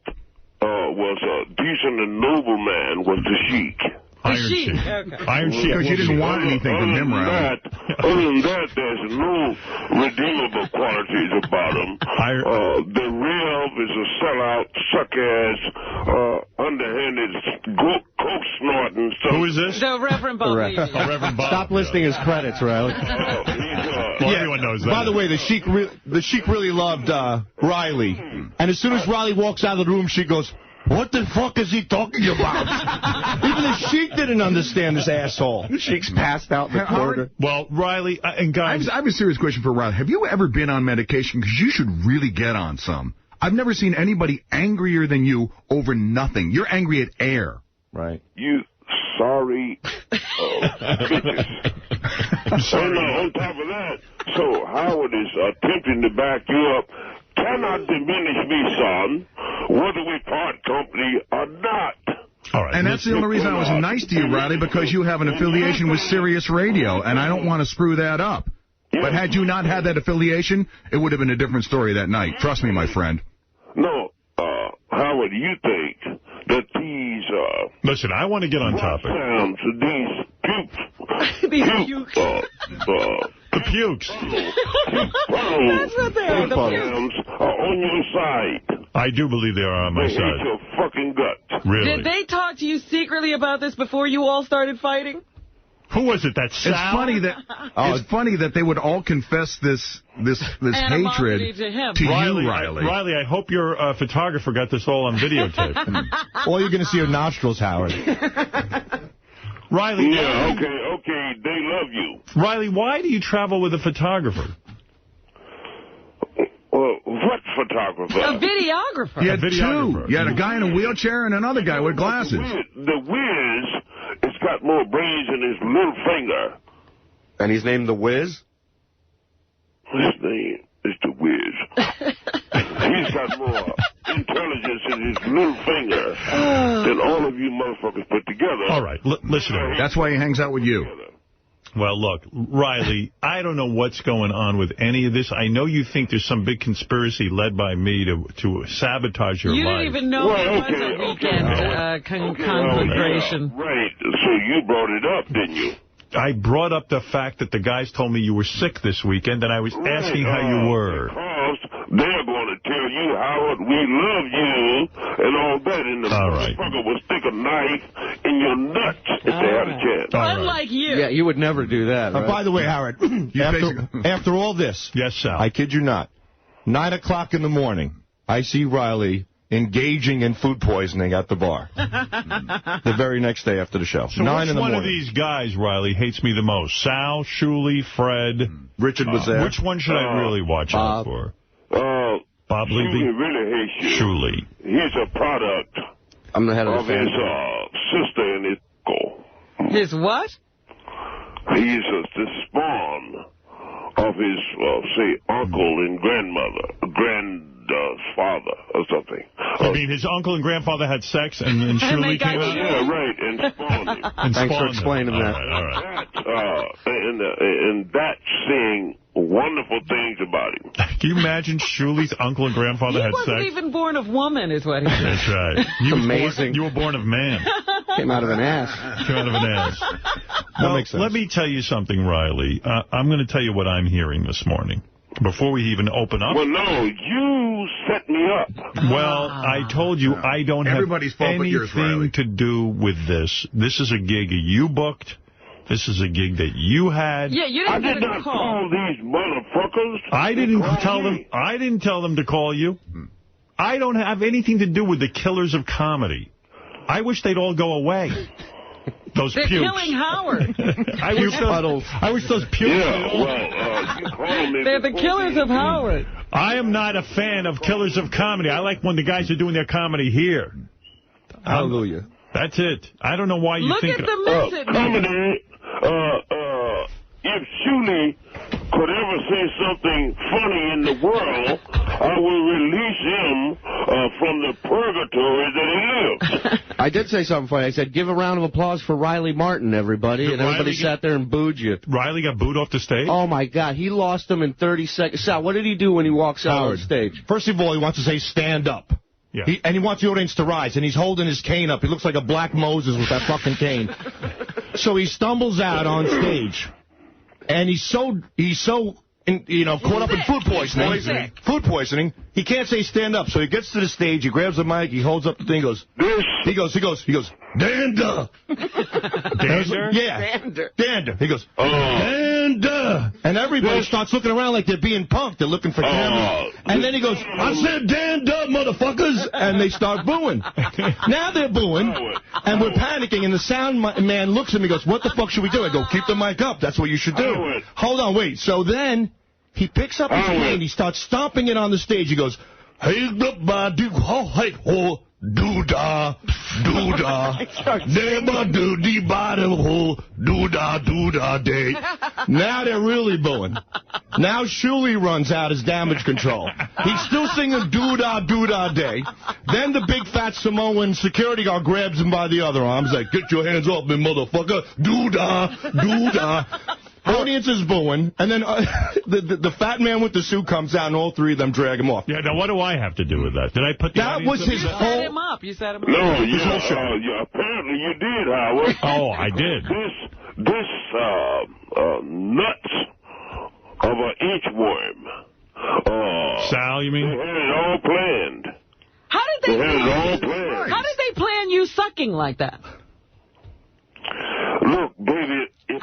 was a decent and noble man was the Sheik. Iron Sheik. Okay. Iron Sheik. Because you didn't want anything from him, Riley. Other than that, there's no redeemable qualities about him. The real is a sellout, suck-ass, underhanded, coke snorting. Who is this? The Reverend Bob Levy. Reverend Bob. Stop listing his credits, Riley. Well, everyone knows that. By the way, the Sheik really loved Riley. And as soon as Riley walks out of the room, she goes, what the fuck is he talking about? Even the Sheik didn't understand this asshole. The Sheik's passed out in the corner. Well, Riley, and guys... I have a serious question for Riley. Have you ever been on medication? Because you should really get on some. I've never seen anybody angrier than you over nothing. You're angry at air. Right. You sorry bitches. And on top of that, so Howard is attempting to back you up. Cannot diminish me, son, whether we part company or not. All right. And that's the only reason I was nice to you, Riley, because you have an affiliation with Sirius Radio, and I don't want to screw that up. But had you not had that affiliation, it would have been a different story that night. Trust me, my friend. No, Howard, you think that these... Listen, I want to get on topic. Sounds, these pukes... These pukes. The pukes. That's what they are, the pukes. Are on your side. I do believe they are on my They side. hate your fucking guts. Really? Did they talk to you secretly about this before you all started fighting? Who was it? That Sal? It's funny that they would all confess this hatred to him. To you, Riley. Riley, I hope your photographer got this all on videotape. All you're going to see are nostrils, Howard. Riley. Yeah, okay, they love you. Riley, why do you travel with a photographer? What photographer? A videographer. You had two. You had a guy in a wheelchair and another guy with glasses. The Wiz has got more brains in his little finger. And he's named The Wiz? His name is The Wiz. He's got more intelligence in his little finger than all of you motherfuckers put together. All right, listen to me. That's why he hangs out with you. Well, look, Riley, I don't know what's going on with any of this. I know you think there's some big conspiracy led by me to sabotage your life. You didn't even know there was a weekend conflagration. Right, so you brought it up, didn't you? I brought up the fact that the guys told me you were sick this weekend, and I was asking how you were. Because they're going to tell you, Howard, we love you, and all that, and the motherfucker will stick a knife in your nuts if they had a chance. Unlike you. Yeah, you would never do that, right? By the way, Howard, after all this, yes, Sal. I kid you not, 9 o'clock in the morning, I see Riley engaging in food poisoning at the bar. The very next day after the show. So 9 in the morning. Which one of these guys, Riley, hates me the most? Sal, Shuley, Fred? Richard was there. Which one should I really watch out for? Bob Levy? Shuley really hates you. Shuley. He's a product I'm the head of his sister and his uncle. His what? He's the spawn of his, say, uncle and grandmother, father or something. I mean, his uncle and grandfather had sex and Shuley came out? Yeah, right, and spawned him. Thanks for explaining that. All right. And that's saying wonderful things about him. Can you imagine Shuley's uncle and grandfather had sex? He wasn't even born of woman, is what he said. That's right. Amazing. You were born of man. Came out of an ass. Came out of an ass. Well, makes sense. Let me tell you something, Riley. I'm going to tell you what I'm hearing this morning. Before we even open up. Well, no, you set me up. Well, I told you I don't have anything to do with this. This is a gig you booked. This is a gig that you had. Yeah, you didn't I did not call these motherfuckers. I didn't tell them to call you. I don't have anything to do with the killers of comedy. I wish they'd all go away. Those They're pukes. killing Howard. I wish those pukes. Yeah, well, you call me. They're the killers of Howard. I am not a fan of killers of comedy. I like when the guys are doing their comedy here. Hallelujah. That's it. I don't know why you think... Look at the message. Comedy, if Shuley could ever say something funny in the world, I will release him from the purgatory that he lives. I did say something funny. I said, give a round of applause for Riley Martin, everybody. And everybody sat there and booed you. Riley got booed off the stage? Oh, my God. He lost him in 30 seconds. Sal, what did he do when he walks out on stage? First of all, he wants to say stand up. Yeah. And he wants the audience to rise, and he's holding his cane up. He looks like a black Moses with that fucking cane. So he stumbles out on stage, and he's so caught up in food poisoning. Food poisoning. He can't say stand up, so he gets to the stage, he grabs the mic, he holds up the thing, he goes, Dander. Dander? Yeah. Dander. He goes, Dander. And everybody starts looking around like they're being punked. They're looking for cameras. And then he goes, I said Dander, motherfuckers. And they start booing. Now they're booing, and we're panicking, and the sound man looks at me and goes, what the fuck should we do? I go, keep the mic up. That's what you should do. Hold on, wait. So then he picks up his cane, he starts stomping it on the stage. He goes, hey, doo-da, doo-da, never do-dee-ba-do-ho, doo-da, doo-da, day. Now they're really booing. Now Shuley runs out as damage control. He's still singing doo-da, doo-da, day. Then the big fat Samoan security guard grabs him by the other arm. He's like, get your hands off me, motherfucker. Doo-da, doo-da. Audience is booing, and then the fat man with the suit comes out, and all three of them drag him off. Yeah, now what do I have to do with that? Did I put the That was his whole... You set him up. You set him up. No, apparently you did, Howard. Oh, I did. This nuts of an inchworm. Sal, you mean? They had it all planned. How did they had it all planned. How did they plan you sucking like that? Look, baby, if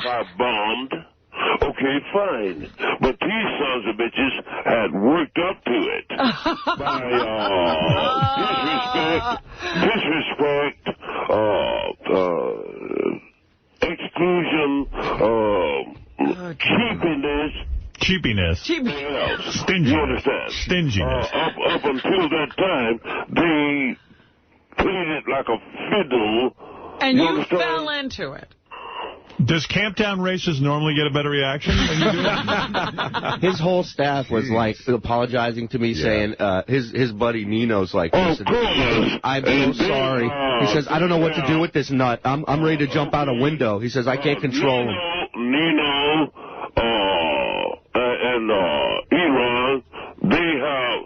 Okay, fine. But these sons of bitches had worked up to it by disrespect, exclusion, cheapiness. Stinginess. You understand? Stinginess. Up until that time, they played it like a fiddle. And you fell into it. Does Camptown Races normally get a better reaction when you do it? His whole staff was like apologizing to me, saying his buddy Nino's like, I'm so sorry. He says, I don't know what to do with this nut. I'm ready to jump out a window. He says, I can't control him. Nino and Iran, they have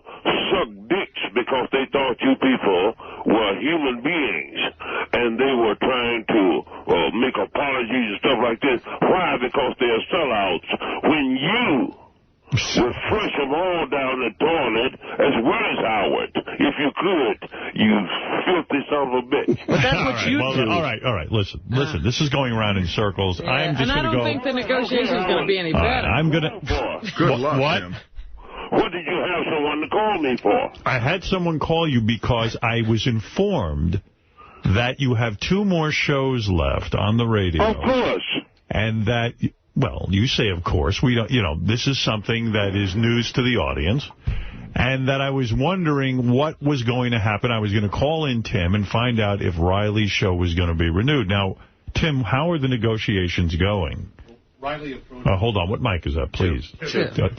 sucked dicks because they thought you people were human beings, and they were trying to make apologies and stuff like this. Why? Because they're sellouts. When you would flush them all down the toilet, as well as Howard, if you could, you filthy son of a bitch. But that's what you do. All right. Listen. This is going around in circles. Yeah, I'm just and I don't think the negotiation is going to be any better. I'm going to... Good luck, what? Tim. What did you have someone to call me for? I had someone call you because I was informed that you have 2 more shows left on the radio. Of course. And that, well, you say of course. We don't, this is something that is news to the audience. And that I was wondering what was going to happen. I was going to call in Tim and find out if Riley's show was going to be renewed. Now, Tim, how are the negotiations going? Riley approached... hold on. What mic is that, please?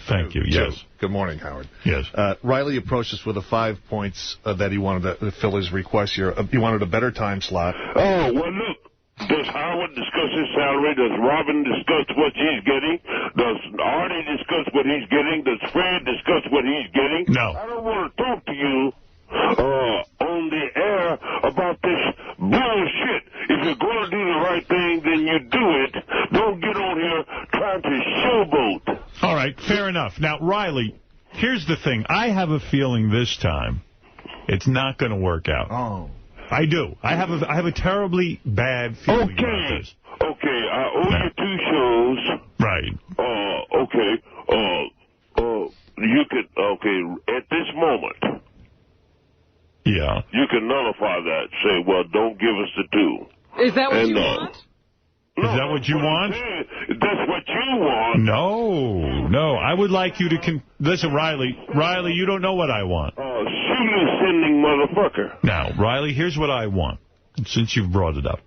Thank you. Yes. Good morning, Howard. Yes. Riley approached us with the 5 points that he wanted to fill his request here. He wanted a better time slot. Oh, well, look. Does Howard discuss his salary? Does Robin discuss what she's getting? Does Artie discuss what he's getting? Does Fred discuss what he's getting? No. I don't want to talk to you on the air about this bullshit. If you're going to do the right thing, then you do it. Don't get on here trying to showboat. All right, fair enough. Now, Riley, here's the thing. I have a feeling this time it's not going to work out. Oh. I do. I have a terribly bad feeling about this. Okay, I owe you 2 shows. Right. You could, at this moment. Yeah. You can nullify that. Say, well, don't give us the 2. Is that what you want? Is that what you want? That's what you want. No. I would like you to... Listen, Riley, you don't know what I want. Sending motherfucker. Now, Riley, here's what I want, since you've brought it up.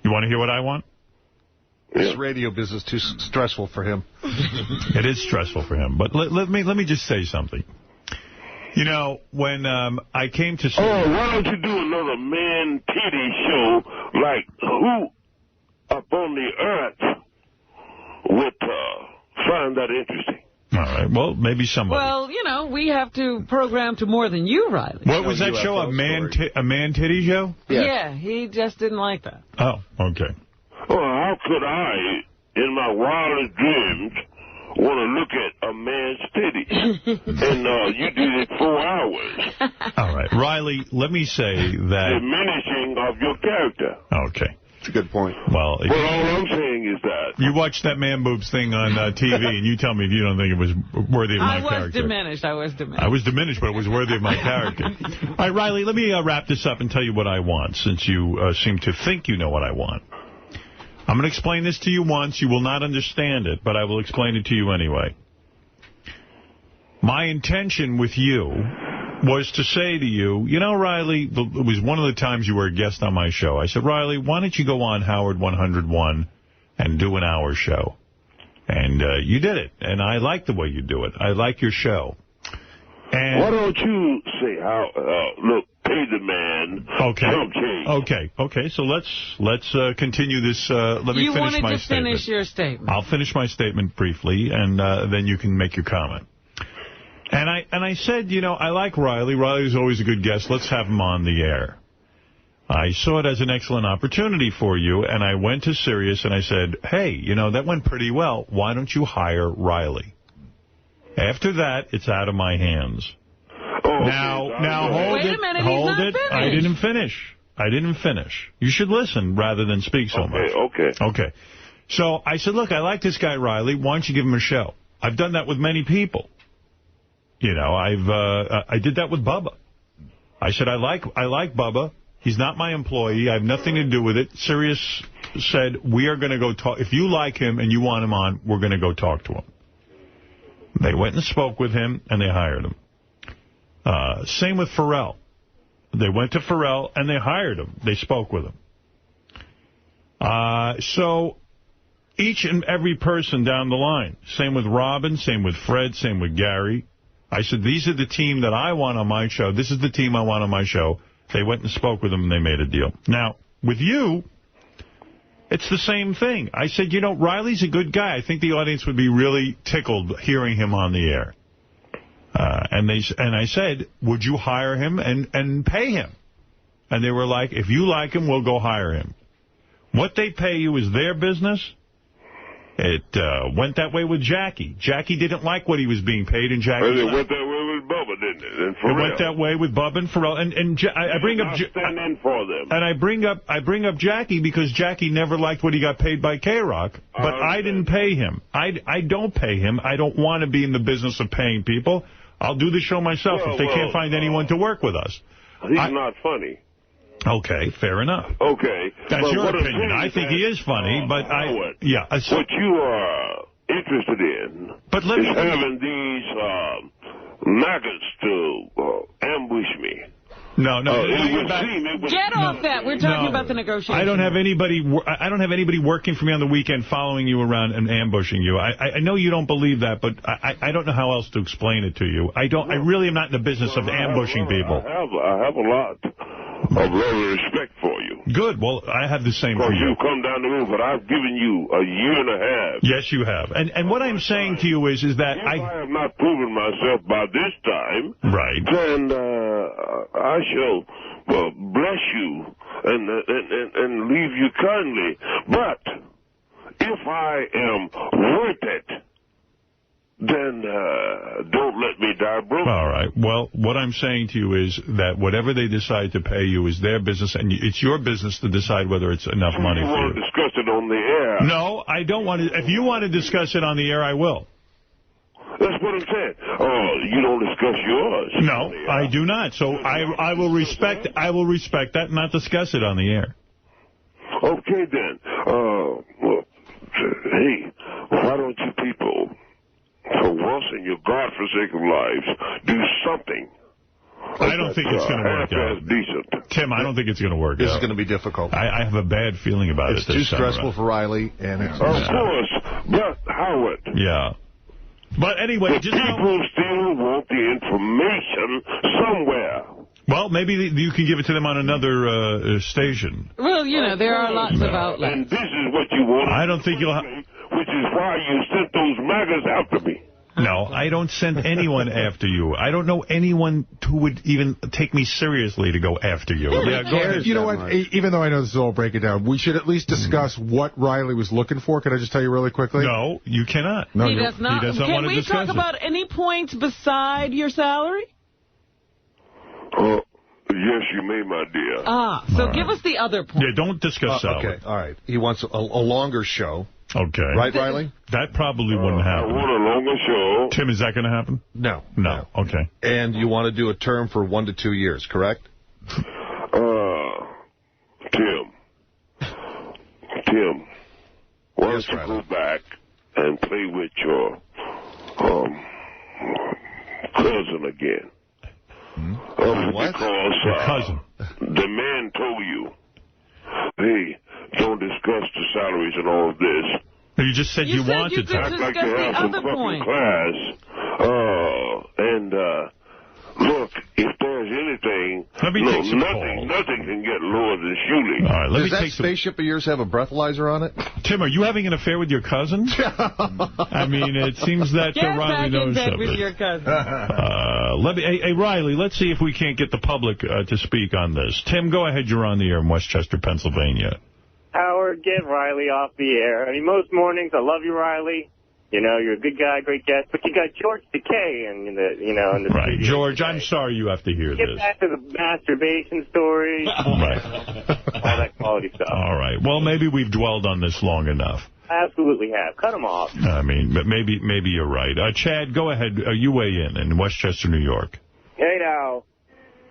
You want to hear what I want? This radio business is too stressful for him. It is stressful for him. But let me just say something. You know, when I came to... why don't you do another man-titty show like Who Up on the Earth would find that interesting? All right. Well, maybe somebody. Well, we have to program to more than you, Riley. What was that show? A man-titty show? Yeah, he just didn't like that. Oh, okay. Well, how could I, in my wildest dreams, want to look at a man's titties? And you did it 4 hours. All right. Riley, let me say that... Diminishing of your character. Okay. That's a good point. all Well, I'm saying is that... You watched that man boobs thing on TV, and you tell me if you don't think it was worthy of my character. I was diminished. I was diminished, but it was worthy of my character. All right, Riley, let me wrap this up and tell you what I want, since you seem to think you know what I want. I'm going to explain this to you once. You will not understand it, but I will explain it to you anyway. My intention with you was to say to you, Riley, it was one of the times you were a guest on my show. I said, Riley, why don't you go on Howard 101 and do an hour show? And you did it, and I like the way you do it. I like your show. And why don't you say, look, pay the man. Okay, so let's continue this. Let me finish my statement. You wanted to finish your statement. I'll finish my statement briefly, and then you can make your comment. And I said, I like Riley. Riley's always a good guest. Let's have him on the air. I saw it as an excellent opportunity for you, and I went to Sirius and I said, hey, that went pretty well. Why don't you hire Riley? After that, it's out of my hands. Now hold it. Wait a minute, hold he's not it. finished. I didn't finish. You should listen rather than speak so much. Okay. So I said, look, I like this guy, Riley. Why don't you give him a show? I've done that with many people. You know, I did that with Bubba. I said, I like Bubba. He's not my employee. I have nothing to do with it. Sirius said, we are going to go talk. If you like him and you want him on, we're going to go talk to him. They went and spoke with him, and they hired him. Same with Pharrell. They went to Pharrell, and they hired him. They spoke with him. So each and every person down the line, same with Robin, same with Fred, same with Gary. I said, these are the team that I want on my show. This is the team I want on my show. They went and spoke with them, and they made a deal. Now, with you, it's the same thing. I said, you know, Riley's a good guy. I think the audience would be really tickled hearing him on the air. And I said, would you hire him and pay him? And they were like, if you like him, we'll go hire him. What they pay you is their business. It went that way with Jackie. Jackie didn't like what he was being paid, and Jackie... It went that way with Bubba, didn't it? And it went that way with Bubba and Pharrell. I bring up... stand in for them. And I bring up Jackie because Jackie never liked what he got paid by K-Rock, but I didn't pay him. I don't pay him. I don't want to be in the business of paying people. I'll do the show myself if they can't find anyone to work with us. He's not funny. Okay, fair enough. Okay. That's your opinion. I think he is funny, but Howard, yeah. What you are interested in is having these maggots to ambush me. No. Get off that. We're talking about the negotiation. I don't have anybody working for me on the weekend following you around and ambushing you. I know you don't believe that, but I don't know how else to explain it to you. I really am not in the business of ambushing people. I have a lot of love and respect for you. Good. Well, I have the same for you. You come down the road, but I've given you a year and a half. Yes, you have. And what I'm saying to you is that if I have not proven myself by this time, right, then I shall bless you and leave you kindly. But if I am worth it, then don't let me die broke. All right. Well, what I'm saying to you is that whatever they decide to pay you is their business, and it's your business to decide whether it's enough money for you. You want to discuss it on the air? No, I don't want to. If you want to discuss it on the air, I will. That's what I'm saying. Oh, you don't discuss yours. No, I do not. So I will respect that and not discuss it on the air. Okay, then. Well, hey, why don't you people, for once in your godforsaken lives, do something? I don't think it's going to work out. Decent. Tim, I don't think it's going to work out. This is going to be difficult. I have a bad feeling about it. It's too stressful for Riley. And of course. But, Howard. Yeah. But anyway, people still want the information somewhere. Well, maybe you can give it to them on another station. Well, you know, there are lots of outlets. And this is what you want. I don't think you'll... Which is why you sent those maggots after me. No, I don't send anyone after you. I don't know anyone who would even take me seriously to go after you. Yeah, go ahead. You know what? Even though I know this is all breaking down, we should at least discuss what Riley was looking for. Can I just tell you really quickly? No, you cannot. No, he does not. He doesn't want to discuss it. Can we talk about any points beside your salary? Yes, you may, my dear. So give us the other point. Yeah, don't discuss salary. Okay, all right. He wants a longer show. Okay. Right, Riley? That probably wouldn't happen. I want a longer show. Tim, is that going to happen? No. Okay. And you want to do a term for 1 to 2 years, correct? Tim, why don't you go back and play with your cousin again? What? Because your cousin. The man told you, hey, don't discuss the salaries and all of this. You just said you wanted to. I'd like to have some fucking class. Look, if there's anything, nothing can get lower than shooting. All right, Does that spaceship of yours have a breathalyzer on it? Tim, are you having an affair with your cousin? I mean, it seems that Riley knows something. With your cousin. Hey, Riley, let's see if we can't get the public to speak on this. Tim, go ahead. You're on the air in Westchester, Pennsylvania. Howard, get Riley off the air. I mean, most mornings, I love you, Riley. You know, you're a good guy, great guest. But you got George Takei in the right, studio. George, I'm sorry you have to hear this. Get back to the masturbation story. Right. All that quality stuff. All right. Well, maybe we've dwelled on this long enough. Absolutely have. Cut him off. I mean, but maybe you're right. Chad, go ahead. You weigh in Westchester, New York. Hey, now.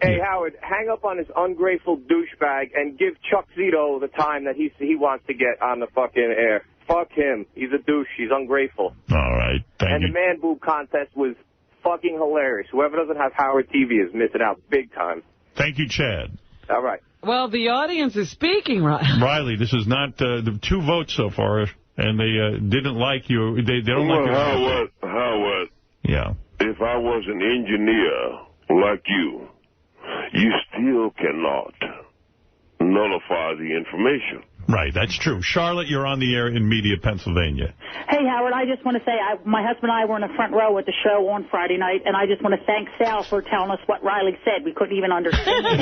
Hey, Howard, hang up on this ungrateful douchebag and give Chuck Zito the time that he wants to get on the fucking air. Fuck him. He's a douche. He's ungrateful. All right. Thank you. And the man boob contest was fucking hilarious. Whoever doesn't have Howard TV is missing out big time. Thank you, Chad. All right. Well, the audience is speaking, right? Riley, this is not the 2 votes so far, and they didn't like you. They don't like you. Howard. Yeah. If I was an engineer like you, you still cannot nullify the information. Right, that's true. Charlotte, you're on the air in Media, Pennsylvania. Hey, Howard, I just want to say my husband and I were in the front row at the show on Friday night, and I just want to thank Sal for telling us what Riley said. We couldn't even understand it.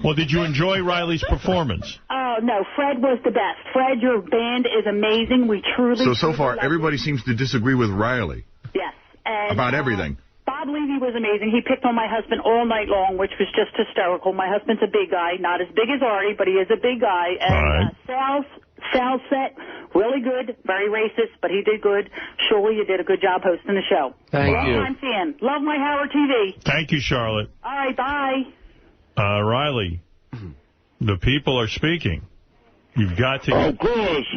Well, did you enjoy Riley's performance? Oh, no, Fred was the best. Fred, your band is amazing. We truly... So far, everybody seems to disagree with Riley. Yes. And, about everything. Bob Levy was amazing. He picked on my husband all night long, which was just hysterical. My husband's a big guy, not as big as Artie, but he is a big guy. And Sal's set, really good, very racist, but he did good. Shirley, you did a good job hosting the show. Thank you. Long-time fan. Love my Howard TV. Thank you, Charlotte. All right, bye. Riley, the people are speaking. You've got to... Of course.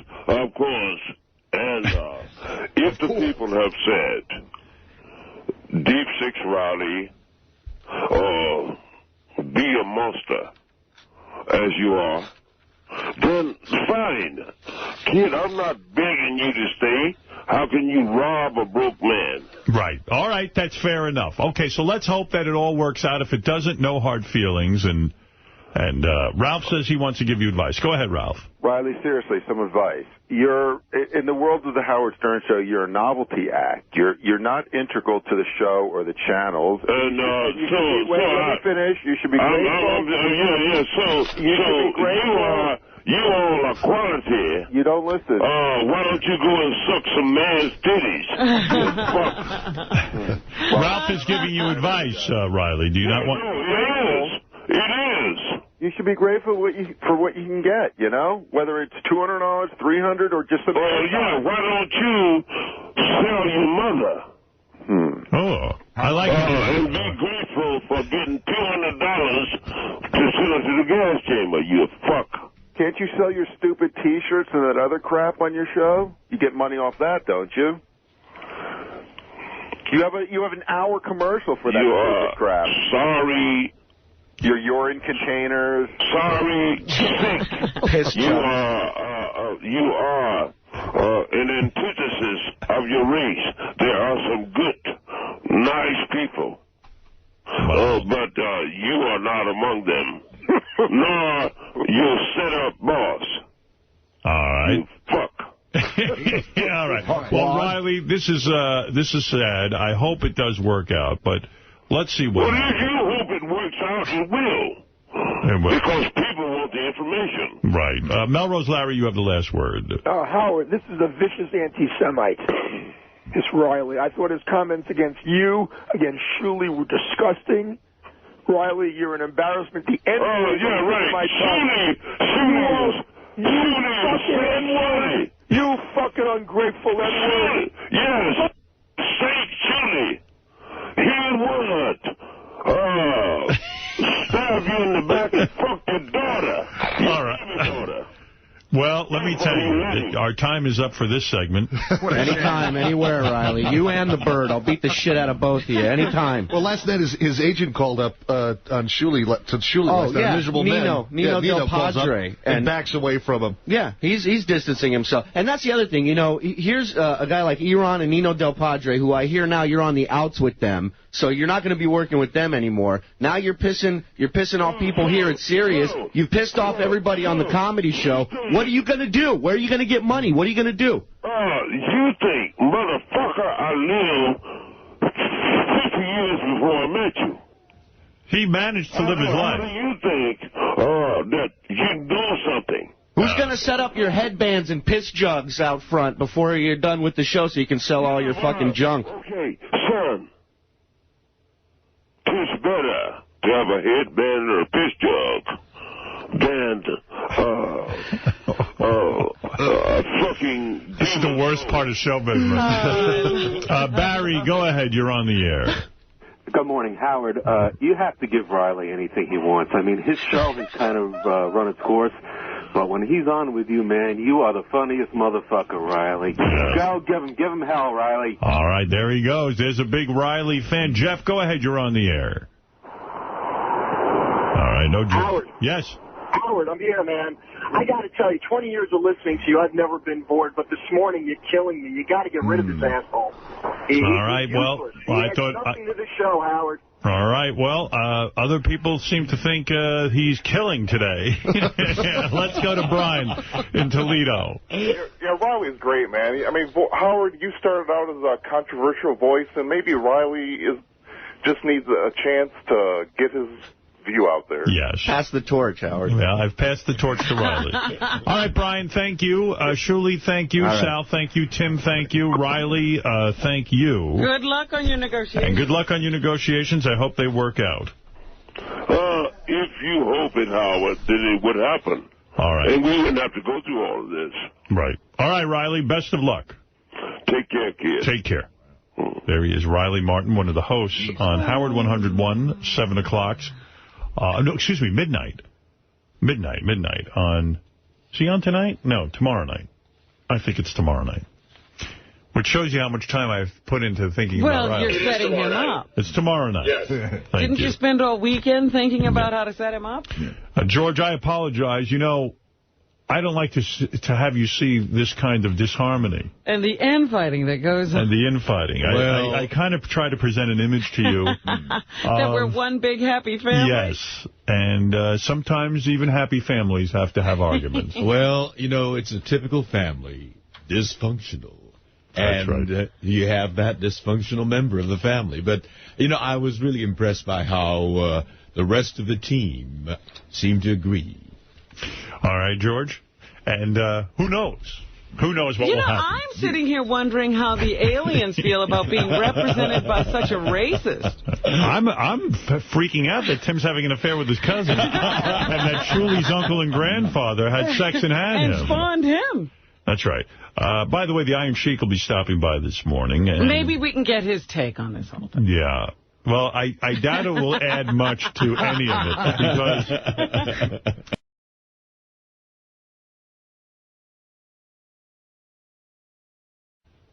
And if the people have said... Deep Six Riley, be a monster, as you are, then fine. Kid, I'm not begging you to stay. How can you rob a broke man? Right. All right, that's fair enough. Okay, so let's hope that it all works out. If it doesn't, no hard feelings. And Ralph says he wants to give you advice. Go ahead, Ralph. Riley, seriously, some advice. You're in the world of the Howard Stern Show. You're a novelty act. You're not integral to the show or the channels. Let me finish. You should be grateful. You all are quality. You don't listen. Why don't you go and suck some man's titties? Ralph is giving you advice, Riley. Do you not want? It is. You should be grateful for what you can get, you know? Whether it's $200, $300, or just a... why don't you sell your mother? Oh, I like it. And be grateful for getting $200 to sell it to the gas chamber, you fuck. Can't you sell your stupid T-shirts and that other crap on your show? You get money off that, don't you? You have an hour commercial for that stupid crap. Sorry. Your urine containers. Sorry, sick. You are an antithesis of your race. There are some good, nice people. But you are not among them. Nor your set-up boss. All right. You fuck. All right. Well, Riley, this is sad. I hope it does work out, but let's see what happens. If you hope it works out, it will. Because people want the information. Right. Melrose Larry, you have the last word. Howard, this is a vicious anti-Semite. This Riley. I thought his comments against you, against Shuley, were disgusting. Riley, you're an embarrassment. The end Shuley, you fucking ungrateful N-word. Yes. Say Shuley. He would. Stab you in the back and fuck your daughter. All right. Well, let me tell you, our time is up for this segment. Anytime, anywhere, Riley. You and the bird. I'll beat the shit out of both of you. Anytime. Well, last night his agent called up on Shuley last night. Miserable Nino Del Padre. And backs away from him. Yeah, he's distancing himself. And that's the other thing. You know, here's a guy like Iran and Nino Del Padre, who I hear now you're on the outs with them. So you're not going to be working with them anymore. Now you're pissing off people here at Sirius. You've pissed off everybody on the comedy show. What are you going to do? Where are you going to get money? What are you going to do? You think, motherfucker, I lived 50 years before I met you. He managed to live his life. How do you think that you do something? Who's going to set up your headbands and piss jugs out front before you're done with the show so you can sell all your fucking junk? Okay, son. It's better to have a headband or a piss jug than fucking... This is the worst part of show business. Barry, go ahead. You're on the air. Good morning, Howard. You have to give Riley anything he wants. I mean, his show has kind of run its course. But when he's on with you, man, you are the funniest motherfucker, Riley. Go, give him hell, Riley. All right, there he goes. There's a big Riley fan. Jeff, go ahead. You're on the air. All right, no Jeff. Howard. Yes. Howard, I'm here, man. I got to tell you, 20 years of listening to you, I've never been bored. But this morning, you're killing me. You got to get rid of this asshole. All right, well, I thought nothing to the show, Howard. All right, well, other people seem to think he's killing today. Let's go to Brian in Toledo. Yeah, Riley's great, man. I mean, Howard, you started out as a controversial voice, and maybe Riley just needs a chance to get his view out there. Yes. Pass the torch, Howard. Yeah, I've passed the torch to Riley. All right, Brian, thank you. Shuli, thank you. Right. Sal, thank you. Tim, thank you. Riley, thank you. Good luck on your negotiations. And good luck on your negotiations. I hope they work out. If you hope it, Howard, then it would happen. All right. And we wouldn't have to go through all of this. Right. All right, Riley, best of luck. Take care, kid. Take care. There he is, Riley Martin, one of the hosts on Howard 101, 7 o'clock. No, excuse me, midnight. Midnight on... Is he on tonight? No, tomorrow night. I think it's tomorrow night. Which shows you how much time I've put into thinking about Riley. Well, you're setting him up. It's tomorrow night. Yes. Didn't you spend all weekend thinking about how to set him up? George, I apologize. You know, I don't like to have you see this kind of disharmony. And the infighting that goes on. And the infighting. Well, I kind of try to present an image to you. that we're one big happy family. Yes. And sometimes even happy families have to have arguments. Well, you know, it's a typical family. Dysfunctional. That's right. You have that dysfunctional member of the family. But, you know, I was really impressed by how the rest of the team seemed to agree. All right, George. And who knows? Who knows what will happen? I'm sitting here wondering how the aliens feel about being represented by such a racist. I'm freaking out that Tim's having an affair with his cousin. And that Shuli's uncle and grandfather had sex and had him. And spawned him. That's right. By the way, the Iron Sheik will be stopping by this morning. And maybe we can get his take on this whole thing. Yeah. Well, I doubt it will add much to any of it. Because...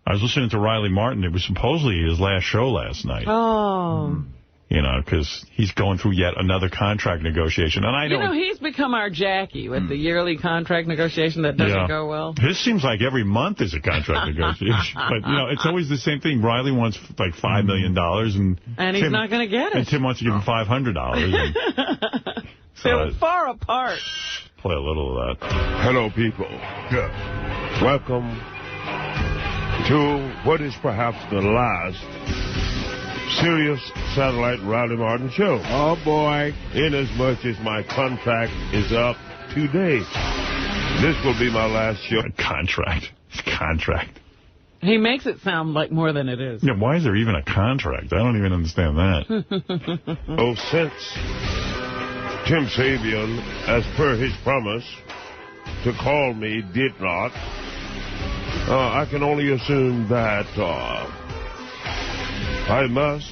I was listening to Riley Martin. It was supposedly his last show last night. Oh. You know, because he's going through yet another contract negotiation. And I don't... You know, he's become our Jackie with the yearly contract negotiation that doesn't go well. This seems like every month is a contract negotiation. But, you know, it's always the same thing. Riley wants, like, $5 million. And he's not going to get it. And Tim wants to give him $500. They're far apart. Play a little of that. Hello, people. Welcome to what is perhaps the last Sirius Satellite Riley Martin show. Oh, boy. Inasmuch as my contract is up today. This will be my last show. Contract. He makes it sound like more than it is. Yeah, why is there even a contract? I don't even understand that. Oh, since Tim Sabian, as per his promise to call me, did not, I can only assume that I must,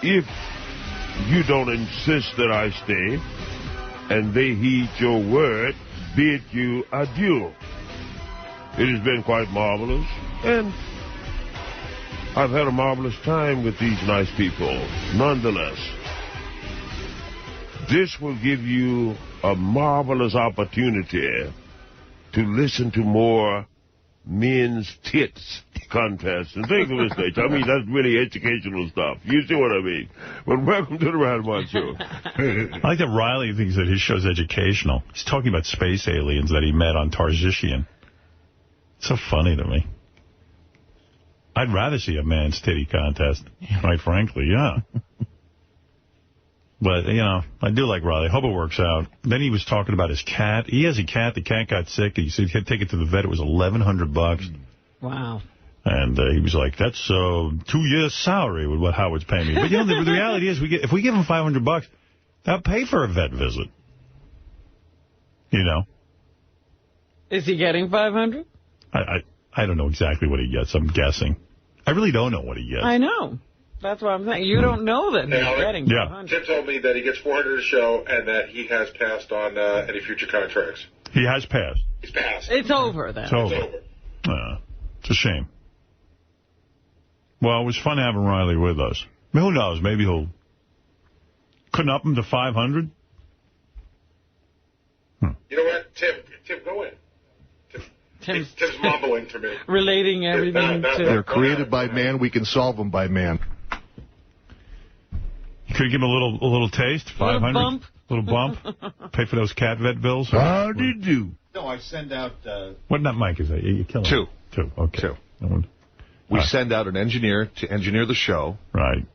if you don't insist that I stay, and they heed your word, bid you adieu. It has been quite marvelous, and I've had a marvelous time with these nice people. Nonetheless, this will give you a marvelous opportunity to listen to more men's tits contests and things of this nature. I mean, that's really educational stuff. You see what I mean? But welcome to the Riley Martin Show. I like that Riley thinks that his show's educational. He's talking about space aliens that he met on Tarzishian. It's so funny to me. I'd rather see a man's titty contest, quite frankly, yeah. But, you know, I do like Riley. I hope it works out. Then he was talking about his cat. He has a cat. The cat got sick. He said he had to take it to the vet. It was $1,100. Wow. And he was like, that's 2 years' salary with what Howard's paying me. But, you know, the reality is, if we give him $500, that'll pay for a vet visit. You know? Is he getting 500? I don't know exactly what he gets. I'm guessing. I really don't know what he gets. I know. That's what I'm saying. You don't know that he's getting 500. Tim told me that he gets 400 a show and that he has passed on any future contracts. He has passed. He's passed. It's over, then. It's over. It's a shame. Well, it was fun having Riley with us. I mean, who knows? Maybe he'll... Couldn't up him to 500? You know what? Tim, go in. Tim's mumbling to me. Relating everything to... They're created by man. We can solve them by man. Could you give him a little taste? 500? Little bump? Pay for those cat vet bills? How do you do? No, I send out... What mic is that? You're killing Two. Okay. Two. We send out an engineer to engineer the show. Right.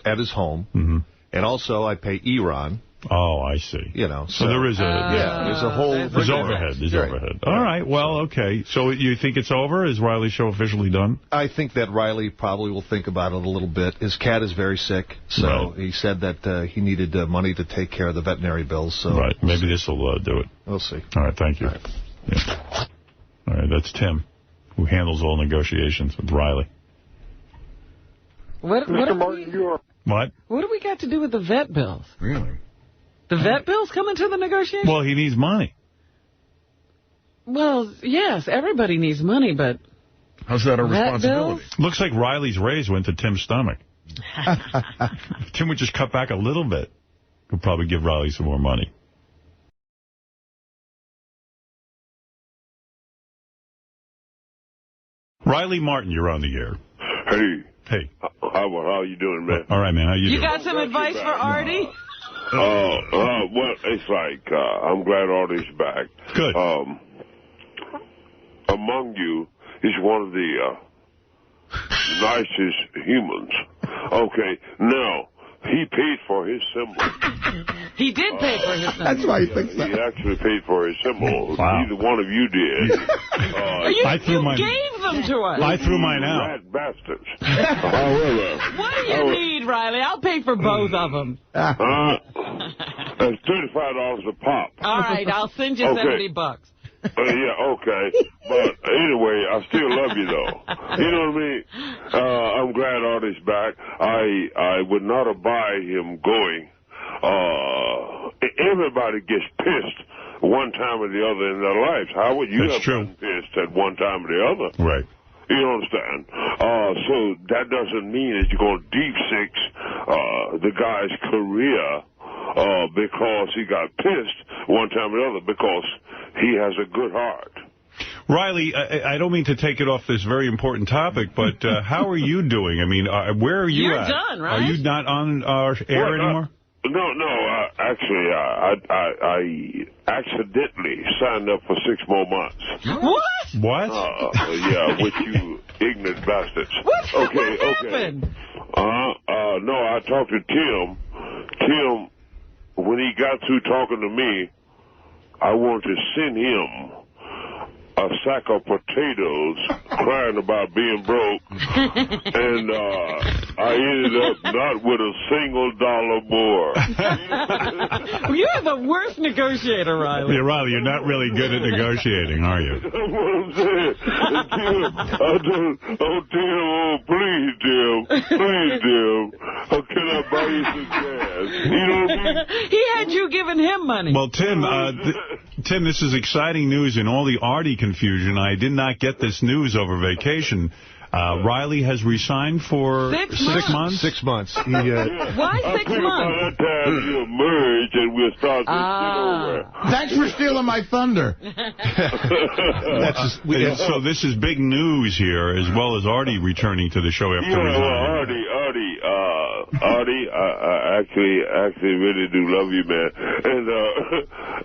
At his home. And also I pay Iran. Oh, I see. You know. So there is there's a whole... There's overhead. There's overhead. All right. Well, okay. So you think it's over? Is Riley's show officially done? I think that Riley probably will think about it a little bit. His cat is very sick, so he said that he needed money to take care of the veterinary bills. So right. Maybe this will do it. We'll see. All right. Thank you. All right. Yeah. All right. That's Tim, who handles all negotiations with Riley. What do we got to do with the vet bills? Really? The vet bills coming to the negotiation? Well, he needs money. Well, yes, everybody needs money, but... How's that a responsibility? Looks like Riley's raise went to Tim's stomach. If Tim would just cut back a little bit, he'll probably give Riley some more money. Riley Martin, you're on the air. Hey. How you doing, man? All right, man. How you doing? You got some advice for Artie? Well, it's like, I'm glad Artie's back. Good. Among you is one of the nicest humans. Okay, now, he paid for his symbol. He did pay for his symbol. That's why he thinks that. He actually paid for his symbol. Wow. Neither one of you did. You gave them to us. I threw mine out. Rat bastards. However... What do you need, Riley? I'll pay for both of them. That's $35 a pop. All right, I'll send you $70. Yeah, okay. But anyway, I still love you, though. You know what I mean? I'm glad Artie's back. I would not abide him going. Everybody gets pissed one time or the other in their lives. How would you have been pissed at one time or the other? Right. You understand? So that doesn't mean that you're going to deep six the guy's career because he got pissed one time or the other, because he has a good heart. Riley, I don't mean to take it off this very important topic, but how are you doing? I mean, where are you at? You're done, right? Are you not on our air anymore? No. Actually, I accidentally signed up for 6 more months. What? Yeah, with you ignorant bastards. What happened? No, I talked to Tim. Tim, when he got through talking to me, I wanted to send him a sack of potatoes crying about being broke, and I ended up not with a single dollar more. You're the worst negotiator, Riley. Yeah, Riley, you're not really good at negotiating, are you? That's what I'm saying. Tim, please, Tim. Can I buy you some gas? You know what I mean? He had you giving him money. Well, Tim, Tim, this is exciting news. In all the Artie confusion, I did not get this news over vacation. Riley has resigned for 6 months? 6 months. Why 6 months? By that time you'll merge and we'll start this shit over. Thanks for stealing my thunder. So this is big news here, as well as Artie returning to the show after resigning. Artie, I actually really do love you, man. And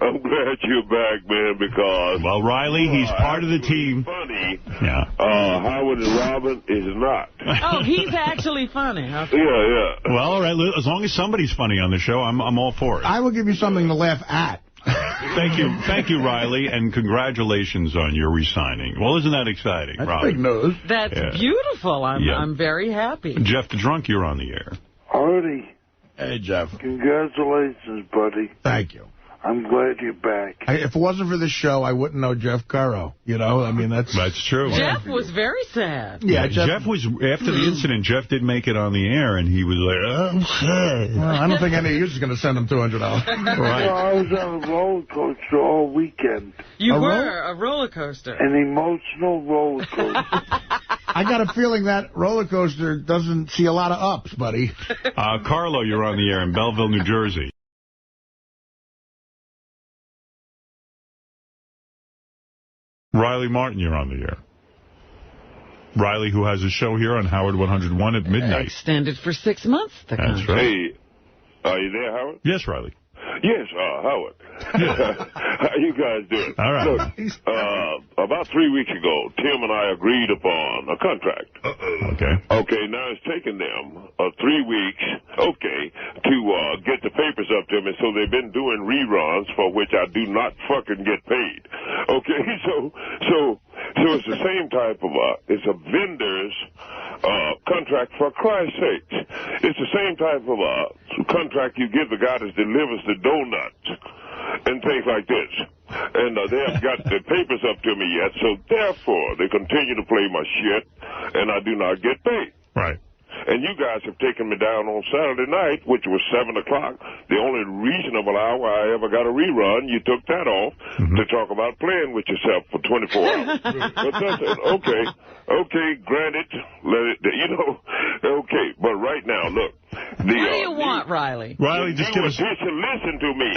I'm glad you're back, man, because... Well, Riley, he's part of the team. Funny. Yeah. Howard and Robin is not. Oh, he's actually funny. Okay. Yeah. Well, all right, as long as somebody's funny on the show, I'm all for it. I will give you something to laugh at. Thank you, Riley, and congratulations on your resigning. Well, isn't that exciting, That's Robin? big news. That's beautiful. I'm very happy. Jeff the Drunk, you're on the air. Artie. Hey, Jeff. Congratulations, buddy. Thank you. I'm glad you're back. If it wasn't for the show, I wouldn't know Jeff Currow. You know, I mean, that's true. Jeff was very sad. Yeah, Jeff was, after the incident, Jeff did make it on the air, and he was like, I'm sad. Well, I don't think any of you is going to send him $200. Right. Well, I was on a roller coaster all weekend. You were a roller coaster. An emotional roller coaster. I got a feeling that roller coaster doesn't see a lot of ups, buddy. Carlo, you're on the air in Belleville, New Jersey. Riley Martin, you're on the air. Riley, who has a show here on Howard 101 at midnight. Extended for 6 months. That's right. Hey, are you there, Howard? Yes, Riley. Yes, Howard. How you guys doing? All right. Look, about 3 weeks ago, Tim and I agreed upon a contract. Okay. Okay, now it's taken them 3 weeks, to get the papers up to me, so they've been doing reruns for which I do not fucking get paid. Okay, so it's the same type of, it's a vendor's contract, for Christ's sake. It's the same type of contract you give the guy that delivers the donuts and things like this. And they haven't got the papers up to me yet, so therefore they continue to play my shit, and I do not get paid. Right. And you guys have taken me down on Saturday night, which was 7 o'clock. The only reasonable hour I ever got a rerun, you took that off to talk about playing with yourself for 24 hours. But that's it. Okay, granted, let it, okay. But right now, look. What do you want, Riley? Riley, just give us... Listen to me.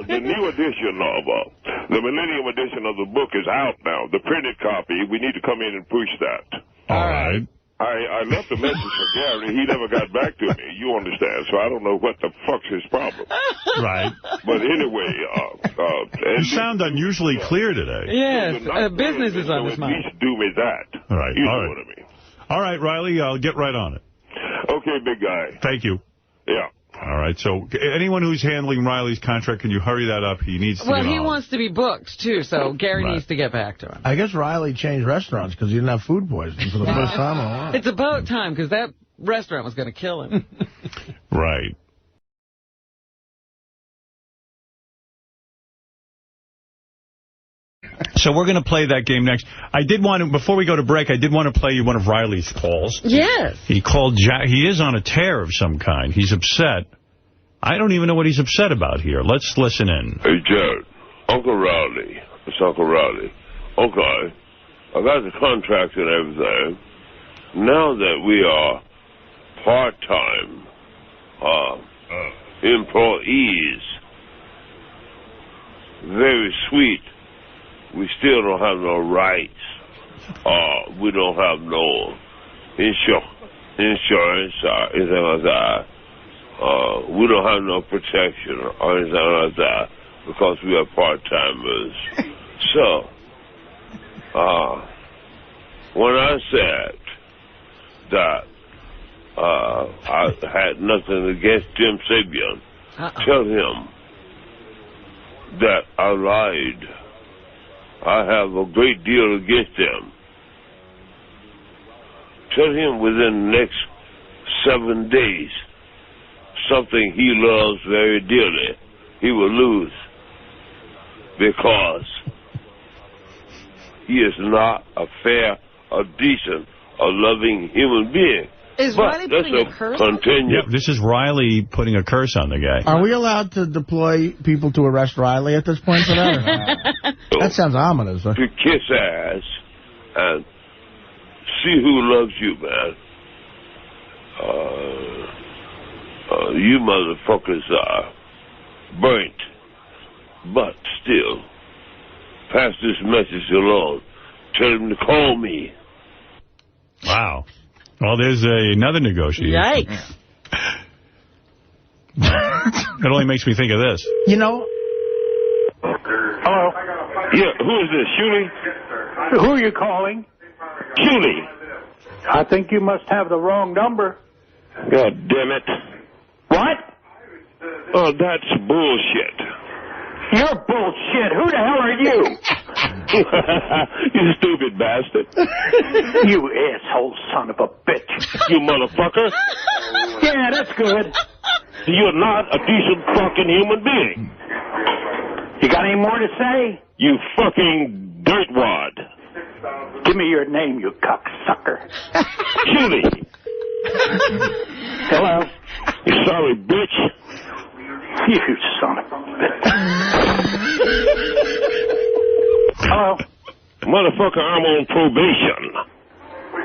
The new edition of, the Millennium edition of the book is out now. The printed copy, we need to come in and push that. All right. I left a message for Gary. He never got back to me. You understand? So I don't know what the fuck's his problem. Right. But anyway, you sound unusually clear today. Yes, business is on his mind. At least do me that. All right. You know what I mean. All right, Riley, I'll get right on it. Okay, big guy. Thank you. Yeah. All right, so anyone who's handling Riley's contract, can you hurry that up? He needs to Well, he wants to be booked, too, so Gary needs to get back to him. I guess Riley changed restaurants because he didn't have food poisoning for the first time in a while. It's about time, because that restaurant was going to kill him. Right. So we're going to play that game next. I did want to, before we go to break, I did want to play you one of Riley's calls. Yes. He called Jack. He is on a tear of some kind. He's upset. I don't even know what he's upset about here. Let's listen in. Hey, Jared. Uncle Riley. It's Uncle Riley. Okay. I got the contract and everything. Now that we are part-time employees, very sweet, we still don't have no rights. We don't have no insurance or anything like that. We don't have no protection or anything like that because we are part-timers. So, when I said that I had nothing against Jim Sabian, tell him that I lied. I have a great deal against him. Tell him within the next 7 days, something he loves very dearly, he will lose. Because he is not a fair, a decent, a loving human being. Is Riley putting a curse on him? Yep, this is Riley putting a curse on the guy. Are we allowed to deploy people to arrest Riley at this point for that? That sounds ominous. To kiss ass and see who loves you, man. You motherfuckers are burnt. But still, pass this message along. Tell him to call me. Wow. Well, there's another negotiation. Yikes. It only makes me think of this. You know. Hello? Yeah, who is this, Shuley? Who are you calling? Shuley. I think you must have the wrong number. God damn it. What? Oh, that's bullshit. You're bullshit. Who the hell are you? You stupid bastard. You asshole son of a bitch. You motherfucker. Yeah, that's good. You're not a decent fucking human being. You got any more to say? You fucking dirtwad. Give me your name, you cocksucker. Julie. Hello? You sorry, bitch. You son of a bitch. Hello? Motherfucker, I'm on probation.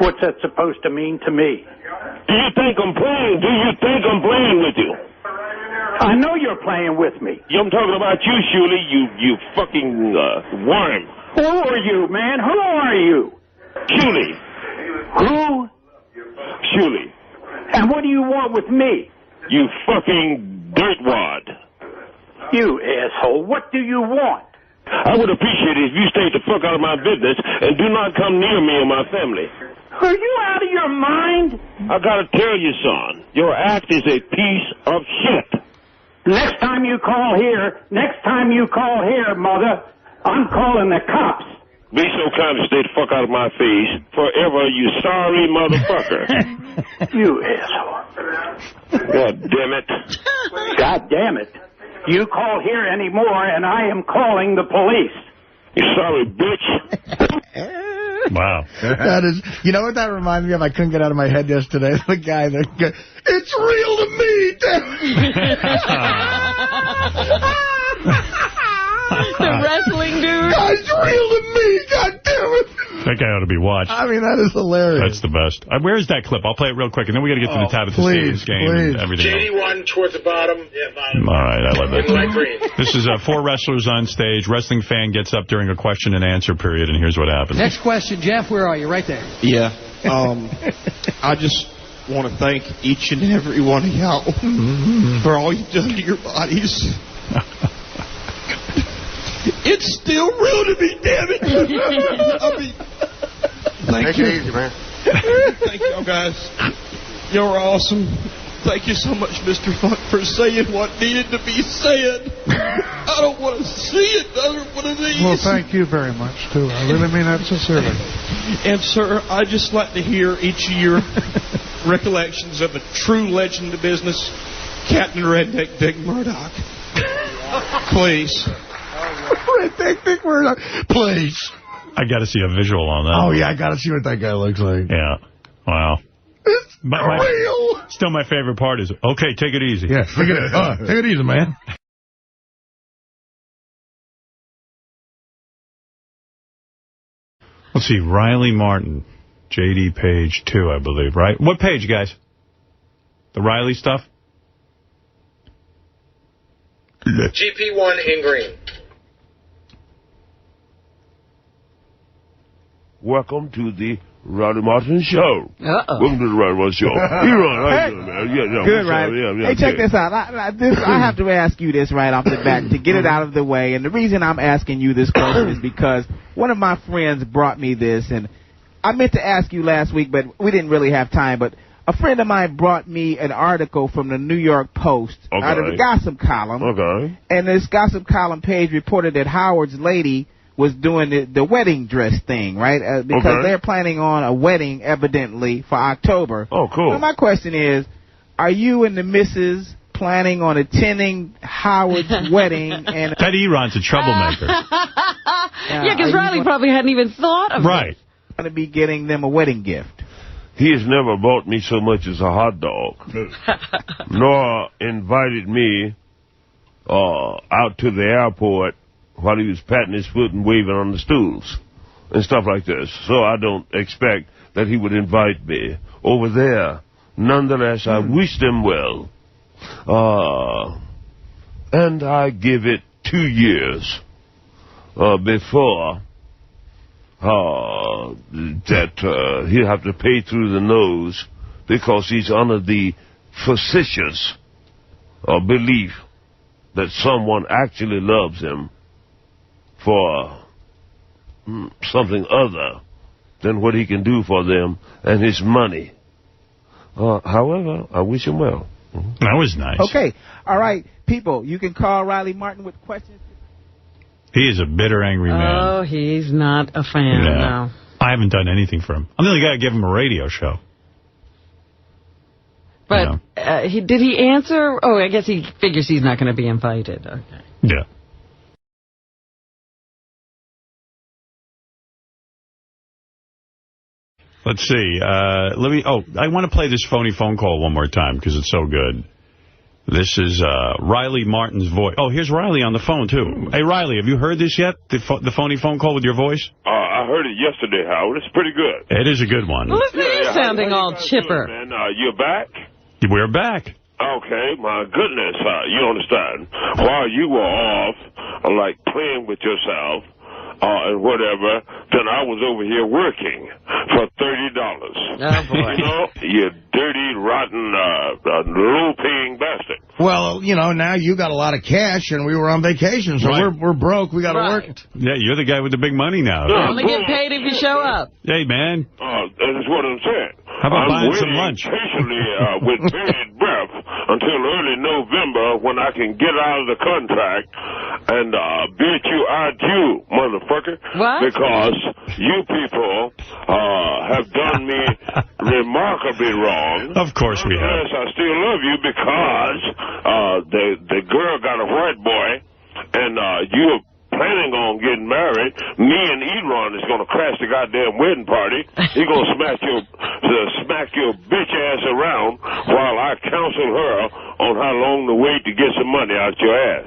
What's that supposed to mean to me? Do you think I'm playing? Do you think I'm playing with you? I know you're playing with me. I'm talking about you, Shuley, you fucking worm. Who are you, man? Who are you? Shuley. Who? Shuley. And what do you want with me? You fucking dirtwad. You asshole. What do you want? I would appreciate it if you stayed the fuck out of my business and do not come near me or my family. Are you out of your mind? I gotta tell you, son, your act is a piece of shit. Next time you call here, mother, I'm calling the cops. Be so kind to stay the fuck out of my face forever, you sorry motherfucker. You asshole. God damn it. God damn it. You call here anymore, and I am calling the police. You sorry bitch. Wow. That is, you know what that reminded me of? I couldn't get out of my head yesterday. The guy that, it's real to me, damn. The wrestling dude. It's real to me, God damn it. That guy ought to be watched. I mean, that is hilarious. That's the best. Where is that clip? I'll play it real quick, and then we got to get to the Tabitha Stevens game and everything else. JD1 towards the bottom. Yeah, bottom. All right, I love that. Light green. This is 4 wrestlers on stage. Wrestling fan gets up during a question and answer period, and here's what happens. Next question, Jeff. Where are you? Right there. Yeah. I just want to thank each and every one of y'all for all you've done to your bodies. It's still real to me, damn it. I mean, thank you. Take it easy, man. Thank y'all guys. You're awesome. Thank you so much, Mr. Funk, for saying what needed to be said. I don't want to see another one of these. Well, thank you very much, too. I really mean that sincerely. And, sir, I'd just like to hear each of your recollections of a true legend of business, Captain Redneck Dick Murdoch. Please. Redneck Dick Murdoch. Please. I got to see a visual on that. Oh, yeah, I got to see what that guy looks like. Yeah. Wow. It's real. Still, my favorite part is, okay, take it easy. Yeah, take it easy, man. Let's see, Riley Martin, JD page 2, I believe, right? What page, guys? The Riley stuff? GP1 in green. Welcome to the Riley Martin Show. Uh-oh. Welcome to the Riley Martin Show. You're on. How you doing, man? Yeah, good, right? Hey, check this out. I have to ask you this right off the bat to get it out of the way. And the reason I'm asking you this question is because one of my friends brought me this, and I meant to ask you last week, but we didn't really have time. But a friend of mine brought me an article from the New York Post out of the gossip column. Okay. And this gossip column page reported that Howard's lady was doing the wedding dress thing, right? Because they're planning on a wedding, evidently, for October. Oh, cool. So my question is, are you and the missus planning on attending Howard's wedding? And Ted Eron's a troublemaker. Yeah, because Riley probably hadn't even thought of it. Going to be getting them a wedding gift. He has never bought me so much as a hot dog, nor invited me out to the airport while he was patting his foot and waving on the stools and stuff like this. So I don't expect that he would invite me over there. Nonetheless, I wish them well. And I give it 2 years before that he'll have to pay through the nose because he's under the facetious belief that someone actually loves him for something other than what he can do for them and his money. However, I wish him well. That was nice. Okay. All right, people, you can call Riley Martin with questions. He is a bitter, angry man. Oh, he's not a fan, no. I haven't done anything for him. I'm the only guy to give him a radio show. But did he answer? Oh, I guess he figures he's not going to be invited. Okay. Yeah. Let's see. I want to play this phony phone call one more time because it's so good. This is Riley Martin's voice. Oh, here's Riley on the phone, too. Hey, Riley, have you heard this yet? The phony phone call with your voice? I heard it yesterday, Howard. It's pretty good. It is a good one. Listen, you're sounding all chipper. Man, you're back? We're back. Okay, my goodness. You understand. While you were off, like, playing with yourself, and whatever, then I was over here working for $30. Oh, boy. You know, you dirty, rotten, low-paying bastard. Well, you know, now you got a lot of cash, and we were on vacation, so we're broke. We got to work it. Yeah, you're the guy with the big money now. You only get paid if you show up. Hey, man. That's what I'm saying. How about buying some lunch? Patiently with bated breath until early November when I can get out of the contract and beat you out, you motherfucker. What? Because you people have done me remarkably wrong. Of course we have. Yes, I still love you because the girl got a white boy and you're planning on getting married. Me and Elon is going to crash the goddamn wedding party. He's going to smack your bitch ass around while I counsel her on how long to wait to get some money out your ass.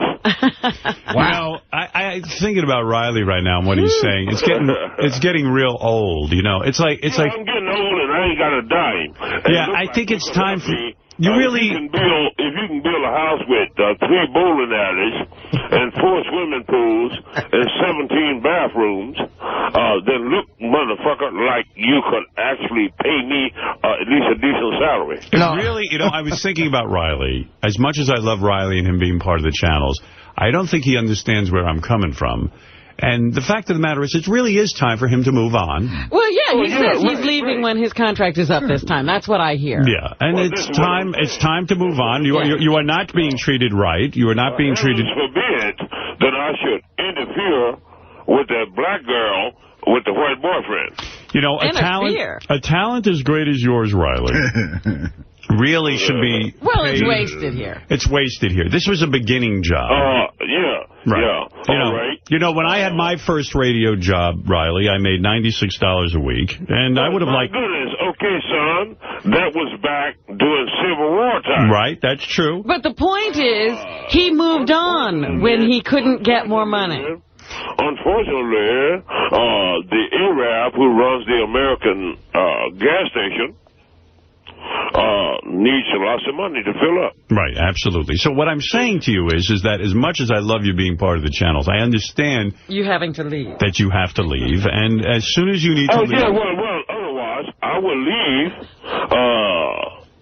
Wow. I'm thinking about Riley right now and what he's saying. It's getting real old, you know. It's like I'm getting old and I ain't got a dime. Yeah, I think it's time for you really. If you can build a house with 3 bowling alleys and 4 swimming pools and 17 bathrooms, then look, motherfucker, like you could actually pay me at least a decent salary. Really, you know, I was thinking about Riley. As much as I love Riley and him being part of the channels, I don't think he understands where I'm coming from. And the fact of the matter is, it really is time for him to move on. Well, yeah, he says he's leaving when his contract is up this time. That's what I hear. Yeah, and it's time to move on. You are not being treated right. You are not being treated. Forbid that I should interfere with that black girl with the white boyfriend. You know, a talent as great as yours, Riley, really should be Well, it's wasted here. It's wasted here. This was a beginning job. Yeah. Right. Yeah. All right. You know, when I had my first radio job, Riley, I made $96 a week, and I would have liked... My goodness. Okay, son. That was back during Civil War time. Right, that's true. But the point is, he moved on when he couldn't get more money. Unfortunately, the Arab who runs the American gas station needs lots of money to fill up. Right, absolutely. So what I'm saying to you is that as much as I love you being part of the channels, I understand you having to leave. That you have to leave, and as soon as you need to leave... Yeah, well, otherwise, I will leave.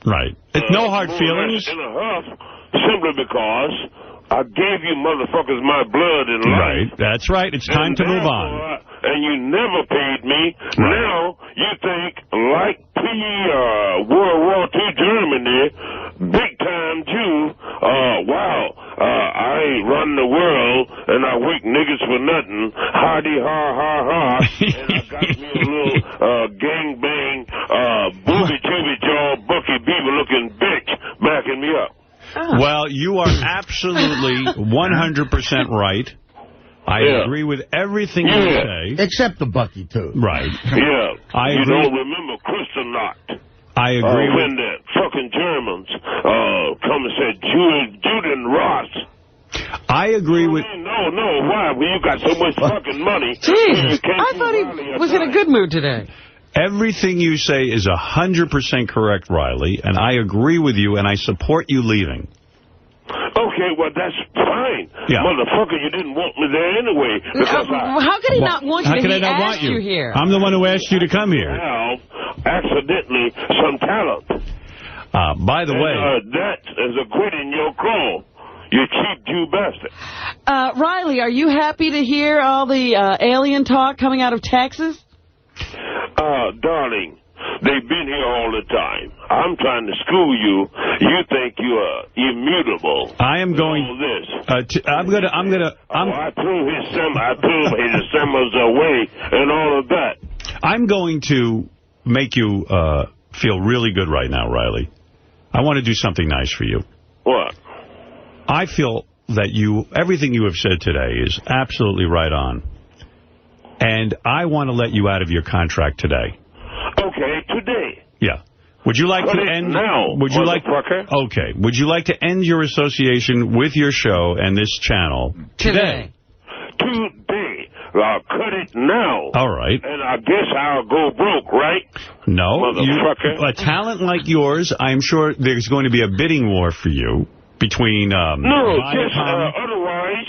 Right. It's no hard feelings. In a huff, simply because I gave you motherfuckers my blood and life. Right, that's right. It's time to move on. And you never paid me. Right. Now, you think, like World War II Germany, big-time Jew, wow, I ain't run the world, and I wake niggas for nothing, hardy, ha, and I got me a little gang-bang, booby-tooby-jaw, Bucky Beaver-looking bitch backing me up. Well, you are absolutely 100% right. I agree with everything you say. Except the Bucky, too. Right. Yeah. I agree. You don't remember Kristallnacht. I agree when the fucking Germans come and said Juden Ross. I agree with... No, why? Well, you got so much fucking money. Jesus, I thought he was in a good mood today. Everything you say is 100% correct, Riley, and I agree with you, and I support you leaving. Okay, well, that's fine. Yeah. Motherfucker, you didn't want me there anyway. How could he not want you? How could I not want you here? I'm the one who asked you to come here. Now, accidentally, some talent. By the way... that is a quit in your crawl. You cheap Jew bastard. Riley, are you happy to hear all the alien talk coming out of Texas? Darling, they've been here all the time. I'm trying to school you. You think you are immutable. I am going... I threw his summers away and all of that. I'm going to make you feel really good right now, Riley. I want to do something nice for you. What? I feel that everything you have said today is absolutely right on. And I want to let you out of your contract today. Okay, today. Yeah. Would you like to end now? Would you like? Okay. Would you like to end your association with your show and this channel today? Today. I'll cut it now. All right. And I guess I'll go broke, right? No. Motherfucker. A talent like yours, I'm sure there's going to be a bidding war for you between No, just otherwise,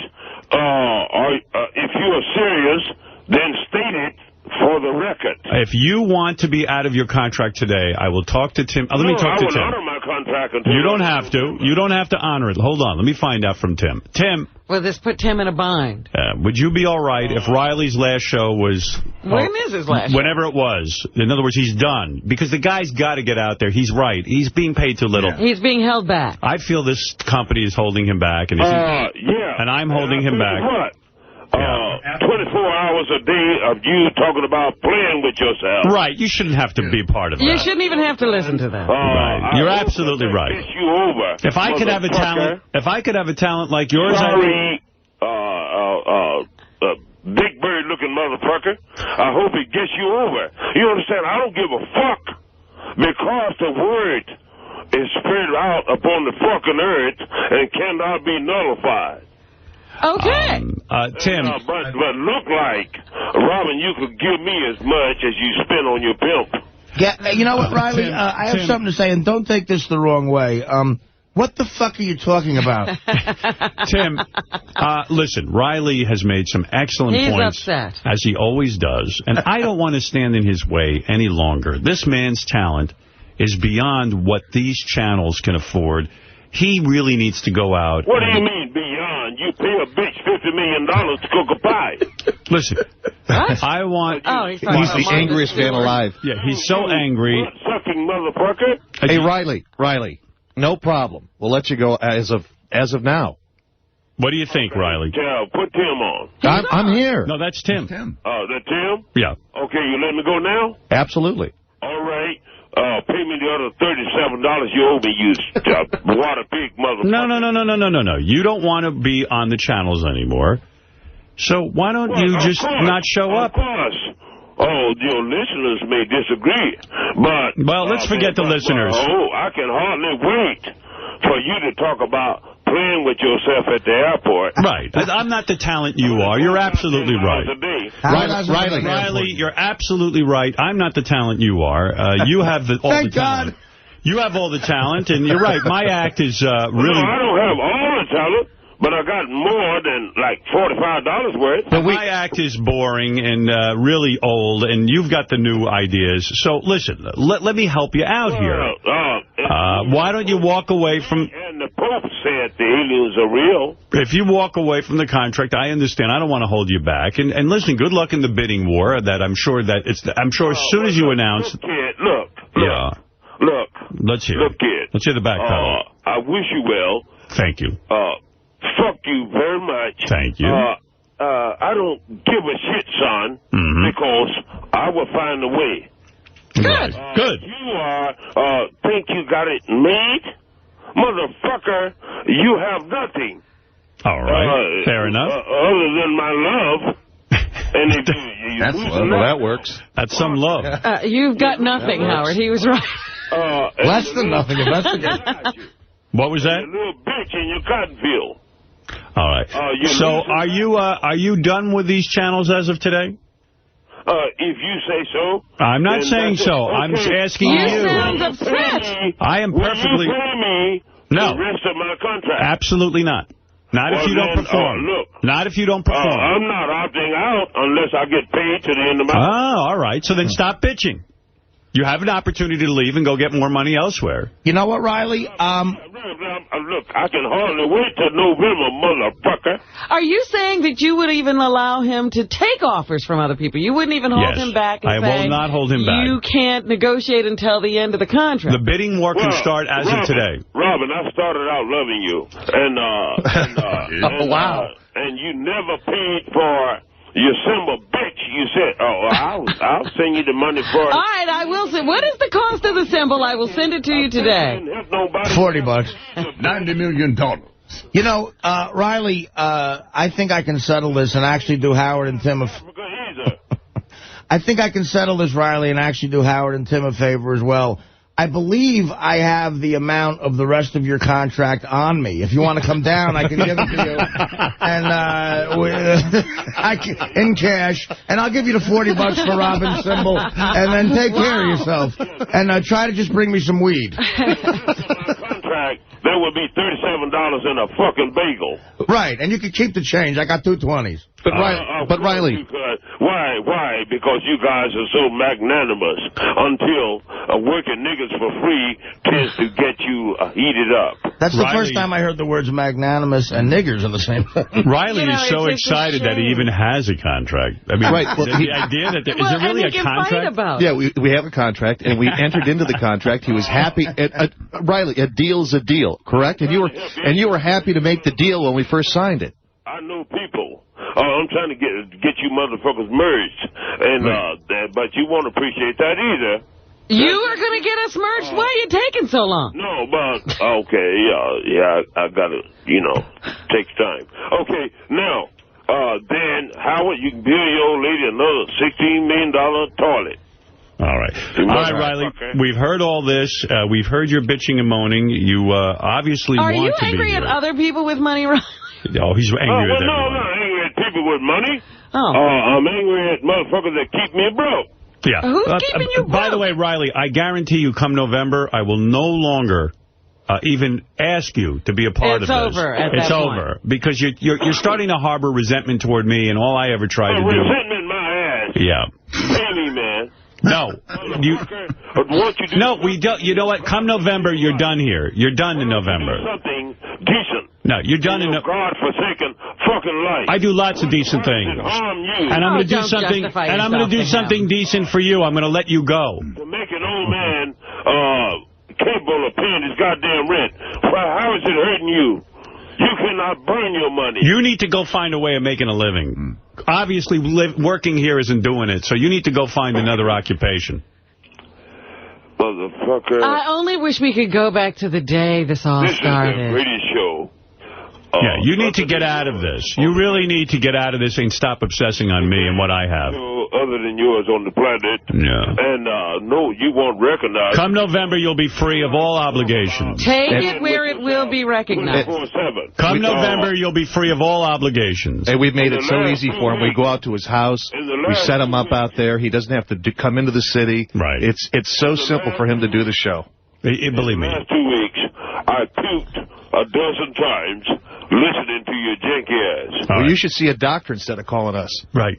if you are serious, then state it for the record. If you want to be out of your contract today, I will talk to Tim. Let me talk to Tim. I will honor my contract until you don't have to. You don't have to honor it. Hold on. Let me find out from Tim. Tim. Well, this put Tim in a bind. Would you be all right if Riley's last show was... When is his last show? Whenever it was. In other words, he's done. Because the guy's got to get out there. He's right. He's being paid too little. He's being held back. I feel this company is holding him back. And and I'm holding him back. What? 24 hours a day of you talking about playing with yourself. Right. You shouldn't have to be part of that. You shouldn't even have to listen to that. Right. You're absolutely right. You over, if I could have a talent, like yours, sorry, big bird looking motherfucker. I hope it gets you over. You understand? I don't give a fuck because the word is spread out upon the fucking earth and cannot be nullified. Okay. Tim. But look like, Robin, you could give me as much as you spend on your pimp. Yeah, you know what, Riley? I have something to say, and don't take this the wrong way. What the fuck are you talking about? Tim, listen, Riley has made some excellent points. He's upset. As he always does. And I don't want to stand in his way any longer. This man's talent is beyond what these channels can afford. He really needs to go out. What do you mean beyond? You pay a bitch $50 million to cook a pie. Listen, I want... he's the angriest man alive. Yeah, he's so angry. Sucking motherfucker. Hey, Riley, no problem. We'll let you go as of now. What do you think, Riley? Yeah, put Tim on. I'm here. No, that's Tim. Oh, that's Tim? Yeah. Okay, you let me go now? Absolutely. All right. Pay me the other $37 you owe me, you water pig motherfucker. No. You don't want to be on the channels anymore. So why don't you just not show up? Of course. Oh, your listeners may disagree, but... Well, let's forget the listeners. Oh, I can hardly wait for you to talk about playing with yourself at the airport. Right. I'm not the talent you are. You're absolutely right. Riley, you're absolutely right. I'm not the talent you are. You have all the talent. You have all the talent, and you're right. My act is really... No, I don't have all the talent, but I got more than, like, $45 worth. But my act is boring and really old, and you've got the new ideas. So, listen, let me help you out here. Why don't you walk away from... And the Pope said the aliens are real. If you walk away from the contract, I understand. I don't want to hold you back. And listen, good luck in the bidding war. I'm sure as soon as you announce... Look, kid, look. Yeah. Look. Let's hear. Look, kid. Let's hear the back pedal. I wish you well. Thank you. Fuck you very much. Thank you. I don't give a shit, son, because I will find a way. Good. Good. You think you got it made? Motherfucker, you have nothing. All right. Fair enough. Other than my love. And if that's love. Well, that works. That's some love. You've got nothing, Howard. He was right. Less than nothing. What was that? A little bitch in your cotton field. All right. So are you done with these channels as of today? If you say so. I'm not saying so. Okay. I'm asking you. You sound upset. I am perfectly... Will you pay me the rest of my contract? Absolutely not. Not if you don't perform. Not if you don't perform. I'm not opting out unless I get paid to the end of my... Oh, all right. So then stop bitching. You have an opportunity to leave and go get more money elsewhere. You know what, Riley? Look, I can hardly wait till November, motherfucker. Are you saying that you would even allow him to take offers from other people? You wouldn't even hold him back and say... I will not hold him back. You can't negotiate until the end of the contract. The bidding war can start as of today. Robin, I started out loving you. And you never paid for... You symbol bitch, you said, I was I'll send you the money for it. All right, I will send. What is the cost of the symbol? I will send it to you today. $40. $90 million. You know, Riley, I think I can settle this and actually do Howard and Tim I think I can settle this, Riley, and actually do Howard and Tim a favor as well. I believe I have the amount of the rest of your contract on me. If you want to come down, I can give it to you. And in cash. And I'll give you the $40 for Robin's symbol. And then take care of yourself. And try to just bring me some weed. Contract, that would be $37 in a fucking bagel. Right, and you can keep the change. I got 2 20s. But Riley. Why? Because you guys are so magnanimous until working niggas for free tends to get you heated up. That's the first time I heard the words magnanimous and niggers in the same thing. Riley is so excited that he even has a contract. I mean, right. Well, the idea that is there really a contract? Yeah, we have a contract, and we entered into the contract. He was happy. Riley, a deal's a deal, correct? And you were happy to make the deal when we first signed it. I know people. I'm trying to get you motherfuckers merged, and but you won't appreciate that either. You are going to get us merged? Why are you taking so long? No, but, okay, yeah, I got to, takes time. Okay, now, then, Howard, you can build your old lady another $16 million toilet. All right. All right, Riley, we've heard all this. We've heard your bitching and moaning. You obviously want to be here. Are you angry at other people with money, Riley? Oh, he's angry at everyone. No, I'm not angry at people with money. Oh. I'm angry at motherfuckers that keep me broke. Yeah. Who's keeping you broke? By the way, Riley, I guarantee you come November, I will no longer even ask you to be a part of this. It's over at that point. It's over. Because you're starting to harbor resentment toward me, and all I ever tried to do... Resentment my ass. Yeah. Pay me, man. No. No, we don't. You know what? Come November, you're done here. You're done in November. Something decent. No, you're done in God-forsaken fucking life. I do lots of decent things. And I'm going to do something. And I'm going to do something decent for you. I'm going to let you go. To make an old man capable of paying his goddamn rent. Well, how is it hurting you? You cannot burn your money. You need to go find a way of making a living. Obviously, working here isn't doing it, so you need to go find another occupation. Motherfucker. I only wish we could go back to the day this all started. This is the greatest show. Yeah, you need to get out of this. You really need to get out of this and stop obsessing on me and what I have. Other than yours on the planet. Yeah. And, no, you won't recognize. Come November, you'll be free of all obligations. Take it where it will be recognized. Come November, you'll be free of all obligations. And we've made it so easy for him. We go out to his house. We set him up out there. He doesn't have to come into the city. Right. It's so simple for him to do the show. Believe me. In the last 2 weeks, I puked a dozen times listening to your janky ass. Well, you should see a doctor instead of calling us. Right.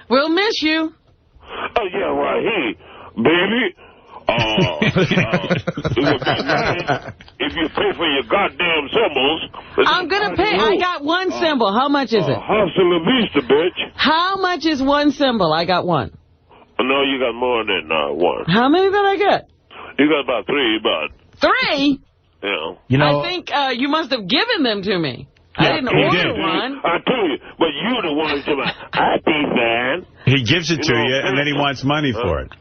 We'll miss you. Oh, yeah, well, hey, baby, it would be nice if you pay for your goddamn symbols. I'm going to pay. I got one symbol. How much is it? Hasta la vista, bitch. How much is one symbol? I got one. No, you got more than one. How many did I get? You got about 3, but... 3? Yeah. I think you must have given them to me. I didn't order one. I tell you, but you're the one who's like, I think, man. He gives it to you, and then he wants money for it.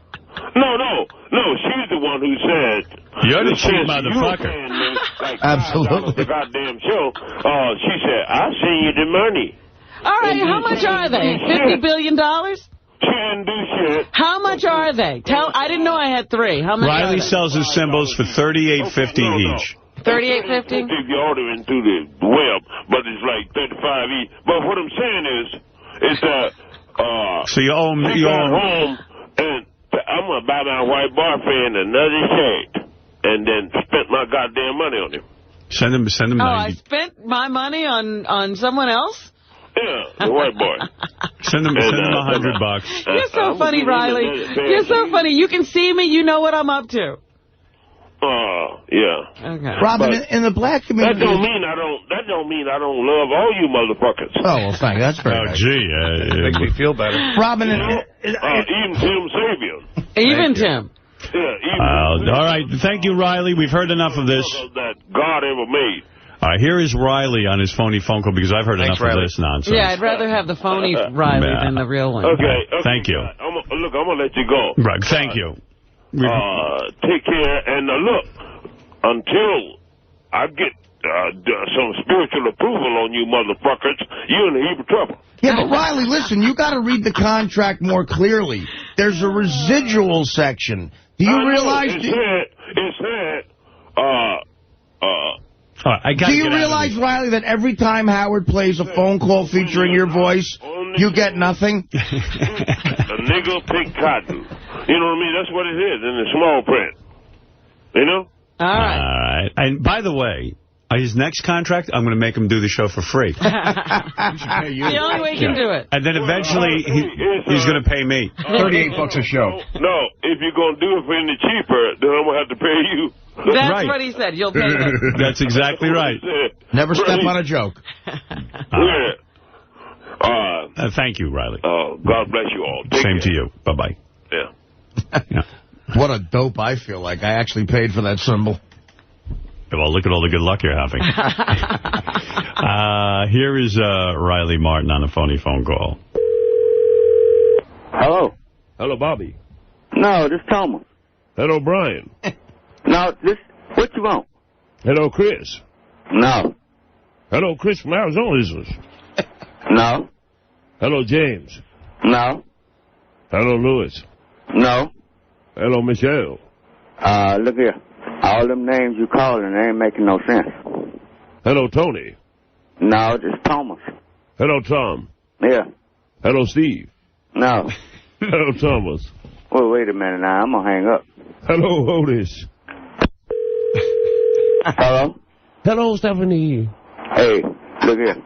No, she's the one who said... You're the cheap motherfucker. Like Absolutely. The goddamn show. She said, I'll send you the money. All right, how much are they? $50 billion? She didn't do shit. How much are they? I didn't know I had 3. How much Riley sells his symbols for $38.50 each. $38.50? If you order it through the web, but it's like $35 each. But what I'm saying is that... so you owe him... home, and I'm going to buy my white boyfriend another shirt, and then spent my goddamn money on him. Send him 90. I spent my money on someone else? Yeah, the white boy. Send him $100. You're so funny, Riley. You're so funny. You can see me. You know what I'm up to. Yeah. Okay. Robin, in the black community... That don't mean I don't love all you motherfuckers. Oh, well, thank you. That's very nice. Gee. Makes me feel better. Robin... even Tim Sabian. Even Tim. Yeah, all right. Thank you, Riley. We've heard enough of this. That God ever made. All right, here is Riley on his phony phone call, because I've heard enough of this nonsense. Yeah, I'd rather have the phony Riley than the real one. Okay. Thank you. I'm look, I'm going to let you go. Right, thank you. Take care, and look, until I get some spiritual approval on you motherfuckers, you're in a heap of trouble. Yeah, but Riley, listen, you got to read the contract more clearly. There's a residual section. Do you realize... It said, do you realize, Riley, that every time Howard plays a phone call featuring your voice, you get nothing? A nigga pick cotton. You know what I mean? That's what it is in the small print. You know? All right. And by the way, his next contract, I'm going to make him do the show for free. The only way you can do it. And then eventually, he's going to pay me. $38 a show. No, if you're going to do it for any cheaper, then I'm going to have to pay you. That's what he said. You'll pay him. That's exactly right. Never step on a joke. Thank you, Riley. God bless you all. Same to you. Bye-bye. Yeah. What a dope I feel like. I actually paid for that symbol. Well, look at all the good luck you're having. Here is Riley Martin on a phony phone call. Hello. Hello, Bobby. No, this is Thomas. Hello, Brian. No, what you want? Hello, Chris. No. Hello, Chris from Arizona, is this? No. Hello, James. No. Hello, Lewis. No. Hello, Michelle. Look here. All them names you calling, they ain't making no sense. Hello, Tony. No, just Thomas. Hello, Tom. Yeah. Hello, Steve. No. Hello, Thomas. Well, wait a minute now. I'm going to hang up. Hello, Otis. Hello? Hello, Stephanie. Hey, look here.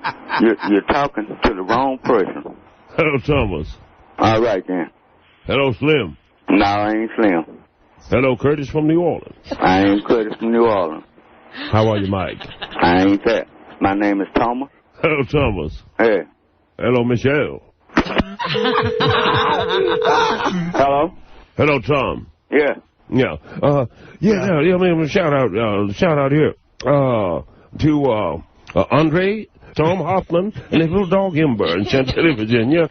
You're talking to the wrong person. Hello, Thomas. All right, then. Hello, Slim. No, I ain't Slim. Hello, Curtis from New Orleans. I ain't Curtis from New Orleans. How are you, Mike? I ain't that. My name is Thomas. Hello, Thomas. Hey. Hello, Michelle. Hello? Hello, Tom. Yeah. Yeah. I mean, shout out here to Andre, Tom Hoffman, and his little dog Ember in Chantilly, Virginia.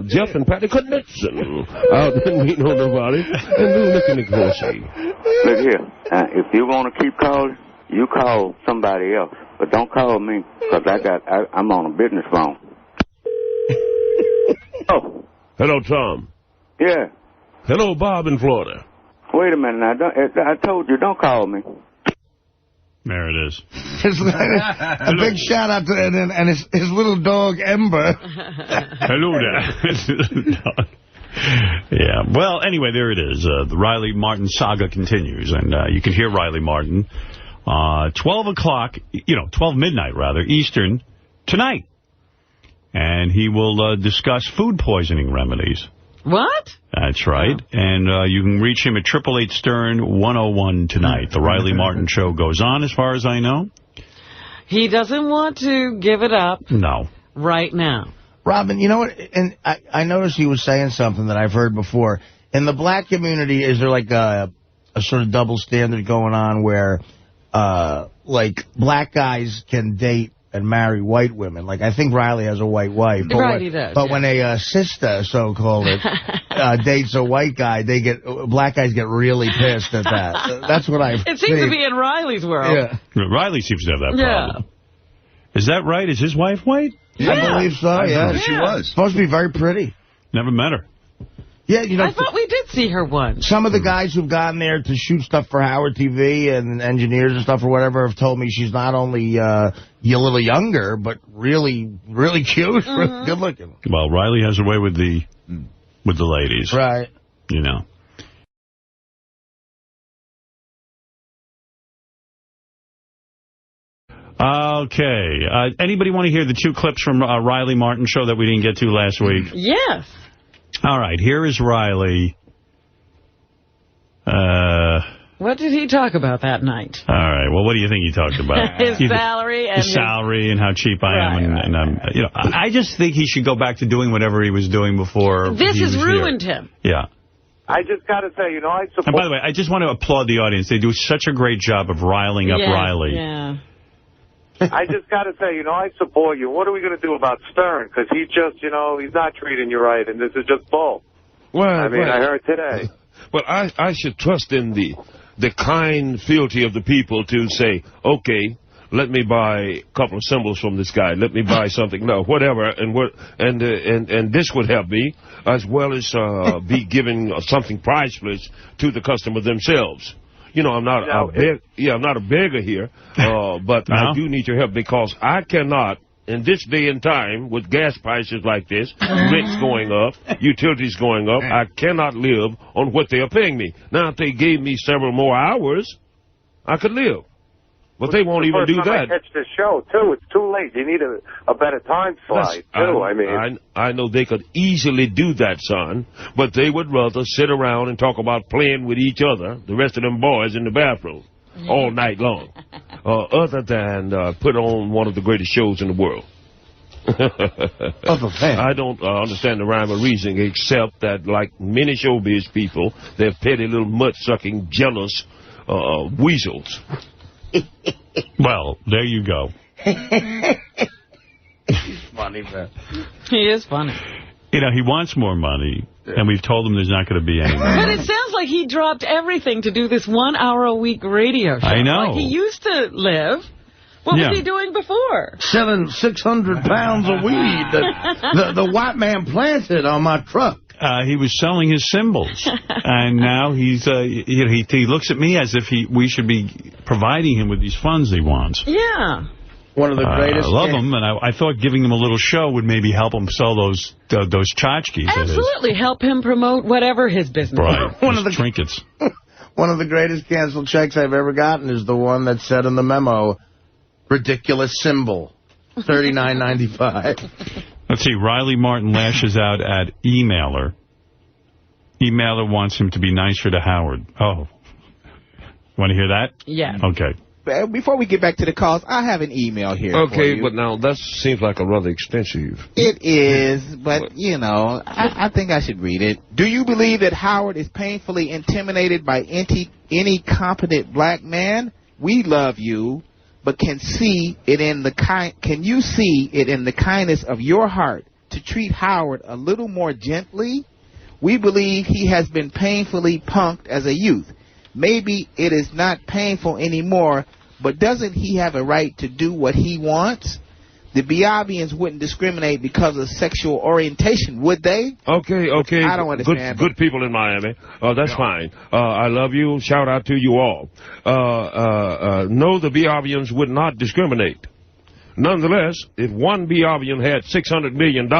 Jeff and Patty Knudsen out in Reno, Nevada, and Lou Nicky. Look here. If you want to keep calling, you call somebody else, but don't call me because I'm on a business phone. Oh. Hello, Tom. Yeah. Hello, Bob in Florida. Wait a minute now. I told you, don't call me. There it is. A big shout out to and his little dog Ember. Hello there. Yeah. Well, anyway, there it is. The Riley Martin saga continues, and you can hear Riley Martin 12 o'clock, 12 midnight rather, Eastern tonight, and he will discuss food poisoning remedies. What? That's right. Oh. And you can reach him at 888-STERN-101 tonight. The Riley Martin Show goes on, as far as I know. He doesn't want to give it up. No. Right now. Robin, you know what? And I noticed he was saying something that I've heard before. In the black community, is there like a sort of double standard going on where, like, black guys can date and marry white women? Like, I think Riley has a white wife. But right, he does. But when a sister, so-called, dates a white guy, black guys get really pissed at that. That's what I've seen. It seems to be in Riley's world. Yeah. Riley seems to have that problem. Yeah. Is that right? Is his wife white? Yeah. I believe so, yeah. She was. Supposed to be very pretty. Never met her. Yeah, I thought we did see her once. Some of the guys who've gone there to shoot stuff for Howard TV and engineers and stuff or whatever have told me she's not only a little younger, but really, really cute, really good looking. Well, Riley has a way with the ladies. Right. You know. Okay. Anybody want to hear the two clips from Riley Martin Show that we didn't get to last week? Yes. All right, here is Riley. What did he talk about that night? All right, well, what do you think he talked about? His salary and his salary and how cheap I am, and I just think he should go back to doing whatever he was doing before. This has ruined him. Yeah. I just got to say, I support. And by the way, I just want to applaud the audience. They do such a great job of riling up Riley. Yeah. I just got to say, I support you. What are we going to do about Stern? Because he just, he's not treating you right, and this is just bull. Well, I heard today. But I should trust in the kind fealty of the people to say, okay, let me buy a couple of symbols from this guy. Let me buy something, no, whatever, and this would help me, as well as be giving something priceless to the customer themselves. You know, I'm not a beggar here, but I do need your help because I cannot, in this day and time, with gas prices like this, rents going up, utilities going up, I cannot live on what they are paying me. Now, if they gave me several more hours, I could live. But they won't even do that. Catch this show, too. It's too late. You need a better time slide, too. I know they could easily do that, son, but they would rather sit around and talk about playing with each other, the rest of them boys in the bathroom, all night long, other than put on one of the greatest shows in the world. I don't understand the rhyme or reason, except that, like many showbiz people, they're petty little mud-sucking, jealous weasels. Well, there you go. He's funny, man. He is funny. You know, he wants more money, and we've told him there's not going to be any more But money. it sounds like he dropped everything to do this 1 hour a week radio show. I know. Like he used to live. What was he doing before? Selling 600 pounds of weed that the white man planted on my truck. He was selling his symbols, and now he's he looks at me as if we should be providing him with these funds he wants. Yeah. One of the greatest. I love him, and I thought giving him a little show would maybe help him sell those tchotchkes. Absolutely, help him promote whatever his business is. One of the trinkets. One of the greatest canceled checks I've ever gotten is the one that said in the memo, ridiculous symbol, $39.95. Let's see, Riley Martin lashes out at Emailer. Emailer wants him to be nicer to Howard. Oh. Want to hear that? Yeah. Okay. Before we get back to the calls, I have an email here. Okay, but now that seems like a rather extensive. It is, but, you know, I think I should read it. Do you believe that Howard is painfully intimidated by any competent black man? We love you, but can you see it in the kindness of your heart to treat Howard a little more gently? We believe he has been painfully punked as a youth. Maybe it is not painful anymore, but doesn't he have a right to do what he wants? The Biabians wouldn't discriminate because of sexual orientation, would they? Okay. I don't understand. Good people in Miami. That's fine. I love you. Shout out to you all. No, the Biabians would not discriminate. Nonetheless, if one Biabian had $600 million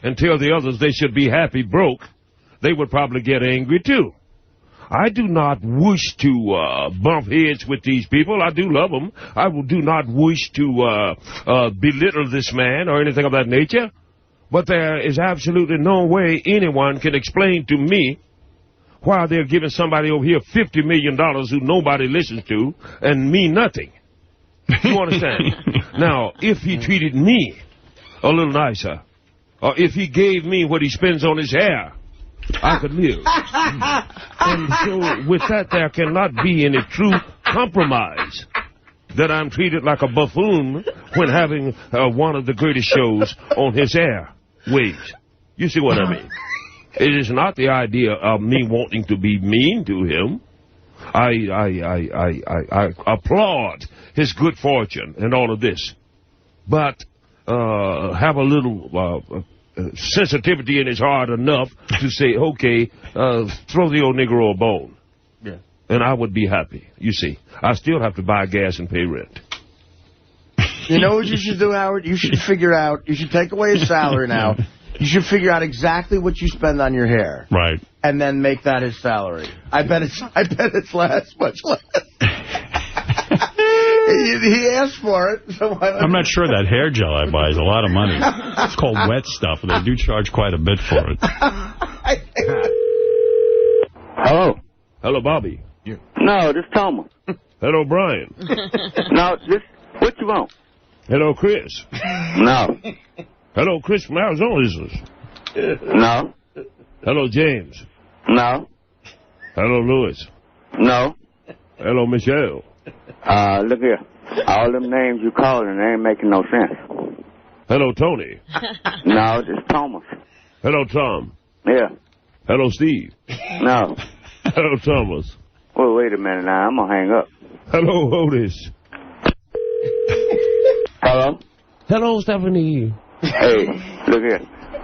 and tell the others they should be happy broke, they would probably get angry, too. I do not wish to bump heads with these people. I do love them. I do not wish to belittle this man or anything of that nature. But there is absolutely no way anyone can explain to me why they're giving somebody over here $50 million who nobody listens to and me nothing. You understand? Now, if he treated me a little nicer, or if he gave me what he spends on his hair, I could live. And so with that, there cannot be any true compromise that I'm treated like a buffoon when having one of the greatest shows on his air. Wait, you see what I mean? It is not the idea of me wanting to be mean to him. I applaud his good fortune and all of this, but have a little sensitivity in his heart enough to say, okay, throw the old Negro a bone. Yeah. And I would be happy. You see, I still have to buy gas and pay rent. You know what you should do, Howard? You should figure out, you should take away his salary now. You should figure out exactly what you spend on your hair. Right. And then make that his salary. I bet it's much less. He asked for it. So I'm not sure that hair gel I buy is a lot of money. It's called wet stuff. They do charge quite a bit for it. Hello. Hello, Bobby. Yeah. No, this is Thomas. Hello, Brian. No, what you want? Hello, Chris. No. Hello, Chris from Arizona, is this? No. Hello, James. No. Hello, Louis. No. Hello, Michelle. Look here. All them names you calling, they ain't making no sense. Hello, Tony. No, it's Thomas. Hello, Tom. Yeah. Hello, Steve. No. Hello, Thomas. Well, wait a minute now. I'm going to hang up. Hello, Otis. Hello? Hello, Stephanie. Hey, look here.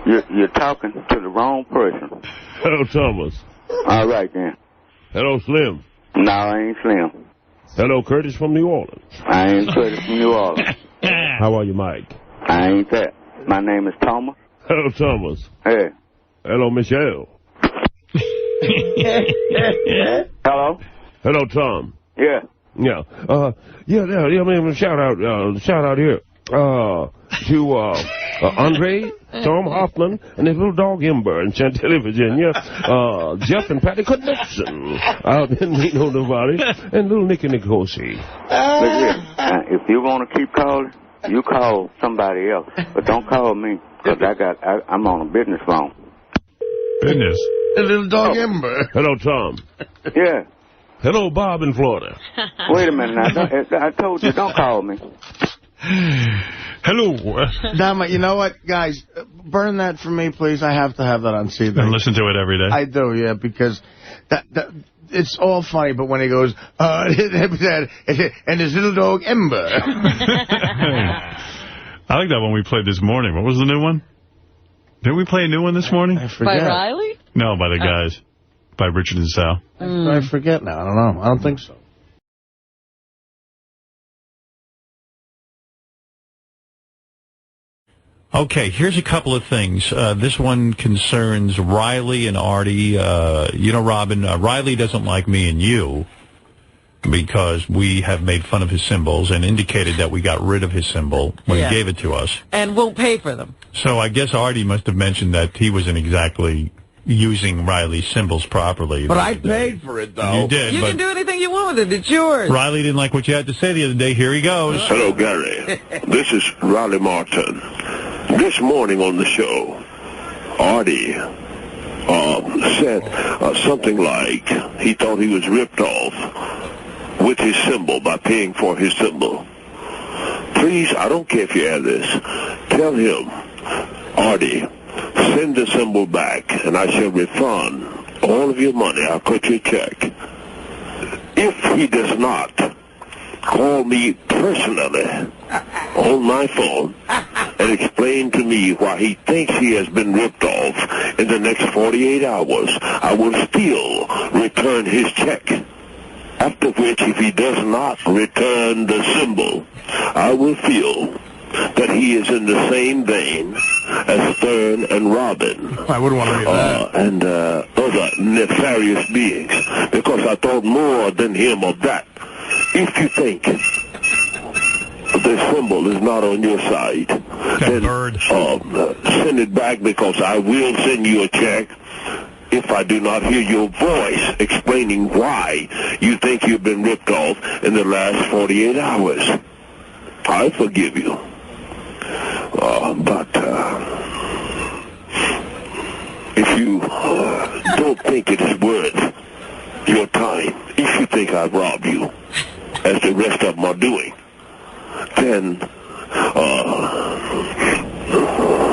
You're talking to the wrong person. Hello, Thomas. All right, then. Hello, Slim. No, I ain't Slim. Hello, Curtis from New Orleans. I ain't Curtis from New Orleans. How are you, Mike? I ain't that. My name is Thomas. Hello, Thomas. Hey. Hello, Michelle. Hello? Hello, Tom. Yeah. Yeah. I mean, shout out here. To Andre, Tom Hoffman, and his little dog Ember in Chantilly, Virginia, Jeff and Patty Connection out in Reno, Nevada, and little Nicky Nicosi. Look here. If you want to keep calling, you call somebody else, but don't call me, because I'm on a business phone. Business? The little dog Ember. Hello, Tom. Yeah. Hello, Bob in Florida. Wait a minute now. I told you, don't call me. Hello. Dama, you know what, guys? Burn that for me, please. I have to have that on CD. And listen to it every day. I do, yeah, because that it's all funny, but when he goes, and his little dog Ember. I like that one we played this morning. What was the new one? Didn't we play a new one this morning? I forget. By Riley? No, by the guys. By Richard and Sal. I forget now. I don't know. I don't think so. Okay, here's a couple of things. This one concerns Riley and Artie. Robin, Riley doesn't like me and you because we have made fun of his symbols and indicated that we got rid of his symbol when he gave it to us. And we'll pay for them. So I guess Artie must have mentioned that he wasn't exactly using Riley's symbols properly. But I paid for it, though. You did. You can do anything you want with it. It's yours. Riley didn't like what you had to say the other day. Here he goes. Hello, Gary. This is Riley Martin. This morning on the show, Artie said something like he thought he was ripped off with his symbol by paying for his symbol. Please, I don't care if you have this. Tell him, Artie, send the symbol back and I shall refund all of your money. I'll cut you a check. If he does not call me personally on my phone and explain to me why he thinks he has been ripped off in the next 48 hours, I will still return his check. After which, if he does not return the symbol, I will feel that he is in the same vein as Stern and Robin. I wouldn't want to be that. And other nefarious beings, because I thought more than him of that. If you think the symbol is not on your side, then send it back, because I will send you a check if I do not hear your voice explaining why you think you've been ripped off in the last 48 hours. I forgive you. But if you don't think it is worth your time, if you think I've robbed you, as the rest of them are doing, then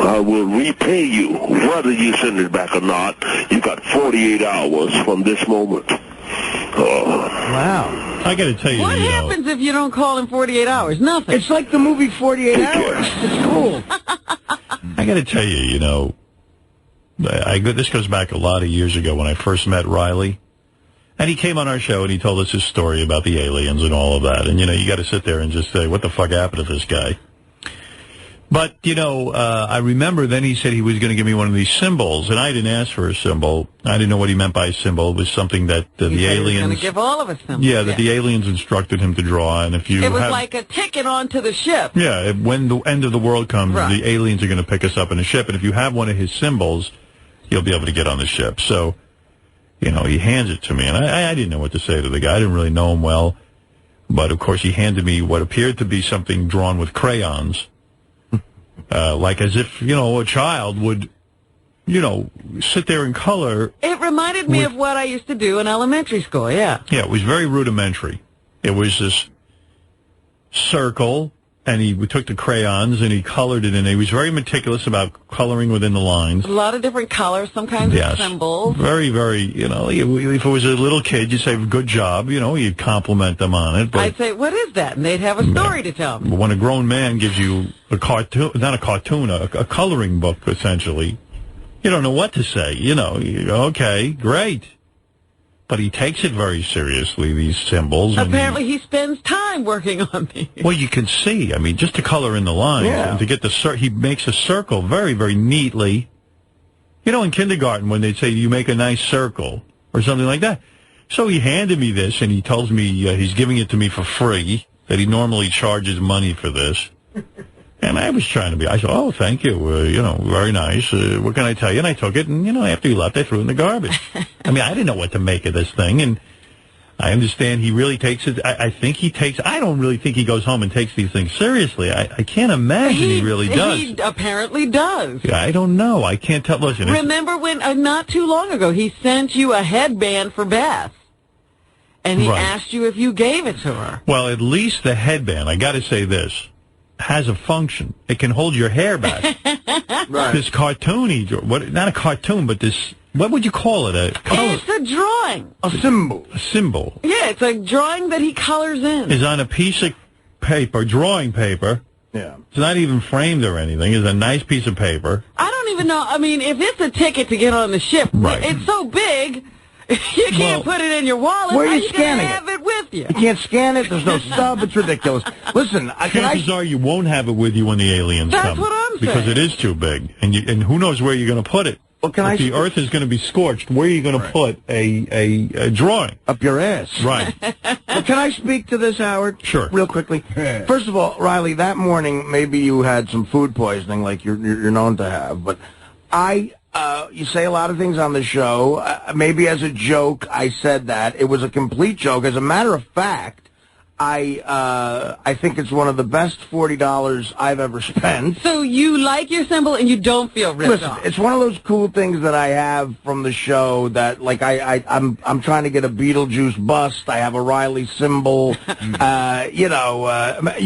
I will repay you, whether you send it back or not. You got 48 hours from this moment. Wow. I got to tell you, what happens if you don't call in 48 hours? Nothing. It's like the movie 48 Hours. It's cool. I got to tell you, this goes back a lot of years ago when I first met Riley. And he came on our show and he told us his story about the aliens and all of that. And, you got to sit there and just say, what the fuck happened to this guy? But, I remember then he said he was going to give me one of these symbols, and I didn't ask for a symbol. I didn't know what he meant by a symbol. It was something that the aliens... He was going to give all of us symbols. Yeah, that the aliens instructed him to draw, and if you It was like a ticket onto the ship. Yeah, when the end of the world comes, the aliens are going to pick us up in a ship, and if you have one of his symbols, you'll be able to get on the ship. So, he hands it to me, and I didn't know what to say to the guy. I didn't really know him well, but, of course, he handed me what appeared to be something drawn with crayons. Like as if, a child would, sit there and color. It reminded me of what I used to do in elementary school, yeah. Yeah, it was very rudimentary. It was this circle and he took the crayons and he colored it in. He was very meticulous about coloring within the lines. A lot of different colors, some kinds of symbols. Very, very, if it was a little kid, you'd say, good job, you'd compliment them on it. But I'd say, what is that? And they'd have a story to tell me. When a grown man gives you a cartoon, not a cartoon, a coloring book, essentially, you don't know what to say. Okay, great. But he takes it very seriously, these symbols. Apparently he spends time working on these. Well, you can see. I mean, just to color in the lines. Yeah. And to get he makes a circle very, very neatly. In kindergarten when they'd say, you make a nice circle or something like that. So he handed me this, and he tells me he's giving it to me for free, that he normally charges money for this. And I was trying to I said, oh, thank you, very nice. What can I tell you? And I took it, and, after he left, I threw it in the garbage. I mean, I didn't know what to make of this thing, and I understand he really takes it. I don't really think he goes home and takes these things seriously. I can't imagine he really does. He apparently does. I don't know. I can't tell. Listen. Remember when, not too long ago, he sent you a headband for Beth, and he asked you if you gave it to her. Well, at least the headband, I got to say this, has a function. It can hold your hair back. This cartoony, not a cartoon, but this, what would you call it? It's a drawing. A symbol. A symbol. Yeah, it's a drawing that he colors in. Is on a piece of paper, drawing paper. Yeah. It's not even framed or anything. It's a nice piece of paper. I don't even know. I mean, if it's a ticket to get on the ship, it's so big, you can't put it in your wallet. Where are you How scanning have it with you? You can't scan it. There's no stub. It's ridiculous. Listen, chances are you won't have it with you when the aliens come. That's what I'm saying. Because it is too big. And who knows where you're going to put it. Well, if the Earth is going to be scorched, where are you going to put a drawing? Up your ass. Right. Well, can I speak to this, Howard? Sure. Real quickly. First of all, Riley, that morning, maybe you had some food poisoning like you're known to have, but you say a lot of things on the show. Maybe as a joke, I said that. It was a complete joke. As a matter of fact, I think it's one of the best $40 I've ever spent. So you like your symbol and you don't feel ripped off. Listen, it's one of those cool things that I have from the show that, like, I'm trying to get a Beetlejuice bust. I have a Riley symbol. You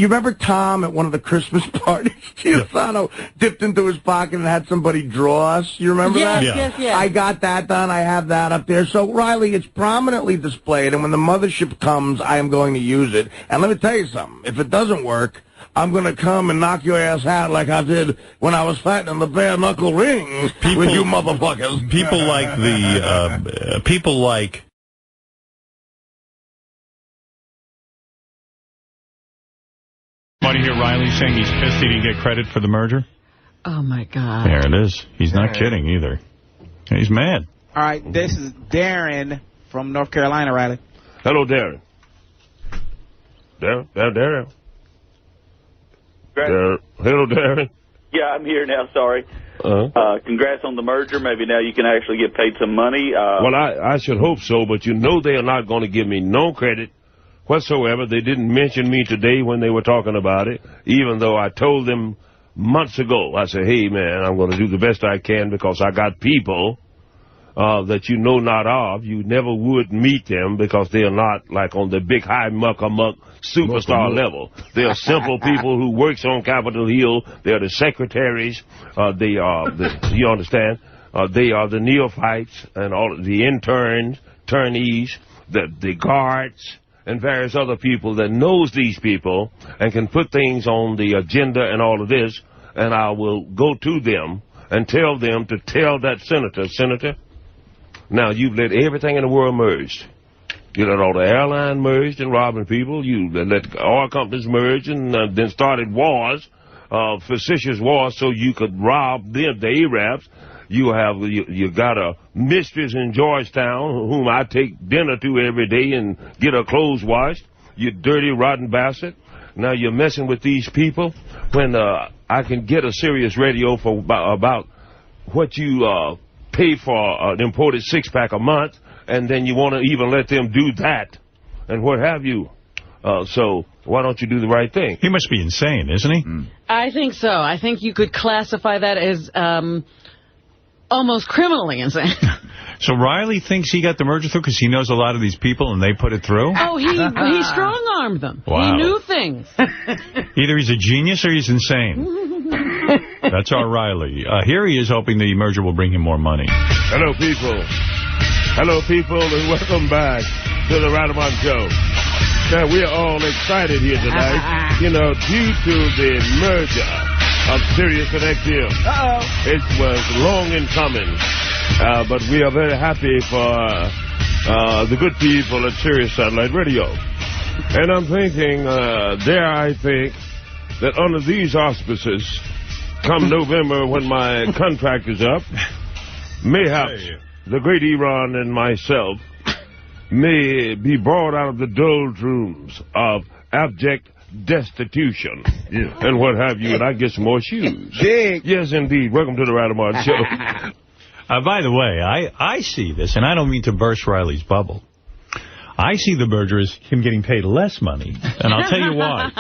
remember Tom at one of the Christmas parties? Giussano dipped into his pocket and had somebody draw us. You remember that? Yes. I got that done. I have that up there. So, Riley, it's prominently displayed, and when the mothership comes, I am going to use it. And let me tell you something. If it doesn't work, I'm going to come and knock your ass out like I did when I was fighting in the bare-knuckle ring with you motherfuckers. People like Want to hear Riley saying he's pissed he didn't get credit for the merger? Oh, my God. There it is. He's not kidding either. He's mad. All right, this is Darren from North Carolina, Riley. Hello, Darren. Darren. Hello, Darren. Yeah, I'm here now, sorry. Congrats on the merger. Maybe now you can actually get paid some money. Well, I should hope so, but they are not going to give me no credit whatsoever. They didn't mention me today when they were talking about it, even though I told them months ago. I said, hey, man, I'm going to do the best I can because I got people that you know not of. You never would meet them because they are not like on the big high muck-a-muck superstar level. They are simple people who works on Capitol Hill. They are the secretaries. They are you understand? They are the neophytes and all the interns, turnees, the guards, and various other people that knows these people and can put things on the agenda and all of this. And I will go to them and tell them to tell that senator, now you've let everything in the world merge. You let all the airline merged and robbing people. You let oil companies merge and then started wars, facetious wars, so you could rob the Arabs. You got a mistress in Georgetown whom I take dinner to every day and get her clothes washed. You dirty, rotten bastard. Now you're messing with these people when I can get a Sirius radio for about what you pay for an imported six-pack a month, and then you want to even let them do that and what have you. So why don't you do the right thing? He must be insane, isn't he? I think so. I think you could classify that as almost criminally insane. So Riley thinks he got the merger through because he knows a lot of these people and they put it through? Oh, he strong-armed them. Wow. He knew things. Either he's a genius or he's insane. That's our Riley. Here he is hoping the merger will bring him more money. Hello, people. Hello, people, and welcome back to the Radamon Show. Now, we're all excited here tonight, due to the merger of Sirius and XM. It was long in coming, but we are very happy for the good people at Sirius Satellite Radio. And I'm thinking, I think that under these auspices, come November when my contract is up, mayhaps the great Iran and myself may be brought out of the doldrums of abject destitution and what have you, and I get some more shoes. Yes, indeed. Welcome to the Radamon Show. By the way, I see this, and I don't mean to burst Riley's bubble. I see the merger as him getting paid less money, and I'll tell you why.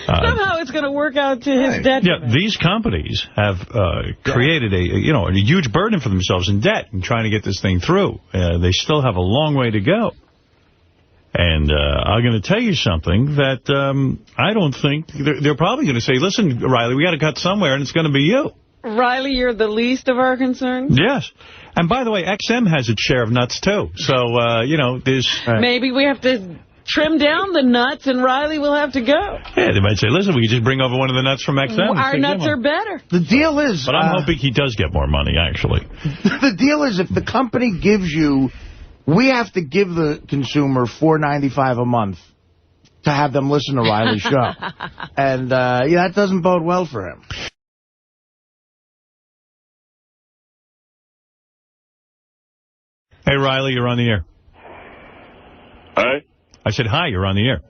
Somehow it's going to work out to his detriment. Yeah, these companies have created a huge burden for themselves in debt and trying to get this thing through. They still have a long way to go. And I'm going to tell you something that I don't think they're probably going to say, listen, Riley, we got to cut somewhere, and it's going to be you. Riley, you're the least of our concerns? Yes. And by the way, XM has its share of nuts, too. So, there's... Maybe we have to trim down the nuts, and Riley will have to go. Yeah, they might say, listen, we can just bring over one of the nuts from XM. Our nuts are better. The deal is... But I'm hoping he does get more money, actually. The deal is if the company gives you... We have to give the consumer $4.95 a month to have them listen to Riley's show. And, that doesn't bode well for him. Hey, Riley, you're on the air. Hi? I said, hi, you're on the air.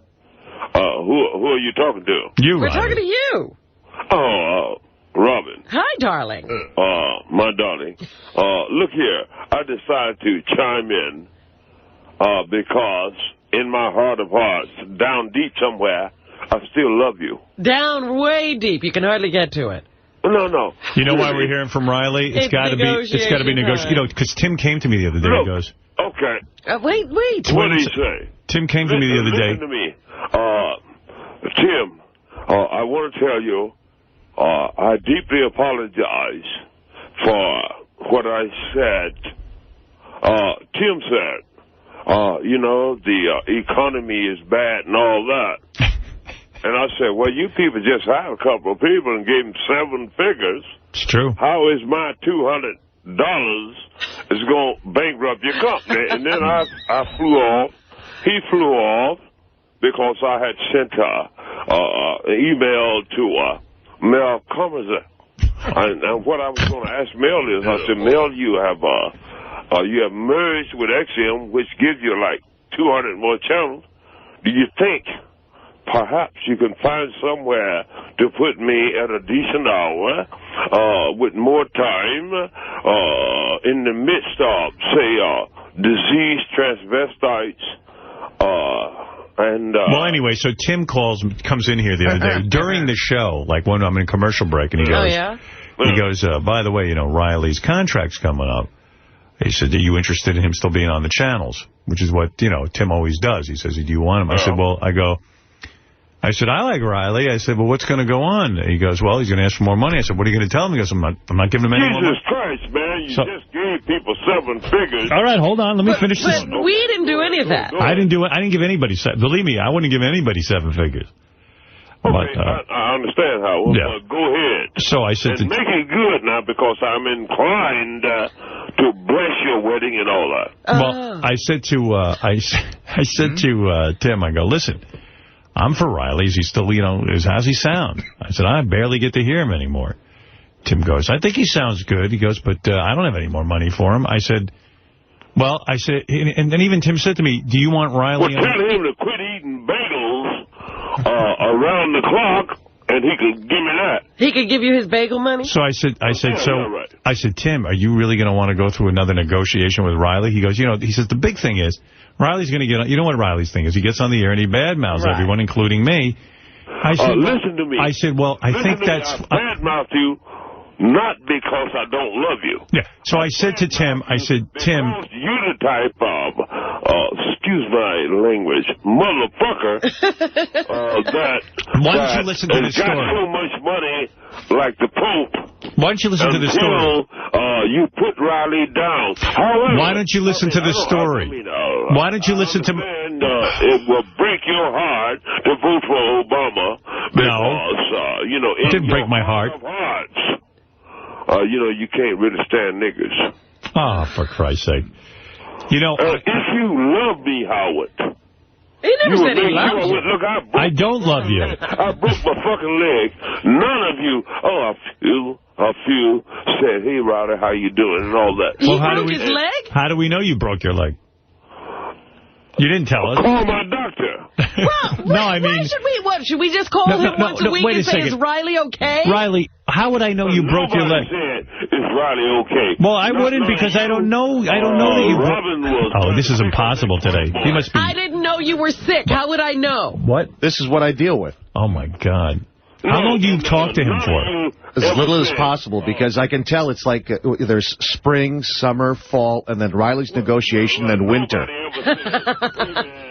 Who are you talking to? You, We're Riley. talking to you. Oh, Robin. Hi, darling. My darling. Look here. I decided to chime in because in my heart of hearts, down deep somewhere, I still love you. Down way deep. You can hardly get to it. No. You know why we're hearing from Riley? It's got to be negotiation. Because Tim came to me the other day. He goes, okay. Wait. What did he say? Tim came to me the other day. Listen to me. Tim, I want to tell you, I deeply apologize for what I said. Tim said, the economy is bad and all that. And I said, well, you people just hired a couple of people and gave them 7 figures. It's true. How is my $200 is going to bankrupt your company? And then I flew off. He flew off because I had sent an email to Mel Commerce. And what I was going to ask Mel is, I said, Mel, you have merged with XM, which gives you like 200 more channels. Do you think perhaps you can find somewhere to put me at a decent hour with more time in the midst of, say, diseased transvestites well, anyway, so Tim comes in here the other day during the show, like when I'm in commercial break, and he goes, by the way, Riley's contract's coming up. He said, are you interested in him still being on the channels? Which is what, Tim always does. He says, do you want him? I said, well, I said, I like Riley. I said, well, what's going to go on? He goes, well, he's going to ask for more money. I said, what are you going to tell him? He goes, I'm not giving him any more money. Jesus Christ, man, you just gave people 7 figures. All right, hold on. Let me finish this. But we didn't do any of that. I didn't do it. I didn't give anybody Believe me, I wouldn't give anybody 7 figures. Okay, but, I understand, Howard. Yeah. Go ahead. So I said and make it good now because I'm inclined to bless your wedding and all that. Well, I said to Tim, I go, listen, I'm for Riley. Is he still, how's he sound? I said, I barely get to hear him anymore. Tim goes, I think he sounds good. He goes, but I don't have any more money for him. I said, and then even Tim said to me, do you want Riley? Well, tell him to quit eating bagels around the clock, and he could give me that. He could give you his bagel money? So I said, Tim, are you really going to want to go through another negotiation with Riley? He goes, he says, the big thing is, Riley's going to get on. You know what Riley's thing is? He gets on the air and he badmouths everyone, including me. I said, listen to me. I said, well, I think that's... Badmouth you Not because I don't love you. Yeah. So I said to Tim, Tim... You the type of, excuse my language, motherfucker that... Why don't you listen to this story? Got so much money like the Pope. Why don't you listen to the story? You put Riley down. However, why don't you listen to the story? Why don't you listen to... it will break your heart to vote for Obama because, it didn't break my heart. You can't really stand niggers. Oh, for Christ's sake. If you love me, Howard... He never said he loves you. Look, I don't love you. I broke my fucking leg. None of you, a few said, hey, Riley, how you doing, and all that. He broke his leg? How do we know you broke your leg? You didn't tell us. Call my doctor. Well, no, I mean... Should we just call him once a week and say, is Riley okay? Riley, how would I know you broke your leg? Said, is Riley okay? Well, I wouldn't because I don't know. I don't know that you broke... Oh, this is impossible today. He must be... I didn't know you were sick. How would I know? What? This is what I deal with. Oh, my God. How long do you talk to him for? As little as possible, because I can tell it's like there's spring, summer, fall, and then Riley's negotiation, and winter.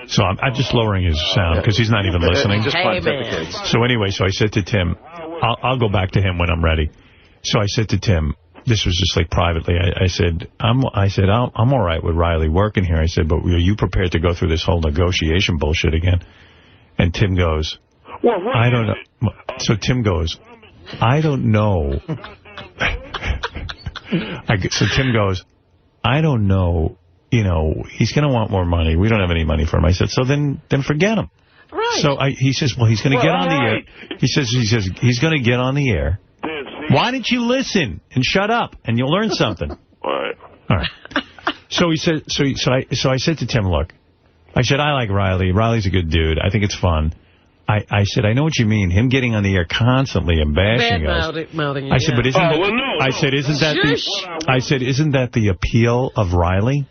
So I'm just lowering his sound because he's not even listening. Hey, man. So anyway, so I said to Tim, I'll go back to him when I'm ready. So I said to Tim, this was just like privately, I said, I'm all right with Riley working here. I said, but are you prepared to go through this whole negotiation bullshit again? And Tim goes, I don't know. So Tim goes, I don't know. So Tim goes, I don't know. He's going to want more money. We don't have any money for him. I said, so then forget him. Right. So he says, well, he's going to get on the air. He says he's going to get on the air. Why don't you listen and shut up and you'll learn something? All right. So he said, so I said to Tim, look, I said, I like Riley. Riley's a good dude. I think it's fun. I said, I know what you mean. Him getting on the air constantly and bashing us. I said, but isn't that the appeal of Riley?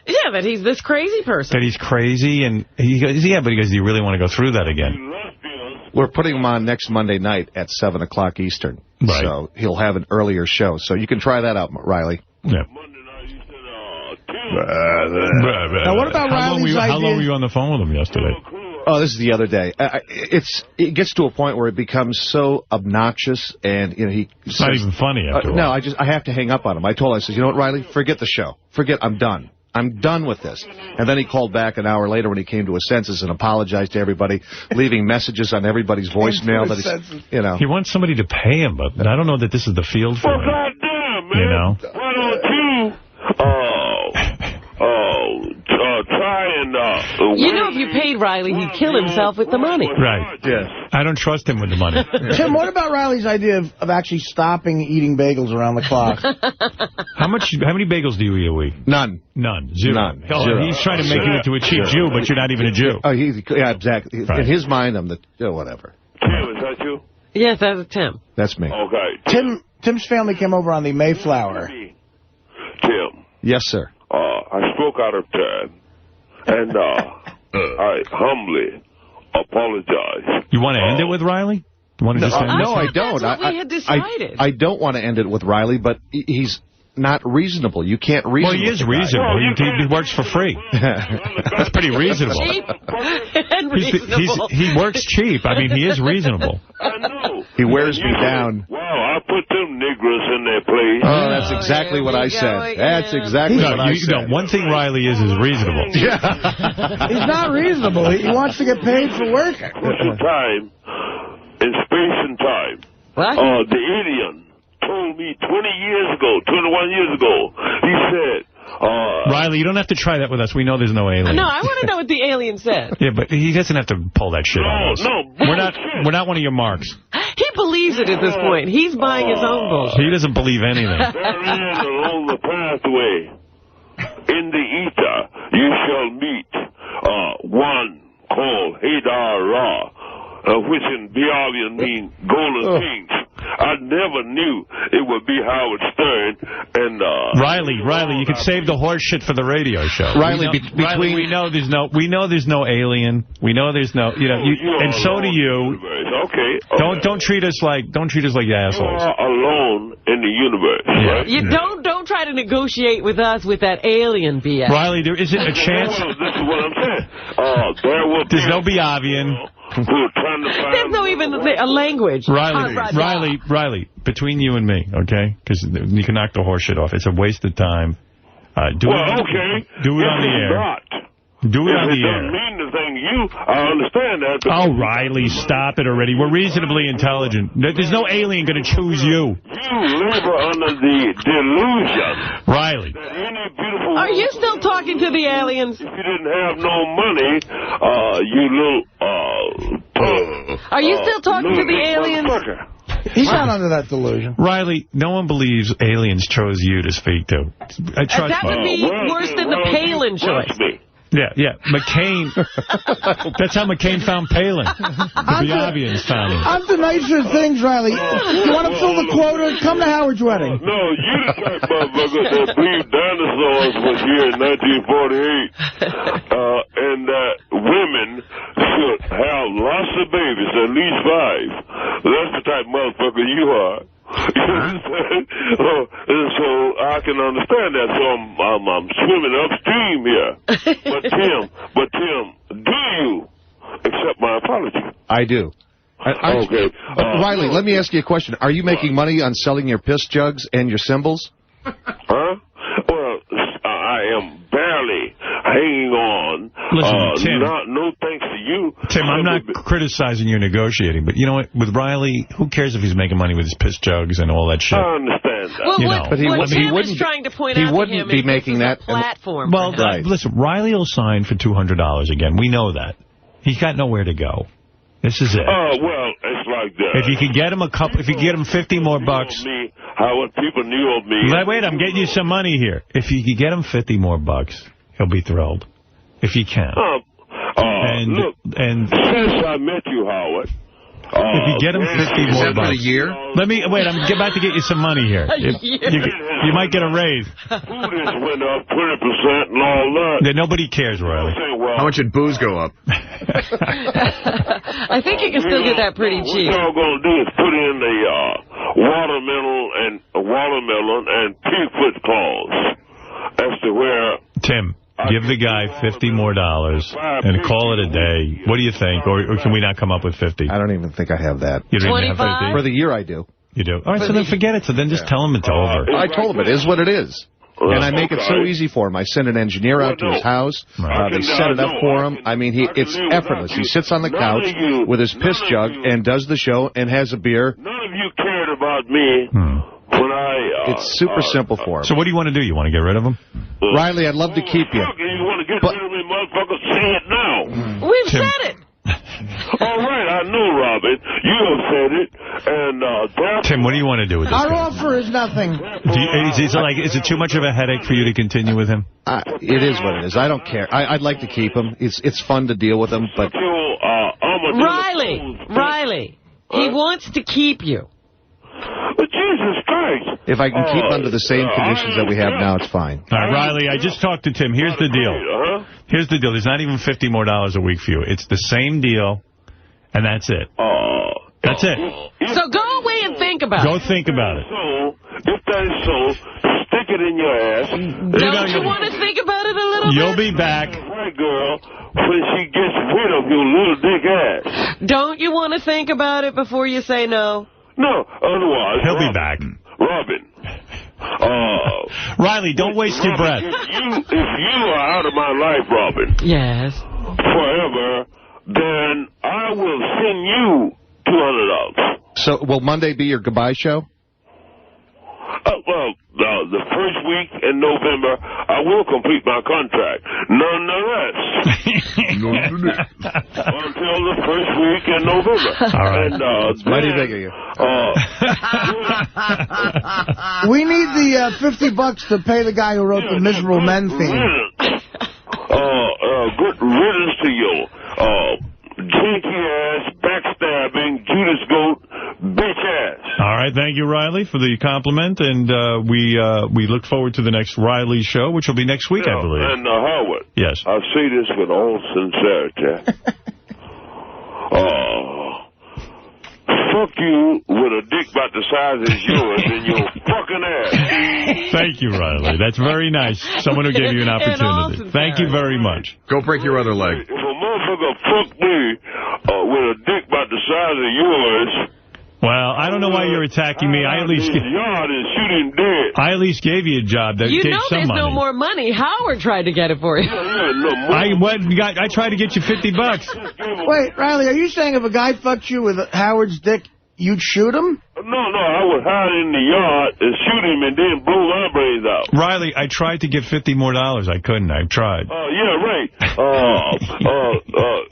Yeah, that he's this crazy person. That he's crazy, and he goes, yeah, but he goes, do you really want to go through that again? We're putting him on next Monday night at 7 o'clock Eastern. Right. So he'll have an earlier show. So you can try that out, Riley. Yeah. Now, what about Riley's idea? How long were you on the phone with him yesterday? Oh, this is the other day. It gets to a point where it becomes so obnoxious, and it's not even funny after all. No, I have to hang up on him. I told him, I said, you know what, Riley, forget the show. I'm done. I'm done with this. And then he called back an hour later when he came to his senses and apologized to everybody, leaving messages on everybody's voicemail. That he wants somebody to pay him, but I don't know that this is the field for him. Goddamn, man. Why don't you try and... if you paid Riley, he'd kill himself with the money. Right. Yes. I don't trust him with the money. Tim, what about Riley's idea of actually stopping eating bagels around the clock? How many bagels do you eat a week? None. Zero. None. Oh, Zero. He's trying to make you into a cheap Jew, but you're not even a Jew. Oh, yeah, exactly. Right. In his mind, I'm the... whatever. Tim, is that you? Yes, that's Tim. That's me. Okay. Tim's family came over on the Mayflower. Tim. Yes, sir. I spoke out of turn, and I humbly apologize. You want to end it with Riley? You want to just end no, I don't. That's what we had decided. I don't want to end it with Riley, but he's not reasonable. You can't reason. Well, he is reasonable. He works for free. That's pretty reasonable. Cheap and reasonable. He works cheap. I mean, he is reasonable. I know. He wears me down. Wow, I put them Negroes in their place. Oh, that's exactly what I said. That's exactly what I said. One thing Riley is reasonable. Yeah. He's not reasonable. He wants to get paid for working. Time, in space and time, the alien told me 21 years ago, he said... Riley, you don't have to try that with us. We know there's no alien. No, I want to know what the alien said. Yeah, but he doesn't have to pull that shit on us. No, we're not one of your marks. He believes it at this point. He's buying his own bullshit. He doesn't believe anything. Therein along the pathway, in the ether, you shall meet one called Hadar Ra, which in Bialian means golden things. I never knew it would be Howard Stern and Riley, you could save the horse shit for the radio show. Riley, Riley, we know there's no alien. We know there's no, and so do you. Okay. Don't treat us like assholes. You are alone in the universe. Right? You don't try to negotiate with us with that alien BS. Riley, there isn't a chance. Well, this is what I'm saying. There's no Biavian. There's no even a language. Riley, between you and me, okay? Because you can knock the horse shit off. It's a waste of time. Do it on the air. Do it on the air. It doesn't mean the thing I understand that. Oh, Riley, stop it already. We're reasonably intelligent. There's no alien going to choose you. You live under the delusion. Riley. That any beautiful Are you still talking to the aliens? If you didn't have no money, you little... Are you still talking to the aliens? He's not under that delusion. Riley, no one believes aliens chose you to speak to. That would be worse than the Palin choice. Yeah. McCain. That's how McCain found Palin. The Biavians found him. On to nicer things, Riley. You want to fill the quota? Come to Howard's wedding. No, you the type motherfucker that believed dinosaurs was here in 1948. And that women should have lots of babies, at least 5. That's the type of motherfucker you are. You understand? So I can understand that. So I'm swimming upstream here. But Tim, do you accept my apology? I do. Okay. Riley, let me ask you a question. Are you making money on selling your piss jugs and your symbols? Huh? Well, I am barely hanging on. Listen, Tim. No thanks to you. Tim, I'm not criticizing your negotiating, but you know what? With Riley, who cares if he's making money with his piss jugs and all that shit? I understand that. Well, but what Tim is trying to point out to him wouldn't be making that platform. Well, listen, Riley will sign for $200 again. We know that. He's got nowhere to go. This is it. Oh, well, it's like that. If you could get him if you could get him 50 more bucks. How people knew of me. Wait, I'm getting you some money here. If you could get him 50 more bucks, he'll be thrilled. If you can. Look, since I met you, Howard. If you get him 50 more bucks. For a year? Wait, I'm about to get you some money here. You might get a raise. Food has went up 20% and all that. Nobody cares, Riley. How much did booze go up? I think you can still get that pretty cheap. What y'all going to do is put in the watermelon and pigfoot claws as to where... Tim, give the guy $50 more and call it a day. What do you think? Or can we not come up with 50? I don't even think I have that. You don't even have 50? For the year, I do. You do? All right, so then forget it. So then just tell him it's over. I told him it is what it is. And I make it so easy for him. I send an engineer out to his house. They set it up for him. I mean, it's effortless. He sits on the couch with his piss jug and does the show and has a beer. None of you cared about me when I... It's super simple for him. So what do you want to do? You want to get rid of him? Riley, I'd love to keep you. You want to get rid of me, motherfucker? Say it now. We've said it. All right, I know, Robin. You have said it. And Tim, what do you want to do with this Our guy? offer is nothing. Is it too much of a headache for you to continue with him? It is what it is. I don't care. I'd like to keep him. It's fun to deal with him, but... Riley, he wants to keep you. But Jesus Christ. If I can keep under the same conditions that we have now, it's fine. All right, Riley, I just talked to Tim. Here's the deal. Here's the deal. There's not even $50 more a week for you. It's the same deal, and that's it. That's it. So go away and think about it. Go think about it. So, if that is so, stick it in your ass. Don't you want to think about it a little bit? You'll be back. Right, girl, when she gets rid of your little dick ass. Don't you want to think about it before you say no? No, otherwise... He'll be back. Robin. Riley, don't waste your breath. If you are out of my life, Robin... Yes. ...forever, then I will send you $200. So, will Monday be your goodbye show? Well, the first week in November, I will complete my contract. Nonetheless. Until the first week in November. All right. And, it's mighty big of you. We need the $50 to pay the guy who wrote the Miserable Men theme. Good riddance to you. Jinky ass, backstabbing, Judas goat, bitch ass. All right. right, thank you, Riley, for the compliment, and we look forward to the next Riley show, which will be next week, I believe. And Howard. Yes. I say this with all sincerity. Fuck you with a dick about the size as yours in your fucking ass. Thank you, Riley. That's very nice. Someone who gave you an opportunity. Thank you very much. Go break your other leg. If a motherfucker fuck me with a dick about the size of yours... Well, I don't know why you're attacking me. I at least yard and shoot him dead. I at least gave you a job that you gave know some there's money. no more money. Howard tried to get it for you. I tried to get you $50. Wait, Riley, are you saying if a guy fucked you with Howard's dick, you'd shoot him? No, I would hide in the yard and shoot him and then blow my brains out. Riley, I tried to get $50 more. I couldn't. I tried. Yeah, right.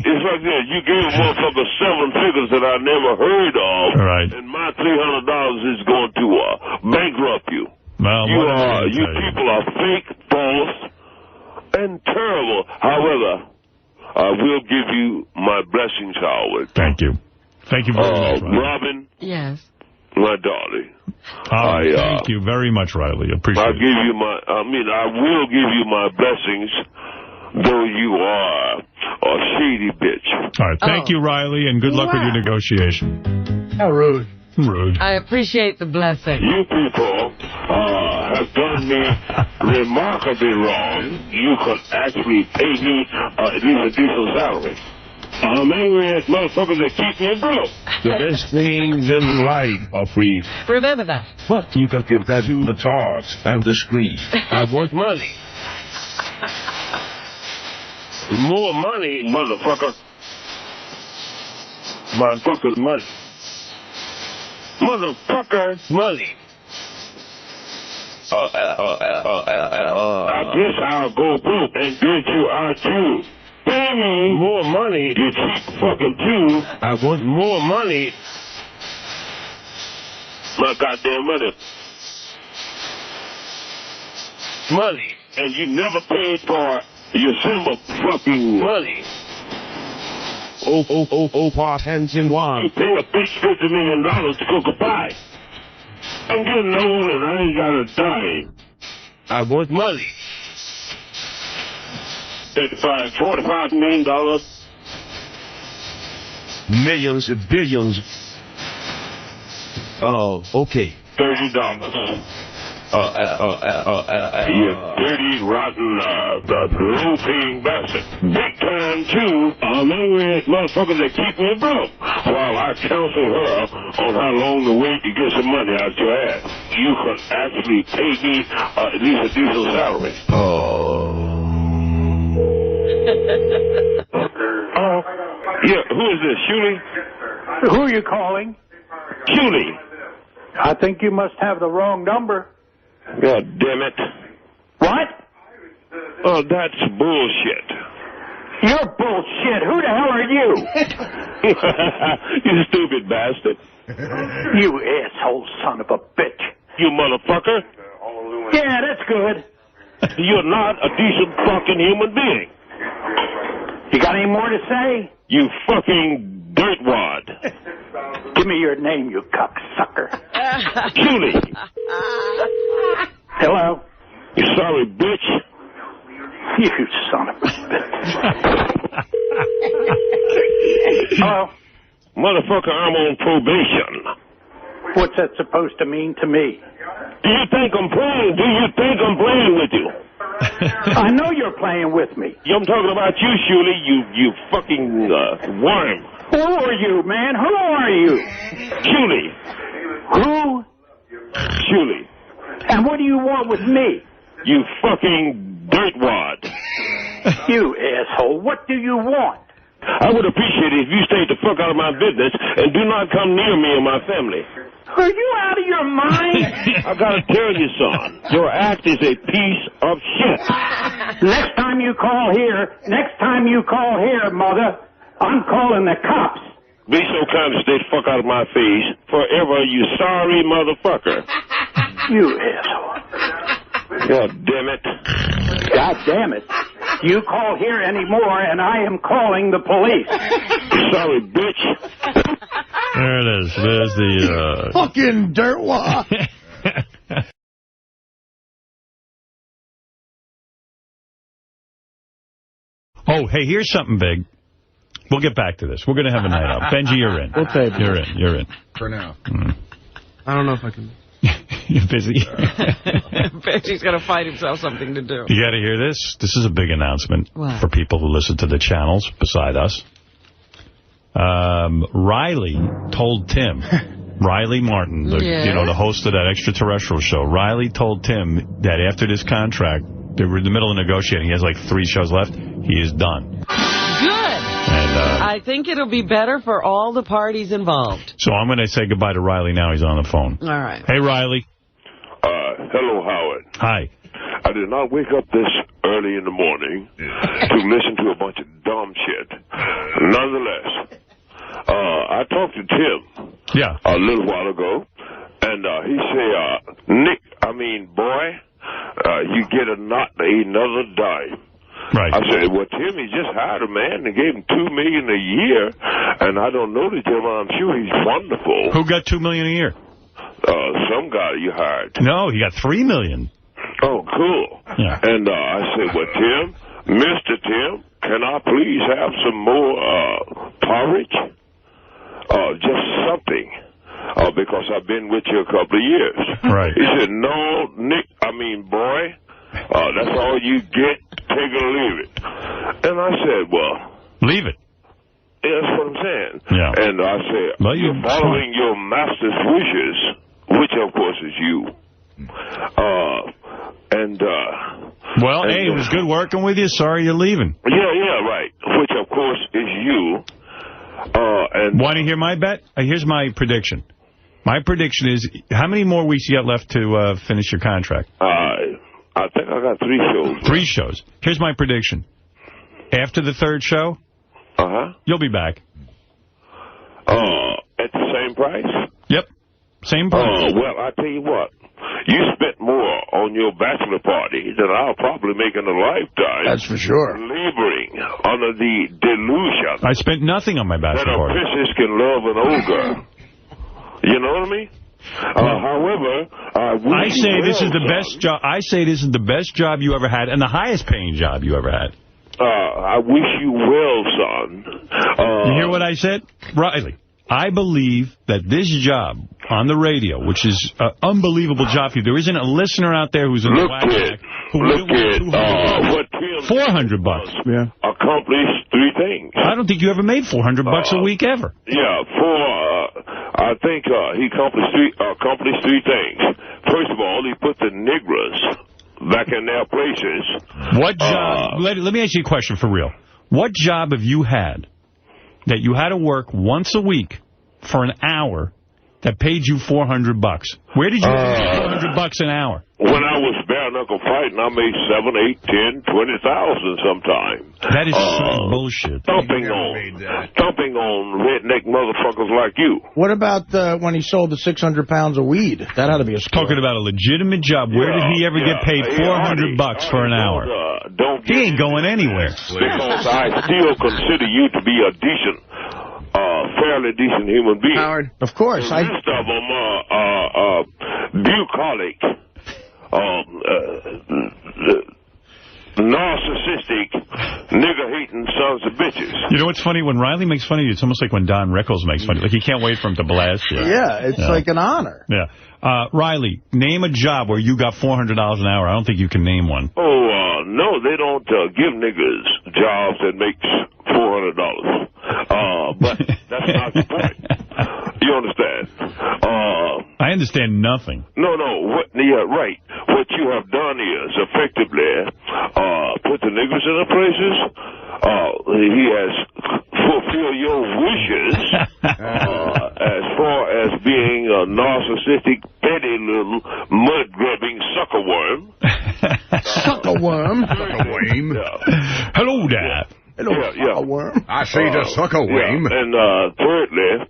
It's like this. You gave a motherfucker 7 figures that I never heard of. Right. And my $300 is going to bankrupt you. Well, you people are fake, false, and terrible. However, I will give you my blessings, Howard. Thank you. Thank you very much, Riley. Robin. Yes. My darling. Thank you very much, Riley. Appreciate it. I will give you my blessings, though you are a shady bitch. All right. Thank you, Riley, and good luck with your negotiation. How rude. Rude. I appreciate the blessing. You people have done me remarkably wrong. You could actually pay me at least a decent salary. I'm angry at motherfuckers that keep me broke. The best things in life are free. Remember that. But you can give that to the tarts and the screen. I want money. More money, motherfucker. Motherfucker's money. Motherfucker's money. I guess I'll go broke and get you out too. Pay me more money, you cheap fucking Jew. I want more money. My goddamn money. Money. And you never paid for your simple fucking money. Part hands in one. You pay a bitch $50 million to go goodbye. I'm getting old and I ain't got a dime. I want money. $45 million. Millions and billions. Oh, okay. $30. You dirty, rotten, low-paying bastard. Big time, too. I'm angry at motherfuckers that keep me broke while I counsel her on how long to wait to get some money out your ass. You could actually pay me at least a decent salary. Yeah, who is this, Shuley? Who are you calling? Shuley. I think you must have the wrong number. God damn it. What? Oh, that's bullshit. You're bullshit. Who the hell are you? You stupid bastard. You asshole son of a bitch. You motherfucker. Yeah, that's good. You're not a decent fucking human being. You got any more to say? You fucking dirtwad. Give me your name, you cocksucker. Julie. Hello? You sorry bitch. You son of a bitch. Hello? Motherfucker, I'm on probation. What's that supposed to mean to me? Do you think I'm playing? Do you think I'm playing with you? I know you're playing with me. I'm talking about you, Shuley, you fucking worm. Who are you, man? Who are you? Shuley. Who? Shuley. And what do you want with me? You fucking dirtwad. You asshole. What do you want? I would appreciate it if you stayed the fuck out of my business and do not come near me and my family. Are you out of your mind? I gotta tell you, son, your act is a piece of shit. Next time you call here, mother, I'm calling the cops. Be so kind to stay the fuck out of my face forever, you sorry motherfucker. You asshole. God damn it. God damn it. You call here anymore, and I am calling the police. Sorry, bitch. There it is. There's the... Fucking dirtwad. Oh, hey, here's something big. We'll get back to this. We're going to have a night out. Benji, you're in. We'll tape it. You're in. For now. I don't know if I can. You're busy. Benji's going to find himself something to do. You got to hear this. This is a big announcement for people who listen to the channels beside us. Riley told Tim, Riley Martin, the host of that extraterrestrial show, Riley told Tim that after this contract, they were in the middle of negotiating. He has like 3 shows left. He is done. Good. And, I think it'll be better for all the parties involved. So I'm going to say goodbye to Riley now. He's on the phone. All right. Hey, Riley. Hello, Howard. Hi. I did not wake up this early in the morning to listen to a bunch of dumb shit. Nonetheless, I talked to Tim a little while ago, and he said, Nick, boy, you get another dime. Right. I said, well, Tim, he just hired a man and gave him $2 million a year, and I don't know the gentleman. I'm sure he's wonderful. Who got $2 million a year? Some guy you hired. No, he got $3 million. Oh, cool. Yeah. And I said, well, Tim, Mr. Tim, can I please have some more porridge? Just something. Because I've been with you a couple of years. Right. He said, no, Nick, boy, that's all you get. Take it or leave it. And I said, well... Leave it. Yeah, that's what I'm saying. Yeah. And I said, well, you're following your master's wishes, which, of course, is you. Well, hey, it was good working with you. Sorry you're leaving. Yeah, right. Which, of course, is you. Want to hear my bet? Here's my prediction. My prediction is, how many more weeks you got left to finish your contract? I think I got 3 shows. 3 shows. Here's my prediction. After the 3rd show, you'll be back. At the same price? Yep. Same price. Well, I tell you what. You spent more on your bachelor party than I'll probably make in a lifetime. That's for sure. Laboring under the delusion. I spent nothing on my bachelor party. That a princess can love an ogre. You know what I mean? However, I say this is the best job. I say this is the best job you ever had and the highest paying job you ever had. I wish you well, son. You hear what I said? Riley, I believe that this job on the radio, which is an unbelievable job for you, there isn't a listener out there who's in the whack who wouldn't want $400. Yeah. Accomplished 3 things. I don't think you ever made $400 a week ever. Yeah, I think he accomplished 3 things. First of all, he put the Negroes back in their places. What job? Let me ask you a question for real. What job have you had that you had to work once a week for an hour that paid you $400? Where did you get $400 an hour? When I was bare-knuckle fighting, I made 7, 8, 10, 20,000 sometime. That is bullshit. Thumping on redneck motherfuckers like you. What about when he sold the 600 pounds of weed? That had to be a story. Talking about a legitimate job. Where did he ever get paid $400 for an hour? He ain't going anywhere. Because I still consider you to be a decent, fairly decent human being. Howard, of course. The rest of them are bucolic, narcissistic, nigger-hating sons of bitches. You know what's funny? When Riley makes fun of you, it's almost like when Don Rickles makes fun of you. Like, you can't wait for him to blast you. Yeah, it's like an honor. Yeah. Riley, name a job where you got $400 an hour. I don't think you can name one. Oh, no, they don't give niggas jobs that makes $400. But that's not the point. You understand? I understand nothing. No. Right. What you have done is effectively put the niggas in their places. He has fulfilled your wishes as far as being a narcissistic, petty little mud-grubbing suckerworm. Suckerworm? Suckerworm. Yeah. Hello there. Hello, suckerworm. I say the suckerworm. Yeah. And thirdly,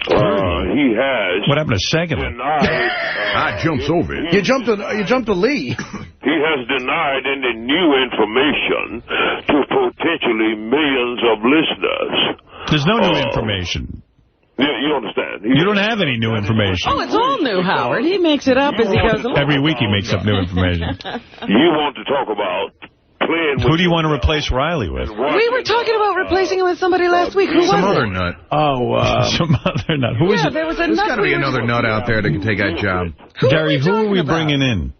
he has... What happened to secondly? I jumps over it. You jumped to Lee. He has denied any new information to potentially millions of listeners. There's no new information. Yeah, you understand. You don't have any new information. Oh, it's all new, Howard. He makes it up as he goes along. Every week he makes up new information. You want to talk about playing with... Who do you want to replace Riley with? We were talking about replacing him with somebody last week. Who was it? Some other nut. Some other nut. Who is it? There was a There's nut. got to be another nut out there that can take that job. Gary, who are we bringing in?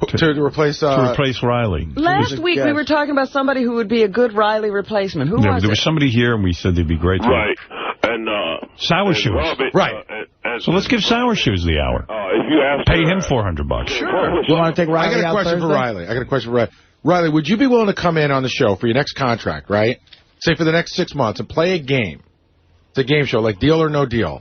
To replace Riley. Last week we were talking about somebody who would be a good Riley replacement. Who was it? There was somebody here, and we said they'd be great. Right. And Sour Shoes. Robert, right. So let's give Sour Shoes the hour. If you ask Pay him $400. Sure. You want to take Riley I got a question for Riley. Riley, would you be willing to come in on the show for your next contract, right? Say for the next 6 months and play a game. It's a game show, like Deal or No Deal.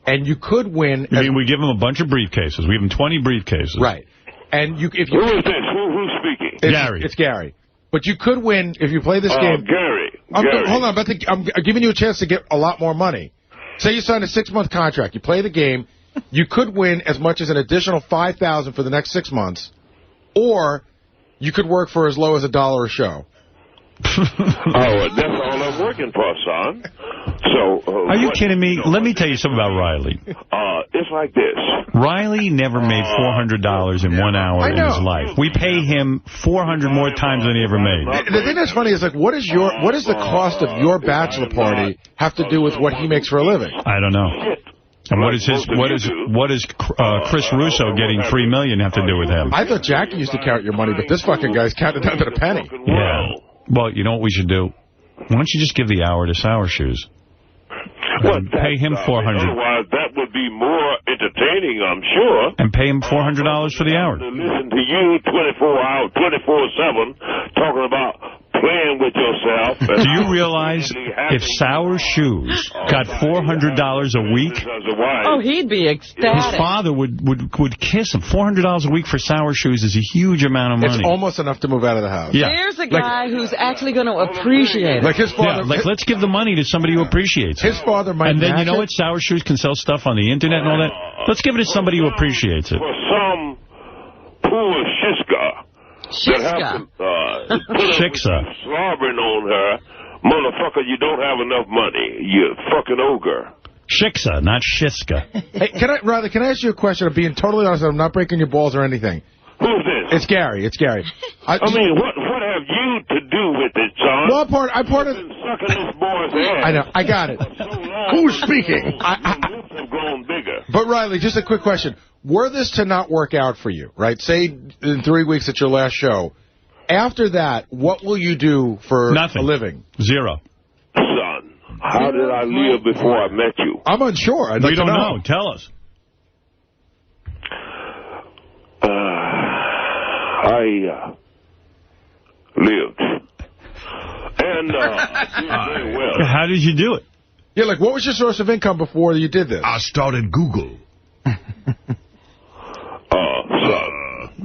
And you could win. I mean, we give him a bunch of briefcases. We give him 20 briefcases. Right. And if you who is this? Who's speaking? Gary. It's Gary. But you could win if you play this game. Gary. Hold on. I'm giving you a chance to get a lot more money. Say you sign a 6-month contract. You play the game. You could win as much as an additional $5,000 for the next 6 months. Or you could work for as low as $1 a show. That's all I'm working for, son. So, are you kidding me? Let me tell you something about Riley. It's like this. Riley never made $400 in 1 hour in his life. We pay him 400 more times than he ever made. The thing that's funny is, like, what does the cost of your bachelor party have to do with what he makes for a living? I don't know. And what does Chris Russo getting $3 million have to do with him? I thought Jackie used to count your money, but this fucking guy's counted down to the penny. Yeah. Well, you know what we should do? Why don't you just give the hour to Sour Shoes? Pay him $400. Otherwise, that would be more entertaining, I'm sure. And pay him $400 for the hour. To listen to you 24/7 talking about playing with yourself. Do you realize if Sour Shoes got $400 a week? Oh, he'd be ecstatic. His father would kiss him. $400 a week for Sour Shoes is a huge amount of money. It's almost enough to move out of the house. Yeah. There's a guy who's actually going to appreciate it. Like his father. Yeah, let's give the money to somebody who appreciates it. His father might. And then you know what? Sour Shoes can sell stuff on the internet and all that. Let's give it to somebody who appreciates it. For some poor shishka. Shishka. Slobbering on her. Motherfucker, you don't have enough money. You fucking ogre. Shiksa, not Shiska. Hey, Riley, can I ask you a question? I'm being totally honest. I'm not breaking your balls or anything. Who's this? It's Gary. It's Gary. I mean, what have you to do with it, son? Well, I'm part of... Sucking this boy's ass. I know. I got it. Who's speaking? Have grown bigger. But, Riley, just a quick question. Were this to not work out for you, right? Say in 3 weeks at your last show. After that, what will you do for a living? Zero. Son, how did I live before I met you? I'm unsure. We don't know. Tell us. I lived. And very well. How did you do it? Yeah, like, what was your source of income before you did this? I started Google.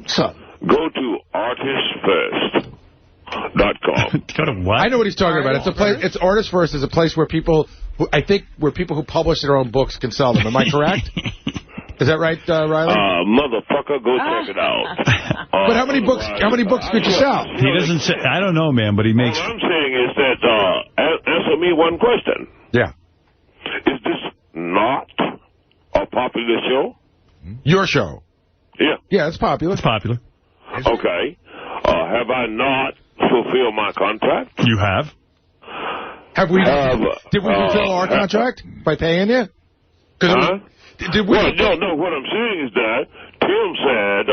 Son, go to artistfirst.com. Go to what? I know what he's talking about. It's a place. It's Artist First is a place where people who who publish their own books can sell them. Am I correct? Is that right, Riley? Motherfucker, go check it out. But how many books could you sell? He doesn't say. I don't know, man, but he makes. What I'm saying is that answer me one question. Yeah. Is this not a popular show? Your show. Yeah. Yeah, it's popular. It's popular. Okay. Have I not fulfilled my contract? You have. Have we? Did we fulfill our contract by paying you? Did we? Well, no. What I'm saying is that Tim said,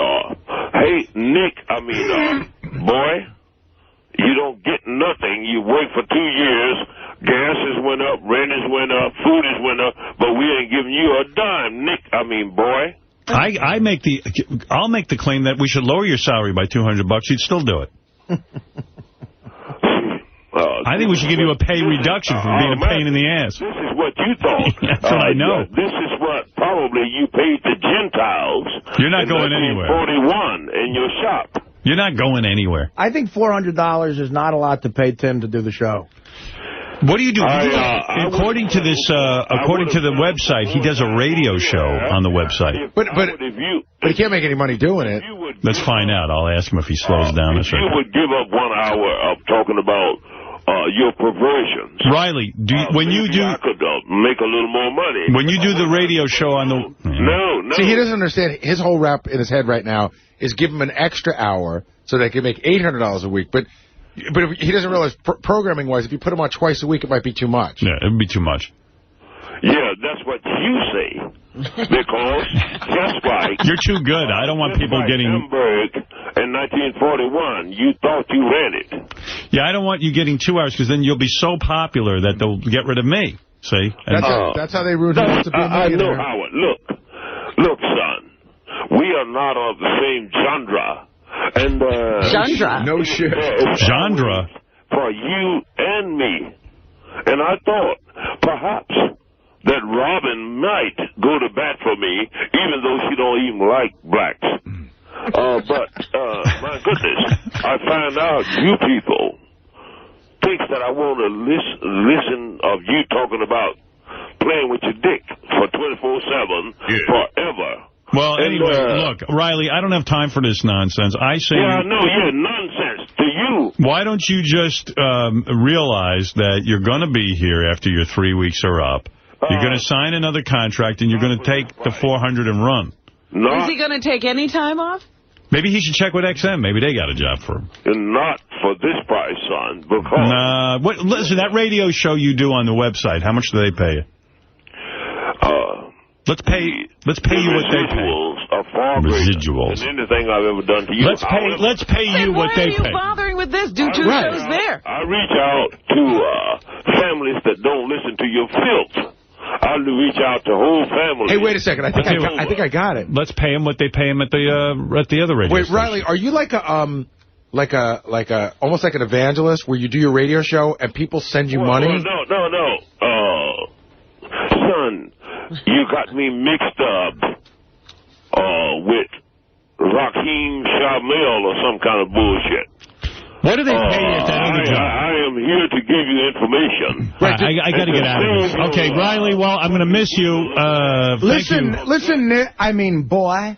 "Hey, Nick, boy, you don't get nothing. You work for 2 years. Gases went up, rent went up, food went up, but we ain't giving you a dime, Nick. Boy." I'll make the claim that we should lower your salary by $200. You'd still do it. I think we should give you a pay reduction for being a pain in the ass. This is what you thought. That's what I know. This is what probably you paid the Gentiles. You're not going anywhere. 41 in your shop. You're not going anywhere. I think $400 is not a lot to pay Tim to do the show. What do you do? According to the website, he does a radio show on the website. But he can't make any money doing it. Let's find out. I'll ask him if he slows down. If you would give up 1 hour of talking about your perversions. Riley, when you do... I could make a little more money. When you do the radio show on the... No. See, he doesn't understand. His whole rap in his head right now is give him an extra hour so they can make $800 a week. But if he doesn't realize, programming-wise, if you put him on twice a week, it might be too much. Yeah, it would be too much. Yeah, that's what you say. Because just like... You're too good. I don't want people getting... Hamburg in 1941, you thought you ran it. Yeah, I don't want you getting 2 hours, because then you'll be so popular that they'll get rid of me. See? That's how they ruined him to be a I know, millionaire. Howard. Look, son. We are not of the same genre. And, genre? No shit. Genre? For you and me. And I thought, perhaps, that Robin might go to bat for me, even though she don't even like blacks. But, my goodness, I find out you people think that I want to listen of you talking about playing with your dick for 24/7 forever. Well, anyway, look, Riley, I don't have time for this nonsense. I say... Yeah, I know, nonsense to you. Why don't you just realize that you're going to be here after your 3 weeks are up. You're going to sign another contract, and you're going to take the 400 and run. Is he going to take any time off? Maybe he should check with XM. Maybe they got a job for him. Not for this price, son, because... listen, that radio show you do on the website, how much do they pay you? Let's pay you what they pay. Are far Residuals. than anything I've ever done to you. Let's pay you what they pay. Why are you bothering with this? Do 2 shows there. I reach out to families that don't listen to your filth. I reach out to whole families. Hey, wait a second. I think I got it. Let's pay him what they pay him at the other radio station. Riley, are you like a almost like an evangelist where you do your radio show and people send you money? No. Son, you got me mixed up with Raheem Shamel or some kind of bullshit. What do they pay you at that other job? I am here to give you information. Right, I got to get out of this. Okay, Riley, well, I'm going to miss you. Listen, boy.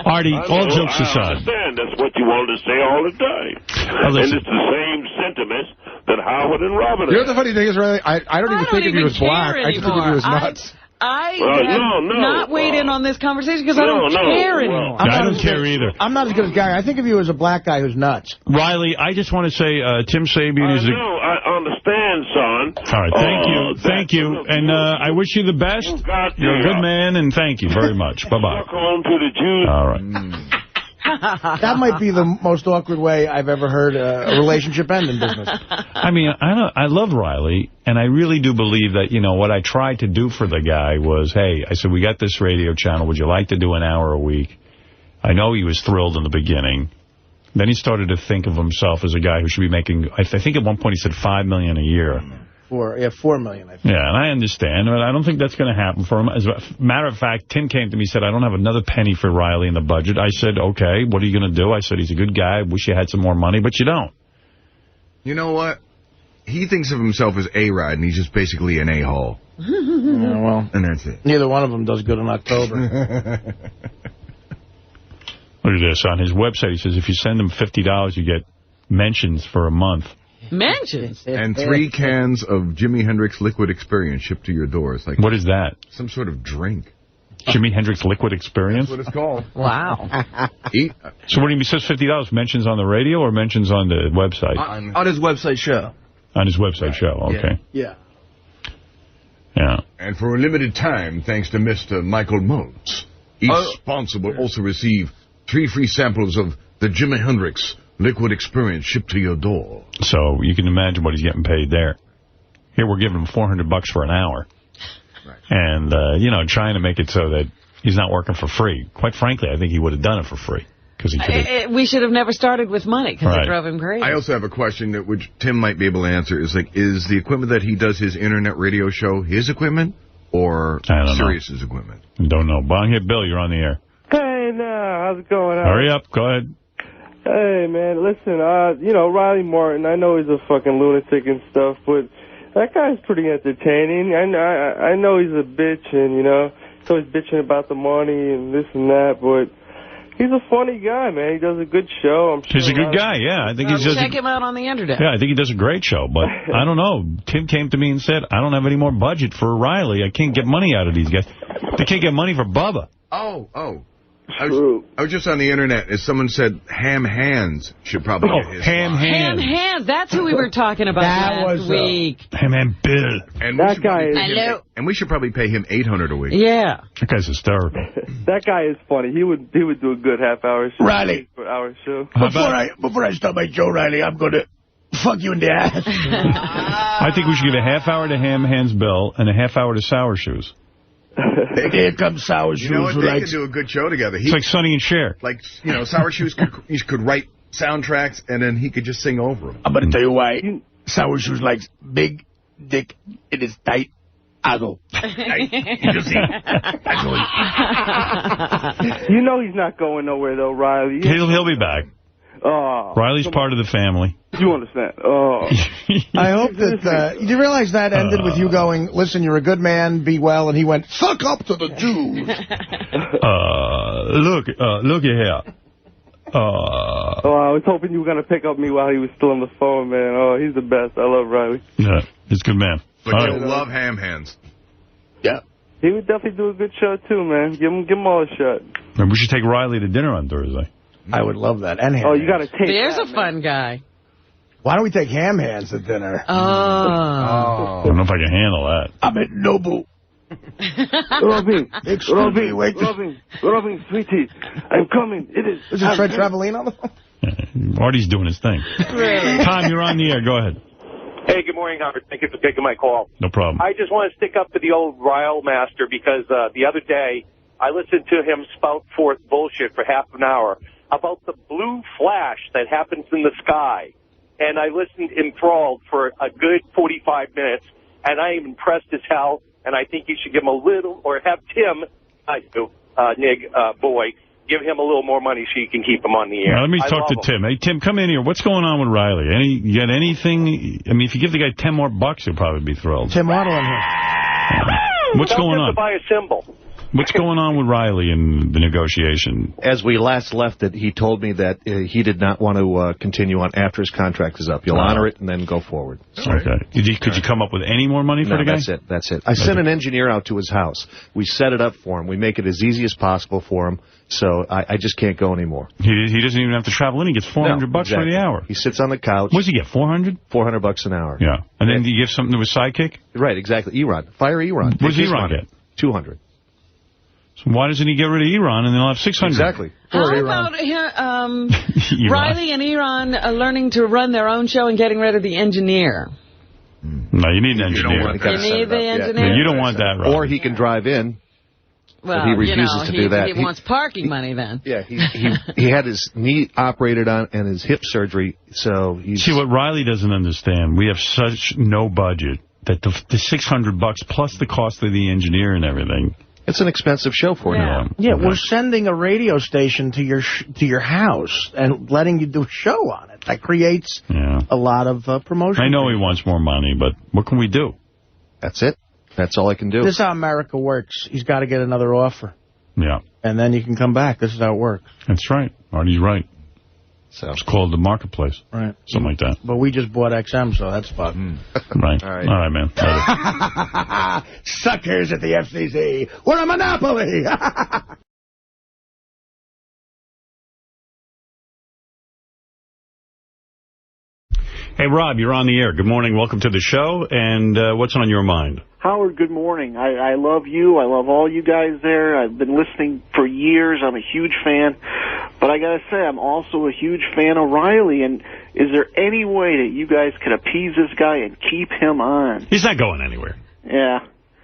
Artie, all jokes aside. I understand. That's what you wanted to say all the time. And it's the same sentiments that Howard and Robin You know what the funny thing is, Riley? I don't even think of you as black. I just think of you as nuts. I not weighed in on this conversation because I don't care anymore. I don't care either. I'm not as good as Gary. I think of you as a black guy who's nuts. Riley, I just want to say Tim Sabian is I understand, son. All right, thank you. And I wish you the best. You're a good man, and thank you very much. Bye-bye. Fuck on to the Jews. All right. That might be the most awkward way I've ever heard a relationship end in business. I mean, I love Riley, and I really do believe that, what I tried to do for the guy was, hey, I said, we got this radio channel. Would you like to do an hour a week? I know he was thrilled in the beginning. Then he started to think of himself as a guy who should be making, I think at one point he said $5 million a year. $4 million, I think. Yeah, and I understand, but I don't think that's going to happen for him. As a matter of fact, Tim came to me and said, I don't have another penny for Riley in the budget. I said, okay, what are you going to do? I said, he's a good guy. I wish you had some more money, but you don't. You know what? He thinks of himself as A-Rod, and he's just basically an a-hole. Yeah, well, and that's it. Neither one of them does good in October. Look at this. On his website, he says, if you send him $50, you get mentions for a month. Mentions? And 3 cans of Jimi Hendrix Liquid Experience shipped to your door. It's like what is that? Some sort of drink. Jimi Hendrix Liquid Experience? That's what it's called. Wow. So what do you mean? He says $50 mentions on the radio or mentions on the website? On his website show. On his website show, okay. Yeah. Yeah. And for a limited time, thanks to Mr. Michael Modes, each sponsor will also receive 3 free samples of the Jimi Hendrix Liquid Experience shipped to your door. So you can imagine what he's getting paid there. Here we're giving him $400 for an hour. Right. And, trying to make it so that he's not working for free. Quite frankly, I think he would have done it for free. We should have never started with money because it drove him crazy. I also have a question that which Tim might be able to answer. Is the equipment that he does his internet radio show his equipment or Sirius's equipment? Don't know. Bong hit Bill, you're on the air. Hey, now, how's it going? Hurry up. Go ahead. Hey, man, listen, Riley Martin, I know he's a fucking lunatic and stuff, but that guy's pretty entertaining. I know he's a bitch and, he's always bitching about the money and this and that, but, He's a funny guy, man. He does a good show. I'm sure he's a good guy, yeah. I think he does. Check him out on the internet. Yeah, I think he does a great show. But I don't know. Tim came to me and said, I don't have any more budget for Riley. I can't get money out of these guys. They can't get money for Bubba. Oh. I was just on the internet, as someone said, Ham Hands should probably get his Ham slot. Hands. Ham Hands. That's who we were talking about last week. Ham Hand Bill. And that guy is... Hello. And we should probably pay him $800 a week. Yeah. That guy's hysterical. That guy is funny. He would do a good half-hour show. Riley. Hour show. Before I start my show, Riley, I'm going to fuck you in the ass. I think we should give a half hour to Ham Hands Bill and a half hour to Sour Shoes. Here comes Sour Shoes. You know what? They could do a good show together. It's like Sonny and Cher. Like, Sour Shoes could write soundtracks, and then he could just sing over them. I'm going to tell you why. Sour Shoes likes big dick in his tight ago. You see? You know he's not going nowhere, though, Riley. He'll be back. Riley's part of the family. You understand? I hope that... you realize that ended with you going, listen, you're a good man, be well, and he went, suck up to the Jews. Look here. I was hoping you were going to pick up me while he was still on the phone, man. Oh, he's the best. I love Riley. Yeah, he's a good man. But you'll love Ham Hands. Yeah. He would definitely do a good show, too, man. Give him all a shot. Maybe we should take Riley to dinner on Thursday. I would love that. And Ham you got to take There's that, a fun guy. Why don't we take Ham Hands to dinner? I don't know if I can handle that. I'm at Nobu. Robin, sweetie, I'm coming. It is. Is it Fred Travelino on the phone? Artie's doing his thing. Tom, you're on the air. Go ahead. Hey, good morning, Howard. Thank you for taking my call. No problem. I just want to stick up for the old Ryle Master because the other day I listened to him spout forth bullshit for half an hour about the blue flash that happens in the sky. And I listened enthralled for a good 45 minutes, and I am impressed as hell, and I think you should give him a little, or have Tim, Boy, give him a little more money so you can keep him on the air. Now, let me talk to Tim. Hey, Tim, come in here. What's going on with Riley? You got anything? I mean, if you give the guy 10 more bucks, he'll probably be thrilled. Tim Waddle in here. What's going on? To buy a symbol. What's going on with Riley in the negotiation? As we last left it, he told me that he did not want to continue on after his contract is up. You'll honor it and then go forward. Okay. Could you come up with any more money for the guy? That's it. I sent an engineer out to his house. We set it up for him. We make it as easy as possible for him. So I just can't go anymore. He doesn't even have to travel in. He gets $400 bucks for the hour. He sits on the couch. What does he get, 400? $400 an hour. Yeah. And then do you give something to his sidekick? Right, exactly. Eron. Fire Eron. What does Eron get? 200. So why doesn't he get rid of Eron and then he'll have 600? Exactly. How about Riley and Eron learning to run their own show and getting rid of the engineer? No, you need an engineer. You need the engineer? No, you don't want that, right? Or he can drive in. Well, he refuses to do that. He wants parking money then. Yeah, he had his knee operated on and his hip surgery, so he's... See, what Riley doesn't understand, we have such no budget that the $600 plus the cost of the engineer and everything... It's an expensive show for him. Yeah, we're sending a radio station to your house and letting you do a show on it. That creates a lot of promotion. I know he wants more money, but what can we do? That's it. That's all I can do. This is how America works. He's got to get another offer. Yeah. And then you can come back. This is how it works. That's right. Artie's right. So it's called the marketplace. Right. Something like that. But we just bought XM, so that's fun. Right. All right, man. Suckers at the FCC. We're a monopoly. Hey, Rob, you're on the air. Good morning. Welcome to the show. And what's on your mind? Howard, good morning. I love you. I love all you guys there. I've been listening for years. I'm a huge fan. But I got to say, I'm also a huge fan of Riley. And is there any way that you guys could appease this guy and keep him on? He's not going anywhere. Yeah.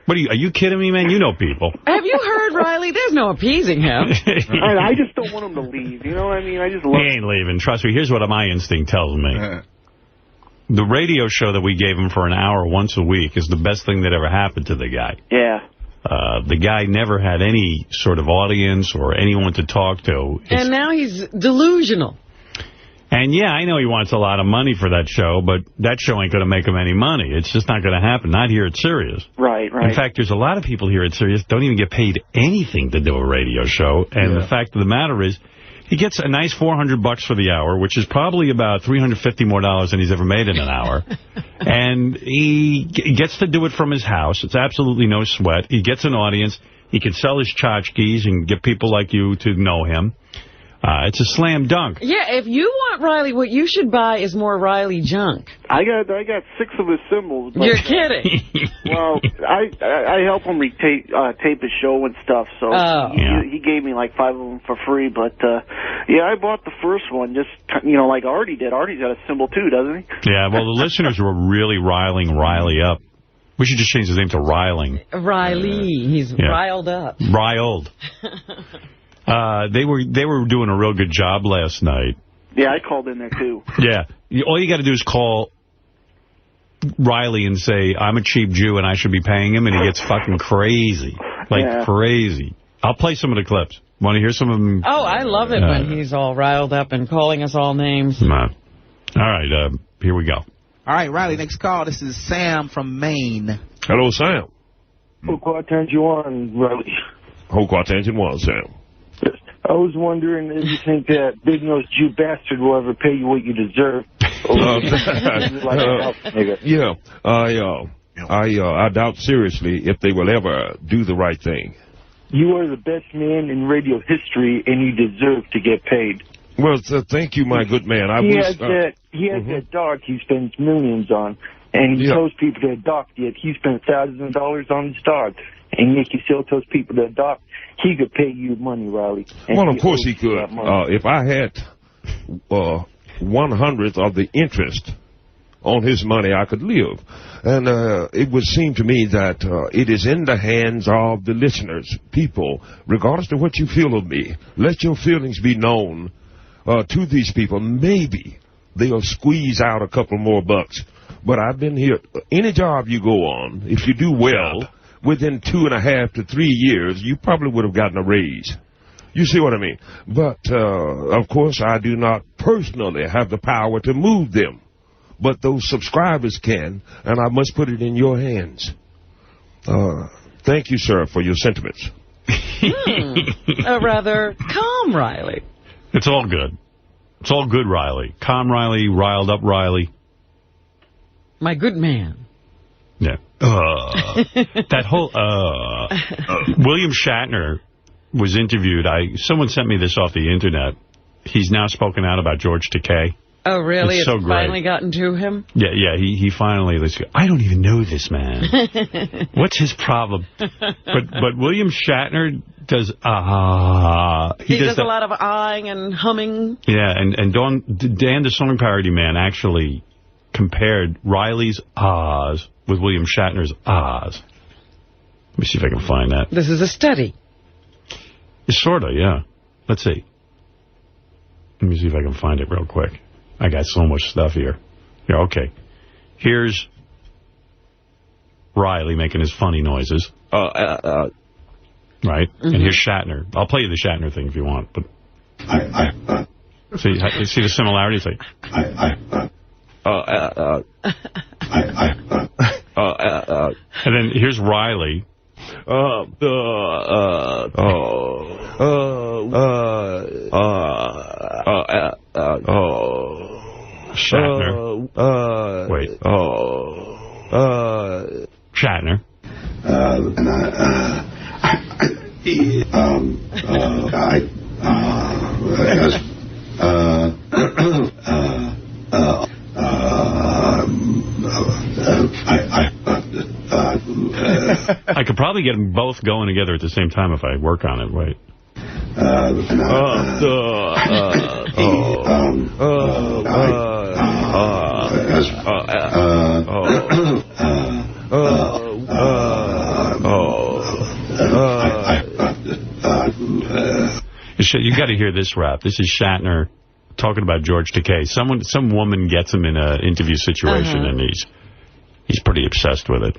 What are you kidding me, man? You know people. Have you heard Riley? There's no appeasing him. I just don't want him to leave. You know what I mean? I just love He ain't leaving. Trust me. Here's what my instinct tells me. The radio show that we gave him for an hour once a week is the best thing that ever happened to the guy. Yeah. The guy never had any sort of audience or anyone to talk to. And now he's delusional. And, yeah, I know he wants a lot of money for that show, but that show ain't going to make him any money. It's just not going to happen. Not here at Sirius. Right. In fact, there's a lot of people here at Sirius don't even get paid anything to do a radio show. And the fact of the matter is, He gets a nice $400 for the hour, which is probably about $350 more than he's ever made in an hour. And he gets to do it from his house. It's absolutely no sweat. He gets an audience. He can sell his tchotchkes and get people like you to know him. It's a slam dunk. Yeah, if you want Riley, what you should buy is more Riley junk. I got 6 of his symbols. But, you're kidding. Well, I help him tape his show and stuff, so he gave me like 5 of them for free. But yeah, I bought the first one, just like Artie did. Artie's got a symbol too, doesn't he? Yeah, well, the listeners were really riling Riley up. We should just change his name to Riling. Riley, he's riled up. Riled. They were doing a real good job last night. Yeah, I called in there, too. Yeah. All you got to do is call Riley and say, I'm a cheap Jew and I should be paying him, and he gets fucking crazy. Crazy. I'll play some of the clips. Want to hear some of them? Oh, I love it when he's all riled up and calling us all names. Come on. All right, here we go. All right, Riley, next call. This is Sam from Maine. Hello, Sam. Who attention one, Riley? Who attention one, Sam? I was wondering if you think that big-nosed Jew bastard will ever pay you what you deserve. I doubt seriously if they will ever do the right thing. You are the best man in radio history, and you deserve to get paid. Well, thank you, my good man. He has that dog he spends millions on, and he tells people to adopt it. He spent thousands of dollars on his dog, and yet he still tells people to adopt. He could pay you money, Riley. Well, of course he could. If I had 1/100th of the interest on his money, I could live. And it would seem to me that it is in the hands of the listeners, people, regardless of what you feel of me. Let your feelings be known to these people. Maybe they'll squeeze out a couple more bucks. But I've been here. Any job you go on, if you do well, within 2.5 to 3 years, you probably would have gotten a raise. You see what I mean? But, of course, I do not personally have the power to move them. But those subscribers can, and I must put it in your hands. Thank you, sir, for your sentiments. A rather calm Riley. It's all good. It's all good, Riley. Calm Riley, riled up Riley. My good man. Yeah. That whole... William Shatner was interviewed. Someone sent me this off the Internet. He's now spoken out about George Takei. Oh, really? It's so great. Finally gotten to him? Yeah, he finally... I don't even know this man. What's his problem? But William Shatner does... He does a lot of ahhing and humming. Yeah, and Dan, the song parody man, actually compared Riley's ahs with William Shatner's ahs. Let me see if I can find that. This is a study. Sort of, yeah. Let's see. Let me see if I can find it real quick. I got so much stuff here. Yeah, okay. Here's Riley making his funny noises. Right? And here's Shatner. I'll play you the Shatner thing if you want. But see the similarities? Like, and then here's Riley. Shatner. Wait. Shatner. I could probably get them both going together at the same time if I work on it. Wait. You got to hear this rap. This is Shatner talking about George Takei. Some woman gets him in an interview situation, and he's pretty obsessed with it.